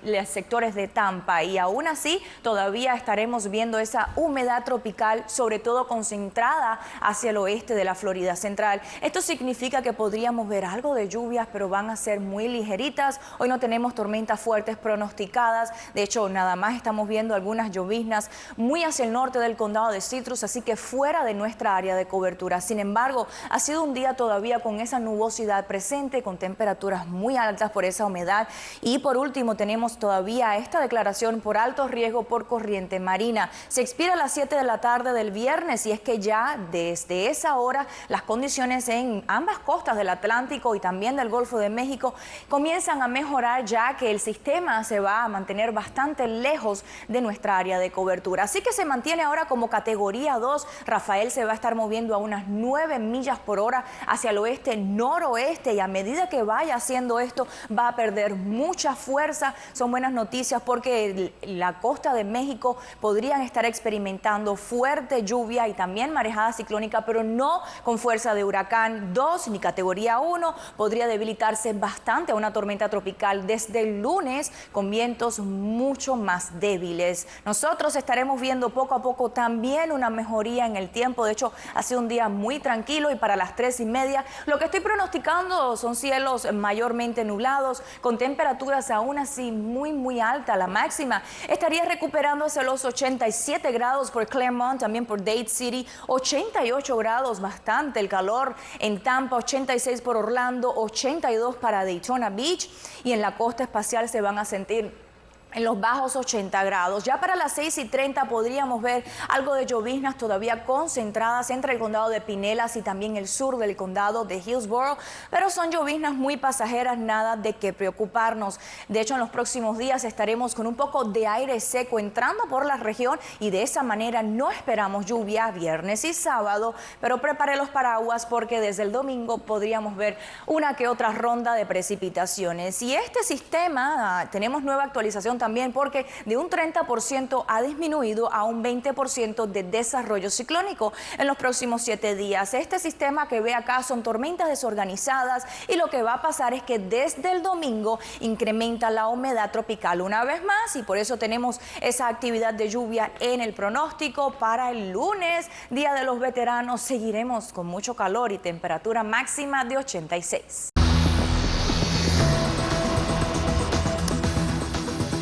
los sectores de Tampa, y aún así todavía estaremos viendo esa humedad tropical, sobre todo concentrada hacia el oeste de la Florida Central. Esto significa que podríamos ver algo de lluvias, pero van a ser muy ligeritas. Hoy no tenemos tormentas fuertes pronosticadas, de hecho nada más estamos viendo algunas lloviznas muy hacia el norte del condado de Citrus, así que fuera de nuestra área de cobertura. Sin embargo, ha sido un día todavía con esa nubosidad presente, con temperaturas muy altas por esa humedad. Y por último tenemos todavía esta declaración por alto riesgo por corriente marina. Se expira a las 7 de la tarde del viernes, y es que ya desde esa hora las condiciones en ambas costas del Atlántico y también del Golfo de México comienzan a mejorar, ya que el sistema se va a mantener bastante lejos de nuestra área de cobertura. Así que se mantiene ahora como categoría 2. Rafael se va a estar moviendo a unas 9 millas por hora hacia el oeste noroeste, y a medida que vaya haciendo esto va a perder mucha fuerza. Son buenas noticias porque la costa de México podrían estar experimentando fuerte lluvia y también marejada ciclónica, pero no con fuerza de huracán 2 ni categoría 1. Podría debilitarse bastante a una tormenta tropical desde el lunes, con vientos mucho más débiles. Nosotros estaremos viendo poco a poco también una mejoría en el tiempo. De hecho, ha sido un día muy tranquilo, y para las 3:30 lo que estoy pronosticando son cielos mayormente nublados, con temperaturas aún así muy altas. La máxima estaría recuperándose los 87 grados por Claremont, también por Dade City, 88 grados, bastante el calor en Tampa, 86 por Orlando, 82 para Daytona Beach, y en la costa espacial se van a sentir en los bajos 80 grados. Ya para las 6:30 podríamos ver algo de lloviznas todavía concentradas entre el condado de Pinellas y también el sur del condado de Hillsborough, pero son lloviznas muy pasajeras, nada de qué preocuparnos. De hecho, en los próximos días estaremos con un poco de aire seco entrando por la región, y de esa manera no esperamos lluvia viernes y sábado, pero prepare los paraguas porque desde el domingo podríamos ver una que otra ronda de precipitaciones. Y este sistema, tenemos nueva actualización también, porque de un 30% ha disminuido a un 20% de desarrollo ciclónico en los próximos 7 días. Este sistema que ve acá son tormentas desorganizadas, y lo que va a pasar es que desde el domingo incrementa la humedad tropical una vez más, y por eso tenemos esa actividad de lluvia en el pronóstico. Para el lunes, Día de los Veteranos, seguiremos con mucho calor y temperatura máxima de 86.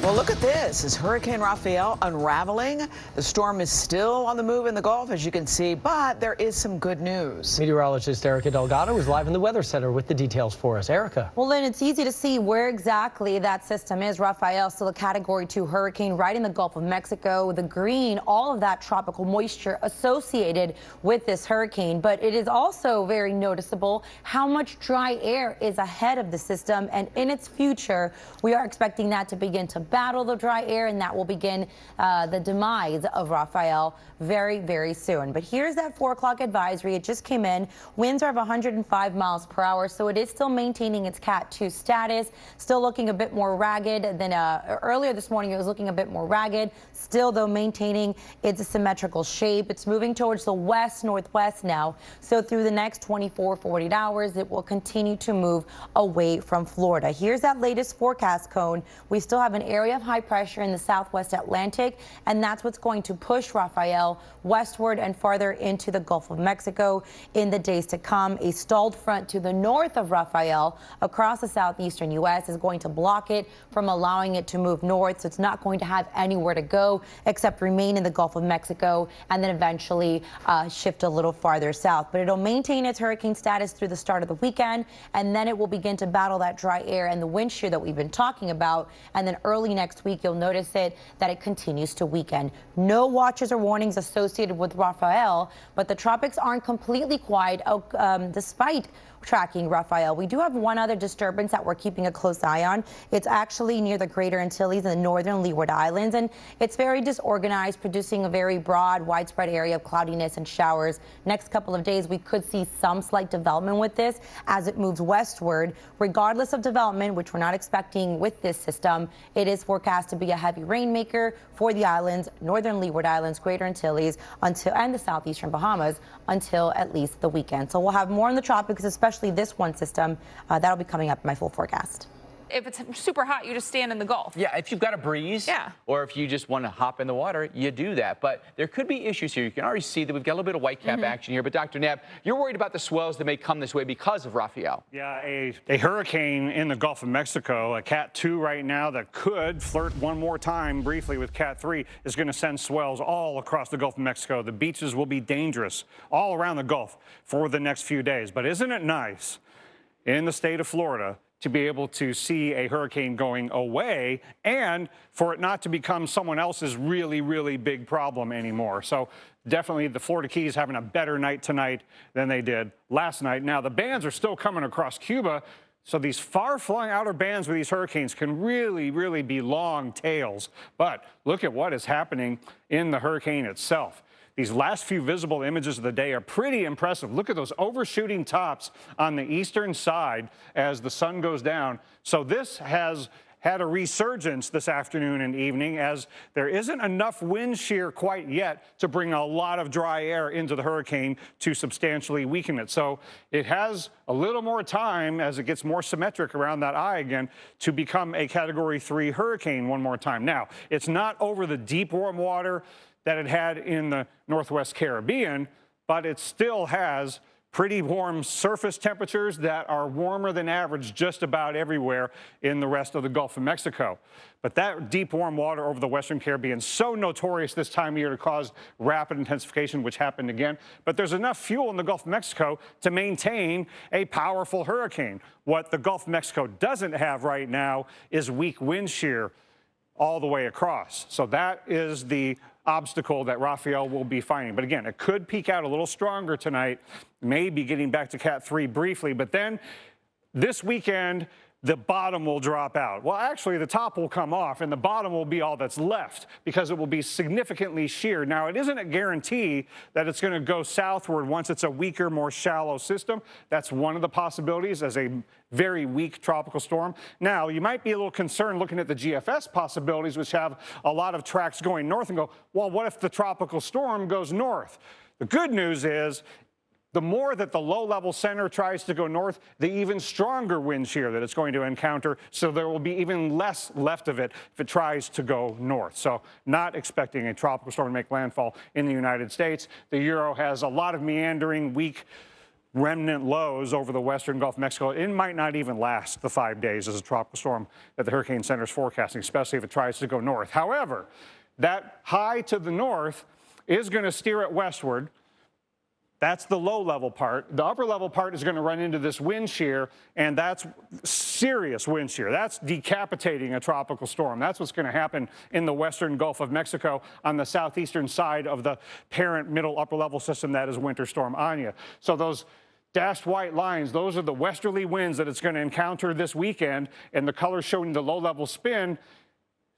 Well, look at this. Is Hurricane Rafael unraveling? The storm is still on the move in the Gulf, as you can see, but there is some good news. Meteorologist Erica Delgado is live in the Weather Center with the details for us. Erica. Well, Lynn, it's easy to see where exactly that system is. Rafael, still a Category 2 hurricane right in the Gulf of Mexico. The green, all of that tropical moisture associated with this hurricane. But it is also very noticeable how much dry air is ahead of the system. And in its future, we are expecting that to begin to battle the dry air, and that will begin the demise of Rafael very soon. But here's that 4 o'clock advisory. It just came in. Winds are of 105 miles per hour, so it is still maintaining its Cat 2 status. Still looking a bit more ragged than earlier this morning. It was looking a bit more ragged. Still, though, maintaining its symmetrical shape. It's moving towards the west-northwest now. So through the next 24, 48 hours, it will continue to move away from Florida. Here's that latest forecast cone. We still have an area area of high pressure in the southwest Atlantic, and that's what's going to push Rafael westward and farther into the Gulf of Mexico in the days to come. A stalled front to the north of Rafael across the southeastern U.S. is going to block it from allowing it to move north, so it's not going to have anywhere to go except remain in the Gulf of Mexico and then eventually shift a little farther south. But it'll maintain its hurricane status through the start of the weekend, and then it will begin to battle that dry air and the wind shear that we've been talking about. And then early next week, you'll notice that it continues to weaken. No watches or warnings associated with Rafael, but the tropics aren't completely quiet despite tracking Rafael. We do have one other disturbance that we're keeping a close eye on. It's actually near the Greater Antilles and the northern Leeward Islands, and it's very disorganized, producing a very broad, widespread area of cloudiness and showers. Next couple of days, we could see some slight development with this as it moves westward. Regardless of development, which we're not expecting with this system, it is forecast to be a heavy rainmaker for the islands, northern Leeward Islands, Greater Antilles, and the southeastern Bahamas until at least the weekend. So we'll have more in the tropics, especially this one system. That'll be coming up in my full forecast. If it's super hot, you just stand in the Gulf. Yeah, if you've got a breeze, or if you just want to hop in the water, you do that. But there could be issues here. You can already see that we've got a little bit of whitecap action here. But Dr. Knapp, you're worried about the swells that may come this way because of Rafael. Yeah, a hurricane in the Gulf of Mexico, a Cat 2 right now that could flirt one more time briefly with Cat 3, is going to send swells all across the Gulf of Mexico. The beaches will be dangerous all around the Gulf for the next few days. But isn't it nice in the state of Florida to be able to see a hurricane going away and for it not to become someone else's really, really big problem anymore? So definitely the Florida Keys having a better night tonight than they did last night. Now, the bands are still coming across Cuba, so these far-flung outer bands with these hurricanes can really, really be long tails. But look at what is happening in the hurricane itself. These last few visible images of the day are pretty impressive. Look at those overshooting tops on the eastern side as the sun goes down. So this has had a resurgence this afternoon and evening, as there isn't enough wind shear quite yet to bring a lot of dry air into the hurricane to substantially weaken it. So it has a little more time as it gets more symmetric around that eye again to become a Category 3 hurricane one more time. Now, it's not over the deep warm water that it had in the Northwest Caribbean, but it still has pretty warm surface temperatures that are warmer than average just about everywhere in the rest of the Gulf of Mexico. But that deep warm water over the Western Caribbean is so notorious this time of year to cause rapid intensification, which happened again. But there's enough fuel in the Gulf of Mexico to maintain a powerful hurricane. What the Gulf of Mexico doesn't have right now is weak wind shear all the way across. So that is the obstacle that Rafael will be finding. But again, it could peak out a little stronger tonight, maybe getting back to Cat 3 briefly. But then this weekend, the bottom will drop out. Well, actually, the top will come off, and the bottom will be all that's left because it will be significantly sheared. Now, it isn't a guarantee that it's going to go southward once it's a weaker, more shallow system. That's one of the possibilities as a very weak tropical storm. Now, you might be a little concerned looking at the GFS possibilities, which have a lot of tracks going north, and go, well, what if the tropical storm goes north? The good news is, the more that the low-level center tries to go north, the even stronger wind shear that it's going to encounter, so there will be even less left of it if it tries to go north. So not expecting a tropical storm to make landfall in the United States. The Euro has a lot of meandering, weak remnant lows over the western Gulf of Mexico. It might not even last the 5 days as a tropical storm that the Hurricane Center is forecasting, especially if it tries to go north. However, that high to the north is going to steer it westward. That's the low-level part. The upper-level part is going to run into this wind shear, and that's serious wind shear. That's decapitating a tropical storm. That's what's going to happen in the western Gulf of Mexico on the southeastern side of the parent middle upper-level system that is Winter Storm Anya. So those dashed white lines, those are the westerly winds that it's going to encounter this weekend, and the colors showing the low-level spin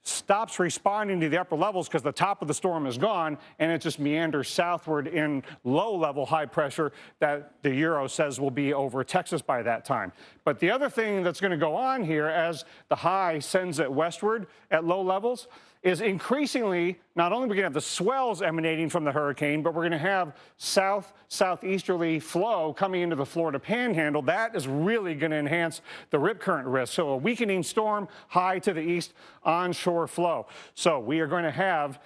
stops responding to the upper levels because the top of the storm is gone, and it just meanders southward in low-level high pressure that the Euro says will be over Texas by that time. But the other thing that's going to go on here as the high sends it westward at low levels is increasingly, not only are we going to have the swells emanating from the hurricane, but we're going to have southeasterly flow coming into the Florida Panhandle. That is really going to enhance the rip current risk. So a weakening storm, high to the east, onshore flow. So we are going to have,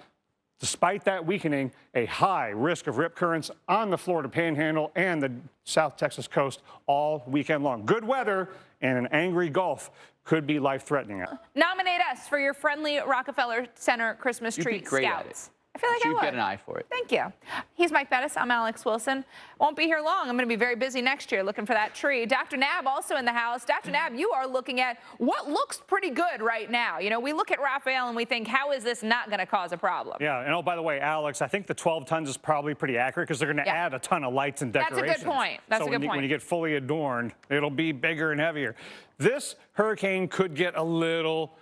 despite that weakening, a high risk of rip currents on the Florida Panhandle and the South Texas coast all weekend long. Good weather and an angry Gulf could be life-threatening. Nominate us for your friendly Rockefeller Center Christmas You'd tree be great scouts. at it. I feel like I You'd would. get an eye for it. Thank you. He's Mike Bettis. I'm Alex Wilson. Won't be here long. I'm going to be very busy next year looking for that tree. Dr. Nab also in the house. Dr. Nab, you are looking at what looks pretty good right now. You know, we look at Rafael and we think, how is this not going to cause a problem? Yeah, and oh, by the way, Alex, I think the 12 tons is probably pretty accurate because they're going to add a ton of lights and decorations. That's a good point. That's a good point. When you get fully adorned, it'll be bigger and heavier. This hurricane could get a little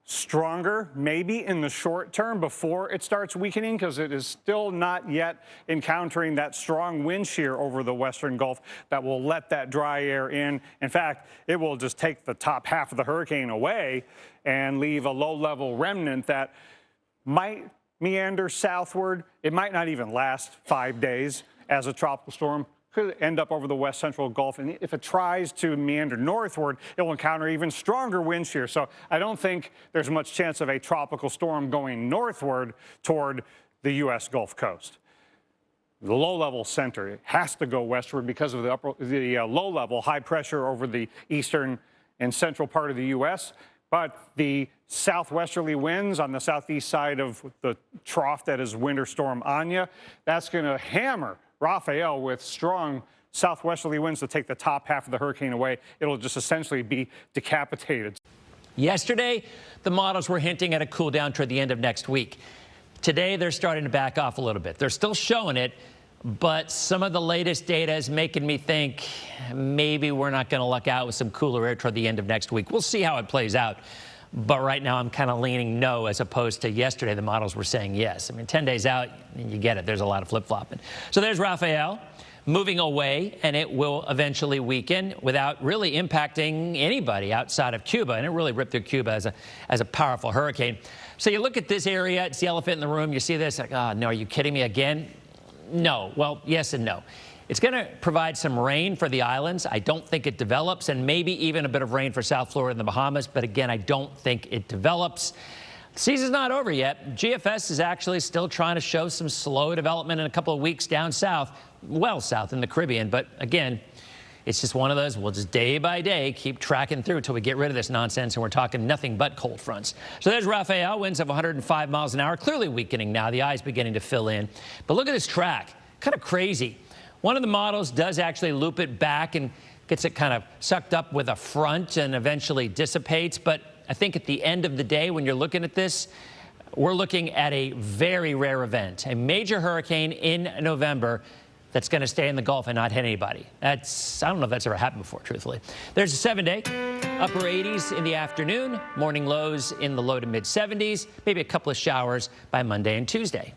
stronger, maybe in the short term before it starts weakening, because it is still not yet encountering that strong wind shear over the western Gulf that will let that dry air in. In fact, it will just take the top half of the hurricane away and leave a low-level remnant that might meander southward. It might not even last 5 days as a tropical storm. Could end up over the west central Gulf, and if it tries to meander northward, it will encounter even stronger wind shear. So I don't think there's much chance of a tropical storm going northward toward the U.S. Gulf Coast. The low-level center, it has to go westward because of the low-level high pressure over the eastern and central part of the U.S., but the southwesterly winds on the southeast side of the trough that is Winter Storm Anya, that's going to hammer Rafael with strong southwesterly winds to take the top half of the hurricane away. It'll just essentially be decapitated. Yesterday, the models were hinting at a cool down toward the end of next week. Today, they're starting to back off a little bit. They're still showing it, but some of the latest data is making me think maybe we're not going to luck out with some cooler air toward the end of next week. We'll see how it plays out. But right now, I'm kind of leaning no, as opposed to yesterday, the models were saying yes. I mean, 10 days out, you get it. There's a lot of flip-flopping. So there's Rafael moving away, and it will eventually weaken without really impacting anybody outside of Cuba. And it really ripped through Cuba as a powerful hurricane. So you look at this area, it's the elephant in the room. You see this, like, oh, no, are you kidding me again? No. Well, yes and no. It's going to provide some rain for the islands. I don't think it develops, and maybe even a bit of rain for South Florida and the Bahamas. But again, I don't think it develops. The season's not over yet. GFS is actually still trying to show some slow development in a couple of weeks down south, well south in the Caribbean. But again, it's just one of those, we'll just day by day keep tracking through until we get rid of this nonsense, and we're talking nothing but cold fronts. So there's Rafael, winds of 105 miles an hour, clearly weakening now. The eye's beginning to fill in. But look at this track, kind of crazy. One of the models does actually loop it back and gets it kind of sucked up with a front and eventually dissipates. But I think at the end of the day, when you're looking at this, we're looking at a very rare event, a major hurricane in November that's going to stay in the Gulf and not hit anybody. I don't know if that's ever happened before, truthfully. There's a 7-day, upper 80s in the afternoon, morning lows in the low to mid 70s, maybe a couple of showers by Monday and Tuesday.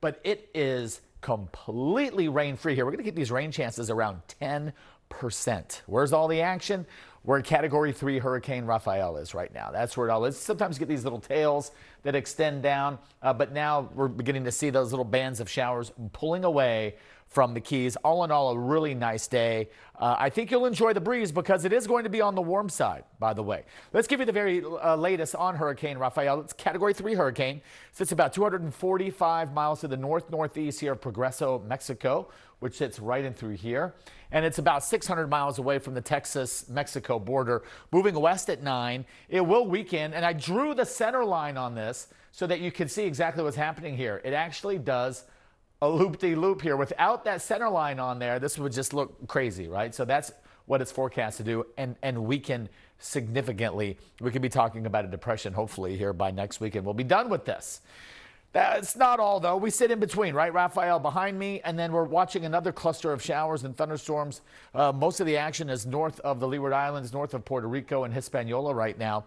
But it is completely rain-free here. We're going to keep these rain chances around 10%. Where's all the action? Where Category 3 Hurricane Rafael is right now. That's where it all is. Sometimes you get these little tails that extend down, but now we're beginning to see those little bands of showers pulling away from the Keys. All in all, a really nice day. I think you'll enjoy the breeze because it is going to be on the warm side, by the way. Let's give you the very latest on Hurricane Rafael. It's Category 3 hurricane. Sits about 245 miles to the northeast here of Progreso, Mexico, which sits right in through here. And it's about 600 miles away from the Texas-Mexico border, moving west at 9. It will weaken, and I drew the center line on this so that you can see exactly what's happening here. It actually does a loop-de-loop here. Without that center line on there, this would just look crazy, right? So that's what it's forecast to do, and weaken significantly. We could be talking about a depression, hopefully, here by next weekend. We'll be done with this. That's not all, though. We sit in between, right? Rafael behind me, and then we're watching another cluster of showers and thunderstorms. Most of the action is north of the Leeward Islands, north of Puerto Rico and Hispaniola right now.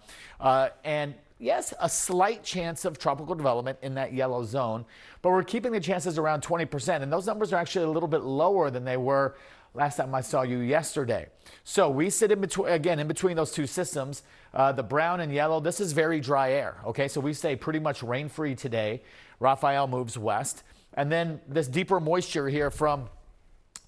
And yes, a slight chance of tropical development in that yellow zone, but we're keeping the chances around 20%. And those numbers are actually a little bit lower than they were last time I saw you yesterday. So we sit in between, again, in between those two systems, the brown and yellow. This is very dry air. Okay, so we stay pretty much rain-free today. Rafael moves west. And then this deeper moisture here from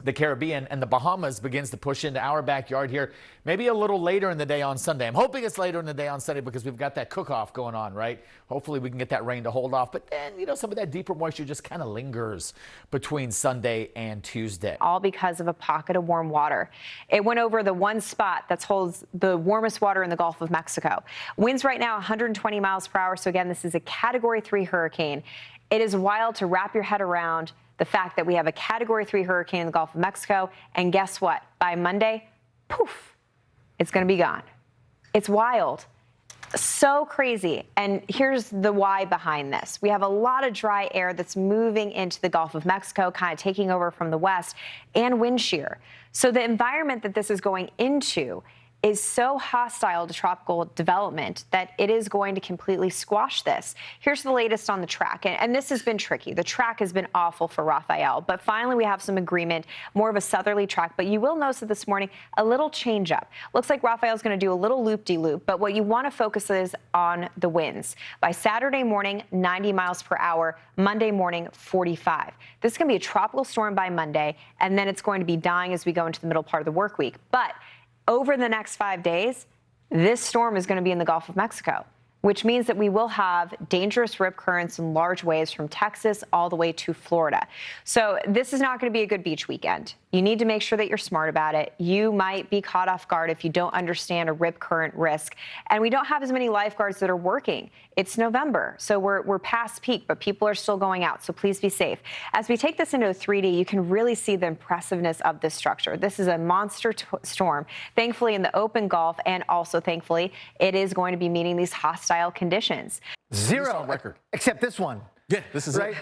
the Caribbean and the Bahamas begins to push into our backyard here, maybe a little later in the day on Sunday. I'm hoping it's later in the day on Sunday because we've got that cook-off going on, right? Hopefully we can get that rain to hold off. But then, you know, some of that deeper moisture just kind of lingers between Sunday and Tuesday. All because of a pocket of warm water. It went over the one spot that holds the warmest water in the Gulf of Mexico. Winds right now 120 miles per hour. So again, this is a Category 3 hurricane. It is wild to wrap your head around the fact that we have a Category 3 hurricane in the Gulf of Mexico, and guess what? By Monday, poof, it's going to be gone. It's wild. So crazy. And here's the why behind this. We have a lot of dry air that's moving into the Gulf of Mexico, kind of taking over from the west, and wind shear. So the environment that this is going into is so hostile to tropical development that it is going to completely squash this. Here's the latest on the track, and this has been tricky. The track has been awful for Rafael, but finally we have some agreement, more of a southerly track, but you will notice that this morning, a little change up. Looks like Rafael's gonna do a little loop-de-loop, but what you wanna focus is on the winds. By Saturday morning, 90 miles per hour, Monday morning, 45. This is gonna be a tropical storm by Monday, and then it's going to be dying as we go into the middle part of the work week. But over the next 5 days, this storm is going to be in the Gulf of Mexico, which means that we will have dangerous rip currents and large waves from Texas all the way to Florida. So this is not going to be a good beach weekend. You need to make sure that you're smart about it. You might be caught off guard if you don't understand a rip current risk. And we don't have as many lifeguards that are working. It's November, so we're past peak, but people are still going out, so please be safe. As we take this into a 3D, you can really see the impressiveness of this structure. This is a monster storm, thankfully in the open Gulf, and also thankfully it is going to be meeting these hostile conditions. Zero record, except this one. Yeah, this is right.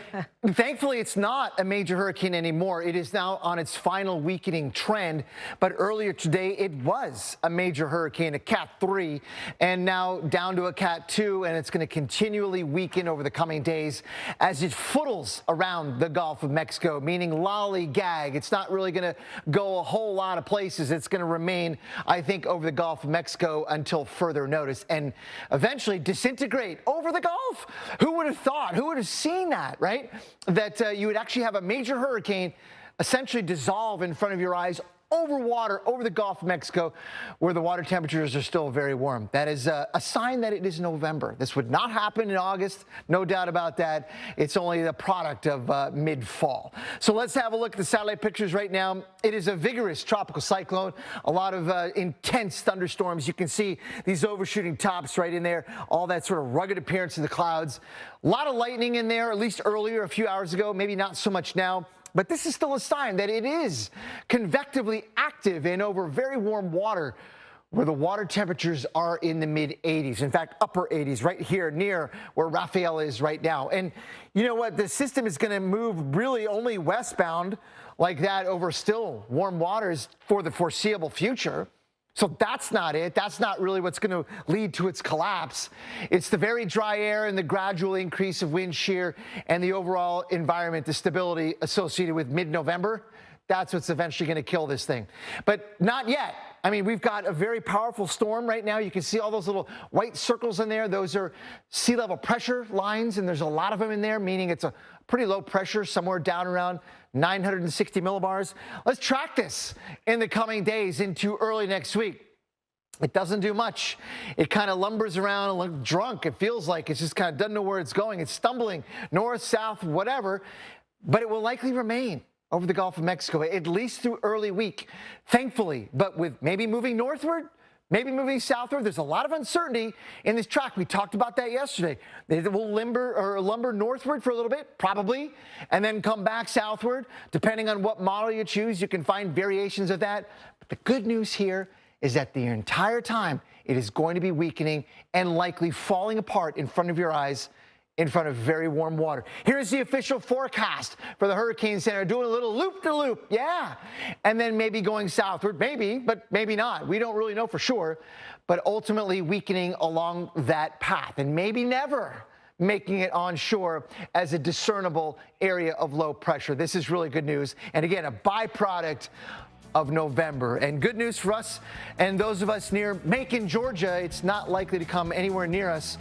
Thankfully, it's not a major hurricane anymore. It is now on its final weakening trend. But earlier today, it was a major hurricane, a Cat 3, and now down to a Cat 2, and it's going to continually weaken over the coming days as it footles around the Gulf of Mexico, meaning lollygag. It's not really going to go a whole lot of places. It's going to remain, I think, over the Gulf of Mexico until further notice and eventually disintegrate over the Gulf. Who would have thought? Who would have seen that, right? That you would actually have a major hurricane essentially dissolve in front of your eyes over water, over the Gulf of Mexico, where the water temperatures are still very warm. That is a sign that it is November. This would not happen in August, no doubt about that. It's only the product of mid-fall. So let's have a look at the satellite pictures right now. It is a vigorous tropical cyclone, a lot of intense thunderstorms. You can see these overshooting tops right in there, all that sort of rugged appearance of the clouds. A lot of lightning in there, at least earlier, a few hours ago, maybe not so much now. But this is still a sign that it is convectively active and over very warm water where the water temperatures are in the mid-80s. In fact, upper 80s right here near where Rafael is right now. And you know what? The system is going to move really only westbound like that over still warm waters for the foreseeable future. So that's not it. That's not really what's going to lead to its collapse. It's the very dry air and the gradual increase of wind shear and the overall environment, the stability associated with mid-November. That's what's eventually going to kill this thing. But not yet. I mean, we've got a very powerful storm right now. You can see all those little white circles in there. Those are sea level pressure lines, and there's a lot of them in there, meaning it's a pretty low pressure, somewhere down around 960 millibars. Let's track this in the coming days into early next week. It doesn't do much. It kind of lumbers around like drunk. It feels like it just kind of doesn't know where it's going. It's stumbling north, south, whatever, but it will likely remain over the Gulf of Mexico, at least through early week, thankfully. But with maybe moving northward, maybe moving southward, there's a lot of uncertainty in this track. We talked about that yesterday. It will lumber northward for a little bit, probably, and then come back southward. Depending on what model you choose, you can find variations of that. But the good news here is that the entire time it is going to be weakening and likely falling apart in front of your eyes in front of very warm water. Here's the official forecast for the Hurricane Center, doing a little loop-de-loop, yeah, and then maybe going southward, maybe, but maybe not. We don't really know for sure, but ultimately weakening along that path, and maybe never making it onshore as a discernible area of low pressure. This is really good news, and again, a byproduct of November. And good news for us and those of us near Macon, Georgia. It's not likely to come anywhere near us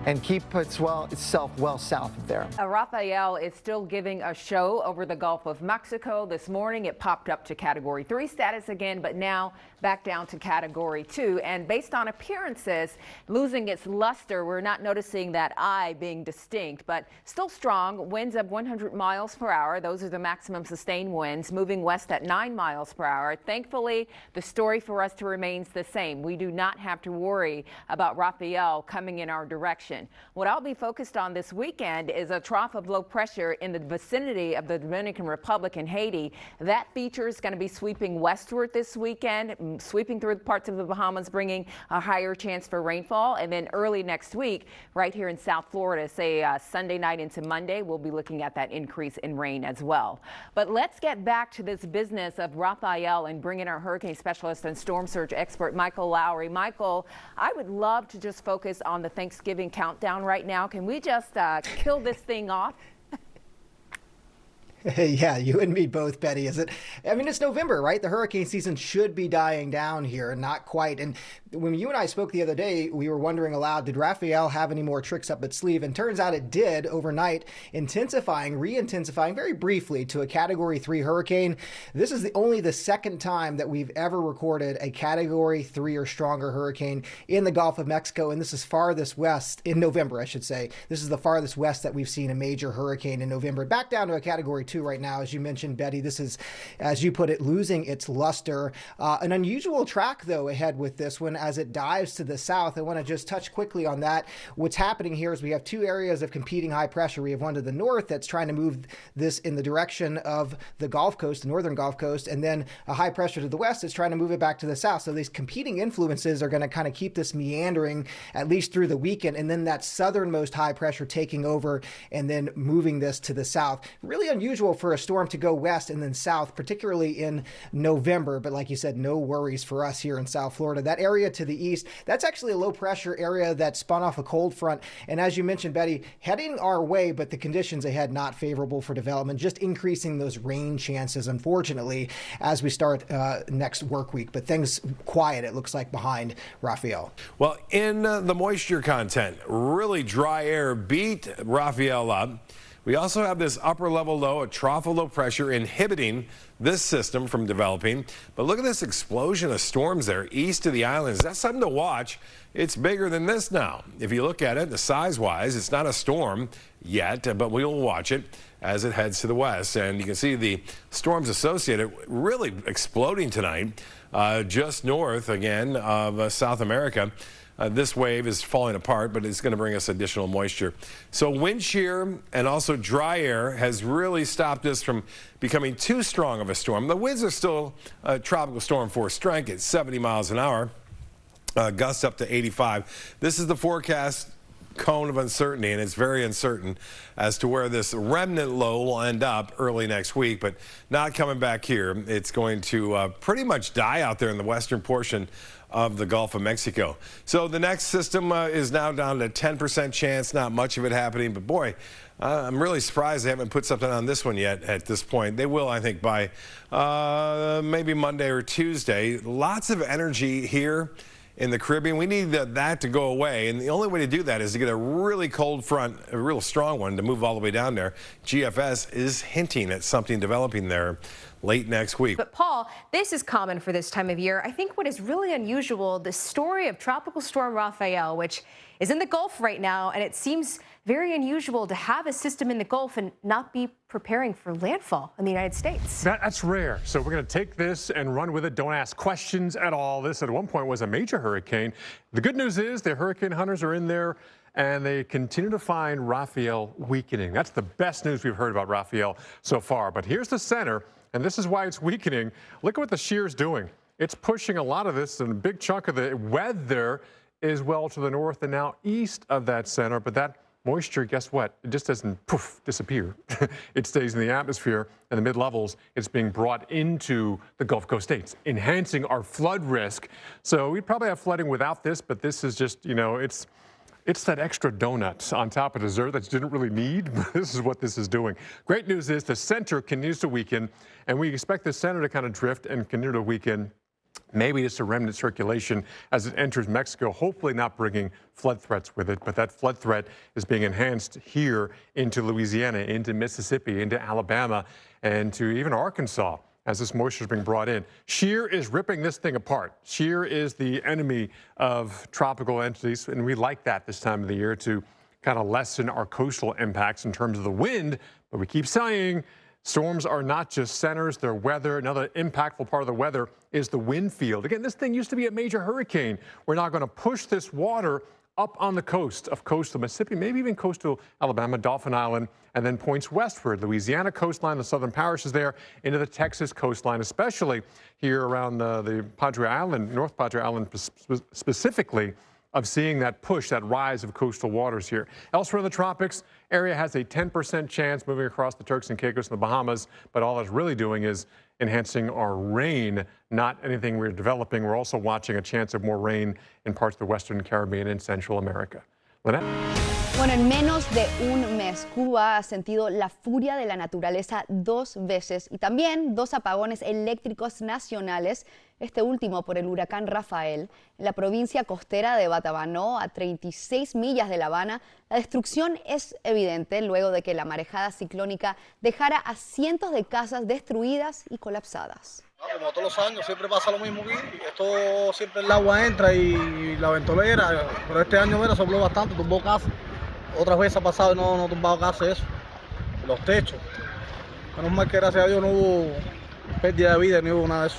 and keep itself well south of there. Rafael is still giving a show over the Gulf of Mexico. This morning it popped up to Category 3 status again, but now back down to Category 2. And based on appearances, losing its luster, we're not noticing that eye being distinct, but still strong. Winds of 100 miles per hour. Those are the maximum sustained winds, moving west at 9 miles per hour. Thankfully, the story for us remains the same. We do not have to worry about Rafael coming in our direction. What I'll be focused on this weekend is a trough of low pressure in the vicinity of the Dominican Republic and Haiti. That feature is going to be sweeping westward this weekend, sweeping through parts of the Bahamas, bringing a higher chance for rainfall. And then early next week, right here in South Florida, say Sunday night into Monday, we'll be looking at that increase in rain as well. But let's get back to this business of Rafael and bring in our hurricane specialist and storm surge expert, Michael Lowry. Michael, I would love to just focus on the Thanksgiving countdown right now. Can we just kill this thing off? Yeah, you and me both, Betty. I mean, it's November, right? The hurricane season should be dying down here, not quite. And when you and I spoke the other day, we were wondering aloud, did Rafael have any more tricks up its sleeve? And turns out it did overnight, re-intensifying very briefly to a Category 3 hurricane. This is only the second time that we've ever recorded a Category 3 or stronger hurricane in the Gulf of Mexico. And this is farthest west, in November, I should say. This is the farthest west that we've seen a major hurricane in November. Back down to a Category 2 right now, as you mentioned, Betty. This is, as you put it, losing its luster. An unusual track, though, ahead with this one as it dives to the south. I want to just touch quickly on that. What's happening here is we have two areas of competing high pressure. We have one to the north that's trying to move this in the direction of the Gulf Coast, the northern Gulf Coast, and then a high pressure to the west that's trying to move it back to the south. So these competing influences are going to kind of keep this meandering at least through the weekend, and then that southernmost high pressure taking over and then moving this to the south. Really unusual for a storm to go west and then south, particularly in November. But like you said, no worries for us here in South Florida. That area to the east, that's actually a low pressure area that spun off a cold front. And as you mentioned, Betty, heading our way, but the conditions ahead not favorable for development, just increasing those rain chances, unfortunately, as we start next work week. But things quiet, it looks like, behind Rafael. Well, in the moisture content, really dry air beat Rafael up. We also have this upper level low, a trough of low pressure inhibiting this system from developing. But look at this explosion of storms there east of the islands. That's something to watch. It's bigger than this now. If you look at it, the size-wise, it's not a storm yet, but we'll watch it as it heads to the west. And you can see the storms associated really exploding tonight just north, again, of South America. This wave is falling apart, but it's going to bring us additional moisture. So wind shear and also dry air has really stopped this from becoming too strong of a storm. The winds are still tropical storm force strength at 70 miles an hour, gusts up to 85. This is the forecast cone of uncertainty, and it's very uncertain as to where this remnant low will end up early next week, but not coming back here. It's going to pretty much die out there in the western portion of the Gulf of Mexico. So the next system is now down to 10% chance, not much of it happening, but boy, I'm really surprised they haven't put something on this one yet at this point. They will, I think, by maybe Monday or Tuesday. Lots of energy here in the Caribbean. We need that to go away, and the only way to do that is to get a really cold front, a real strong one, to move all the way down there. GFS is hinting at something developing there late next week. But Paul, this is common for this time of year. I think what is really unusual, the story of Tropical Storm Rafael, which is in the Gulf right now, and it seems very unusual to have a system in the Gulf and not be preparing for landfall in the United States. That's rare. So we're going to take this and run with it. Don't ask questions at all. This at one point was a major hurricane. The good news is the hurricane hunters are in there, and they continue to find Rafael weakening. That's the best news we've heard about Rafael so far. But here's the center, and this is why it's weakening. Look at what the shear is doing. It's pushing a lot of this, and a big chunk of the weather is well to the north and now east of that center, but that moisture, guess what? It just doesn't poof, disappear. It stays in the atmosphere and the mid-levels. It's being brought into the Gulf Coast states, enhancing our flood risk. So we'd probably have flooding without this, but this is just, you know, it's that extra donut on top of dessert that you didn't really need. This is what this is doing. Great news is the center continues to weaken, and we expect the center to kind of drift and continue to weaken. Maybe just a remnant circulation as it enters Mexico, hopefully not bringing flood threats with it, but that flood threat is being enhanced here into Louisiana, into Mississippi, into Alabama, and to even Arkansas as this moisture is being brought in. Shear is ripping this thing apart. Shear is the enemy of tropical entities, and we like that this time of the year to kind of lessen our coastal impacts in terms of the wind, but we keep saying storms are not just centers, they're weather. Another impactful part of the weather is the wind field. Again, this thing used to be a major hurricane. We're now going to push this water up on the coast of coastal Mississippi, maybe even coastal Alabama, Dauphin Island, and then points westward. Louisiana coastline, the southern parishes there, into the Texas coastline, especially here around the Padre Island, North Padre Island specifically, of seeing that push, that rise of coastal waters here. Elsewhere in the tropics, area has a 10% chance moving across the Turks and Caicos and the Bahamas, but all it's really doing is enhancing our rain, not anything we're developing. We're also watching a chance of more rain in parts of the Western Caribbean and Central America. Lynette? Bueno, en menos de un mes, Cuba ha sentido la furia de la naturaleza 2 veces y también 2 apagones eléctricos nacionales, este último por el huracán Rafael. En la provincia costera de Batabanó, a 36 millas de La Habana, la destrucción es evidente luego de que la marejada ciclónica dejara a cientos de casas destruidas y colapsadas. Como todos los años siempre pasa lo mismo aquí, esto siempre el agua entra y la ventolera, pero este año mira, sopló bastante, tumbó casas. Otras veces ha pasado y no tumbado casas eso, los techos. Menos mal que gracias a Dios no hubo pérdida de vida ni hubo nada de eso.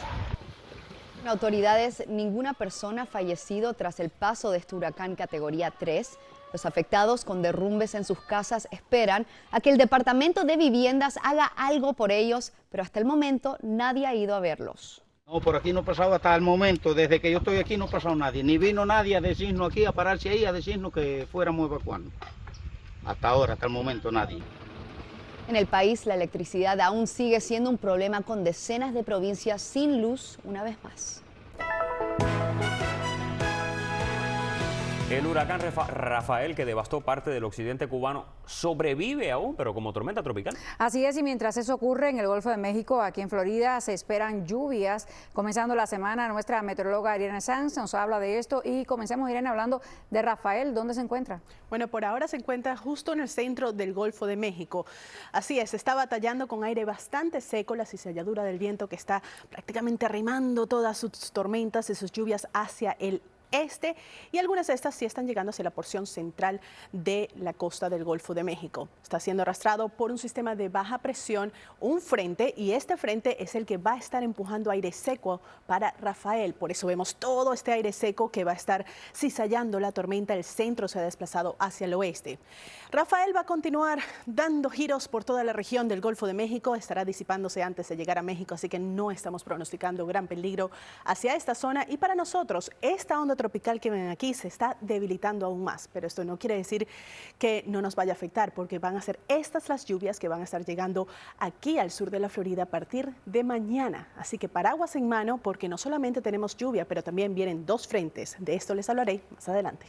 Autoridades, ninguna persona ha fallecido tras el paso de este huracán categoría 3. Los afectados con derrumbes en sus casas esperan a que el Departamento de Viviendas haga algo por ellos, pero hasta el momento nadie ha ido a verlos. No, por aquí no pasaba hasta el momento, desde que yo estoy aquí no ha pasado nadie, ni vino nadie a decirnos aquí, a pararse ahí, a decirnos que fuéramos evacuando. Hasta ahora, hasta el momento, nadie. En el país, la electricidad aún sigue siendo un problema con decenas de provincias sin luz una vez más. El huracán Rafael, que devastó parte del occidente cubano, sobrevive aún, pero como tormenta tropical. Así es, y mientras eso ocurre en el Golfo de México, aquí en Florida, se esperan lluvias. Comenzando la semana, nuestra meteoróloga Irene Sanz nos habla de esto y comencemos, Irene, hablando de Rafael. ¿Dónde se encuentra? Bueno, por ahora se encuentra justo en el centro del Golfo de México. Así es, está batallando con aire bastante seco, la cizalladura del viento que está prácticamente arrimando todas sus tormentas y sus lluvias hacia el este, y algunas de estas sí están llegando hacia la porción central de la costa del Golfo de México. Está siendo arrastrado por un sistema de baja presión, un frente, y este frente es el que va a estar empujando aire seco para Rafael. Por eso vemos todo este aire seco que va a estar cizallando la tormenta. El centro se ha desplazado hacia el oeste. Rafael va a continuar dando giros por toda la región del Golfo de México. Estará disipándose antes de llegar a México, así que no estamos pronosticando gran peligro hacia esta zona. Y para nosotros, esta onda tropical que ven aquí se está debilitando aún más, pero esto no quiere decir que no nos vaya a afectar, porque van a ser estas las lluvias que van a estar llegando aquí al sur de la Florida a partir de mañana. Así que paraguas en mano, porque no solamente tenemos lluvia, pero también vienen 2 frentes. De esto les hablaré más adelante.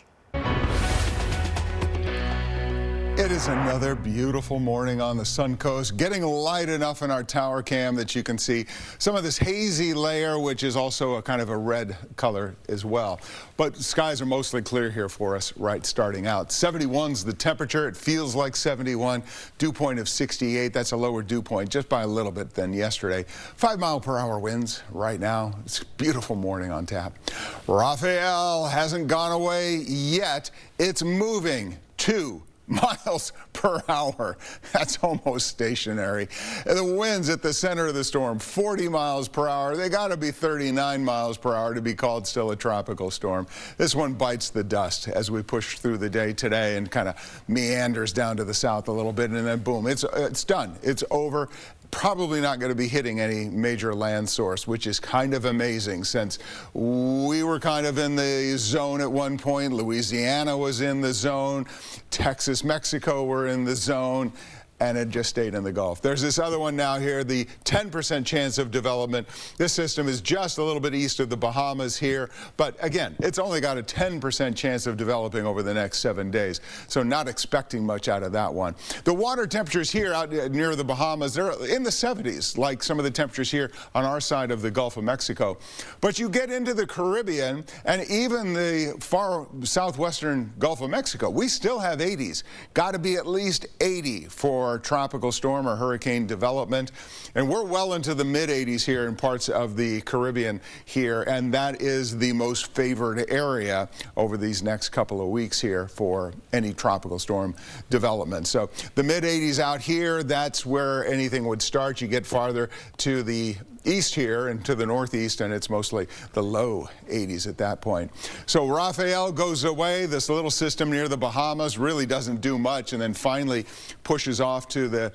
It is another beautiful morning on the Sun Coast, getting light enough in our tower cam that you can see some of this hazy layer, which is also a kind of a red color as well. But skies are mostly clear here for us right starting out. 71's the temperature. It feels like 71. Dew point of 68. That's a lower dew point just by a little bit than yesterday. 5-mile-per-hour winds right now. It's a beautiful morning on tap. Rafael hasn't gone away yet. It's moving 2 miles per hour. That's almost stationary. And the winds at the center of the storm, 40 miles per hour. They got to be 39 miles per hour to be called still a tropical storm. This one bites the dust as we push through the day today and kind of meanders down to the south a little bit, and then boom, it's done. It's over. probably not going to be hitting any major land source, which is kind of amazing since we were kind of in the zone at one point. Louisiana was in the zone. Texas, Mexico were in the zone. And it just stayed in the Gulf. There's this other one now here, the 10% chance of development. This system is just a little bit east of the Bahamas here. But again, it's only got a 10% chance of developing over the next 7 days. So not expecting much out of that one. The water temperatures here out near the Bahamas, they're in the 70s, like some of the temperatures here on our side of the Gulf of Mexico. But you get into the Caribbean and even the far southwestern Gulf of Mexico, we still have 80s. Got to be at least 80 for tropical storm or hurricane development. And we're well into the mid-80s here in parts of the Caribbean here, and that is the most favored area over these next couple of weeks here for any tropical storm development. So the mid-80s out here, that's where anything would start. You get farther to the east here and to the northeast, and it's mostly the low 80s at that point. So Rafael goes away. This little system near the Bahamas really doesn't do much, and then finally pushes off to the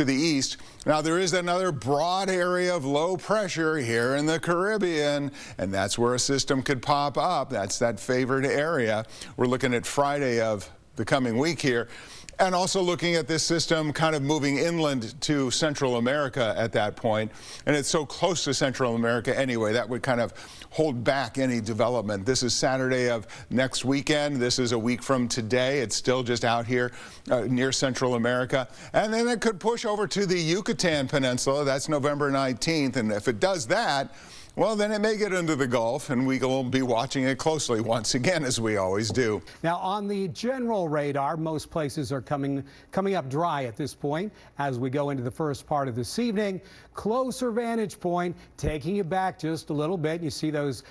east. Now there is another broad area of low pressure here in the Caribbean, and that's where a system could pop up. That's that favored area. We're looking at Friday of the coming week here. And also looking at this system kind of moving inland to Central America at that point. And it's so close to Central America anyway, that would kind of hold back any development. This is Saturday of next weekend. This is a week from today. It's still just out here near Central America. And then it could push over to the Yucatan Peninsula. That's November 19th. And if it does that, well, then it may get into the Gulf, and we will be watching it closely once again, as we always do. Now, on the general radar, most places are coming up dry at this point as we go into the first part of this evening. Closer vantage point, taking you back just a little bit. You see those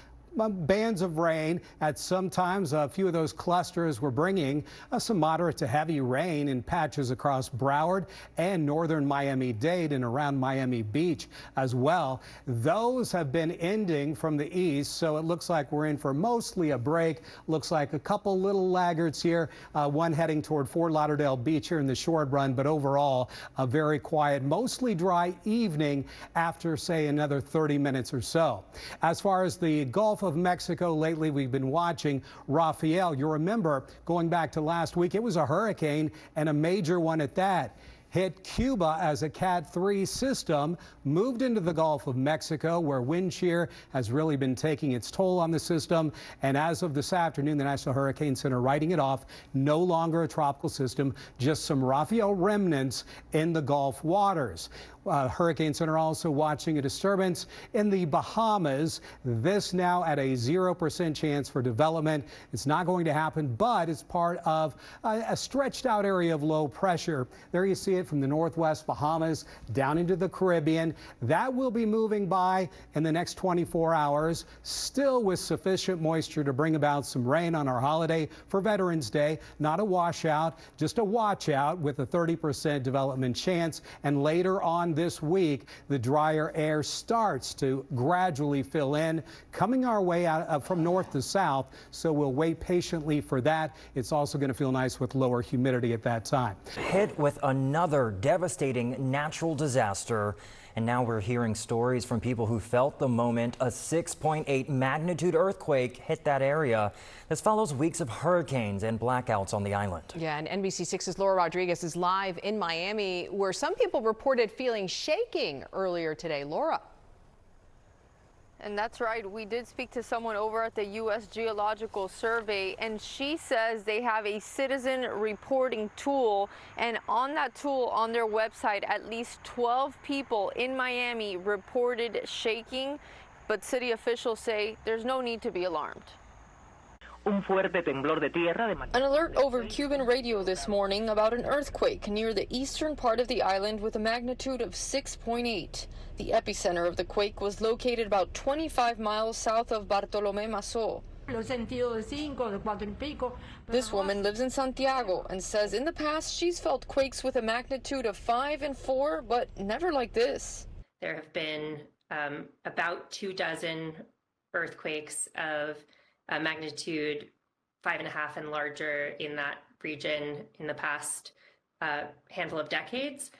bands of rain. At sometimes a few of those clusters were bringing some moderate to heavy rain in patches across Broward and northern Miami-Dade and around Miami Beach as well. Those have been ending from the east, so it looks like we're in for mostly a break. Looks like a couple little laggards here, one heading toward Fort Lauderdale Beach here in the short run, but overall a very quiet, mostly dry evening after, say, another 30 minutes or so. As far as the Gulf of Mexico, lately we've been watching Rafael. You remember going back to last week, it was a hurricane and a major one at that. Hit Cuba as a Cat 3 system, moved into the Gulf of Mexico, where wind shear has really been taking its toll on the system. And as of this afternoon, the National Hurricane Center writing it off, no longer a tropical system, just some Rafael remnants in the Gulf waters. Hurricane Center also watching a disturbance in the Bahamas. This now at a 0% chance for development. It's not going to happen, but it's part of a stretched out area of low pressure. There you see it from the northwest Bahamas down into the Caribbean. That will be moving by in the next 24 hours, still with sufficient moisture to bring about some rain on our holiday for Veterans Day. Not a washout, just a watch out with a 30% development chance. And later on this week, the drier air starts to gradually fill in, coming our way out from north to south. So we'll wait patiently for that. It's also going to feel nice with lower humidity at that time. Hit with another devastating natural disaster. And now we're hearing stories from people who felt the moment a 6.8 magnitude earthquake hit that area. This follows weeks of hurricanes and blackouts on the island. Yeah, and NBC6's Laura Rodriguez is live in Miami, where some people reported feeling shaking earlier today. Laura. And that's right. We did speak to someone over at the U.S. Geological Survey, and she says they have a citizen reporting tool. And on that tool on their website, at least 12 people in Miami reported shaking. But city officials say there's no need to be alarmed. An alert over Cuban radio this morning about an earthquake near the eastern part of the island with a magnitude of 6.8. The epicenter of the quake was located about 25 miles south of Bartolomé Mazo. This woman lives in Santiago and says in the past she's felt quakes with a magnitude of 5 and 4, but never like this. There have been about 24 earthquakes of magnitude 5.5 and larger in that region in the past handful of decades.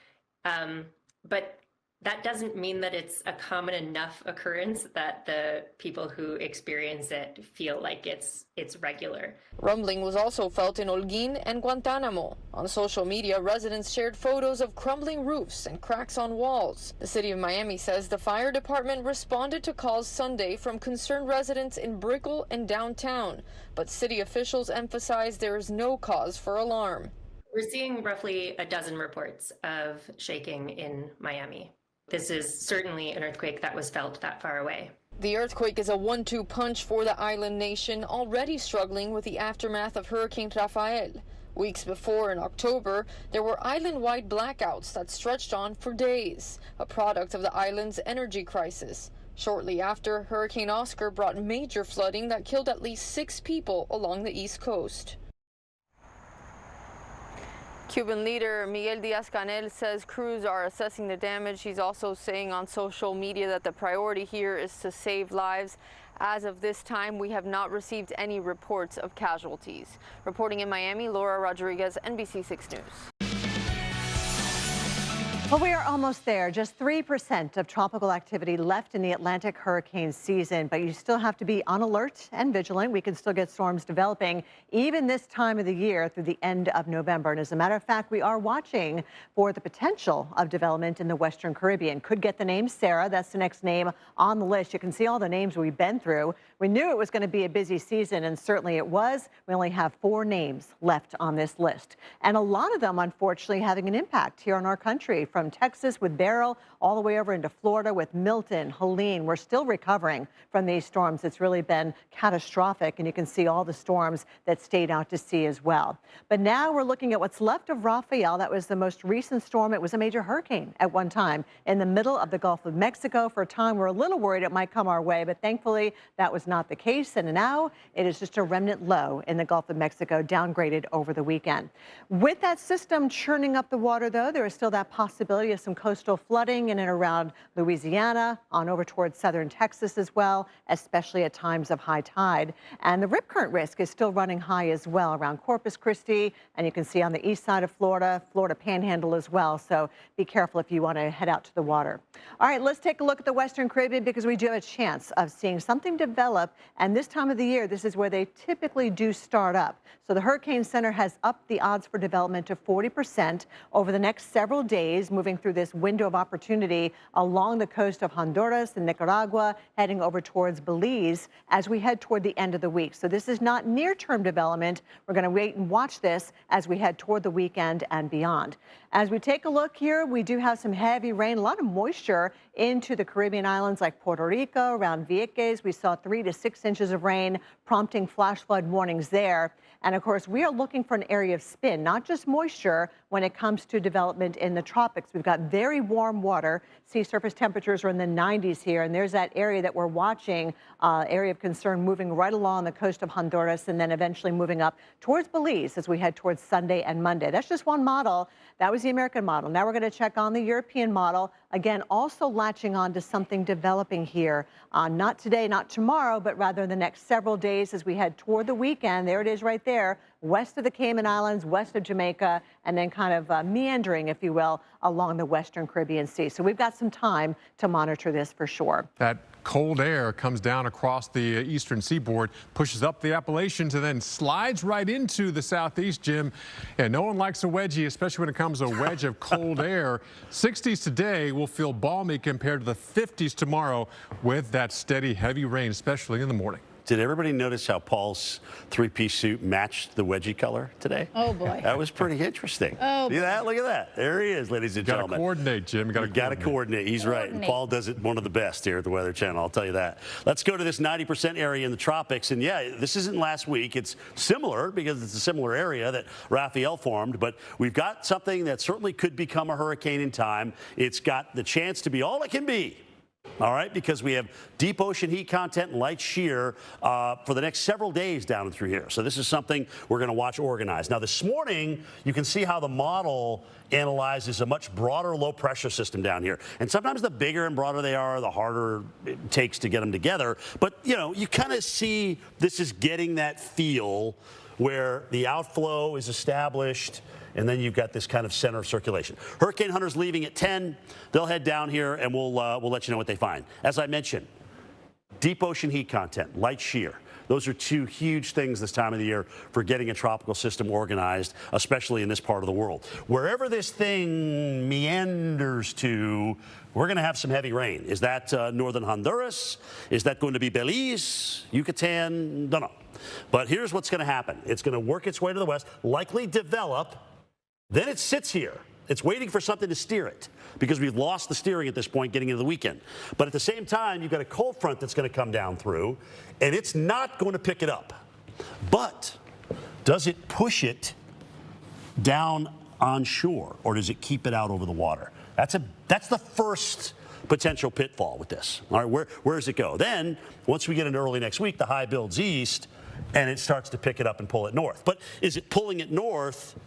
But that doesn't mean that it's a common enough occurrence that the people who experience it feel like it's regular. Rumbling was also felt in Holguín and Guantánamo. On social media, residents shared photos of crumbling roofs and cracks on walls. The city of Miami says the fire department responded to calls Sunday from concerned residents in Brickell and downtown, but city officials emphasize there is no cause for alarm. We're seeing roughly a dozen reports of shaking in Miami. This is certainly an earthquake that was felt that far away. The earthquake is a 1-2 punch for the island nation, already struggling with the aftermath of Hurricane Rafael. Weeks before, in October, there were island-wide blackouts that stretched on for days, a product of the island's energy crisis. Shortly after, Hurricane Oscar brought major flooding that killed at least 6 people along the East Coast. Cuban leader Miguel Díaz-Canel says crews are assessing the damage. He's also saying on social media that the priority here is to save lives. As of this time, we have not received any reports of casualties. Reporting in Miami, Laura Rodriguez, NBC 6 News. Well, we are almost there. Just 3% of tropical activity left in the Atlantic hurricane season, but you still have to be on alert and vigilant. We can still get storms developing even this time of the year through the end of November. And as a matter of fact, we are watching for the potential of development in the Western Caribbean. Could get the name Sara. That's the next name on the list. You can see all the names we've been through. We knew it was going to be a busy season, and certainly it was. We only have 4 names left on this list, and a lot of them, unfortunately, having an impact here in our country, from Texas with Beryl all the way over into Florida with Milton, Helene. We're still recovering from these storms. It's really been catastrophic, and you can see all the storms that stayed out to sea as well. But now we're looking at what's left of Rafael. That was the most recent storm. It was a major hurricane at one time in the middle of the Gulf of Mexico. For a time, we're a little worried it might come our way, but thankfully that was not the case. And now it is just a remnant low in the Gulf of Mexico, downgraded over the weekend. With that system churning up the water, though, there is still that possibility of some coastal flooding in and around Louisiana, on over towards southern Texas as well, especially at times of high tide. And the rip current risk is still running high as well around Corpus Christi, and you can see on the east side of Florida, Florida Panhandle as well. So be careful if you want to head out to the water. All right, let's take a look at the Western Caribbean, because we do have a chance of seeing something develop. And this time of the year, this is where they typically do start up. So the Hurricane Center has upped the odds for development to 40% over the next several days, moving through this window of opportunity along the coast of Honduras and Nicaragua, heading over towards Belize as we head toward the end of the week. So this is not near-term development. We're going to wait and watch this as we head toward the weekend and beyond. As we take a look here, we do have some heavy rain, a lot of moisture into the Caribbean islands like Puerto Rico, around Vieques. We saw 3 to 6 inches of rain, prompting flash flood warnings there. And of course, we are looking for an area of spin, not just moisture, when it comes to development in the tropics. We've got very warm water. Sea surface temperatures are in the 90s here, and there's that area that we're watching, area of concern, moving right along the coast of Honduras and then eventually moving up towards Belize as we head towards Sunday and Monday. That's just one model. That was the American model. Now we're going to check on the European model. Again, also latching on to something developing here, not today, not tomorrow, but rather the next several days as we head toward the weekend. There it is right there, west of the Cayman Islands, west of Jamaica, and then kind of meandering, if you will, along the Western Caribbean Sea. So we've got some time to monitor this for sure. That cold air comes down across the eastern seaboard, pushes up the Appalachians, and then slides right into the southeast, Jim. And no one likes a wedgie, especially when it comes to a wedge of cold air. 60s today will feel balmy compared to the 50s tomorrow with that steady, heavy rain, especially in the morning. Did everybody notice how Paul's three-piece suit matched the wedgie color today? Oh, boy. That was pretty interesting. Oh, look at that. Look at that. There he is, ladies and gentlemen. Got to coordinate, Jim. Got to coordinate. He's right. And Paul does it one of the best here at the Weather Channel, I'll tell you that. Let's go to this 90% area in the tropics. And, yeah, this isn't last week. It's similar because it's a similar area that Rafael formed. But we've got something that certainly could become a hurricane in time. It's got the chance to be all it can be. All right, because we have deep ocean heat content and light shear for the next several days down and through here. So this is something we're going to watch organized. Now, this morning, you can see how the model analyzes a much broader low pressure system down here. And sometimes the bigger and broader they are, the harder it takes to get them together. But, you know, you kind of see this is getting that feel where the outflow is established and then you've got this kind of center of circulation. Hurricane Hunter's leaving at 10. They'll head down here, and we'll let you know what they find. As I mentioned, deep ocean heat content, light shear. Those are two huge things this time of the year for getting a tropical system organized, especially in this part of the world. Wherever this thing meanders to, we're going to have some heavy rain. Is that northern Honduras? Is that going to be Belize, Yucatan? Don't know. But here's what's going to happen. It's going to work its way to the west, likely develop. Then it sits here. It's waiting for something to steer it because we've lost the steering at this point getting into the weekend. But at the same time, you've got a cold front that's going to come down through, and it's not going to pick it up. But does it push it down on shore, or does it keep it out over the water? That's the first potential pitfall with this. All right, where does it go? Then, once we get into early next week, the high builds east, and it starts to pick it up and pull it north. But is it pulling it north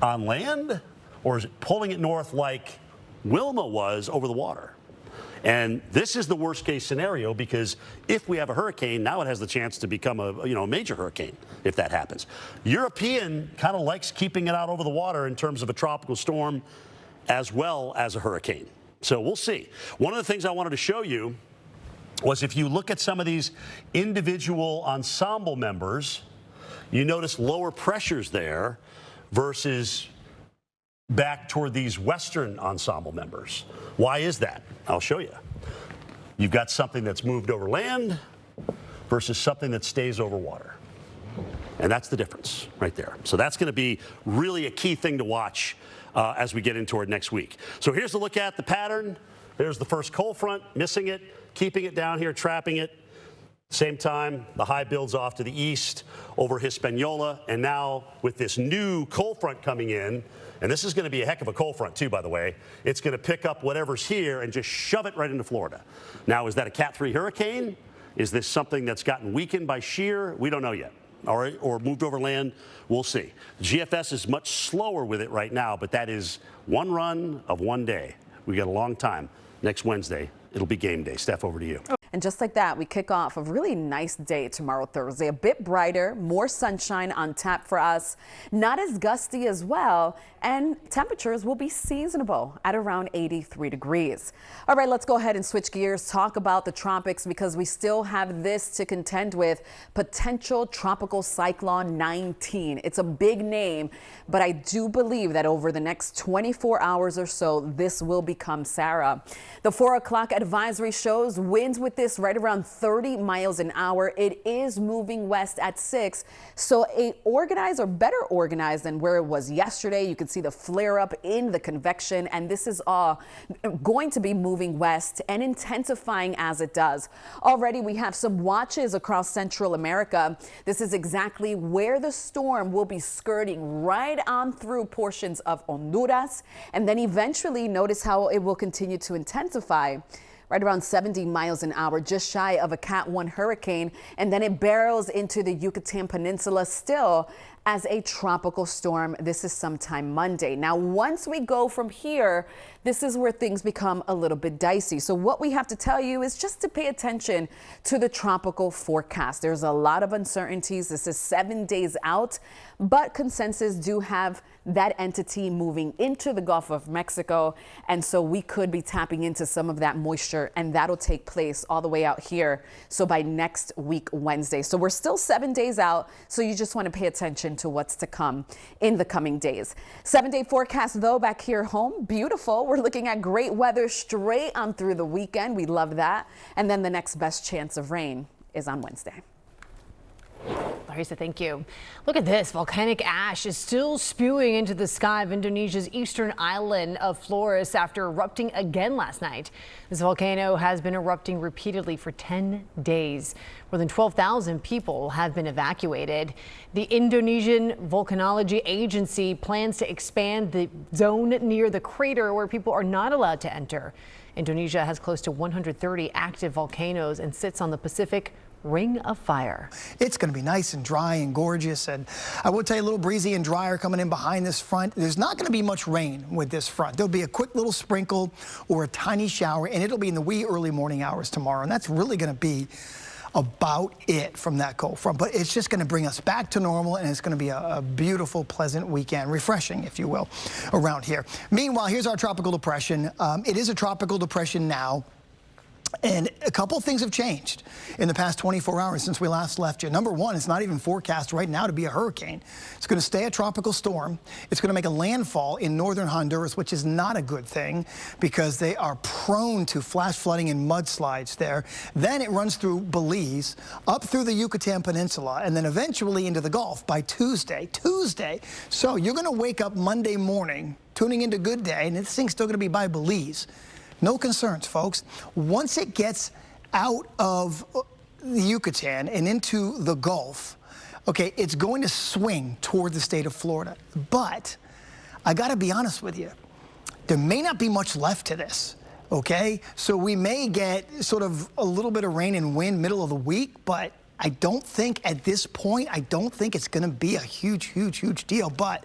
on land? Or is it pulling it north like Wilma was over the water? And this is the worst case scenario because if we have a hurricane, now it has the chance to become a major hurricane if that happens. European kind of likes keeping it out over the water in terms of a tropical storm as well as a hurricane. So we'll see. One of the things I wanted to show you was if you look at some of these individual ensemble members, you notice lower pressures there versus back toward these Western ensemble members. Why is that? I'll show you. You've got something that's moved over land versus something that stays over water. And that's the difference right there. So that's going to be really a key thing to watch as we get into it next week. So here's a look at the pattern. There's the first cold front, missing it, keeping it down here, trapping it. Same time, the high builds off to the east over Hispaniola. And now with this new cold front coming in, and this is going to be a heck of a cold front, too, by the way. It's going to pick up whatever's here and just shove it right into Florida. Now, is that a Cat 3 hurricane? Is this something that's gotten weakened by shear? We don't know yet. All right, or moved over land? We'll see. GFS is much slower with it right now, but that is one run of one day. We got a long time. Next Wednesday, it'll be game day. Steph, over to you. And just like that, we kick off a really nice day tomorrow, Thursday. A bit brighter, more sunshine on tap for us. Not as gusty as well. And temperatures will be seasonable at around 83 degrees. All right, let's go ahead and switch gears. Talk about the tropics because we still have this to contend with. Potential tropical cyclone 19. It's a big name, but I do believe that over the next 24 hours or so, this will become Sara. The 4 o'clock advisory shows winds with this right around 30 miles an hour. It is moving west at 6. So organized or better organized than where it was yesterday. You can see the flare up in the convection, and this is all going to be moving west and intensifying as it does. Already we have some watches across Central America. This is exactly where the storm will be skirting right on through portions of Honduras, and then eventually notice how it will continue to intensify. Right around 70 miles an hour, just shy of a Cat 1 hurricane, and then it barrels into the Yucatan Peninsula still as a tropical storm. This is sometime Monday. Now, once we go from here, this is where things become a little bit dicey. So what we have to tell you is just to pay attention to the tropical forecast. There's a lot of uncertainties. This is 7 days out, but consensus do have that entity moving into the Gulf of Mexico. And so we could be tapping into some of that moisture, and that'll take place all the way out here. So by next week, Wednesday. So we're still 7 days out. So you just want to pay attention to what's to come in the coming days. 7-day forecast, though, back here home. Beautiful. We're looking at great weather straight on through the weekend. We love that. And then the next best chance of rain is on Wednesday. Larissa, thank you. Look at this. Volcanic ash is still spewing into the sky of Indonesia's eastern island of Flores after erupting again last night. This volcano has been erupting repeatedly for 10 days. More than 12,000 people have been evacuated. The Indonesian Volcanology Agency plans to expand the zone near the crater where people are not allowed to enter. Indonesia has close to 130 active volcanoes and sits on the Pacific Ring of Fire. It's going to be nice and dry and gorgeous, and I will tell you, a little breezy and drier coming in behind this front. There's not going to be much rain with this front. There'll be a quick little sprinkle or a tiny shower, and it'll be in the wee early morning hours tomorrow, and that's really going to be about it from that cold front. But it's just going to bring us back to normal, and it's going to be a beautiful, pleasant weekend, refreshing, if you will, around here. Meanwhile, here's our tropical depression. It is a tropical depression now. And a couple things have changed in the past 24 hours since we last left you. Number one, it's not even forecast right now to be a hurricane. It's going to stay a tropical storm. It's going to make a landfall in northern Honduras, which is not a good thing because they are prone to flash flooding and mudslides there. Then it runs through Belize, up through the Yucatan Peninsula, and then eventually into the Gulf by Tuesday. So you're going to wake up Monday morning tuning into Good Day, and this thing's still going to be by Belize. No concerns, folks. Once it gets out of the Yucatan and into the Gulf, okay, it's going to swing toward the state of Florida. But I got to be honest with you, there may not be much left to this, okay? So we may get sort of a little bit of rain and wind middle of the week, but I don't think at this point, I don't think it's going to be a huge deal. But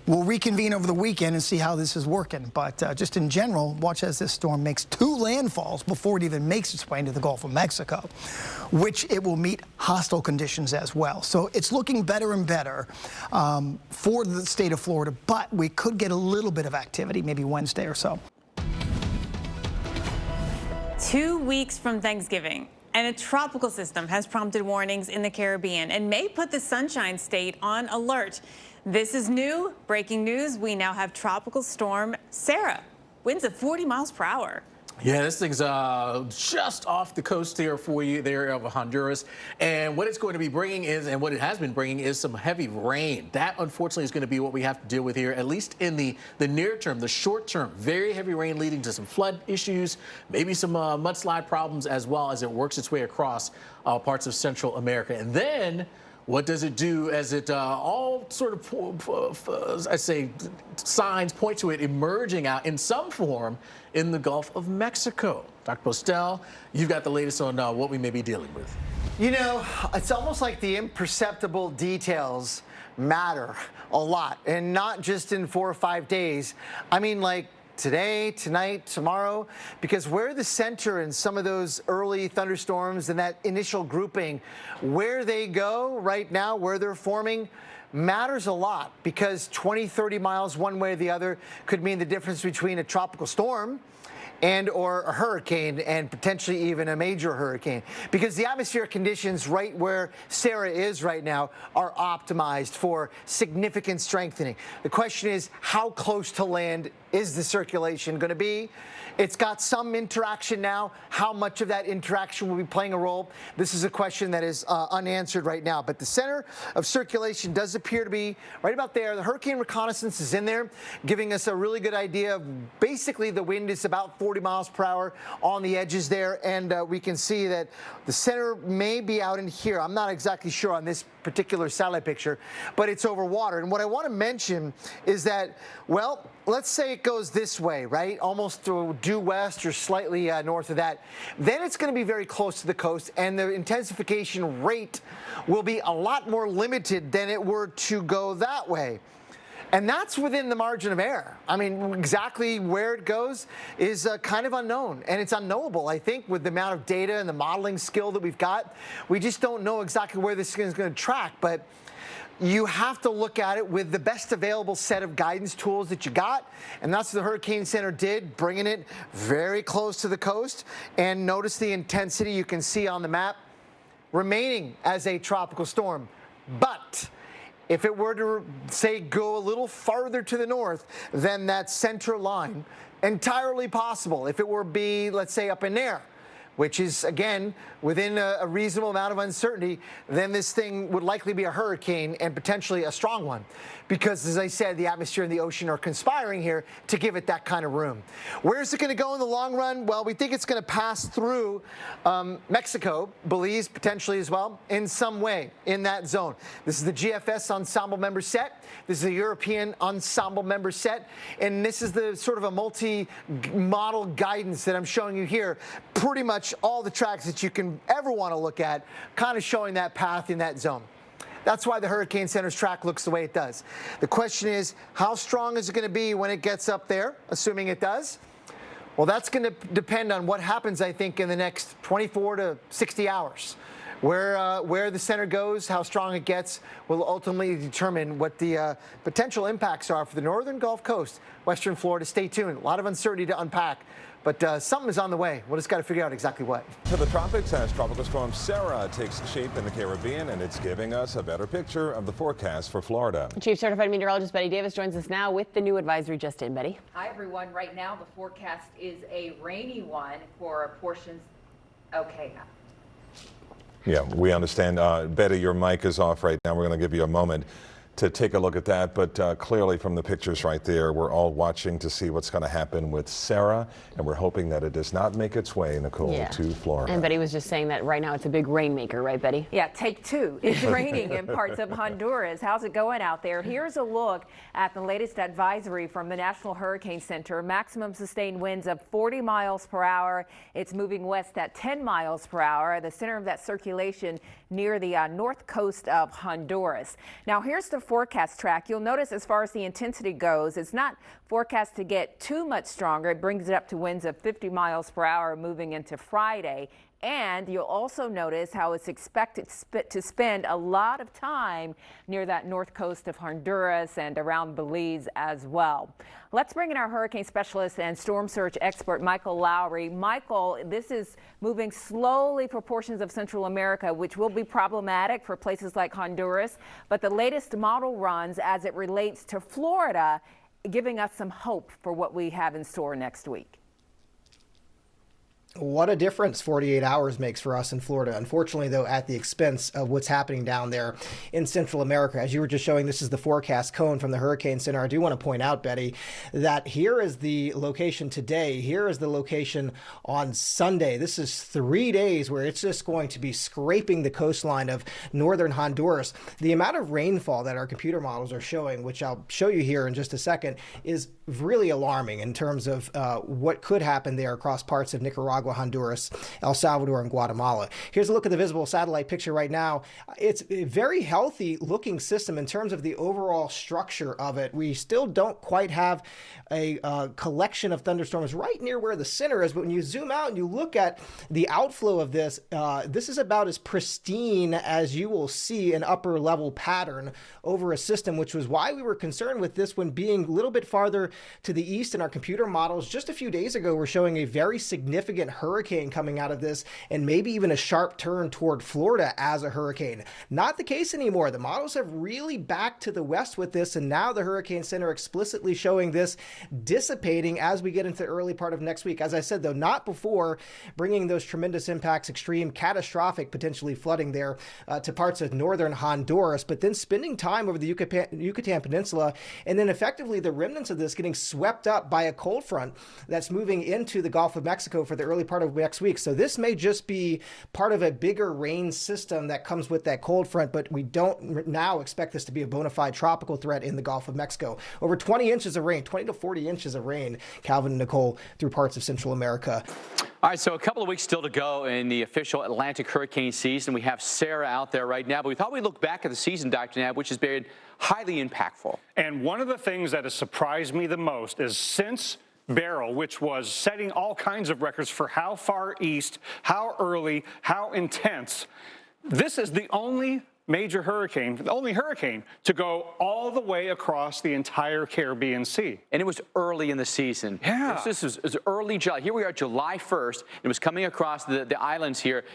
we'll reconvene over the weekend and see how this is working. But just in general, watch as this storm makes 2 landfalls before it even makes its way into the Gulf of Mexico, which it will meet hostile conditions as well. So it's looking better and better for the state of Florida, but we could get a little bit of activity maybe Wednesday or so. 2 weeks from Thanksgiving, and a tropical system has prompted warnings in the Caribbean and may put the Sunshine State on alert. This is new, breaking news. We now have tropical storm Sara. Winds of 40 miles per hour. Yeah, this thing's just off the coast here for you there of Honduras. And what it's going to be bringing is, and what it has been bringing is some heavy rain. That, unfortunately, is going to be what we have to deal with here, at least in the near term, the short term. Very heavy rain leading to some flood issues, maybe some mudslide problems as well as it works its way across parts of Central America. And then what does it do as it all sort of, I say, signs point to it emerging out in some form in the Gulf of Mexico? Dr. Postel, you've got the latest on what we may be dealing with. You know, it's almost like the imperceptible details matter a lot, and not just in 4 or 5 days. I mean, like today, tonight, tomorrow, because where the center in some of those early thunderstorms and that initial grouping, where they go right now, where they're forming, matters a lot, because 20, 30 miles one way or the other could mean the difference between a tropical storm and or a hurricane, and potentially even a major hurricane, because the atmospheric conditions right where Sara is right now are optimized for significant strengthening. The question is, how close to land is the circulation going to be? It's got some interaction now. How much of that interaction will be playing a role? This is a question that is unanswered right now. But the center of circulation does appear to be right about there. The hurricane reconnaissance is in there, giving us a really good idea of basically the wind is about 40 miles per hour on the edges there. And we can see that the center may be out in here. I'm not exactly sure on this particular satellite picture, but it's over water. And what I want to mention is that, well, let's say it goes this way, right? Almost due west or slightly north of that. Then it's going to be very close to the coast, and the intensification rate will be a lot more limited than it were to go that way. And that's within the margin of error. I mean, exactly where it goes is kind of unknown, and it's unknowable, I think, with the amount of data and the modeling skill that we've got. We just don't know exactly where this is going to track, but you have to look at it with the best available set of guidance tools that you got, and that's what the Hurricane Center did, bringing it very close to the coast. And notice the intensity you can see on the map, remaining as a tropical storm. But if it were to, say, go a little farther to the north than that center line, entirely possible. If it were to be, let's say, up in there, which is, again, within a reasonable amount of uncertainty, then this thing would likely be a hurricane, and potentially a strong one. Because, as I said, the atmosphere and the ocean are conspiring here to give it that kind of room. Where's it going to go in the long run? Well, we think it's going to pass through Mexico, Belize potentially as well, in some way in that zone. This is the GFS ensemble member set. This is a European ensemble member set. And this is the sort of a multi-model guidance that I'm showing you here. Pretty much all the tracks that you can ever want to look at, kind of showing that path in that zone. That's why the Hurricane Center's track looks the way it does. The question is, how strong is it going to be when it gets up there, assuming it does? Well, that's going to depend on what happens, I think, in the next 24 to 60 hours. Where the center goes, how strong it gets, will ultimately determine what the potential impacts are for the northern Gulf Coast, western Florida. Stay tuned. A lot of uncertainty to unpack, but something is on the way. We'll just got to figure out exactly what. To the tropics as Tropical Storm Sara takes shape in the Caribbean, and it's giving us a better picture of the forecast for Florida. Chief Certified Meteorologist Betty Davis joins us now with the new advisory just in. Betty. Hi, everyone. Right now, the forecast is a rainy one for portions. Okay. Yeah, we understand. Betty, your mic is off right now. We're going to give you a moment to take a look at that. But clearly from the pictures right there, we're all watching to see what's going to happen with Sara. And we're hoping that it does not make its way, Nicole, to Florida. And Betty was just saying that right now it's a big rainmaker, right, Betty? Yeah, take two. It's raining in parts of Honduras. How's it going out there? Here's a look at the latest advisory from the National Hurricane Center. Maximum sustained winds of 40 miles per hour. It's moving west at 10 miles per hour. The center of that circulation near the north coast of Honduras. Now, here's the forecast track. You'll notice as far as the intensity goes, it's not forecast to get too much stronger. It brings it up to winds of 50 miles per hour moving into Friday. And you'll also notice how it's expected to spend a lot of time near that north coast of Honduras and around Belize as well. Let's bring in our hurricane specialist and storm surge expert, Michael Lowry. Michael, this is moving slowly for portions of Central America, which will be problematic for places like Honduras. But the latest model runs as it relates to Florida, giving us some hope for what we have in store next week. What a difference 48 hours makes for us in Florida. Unfortunately, though, at the expense of what's happening down there in Central America. As you were just showing, this is the forecast cone from the Hurricane Center. I do want to point out, Betty, that here is the location today. Here is the location on Sunday. This is 3 days where it's just going to be scraping the coastline of northern Honduras. The amount of rainfall that our computer models are showing, which I'll show you here in just a second, is really alarming in terms of what could happen there across parts of Nicaragua, Honduras, El Salvador, and Guatemala. Here's a look at the visible satellite picture right now. It's a very healthy looking system in terms of the overall structure of it. We still don't quite have a collection of thunderstorms right near where the center is, but when you zoom out and you look at the outflow of this, this is about as pristine as you will see an upper level pattern over a system, which was why we were concerned with this one being a little bit farther to the east in our computer models. Just a few days ago, we're showing a very significant hurricane coming out of this and maybe even a sharp turn toward Florida as a hurricane. Not the case anymore. The models have really backed to the west with this, and now the Hurricane Center explicitly showing this dissipating as we get into the early part of next week. As I said, though, not before bringing those tremendous impacts, extreme, catastrophic, potentially flooding there to parts of northern Honduras, but then spending time over the Yucatan Peninsula, and then effectively the remnants of this getting swept up by a cold front that's moving into the Gulf of Mexico for the early part of next week. So this may just be part of a bigger rain system that comes with that cold front, but we don't now expect this to be a bona fide tropical threat in the Gulf of Mexico. Over 20 inches of rain, 20 to 40 inches of rain, Calvin and Nicole, through parts of Central America. All right, so a couple of weeks still to go in the official Atlantic hurricane season. We have Sara out there right now, but we thought we'd look back at the season, Dr. Nab, which has been highly impactful. And one of the things that has surprised me the most is since Beryl, which was setting all kinds of records for how far east, how early, how intense, this is the only major hurricane, the only hurricane to go all the way across the entire Caribbean Sea. And it was early in the season. Yeah. This was early July. Here we are, July 1st. It was coming across the islands here.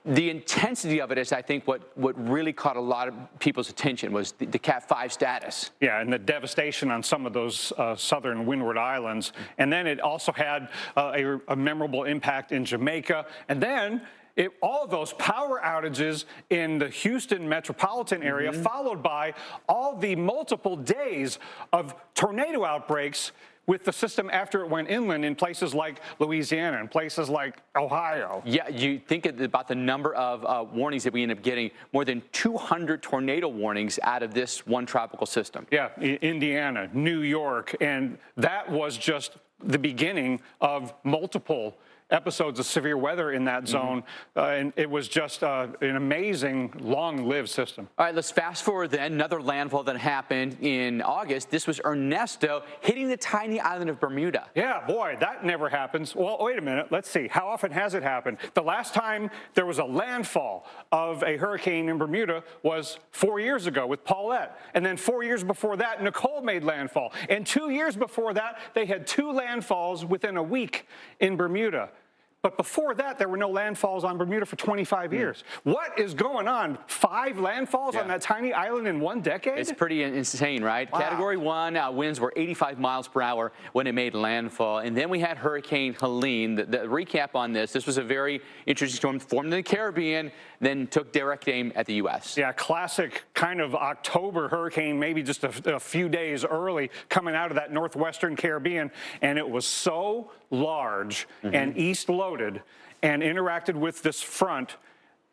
The intensity of it is, I think, what really caught a lot of people's attention was the Cat 5 status. Yeah, and the devastation on some of those southern windward islands. And then it also had a memorable impact in Jamaica. And then all of those power outages in the Houston metropolitan area, followed by all the multiple days of tornado outbreaks with the system after it went inland in places like Louisiana and places like Ohio. Yeah, you think about the number of warnings that we end up getting, more than 200 tornado warnings out of this one tropical system. Yeah, Indiana, New York, and that was just the beginning of multiple episodes of severe weather in that zone, and it was just an amazing, long-lived system. All right, let's fast forward then. Another landfall that happened in August. This was Ernesto hitting the tiny island of Bermuda. Yeah, boy, that never happens. Well, wait a minute. Let's see. How often has it happened? The last time there was a landfall of a hurricane in Bermuda was 4 years ago with Paulette. And then 4 years before that, Nicole made landfall. And 2 years before that, they had 2 landfalls within a week in Bermuda. But before that, there were no landfalls on Bermuda for 25 years. What is going on? 5 landfalls on that tiny island in 1 decade? It's pretty insane, right? Wow. Category 1 winds were 85 miles per hour when it made landfall. And then we had Hurricane Helene. The recap on this was a very interesting storm, formed in the Caribbean, then took direct aim at the U.S. Yeah, classic kind of October hurricane, maybe just a few days early, coming out of that northwestern Caribbean. And it was so large and east-loaded and interacted with this front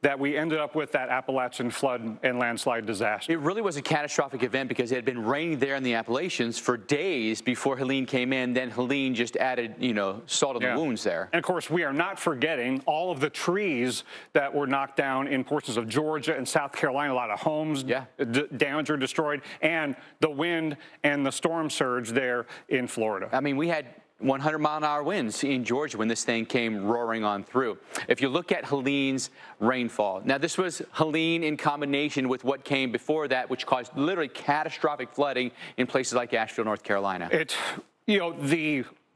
that we ended up with that Appalachian flood and landslide disaster. It really was a catastrophic event because it had been raining there in the Appalachians for days before Helene came in. Then Helene just added, salt to the wounds there. And of course, we are not forgetting all of the trees that were knocked down in portions of Georgia and South Carolina. A lot of homes damaged or destroyed, and the wind and the storm surge there in Florida. I mean, we had 100-mile-an-hour winds in Georgia when this thing came roaring on through. If you look at Helene's rainfall, now this was Helene in combination with what came before that, which caused literally catastrophic flooding in places like Asheville, North Carolina. It's,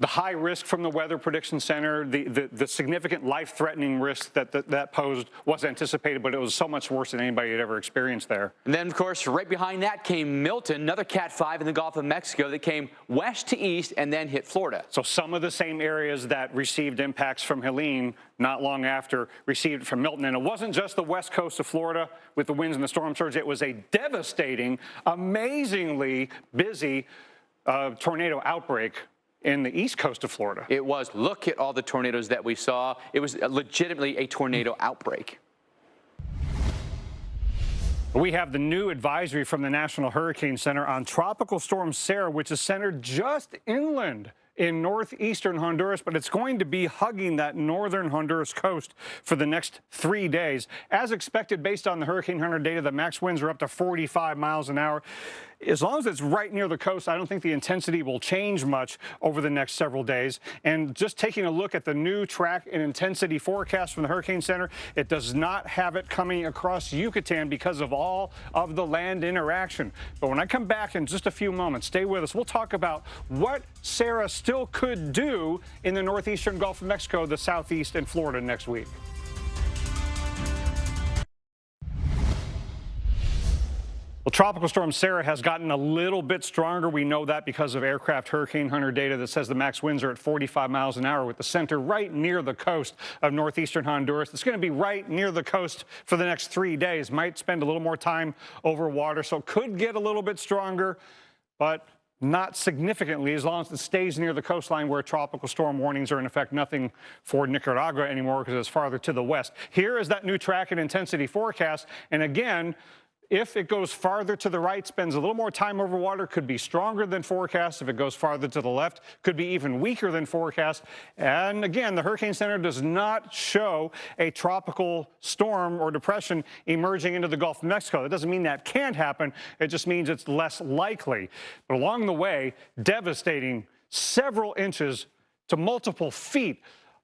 the high risk from the Weather Prediction Center, the significant life-threatening risk that posed was anticipated, but it was so much worse than anybody had ever experienced there. And then, of course, right behind that came Milton, another Cat 5 in the Gulf of Mexico that came west to east and then hit Florida. So some of the same areas that received impacts from Helene not long after received it from Milton. And it wasn't just the west coast of Florida with the winds and the storm surge. It was a devastating, amazingly busy tornado outbreak in the east coast of Florida. It was. Look at all the tornadoes that we saw. It was legitimately a tornado outbreak. We have the new advisory from the National Hurricane Center on Tropical Storm Sara, which is centered just inland in northeastern Honduras, but it's going to be hugging that northern Honduras coast for the next 3 days. As expected, based on the Hurricane Hunter data, the max winds are up to 45 miles an hour. As long as it's right near the coast, I don't think the intensity will change much over the next several days. And just taking a look at the new track and intensity forecast from the Hurricane Center, it does not have it coming across Yucatan because of all of the land interaction. But when I come back in just a few moments, stay with us. We'll talk about what Sara still could do in the northeastern Gulf of Mexico, the southeast, and Florida next week. Well, Tropical Storm Sara has gotten a little bit stronger. We know that because of aircraft Hurricane Hunter data that says the max winds are at 45 miles an hour with the center right near the coast of northeastern Honduras. It's going to be right near the coast for the next 3 days. Might spend a little more time over water, so could get a little bit stronger, but not significantly as long as it stays near the coastline where tropical storm warnings are in effect. Nothing for Nicaragua anymore because it's farther to the west. Here is that new track and intensity forecast. And again, if it goes farther to the right, spends a little more time over water, could be stronger than forecast. If it goes farther to the left, could be even weaker than forecast. And again, the Hurricane Center does not show a tropical storm or depression emerging into the Gulf of Mexico. That doesn't mean that can't happen. It just means it's less likely. But along the way, devastating several inches to multiple feet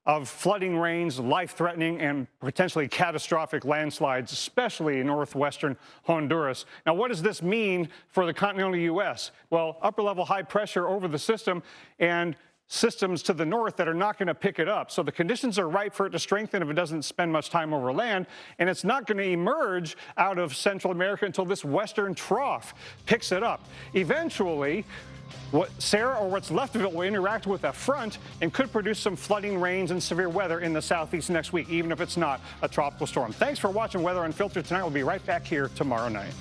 of flooding rains, life-threatening and potentially catastrophic landslides, especially in northwestern Honduras. Now, what does this mean for the continental U.S.? Well, upper-level high pressure over the system and systems to the north that are not going to pick it up. So the conditions are right for it to strengthen if it doesn't spend much time over land, and it's not going to emerge out of Central America until this western trough picks it up. Eventually, Sara, or what's left of it, will interact with a front and could produce some flooding rains and severe weather in the southeast next week, even if it's not a tropical storm. Thanks for watching Weather Unfiltered tonight. We'll be right back here tomorrow night.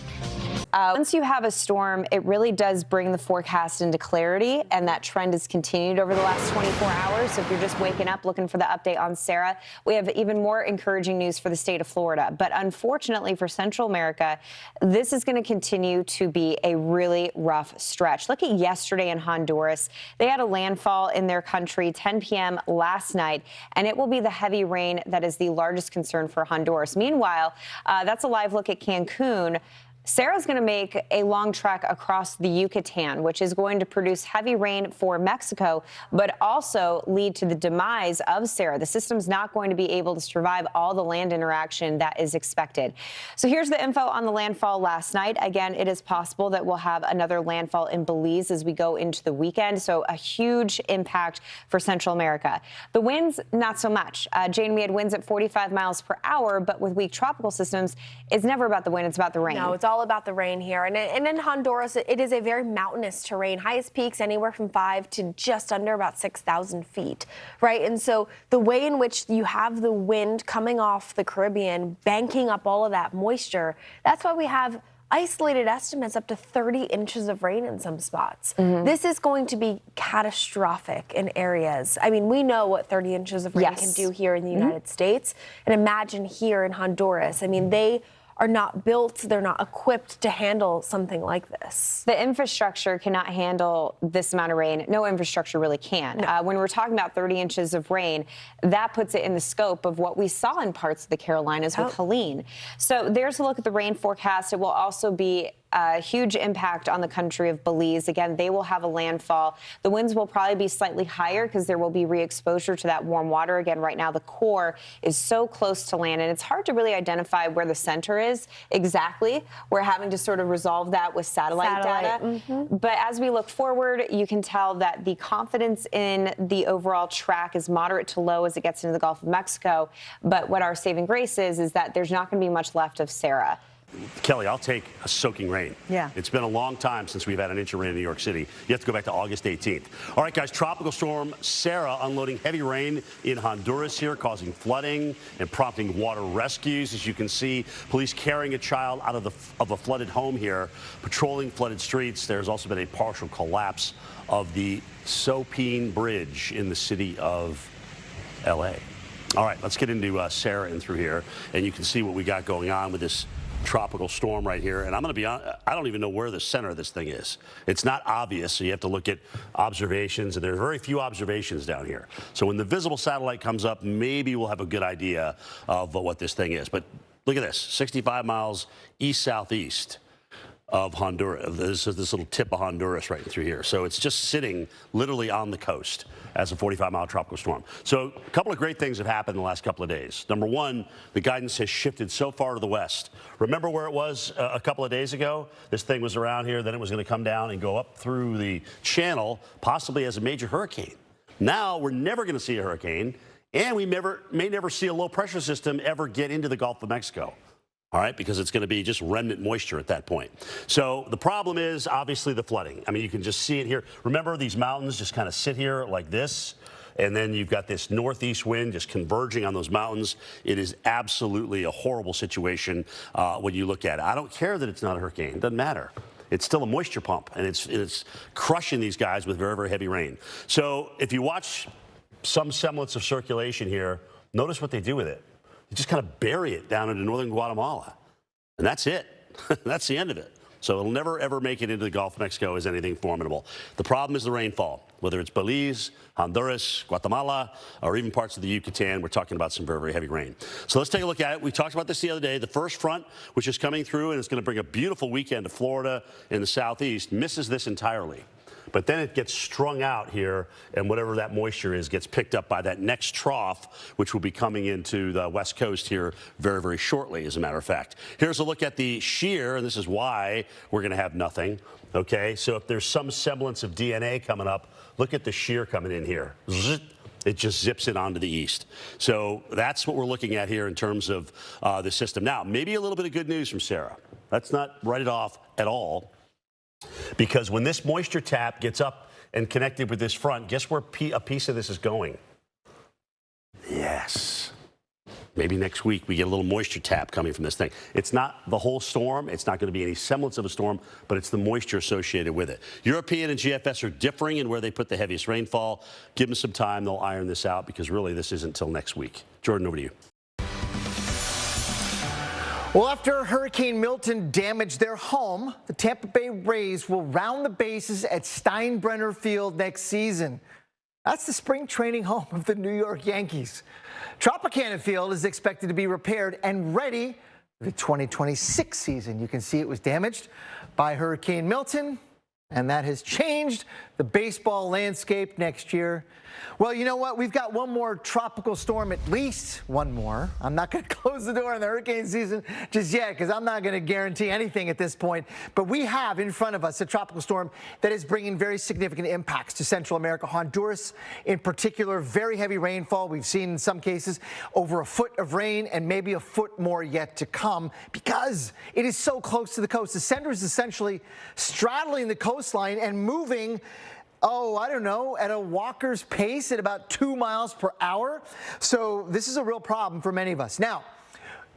Once you have a storm, it really does bring the forecast into clarity, and that trend has continued over the last 24 hours. So if you're just waking up looking for the update on Sara, we have even more encouraging news for the state of Florida. But unfortunately for Central America, this is going to continue to be a really rough stretch. Look at yesterday in Honduras. They had a landfall in their country 10 p.m. last night, and it will be the heavy rain that is the largest concern for Honduras. Meanwhile, that's a live look at Cancun. Sara's going to make a long trek across the Yucatan, which is going to produce heavy rain for Mexico, but also lead to the demise of Sara. The system's not going to be able to survive all the land interaction that is expected. So here's the info on the landfall last night. Again, it is possible that we'll have another landfall in Belize as we go into the weekend. So a huge impact for Central America. The winds, not so much. Jane, we had winds at 45 miles per hour, but with weak tropical systems, it's never about the wind, it's about the rain. No, it's all about the rain here. And in Honduras, it is a very mountainous terrain. Highest peaks anywhere from 5 to just under about 6,000 feet, right? And so the way in which you have the wind coming off the Caribbean, banking up all of that moisture, that's why we have isolated estimates up to 30 inches of rain in some spots. This is going to be catastrophic in areas. I mean, we know what 30 inches of rain can do here in the United States. And imagine here in Honduras. I mean, they are not built, they're not equipped to handle something like this. The infrastructure cannot handle this amount of rain. No infrastructure really can. No. When we're talking about 30 inches of rain, that puts it in the scope of what we saw in parts of the Carolinas with Helene. So there's a look at the rain forecast. It will also be a huge impact on the country of Belize. Again, they will have a landfall. The winds will probably be slightly higher because there will be re-exposure to that warm water. Again, right now the core is so close to land, and it's hard to really identify where the center is exactly. We're having to sort of resolve that with satellite data. But as we look forward, you can tell that the confidence in the overall track is moderate to low as it gets into the Gulf of Mexico. But what our saving grace is that there's not going to be much left of Sara. Kelly, I'll take a soaking rain. Yeah. It's been a long time since we've had an inch of rain in New York City. You have to go back to August 18th. All right, guys, tropical storm Sara unloading heavy rain in Honduras here, causing flooding and prompting water rescues. As you can see, police carrying a child out of a flooded home here, patrolling flooded streets. There's also been a partial collapse of the Sopine Bridge in the city of L.A. All right, let's get into Sara and through here, and you can see what we got going on with this tropical storm right here. And I'm going to be honest, I don't even know where the center of this thing is. It's not obvious, so you have to look at observations, and there are very few observations down here. So when the visible satellite comes up, maybe we'll have a good idea of what this thing is. But look at this, 65 miles east-southeast of Honduras. This is this little tip of Honduras right through here. So it's just sitting literally on the coast as a 45-mile tropical storm. So a couple of great things have happened in the last couple of days. Number one, the guidance has shifted so far to the west. Remember where it was a couple of days ago? This thing was around here, then it was going to come down and go up through the channel, possibly as a major hurricane. Now we're never going to see a hurricane, and we may never see a low-pressure system ever get into the Gulf of Mexico. All right, because it's going to be just remnant moisture at that point. So the problem is obviously the flooding. I mean, you can just see it here. Remember, these mountains just kind of sit here like this, and then you've got this northeast wind just converging on those mountains. It is absolutely a horrible situation when you look at it. I don't care that it's not a hurricane. It doesn't matter. It's still a moisture pump, and it's crushing these guys with very, very heavy rain. So if you watch some semblance of circulation here, notice what they do with it. You just kind of bury it down into northern Guatemala. And that's it. That's the end of it. So it'll never, ever make it into the Gulf of Mexico as anything formidable. The problem is the rainfall, whether it's Belize, Honduras, Guatemala, or even parts of the Yucatan. We're talking about some very, very heavy rain. So let's take a look at it. We talked about this the other day. The first front, which is coming through and is going to bring a beautiful weekend to Florida in the southeast, misses this entirely. But then it gets strung out here, and whatever that moisture is gets picked up by that next trough, which will be coming into the west coast here very, very shortly, as a matter of fact. Here's a look at the shear, and this is why we're going to have nothing. Okay, so if there's some semblance of DNA coming up, look at the shear coming in here. It just zips it onto the east. So that's what we're looking at here in terms of the system. Now, maybe a little bit of good news from Sara. Let's not write it off at all. Because when this moisture tap gets up and connected with this front, guess where a piece of this is going? Yes. Maybe next week we get a little moisture tap coming from this thing. It's not the whole storm. It's not going to be any semblance of a storm, but it's the moisture associated with it. European and GFS are differing in where they put the heaviest rainfall. Give them some time. They'll iron this out because really this isn't until next week. Jordan, over to you. Well, after Hurricane Milton damaged their home, the Tampa Bay Rays will round the bases at Steinbrenner Field next season. That's the spring training home of the New York Yankees. Tropicana Field is expected to be repaired and ready for the 2026 season. You can see it was damaged by Hurricane Milton, and that has changed the baseball landscape next year. Well, you know what? We've got one more tropical storm, at least one more. I'm not going to close the door on the hurricane season just yet because I'm not going to guarantee anything at this point. But we have in front of us a tropical storm that is bringing very significant impacts to Central America. Honduras, in particular, very heavy rainfall. We've seen in some cases over a foot of rain and maybe a foot more yet to come because it is so close to the coast. The center is essentially straddling the coastline and moving, I don't know, at a walker's pace at about 2 miles per hour. So this is a real problem for many of us. Now,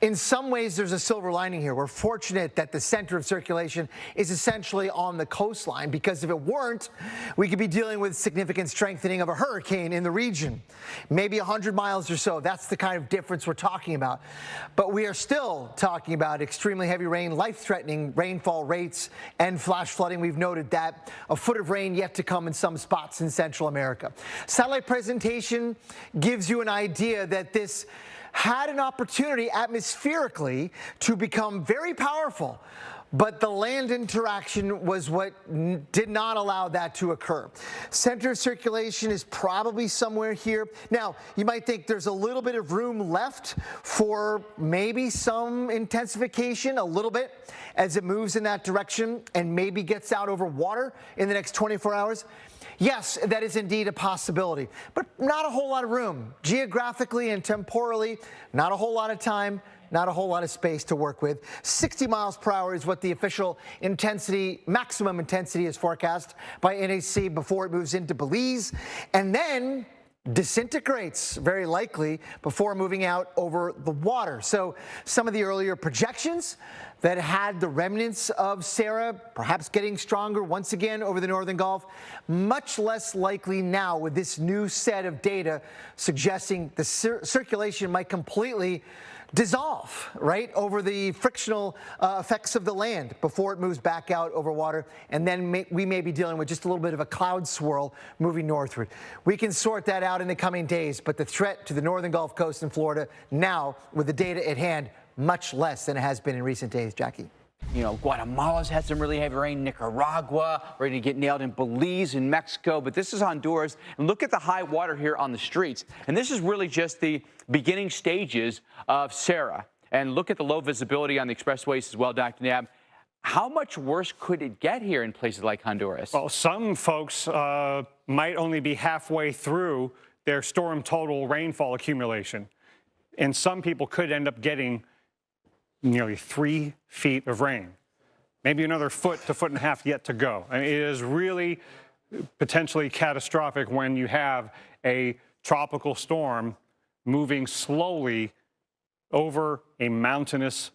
in some ways, there's a silver lining here. We're fortunate that the center of circulation is essentially on the coastline, because if it weren't, we could be dealing with significant strengthening of a hurricane in the region. Maybe 100 miles or so. That's the kind of difference we're talking about. But we are still talking about extremely heavy rain, life-threatening rainfall rates, and flash flooding. We've noted that. A foot of rain yet to come in some spots in Central America. Satellite presentation gives you an idea that this had an opportunity atmospherically to become very powerful, but the land interaction was what did not allow that to occur. Center of circulation is probably somewhere here. Now, you might think there's a little bit of room left for maybe some intensification, a little bit, as it moves in that direction and maybe gets out over water in the next 24 hours. Yes, that is indeed a possibility, but not a whole lot of room. Geographically and temporally, not a whole lot of time, not a whole lot of space to work with. 60 miles per hour is what the official intensity, maximum intensity, is forecast by NHC before it moves into Belize, and then disintegrates very likely before moving out over the water. So some of the earlier projections that had the remnants of Sara perhaps getting stronger once again over the Northern Gulf, much less likely now with this new set of data suggesting the circulation might completely dissolve, right, over the frictional effects of the land before it moves back out over water, and then we may be dealing with just a little bit of a cloud swirl moving northward. We can sort that out in the coming days, but the threat to the northern Gulf Coast and Florida now, with the data at hand, much less than it has been in recent days. Jackie. You know, Guatemala's had some really heavy rain. Nicaragua, ready to get nailed in Belize and Mexico. But this is Honduras. And look at the high water here on the streets. And this is really just the beginning stages of Sara. And look at the low visibility on the expressways as well, Dr. Nab. How much worse could it get here in places like Honduras? Well, some folks might only be halfway through their storm total rainfall accumulation. And some people could end up getting nearly 3 feet of rain, maybe another foot to foot and a half yet to go. I mean, it is really potentially catastrophic when you have a tropical storm moving slowly over a mountainous,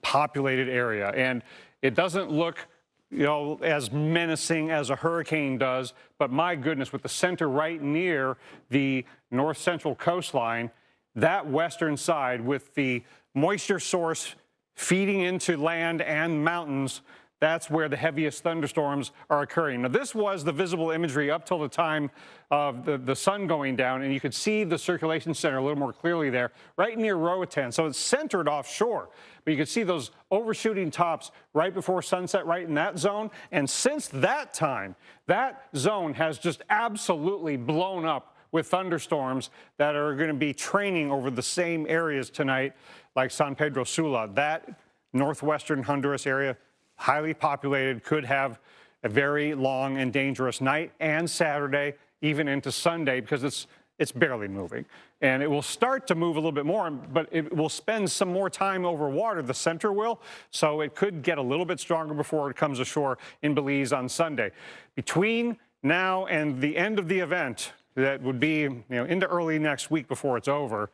populated area. And it doesn't look, as menacing as a hurricane does, but my goodness, with the center right near the north central coastline, that western side with the moisture source feeding into land and mountains, that's where the heaviest thunderstorms are occurring. Now, this was the visible imagery up till the time of the sun going down, and you could see the circulation center a little more clearly there, right near Roatan. So it's centered offshore, but you could see those overshooting tops right before sunset, right in that zone. And since that time, that zone has just absolutely blown up with thunderstorms that are going to be training over the same areas tonight, like San Pedro Sula. That northwestern Honduras area, highly populated, could have a very long and dangerous night and Saturday, even into Sunday, because it's barely moving. And it will start to move a little bit more, but it will spend some more time over water, the center will, so it could get a little bit stronger before it comes ashore in Belize on Sunday. Between now and the end of the event, that would be into early next week before it's over,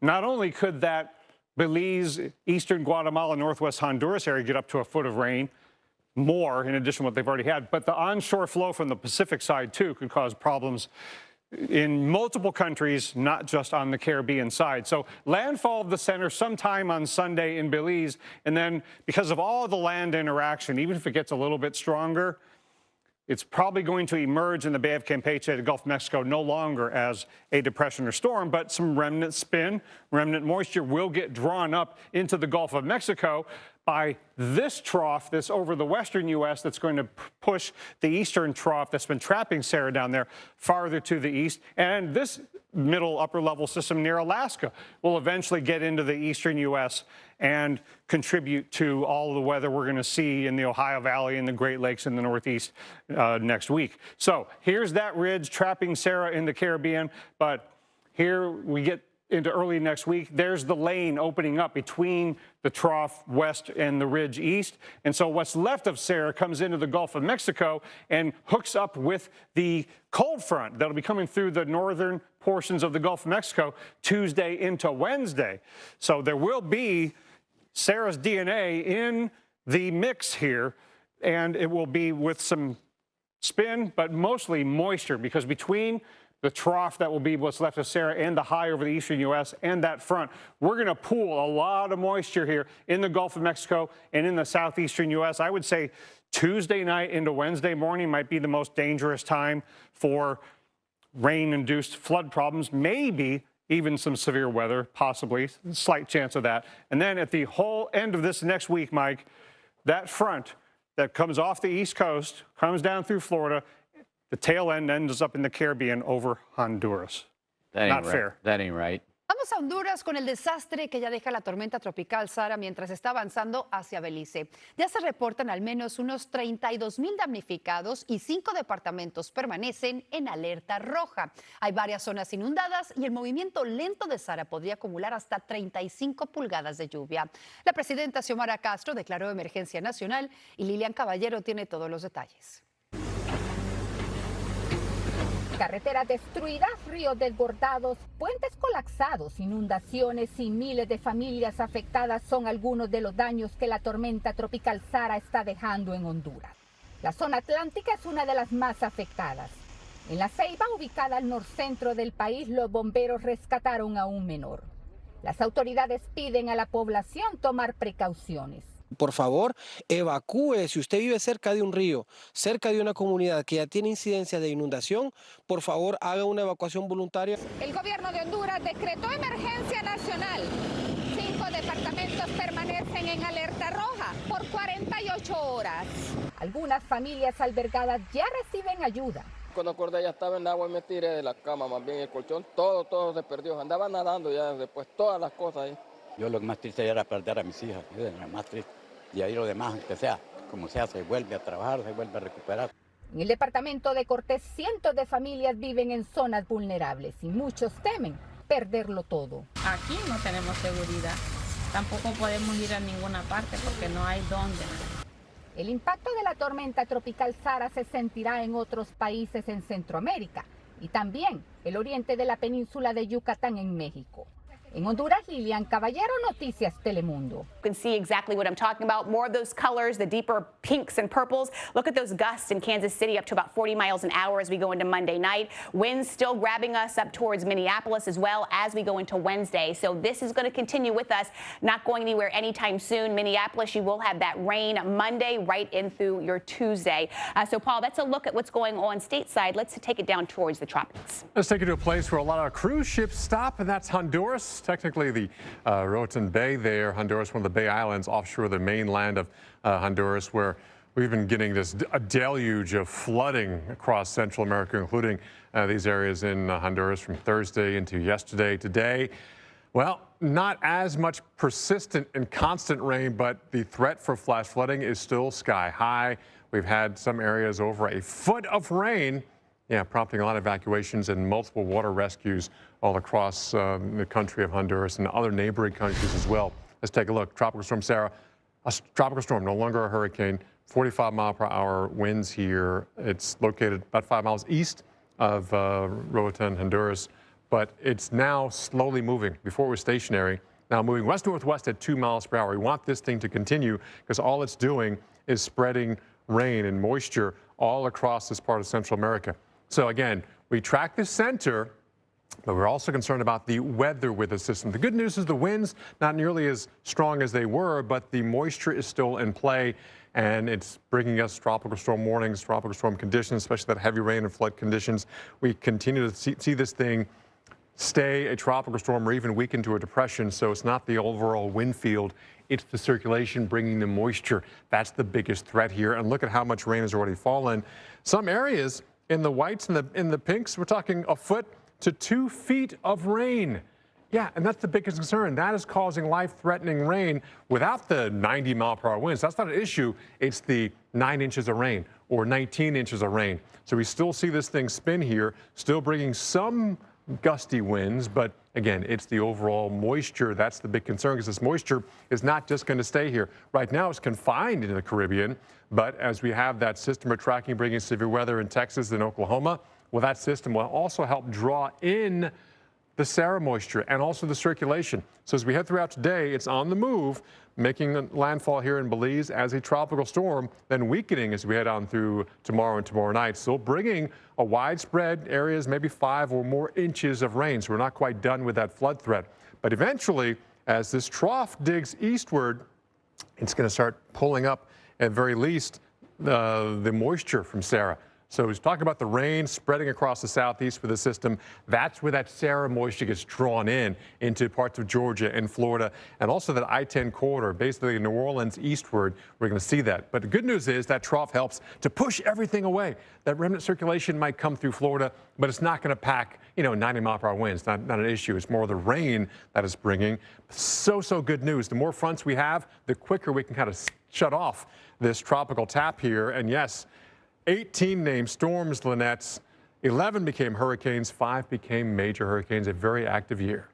not only could that Belize, eastern Guatemala, northwest Honduras area get up to a foot of rain, more in addition to what they've already had, but the onshore flow from the Pacific side too could cause problems in multiple countries, not just on the Caribbean side. So landfall of the center sometime on Sunday in Belize, and then because of all the land interaction, even if it gets a little bit stronger, it's probably going to emerge in the Bay of Campeche, the Gulf of Mexico, no longer as a depression or storm, but some remnant spin, remnant moisture will get drawn up into the Gulf of Mexico by this trough that's over the western U.S. that's going to push the eastern trough that's been trapping Sara down there farther to the east. And this middle upper level system near Alaska will eventually get into the eastern U.S. and contribute to all of the weather we're going to see in the Ohio Valley and the Great Lakes in the Northeast next week. So here's that ridge trapping Sara in the Caribbean, but here we get into early next week. There's the lane opening up between the trough west and the ridge east. And so what's left of Sara comes into the Gulf of Mexico and hooks up with the cold front that'll be coming through the northern portions of the Gulf of Mexico Tuesday into Wednesday. So there will be Sara's DNA in the mix here, and it will be with some spin, but mostly moisture, because between the trough that will be what's left of Sara and the high over the eastern U.S. and that front, we're going to pool a lot of moisture here in the Gulf of Mexico and in the southeastern U.S. I would say Tuesday night into Wednesday morning might be the most dangerous time for rain-induced flood problems, maybe even some severe weather, possibly, slight chance of that. And then at the whole end of this next week, Mike, that front that comes off the East Coast, comes down through Florida, the tail end ends up in the Caribbean over Honduras. Not fair. That ain't right. Vamos a Honduras con el desastre que ya deja la tormenta tropical Sara mientras está avanzando hacia Belice. Ya se reportan al menos unos 32,000 damnificados y 5 departamentos permanecen en alerta roja. Hay varias zonas inundadas y el movimiento lento de Sara podría acumular hasta 35 pulgadas de lluvia. La presidenta Xiomara Castro declaró emergencia nacional y Lilian Caballero tiene todos los detalles. Carreteras destruidas, ríos desbordados, puentes colapsados, inundaciones y miles de familias afectadas son algunos de los daños que la tormenta tropical Sara está dejando en Honduras. La zona atlántica es una de las más afectadas. En La Ceiba, ubicada al norcentro del país, los bomberos rescataron a un menor. Las autoridades piden a la población tomar precauciones. Por favor, evacúe. Si usted vive cerca de un río, cerca de una comunidad que ya tiene incidencia de inundación, por favor, haga una evacuación voluntaria. El gobierno de Honduras decretó emergencia nacional. 5 departamentos permanecen en alerta roja por 48 horas. Algunas familias albergadas ya reciben ayuda. Cuando acordé ya estaba en agua y me tiré de la cama, más bien el colchón, todo se perdió. Andaba nadando ya después, todas las cosas ahí. Yo lo más triste era perder a mis hijas, es lo más triste. Y ahí lo demás, aunque sea, como sea, se vuelve a trabajar, se vuelve a recuperar. En el departamento de Cortés, cientos de familias viven en zonas vulnerables y muchos temen perderlo todo. Aquí no tenemos seguridad, tampoco podemos ir a ninguna parte porque no hay dónde. El impacto de la tormenta tropical Sara se sentirá en otros países en Centroamérica y también el oriente de la península de Yucatán en México. En Honduras, Lilian Caballero, Noticias Telemundo. You can see exactly what I'm talking about. More of those colors, the deeper pinks and purples. Look at those gusts in Kansas City up to about 40 miles an hour as we go into Monday night. Winds still grabbing us up towards Minneapolis as well as we go into Wednesday. So this is going to continue with us, not going anywhere anytime soon. Minneapolis, you will have that rain Monday right in through your Tuesday. So, Paul, that's a look at what's going on stateside. Let's take it down towards the tropics. Let's take you to a place where a lot of cruise ships stop, and that's Honduras. Technically the Roatan Bay there, Honduras, one of the Bay Islands offshore the mainland of Honduras, where we've been getting a deluge of flooding across Central America, including these areas in Honduras from Thursday into yesterday. Today, well, not as much persistent and constant rain, but the threat for flash flooding is still sky high. We've had some areas over a foot of rain. Yeah, prompting a lot of evacuations and multiple water rescues all across the country of Honduras and other neighboring countries as well. Let's take a look. Tropical Storm Sara, a tropical storm, no longer a hurricane. 45-mile-per-hour winds here. It's located about 5 miles east of Roatan, Honduras. but it's now slowly moving. Before it was stationary, now moving west-northwest at 2 miles per hour. We want this thing to continue because all it's doing is spreading rain and moisture all across this part of Central America. So again, we track the center, but we're also concerned about the weather with the system. The good news is the winds not nearly as strong as they were, but the moisture is still in play, and it's bringing us tropical storm warnings, tropical storm conditions, especially that heavy rain and flood conditions. We continue to see this thing stay a tropical storm or even weaken to a depression. So it's not the overall wind field, it's the circulation bringing the moisture. That's the biggest threat here. And look at how much rain has already fallen. Some areas in the whites and in the pinks, we're talking a foot to 2 feet of rain. Yeah, and that's the biggest concern. That is causing life-threatening rain without the 90-mile-per-hour winds. That's not an issue. It's the 9 inches of rain or 19 inches of rain. So we still see this thing spin here, still bringing some gusty winds, but again, it's the overall moisture. That's the big concern, because this moisture is not just going to stay here. Right now, it's confined into the Caribbean, but as we have that system we're tracking bringing severe weather in Texas and Oklahoma, well, that system will also help draw in the Sara moisture and also the circulation. So as we head throughout today, it's on the move, making landfall here in Belize as a tropical storm, then weakening as we head on through tomorrow and tomorrow night. Still bringing a widespread areas, maybe 5 or more inches of rain. So we're not quite done with that flood threat. But eventually, as this trough digs eastward, it's going to start pulling up, at very least, the moisture from Sara. So he's talking about the rain spreading across the southeast with the system. That's where that Sara moisture gets drawn into parts of Georgia and Florida, and also that I-10 corridor, basically New Orleans eastward. We're going to see that. But the good news is that trough helps to push everything away. That remnant circulation might come through Florida, but it's not going to pack, 90-mile-per-hour winds. Not an issue. It's more the rain that is bringing. So good news. The more fronts we have, the quicker we can kind of shut off this tropical tap here. And yes, 18 named storms, Lynette's. 11 became hurricanes, 5 became major hurricanes. A very active year.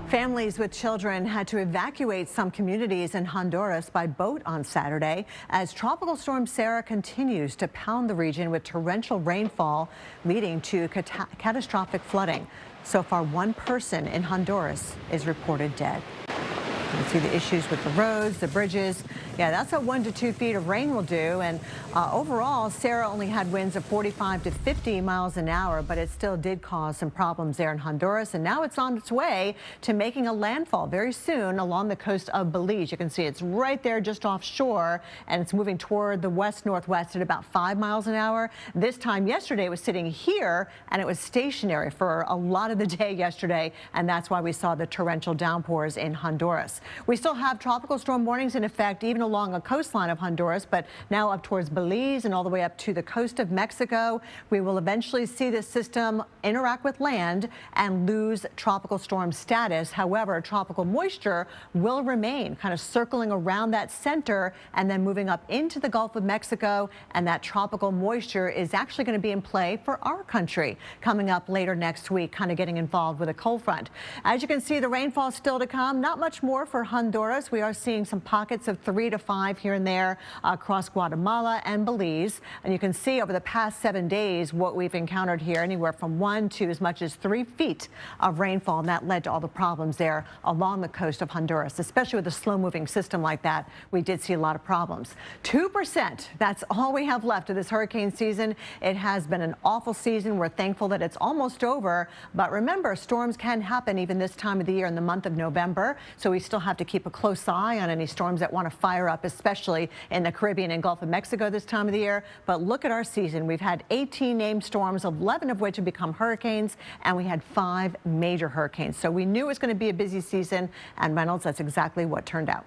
Families with children had to evacuate some communities in Honduras by boat on Saturday as Tropical Storm Sara continues to pound the region with torrential rainfall, leading to catastrophic flooding. So far, 1 person in Honduras is reported dead. You can see the issues with the roads, the bridges. Yeah, that's what 1 to 2 feet of rain will do. And overall, Sara only had winds of 45 to 50 miles an hour, but it still did cause some problems there in Honduras. And now it's on its way to making a landfall very soon along the coast of Belize. You can see it's right there just offshore, and it's moving toward the west-northwest at about 5 miles an hour. This time yesterday, it was sitting here, and it was stationary for a lot of the day yesterday, and that's why we saw the torrential downpours in Honduras. We still have tropical storm warnings in effect even along a coastline of Honduras, but now up towards Belize and all the way up to the coast of Mexico. We will eventually see this system interact with land and lose tropical storm status. However, tropical moisture will remain kind of circling around that center and then moving up into the Gulf of Mexico. And that tropical moisture is actually going to be in play for our country coming up later next week, kind of getting involved with a cold front. As you can see, the rainfall is still to come. Not much more for Honduras. We are seeing some pockets of 3 to 5 here and there across Guatemala and Belize. And you can see over the past 7 days what we've encountered here, anywhere from 1 to as much as 3 feet of rainfall. And that led to all the problems there along the coast of Honduras, especially with a slow-moving system like that. We did see a lot of problems. 2%, that's all we have left of this hurricane season. It has been an awful season. We're thankful that it's almost over. But remember, storms can happen even this time of the year in the month of November. So we still have to keep a close eye on any storms that want to fire up, especially in the Caribbean and Gulf of Mexico this time of the year. But look at our season. We've had 18 named storms, 11 of which have become hurricanes, and we had 5 major hurricanes. So we knew it was going to be a busy season, and Reynolds, that's exactly what turned out.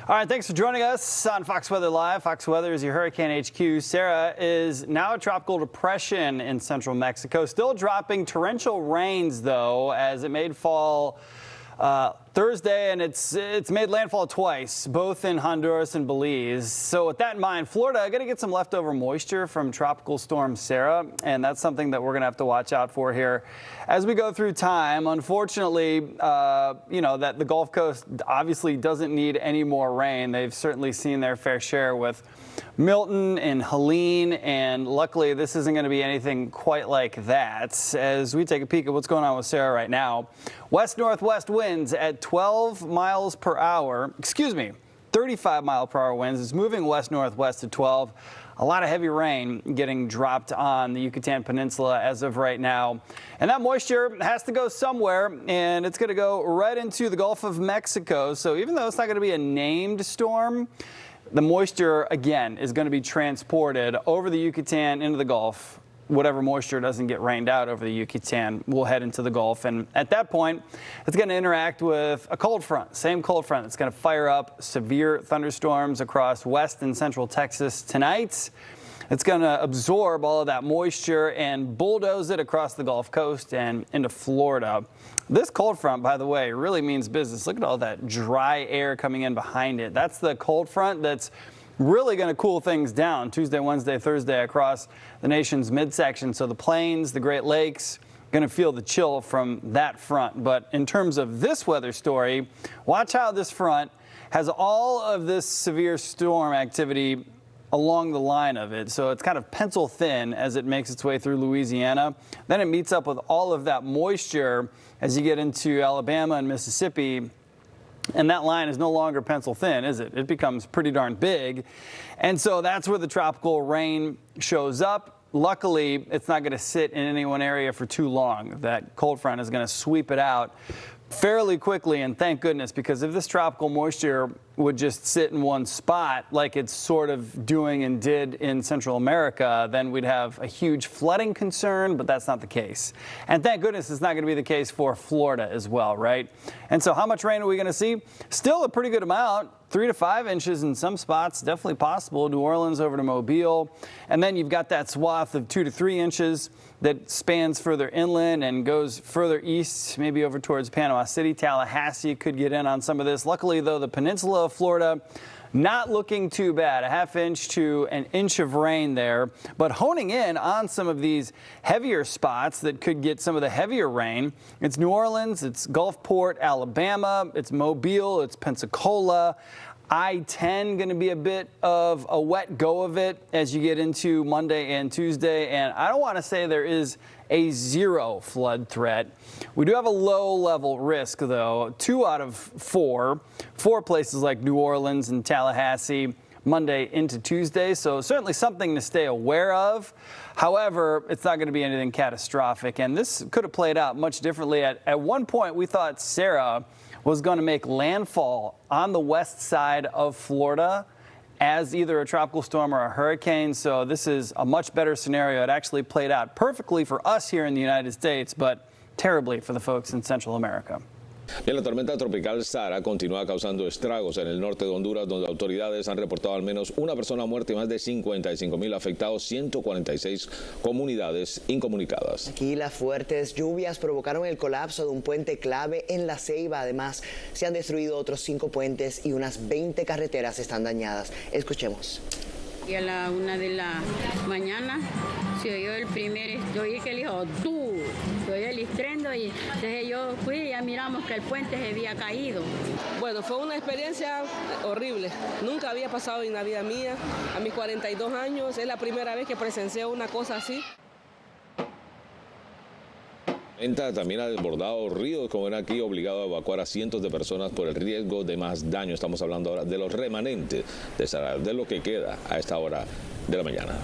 All right, thanks for joining us on Fox Weather Live. Fox Weather is your hurricane HQ. Sara is now a tropical depression in central Mexico. Still dropping torrential rains, though, as it may fall Thursday, and it's made landfall twice, both in Honduras and Belize. So with that in mind, Florida going to get some leftover moisture from Tropical Storm Sara, and that's something that we're going to have to watch out for here as we go through time. Unfortunately, that the Gulf Coast obviously doesn't need any more rain. They've certainly seen their fair share with Milton and Helene, and luckily this isn't going to be anything quite like that. As we take a peek at what's going on with Sara right now, west-northwest winds at 12 miles per hour, 35 mile per hour winds. It's moving west-northwest at 12. A lot of heavy rain getting dropped on the Yucatan Peninsula as of right now. And that moisture has to go somewhere, and it's going to go right into the Gulf of Mexico. So even though it's not going to be a named storm, the moisture, again, is going to be transported over the Yucatan into the Gulf. Whatever moisture doesn't get rained out over the Yucatan will head into the Gulf. And at that point, it's going to interact with a cold front, same cold front. It's going to fire up severe thunderstorms across west and central Texas tonight. It's going to absorb all of that moisture and bulldoze it across the Gulf Coast and into Florida. This cold front, by the way, really means business. Look at all that dry air coming in behind it. That's the cold front that's really going to cool things down Tuesday, Wednesday, Thursday across the nation's midsection. So the plains, the Great Lakes, going to feel the chill from that front. But in terms of this weather story, watch how this front has all of this severe storm activity along the line of it. So it's kind of pencil thin as it makes its way through Louisiana. Then it meets up with all of that moisture as you get into Alabama and Mississippi. And that line is no longer pencil thin, is it? It becomes pretty darn big. And so that's where the tropical rain shows up. Luckily, it's not going to sit in any one area for too long. That cold front is going to sweep it out fairly quickly, and thank goodness, because if this tropical moisture would just sit in one spot like it's sort of doing and did in Central America, then we'd have a huge flooding concern, but that's not the case. And thank goodness it's not going to be the case for Florida as well, right? And so how much rain are we going to see? Still a pretty good amount. 3 to 5 inches in some spots, definitely possible. New Orleans over to Mobile. And then you've got that swath of 2 to 3 inches that spans further inland and goes further east, maybe over towards Panama City. Tallahassee could get in on some of this. Luckily, though, the peninsula of Florida, not looking too bad. A half inch to an inch of rain there, but honing in on some of these heavier spots that could get some of the heavier rain. It's New Orleans, it's Gulfport, Alabama, it's Mobile, it's Pensacola. I-10 going to be a bit of a wet go of it as you get into Monday and Tuesday. And I don't want to say there is a zero flood threat. We do have a low level risk, though. 2 out of 4 places like New Orleans and Tallahassee Monday into Tuesday. So certainly something to stay aware of. However, it's not going to be anything catastrophic. And this could have played out much differently. At one point, we thought Sara was going to make landfall on the west side of Florida as either a tropical storm or a hurricane. So this is a much better scenario. It actually played out perfectly for us here in the United States, but terribly for the folks in Central America. Bien, la tormenta tropical Sara continúa causando estragos en el norte de Honduras, donde autoridades han reportado al menos una persona muerta y más de 55,000 afectados, 146 comunidades incomunicadas. Aquí las fuertes lluvias provocaron el colapso de un puente clave en La Ceiba. Además, se han destruido otros 5 puentes y unas 20 carreteras están dañadas. Escuchemos. Y a la 1 de la mañana se oyó el primer, oí que le dijo ¡tú! Se oyó el estruendo y entonces yo fui y ya miramos que el puente se había caído. Bueno, fue una experiencia horrible. Nunca había pasado en la vida mía. A mis 42 años es la primera vez que presencié una cosa así. También ha desbordado ríos, como ven aquí, obligado a evacuar a cientos de personas por el riesgo de más daño. Estamos hablando ahora de los remanentes de Sara, de lo que queda a esta hora de la mañana.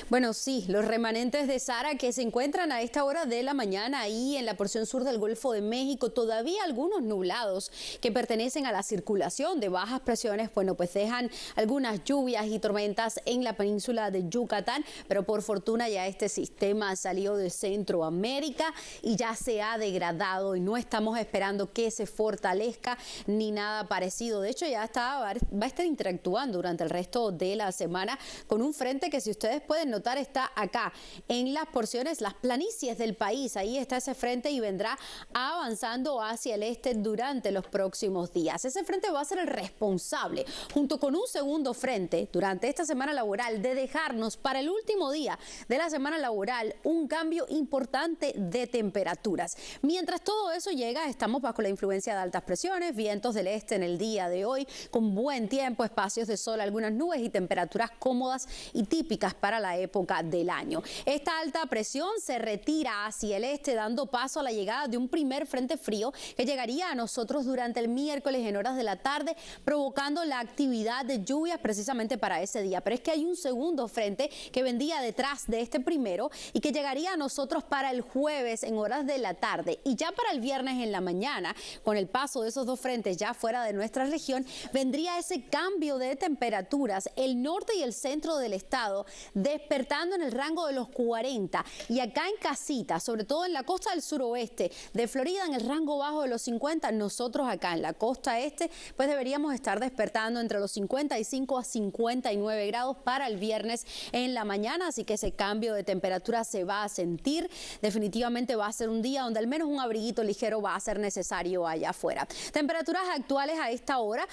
Bueno, sí, los remanentes de Sara que se encuentran a esta hora de la mañana ahí en la porción sur del Golfo de México, todavía algunos nublados que pertenecen a la circulación de bajas presiones, bueno, pues dejan algunas lluvias y tormentas en la península de Yucatán, pero por fortuna ya este sistema salió de Centroamérica y ya se ha degradado y no estamos esperando que se fortalezca ni nada parecido. De hecho, ya va a estar interactuando durante el resto de la semana con un frente que, si ustedes pueden notar, notar está acá, en las porciones, las planicies del país. Ahí está ese frente y vendrá avanzando hacia el este durante los próximos días. Ese frente va a ser el responsable, junto con un segundo frente, durante esta semana laboral, de dejarnos para el último día de la semana laboral un cambio importante de temperaturas. Mientras todo eso llega, estamos bajo la influencia de altas presiones, vientos del este en el día de hoy, con buen tiempo, espacios de sol, algunas nubes y temperaturas cómodas y típicas para la época del año. Esta alta presión se retira hacia el este, dando paso a la llegada de un primer frente frío que llegaría a nosotros durante el miércoles en horas de la tarde, provocando la actividad de lluvias precisamente para ese día. Pero es que hay un segundo frente que vendría detrás de este primero y que llegaría a nosotros para el jueves en horas de la tarde. Y ya para el viernes en la mañana, con el paso de esos dos frentes ya fuera de nuestra región, vendría ese cambio de temperaturas, el norte y el centro del estado despertando en el rango de los 40, y acá en casita, sobre todo en la costa del suroeste de Florida, en el rango bajo de los 50, nosotros acá en la costa este pues deberíamos estar despertando entre los 55 a 59 grados para el viernes en la mañana, así que ese cambio de temperatura se va a sentir. Definitivamente va a ser un día donde al menos un abriguito ligero va a ser necesario allá afuera. Temperaturas actuales a esta hora,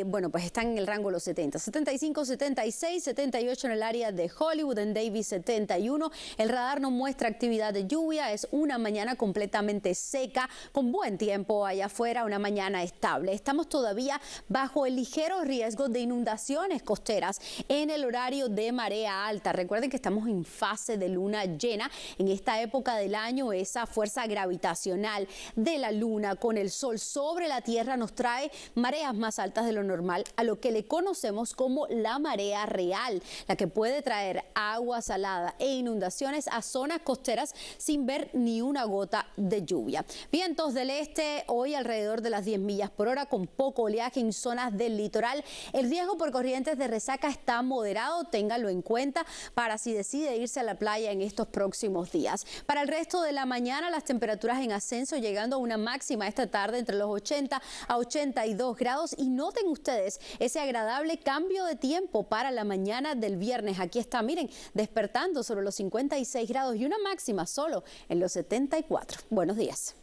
bueno, pues están en el rango de los 70, 75, 76, 78 en el área de Hollywood, en Davis 71. El radar no muestra actividad de lluvia, es una mañana completamente seca, con buen tiempo allá afuera, una mañana estable. Estamos todavía bajo el ligero riesgo de inundaciones costeras en el horario de marea alta. Recuerden que estamos en fase de luna llena. En esta época del año, esa fuerza gravitacional de la luna con el sol sobre la tierra nos trae mareas más altas de lo normal, a lo que le conocemos como la marea real, la que puede traer agua salada e inundaciones a zonas costeras sin ver ni una gota de lluvia. Vientos del este hoy alrededor de las 10 millas por hora, con poco oleaje en zonas del litoral. El riesgo por corrientes de resaca está moderado, téngalo en cuenta para si decide irse a la playa en estos próximos días. Para el resto de la mañana, las temperaturas en ascenso, llegando a una máxima esta tarde entre los 80 a 82 grados, y noten ustedes ese agradable cambio de tiempo para la mañana del viernes. Aquí está, miren, despertando sobre los 56 grados y una máxima solo en los 74. Buenos días.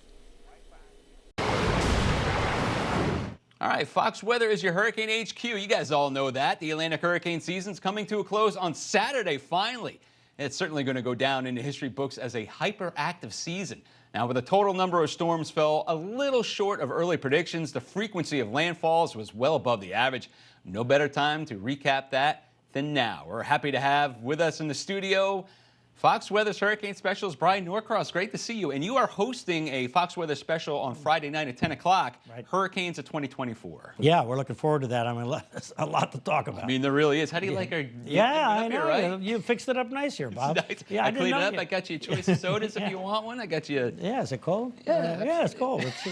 All right, Fox Weather is your Hurricane HQ. You guys all know that. The Atlantic hurricane season's coming to a close on Saturday, finally. It's certainly going to go down into history books as a hyperactive season. Now, with the total number of storms fell a little short of early predictions, the frequency of landfalls was well above the average. No better time to recap that than now. We're happy to have with us in the studio Fox Weather's Hurricane Specialist, Brian Norcross. Great to see you. And you are hosting a Fox Weather special on Friday night at 10 o'clock, right. Hurricanes of 2024. Yeah, we're looking forward to that. I mean, a lot to talk about. I mean, there really is. How do you like our... Yeah, I know. Here, right? You fixed it up nice here, Bob. Nice. Yeah, I cleaned it up. I got you a choice of sodas if you want one. I got you a... Yeah, is it cold? Yeah, it's cold. It's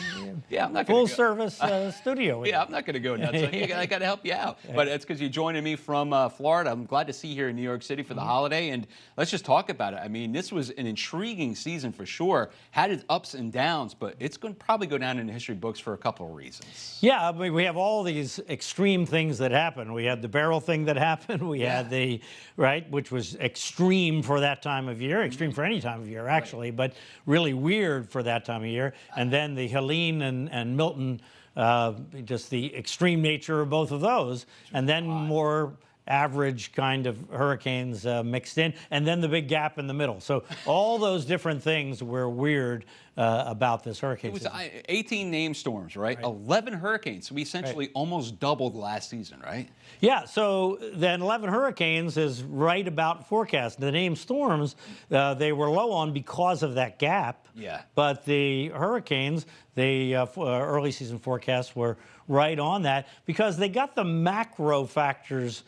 yeah, I'm not full gonna service studio. Yeah, I'm not going to go nuts. I got to help you out. But it's because you're joining me from Florida. I'm glad to see you here in New York City for the holiday. And let's just talk about it. I mean, this was an intriguing season for sure. Had its ups and downs, but it's going to probably go down in the history books for a couple of reasons. Yeah, I mean, we have all these extreme things that happened. We had the barrel thing that happened. We had the, which was extreme for that time of year, extreme for any time of year, actually, but really weird for that time of year. And then the Helene and Milton, just the extreme nature of both of those. And then more average kind of hurricanes mixed in, and then the big gap in the middle. So all those different things were weird about this hurricane season. It was 18 named storms, right? 11 hurricanes. So we essentially almost doubled last season, right? Yeah, so then 11 hurricanes is right about forecast. The named storms, they were low on because of that gap. Yeah. But the hurricanes, the early season forecasts were right on that because they got the macro factors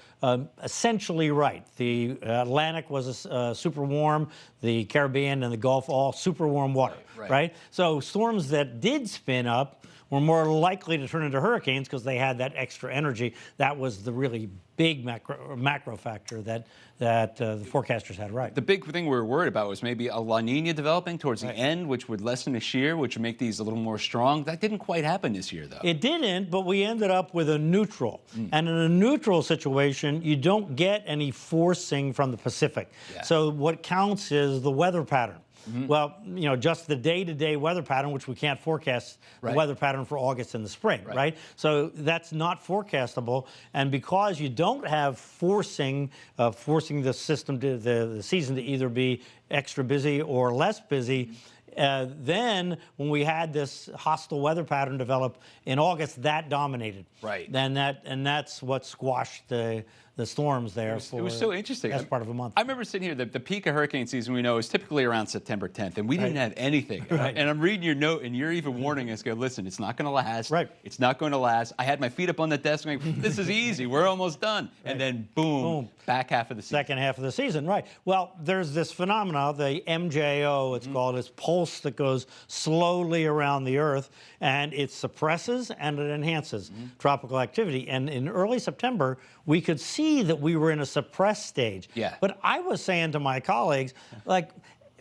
essentially right. The Atlantic was super warm, the Caribbean and the Gulf all super warm water, right? So storms that did spin up were more likely to turn into hurricanes because they had that extra energy. That was the really big macro factor that the forecasters had right. The big thing we were worried about was maybe a La Nina developing towards the end, which would lessen the shear, which would make these a little more strong. That didn't quite happen this year, though. It didn't, but we ended up with a neutral. And in a neutral situation, you don't get any forcing from the Pacific. So what counts is the weather pattern. Well, just the day-to-day weather pattern, which we can't forecast the weather pattern for August and the spring, right? So that's not forecastable. And because you don't have forcing the system to the season to either be extra busy or less busy, then when we had this hostile weather pattern develop in August, that dominated. Right. And that's what squashed the storms there. It was so interesting. That's part of a month. I remember sitting here, the peak of hurricane season we know is typically around September 10th, and we didn't have anything. And I'm reading your note, and you're even warning us, listen, it's not going to last. It's not going to last. I had my feet up on the desk, going, this is easy. We're almost done. And then, boom, back half of the season. Second half of the season, right. Well, there's this phenomena, the MJO, it's called, it's pulse that goes slowly around the Earth, and it suppresses and it enhances tropical activity. And in early September, we could see that we were in a suppressed stage. But I was saying to my colleagues, like,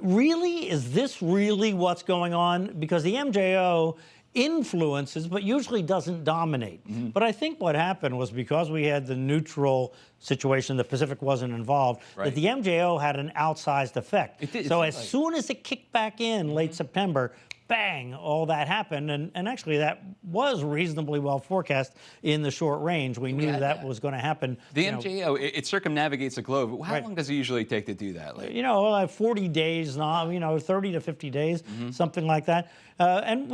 really, is this really what's going on? Because the MJO influences, but usually doesn't dominate. But I think what happened was because we had the neutral situation, the Pacific wasn't involved, that the MJO had an outsized effect. So as soon as it kicked back in late September, bang, all that happened. And actually that was reasonably well forecast in the short range. We knew that was going to happen. The MJO, it circumnavigates the globe. How long does it usually take to do that? Like, like 40 days now, 30 to 50 days, something like that. And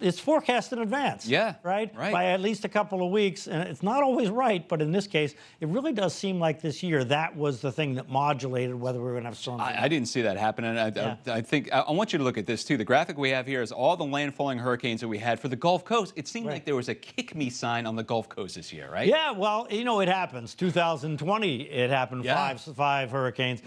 it's forecast in advance. Right? By at least a couple of weeks. And it's not always right, but in this case, it really does seem like this year that was the thing that modulated whether we were going to have storms. I didn't see that happen. And I think, I want you to look at this too. The graphic we have here is all the landfalling hurricanes that we had for the Gulf Coast. It seemed like there was a kick me sign on the Gulf Coast this year, right? Yeah, well, it happens. 2020, it happened, five hurricanes.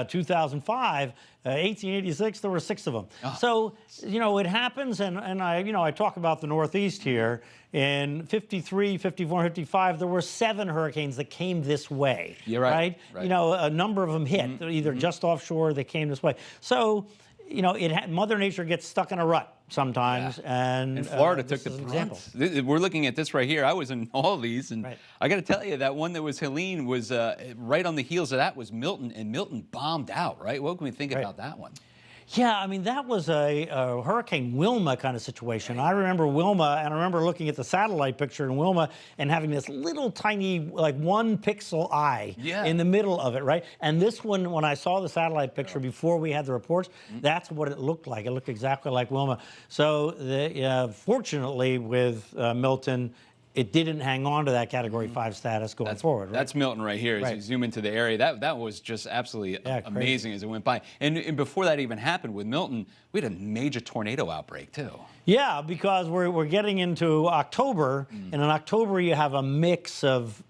2005, 1886, there were 6 of them. So, it happens, and I talk about the Northeast here. In 53, 54, 55, there were 7 hurricanes that came this way. You're right. A number of them hit, either just offshore, they came this way. So, Mother Nature gets stuck in a rut sometimes. And Florida took the brunt. We're looking at this right here. I was in all these, and I got to tell you, that one that was Helene was right on the heels of that was Milton, and Milton bombed out, right? What can we think about that one? Yeah, I mean, that was a Hurricane Wilma kind of situation. I remember Wilma, and I remember looking at the satellite picture in Wilma and having this little tiny, like 1 pixel eye in the middle of it, right? And this one, when I saw the satellite picture before we had the reports, that's what it looked like. It looked exactly like Wilma. So fortunately with Milton, it didn't hang on to that Category 5 status going forward. That's Milton right here. As you zoom into the area, that was just absolutely amazing as it went by. And before that even happened with Milton, we had a major tornado outbreak too. Yeah, because we're getting into October, and in October you have a mix of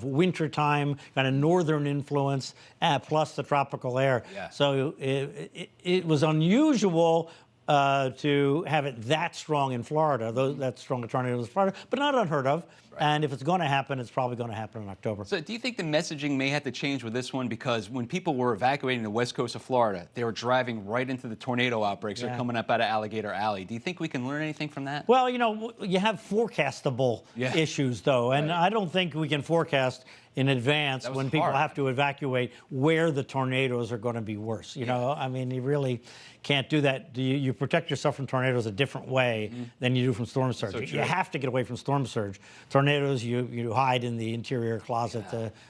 wintertime, kind of northern influence, plus the tropical air. So it was unusual to have it that strong in Florida, that strong a tornado in Florida, but not unheard of. And if it's going to happen, it's probably going to happen in October. So do you think the messaging may have to change with this one? Because when people were evacuating the west coast of Florida, they were driving right into the tornado outbreaks that are coming up out of Alligator Alley. Do you think we can learn anything from that? Well, you have forecastable issues, though, and I don't think we can forecast in advance when people have to evacuate where the tornadoes are going to be worse. I mean, you really can't do that. You protect yourself from tornadoes a different way than you do from storm surge. So you have to get away from storm surge. Tornadoes, you hide in the interior closet,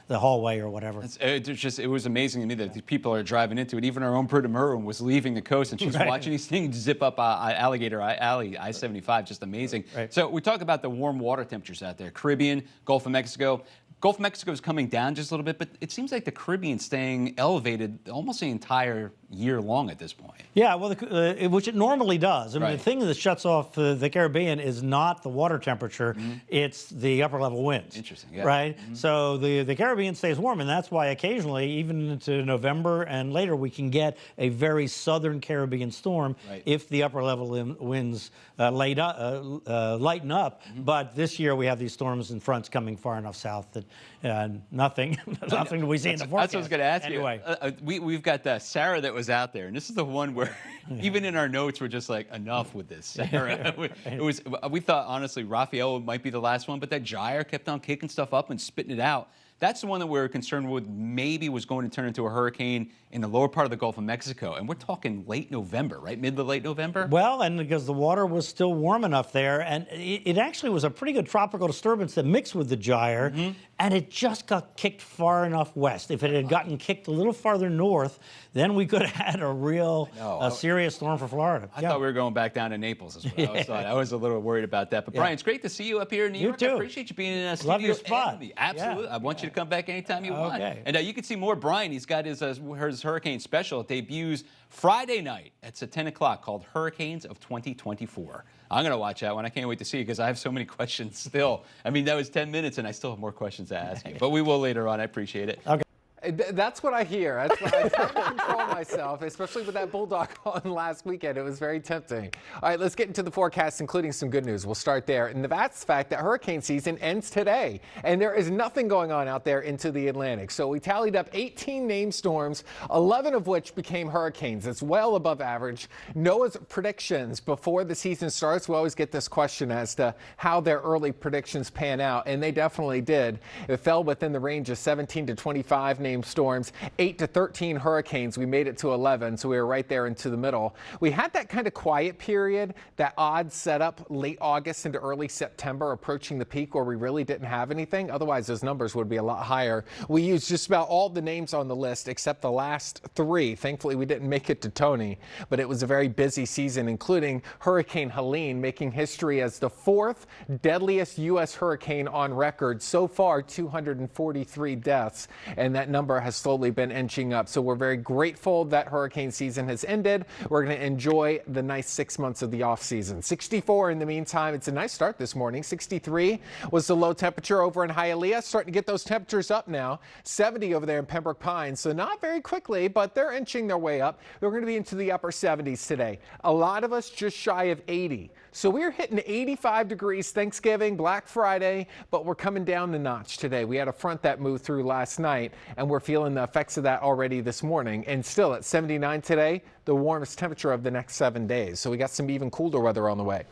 the hallway or whatever. It was amazing to me that these people are driving into it. Even our own Prudhoe Merwin was leaving the coast, and she's watching these things zip up Alligator Alley, I-75, just amazing. So we talk about the warm water temperatures out there, Caribbean, Gulf of Mexico. Gulf of Mexico is coming down just a little bit, but it seems like the Caribbean staying elevated almost the entire year long at this point. Yeah, well, which it normally does. I mean, Right. the thing that shuts off the Caribbean is not the water temperature, it's the upper level winds. Interesting, yeah. Right? So the Caribbean stays warm, and that's why occasionally, even into November and later, we can get a very southern Caribbean storm Right. if the upper level winds lighten up. But this year, we have these storms and fronts coming far enough south that nothing do we see in the forecast. That's what I was going to ask anyway. you. We've got Sara that was out there, and this is the one where even in our notes we're just like, enough with this, Sara. We thought honestly Rafael might be the last one, but that gyre kept on kicking stuff up and spitting it out. That's the one that we're concerned with maybe was going to turn into a hurricane in the lower part of the Gulf of Mexico. And we're talking late November, right? Mid to late November? Well, and because the water was still warm enough there, and it actually was a pretty good tropical disturbance that mixed with the gyre, and it just got kicked far enough west. If it had gotten kicked a little farther north, then we could have had a serious storm for Florida. I thought we were going back down to Naples. Is what I was thought. I was a little worried about that. But Brian, it's great to see you up here in New York. too. I appreciate you being in a studio. Love your spot. Absolutely. Yeah. I want you to come back anytime you want. Okay. And you can see more Brian. He's got his hurricane special. It debuts Friday night. It's at 10 o'clock called Hurricanes of 2024. I'm going to watch that one. I can't wait to see it because I have so many questions still. I mean, that was 10 minutes and I still have more questions to ask you. But we will later on. I appreciate it. Okay. That's what I hear. That's what I try to control myself, especially with that Bulldog on last weekend. It was very tempting. All right, let's get into the forecast, including some good news. We'll start there. And that's the fact that hurricane season ends today, and there is nothing going on out there into the Atlantic. So we tallied up 18 named storms, 11 of which became hurricanes. It's well above average. NOAA's predictions before the season starts, we always get this question as to how their early predictions pan out, and they definitely did. It fell within the range of 17 to 25 named storms, 8 to 13 hurricanes. We made it to 11, so we were right there into the middle. We had that kind of quiet period, that odd setup late August into early September, approaching the peak where we really didn't have anything. Otherwise, those numbers would be a lot higher. We used just about all the names on the list except the last three. Thankfully, we didn't make it to Tony, but it was a very busy season, including Hurricane Helene making history as the fourth deadliest U.S. hurricane on record. So far, 243 deaths, and that number has slowly been inching up. So we're very grateful that hurricane season has ended. We're going to enjoy the nice 6 months of the off season. 64 in the meantime. It's a nice start this morning. 63 was the low temperature over in Hialeah. Starting to get those temperatures up now. 70 over there in Pembroke Pines. So not very quickly, but they're inching their way up. We're going to be into the upper 70s today. A lot of us just shy of 80. So we're hitting 85 degrees Thanksgiving, Black Friday, but we're coming down the notch today. We had a front that moved through last night, and we're feeling the effects of that already this morning. And still at 79 today, the warmest temperature of the next 7 days. So we got some even cooler weather on the way.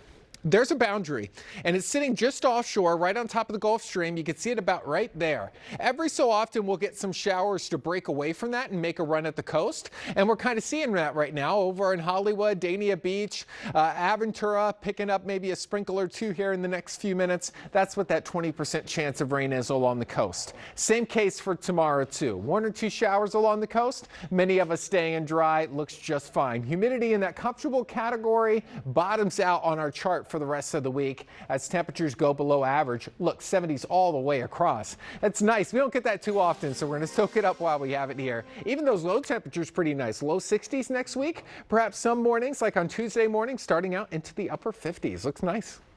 There's a boundary, and it's sitting just offshore, right on top of the Gulf Stream. You can see it about right there. Every so often, we'll get some showers to break away from that and make a run at the coast. And we're kind of seeing that right now over in Hollywood, Dania Beach, Aventura, picking up maybe a sprinkle or two here in the next few minutes. That's what that 20% chance of rain is along the coast. Same case for tomorrow, too. 1 or 2 showers along the coast. Many of us staying dry. Looks just fine. Humidity in that comfortable category bottoms out on our chart for the rest of the week as temperatures go below average. Look, 70s all the way across. That's nice. We don't get that too often, so we're going to soak it up while we have it here. Even those low temperatures pretty nice. Low 60s next week. Perhaps some mornings, like on Tuesday morning, starting out into the upper 50s. Looks nice.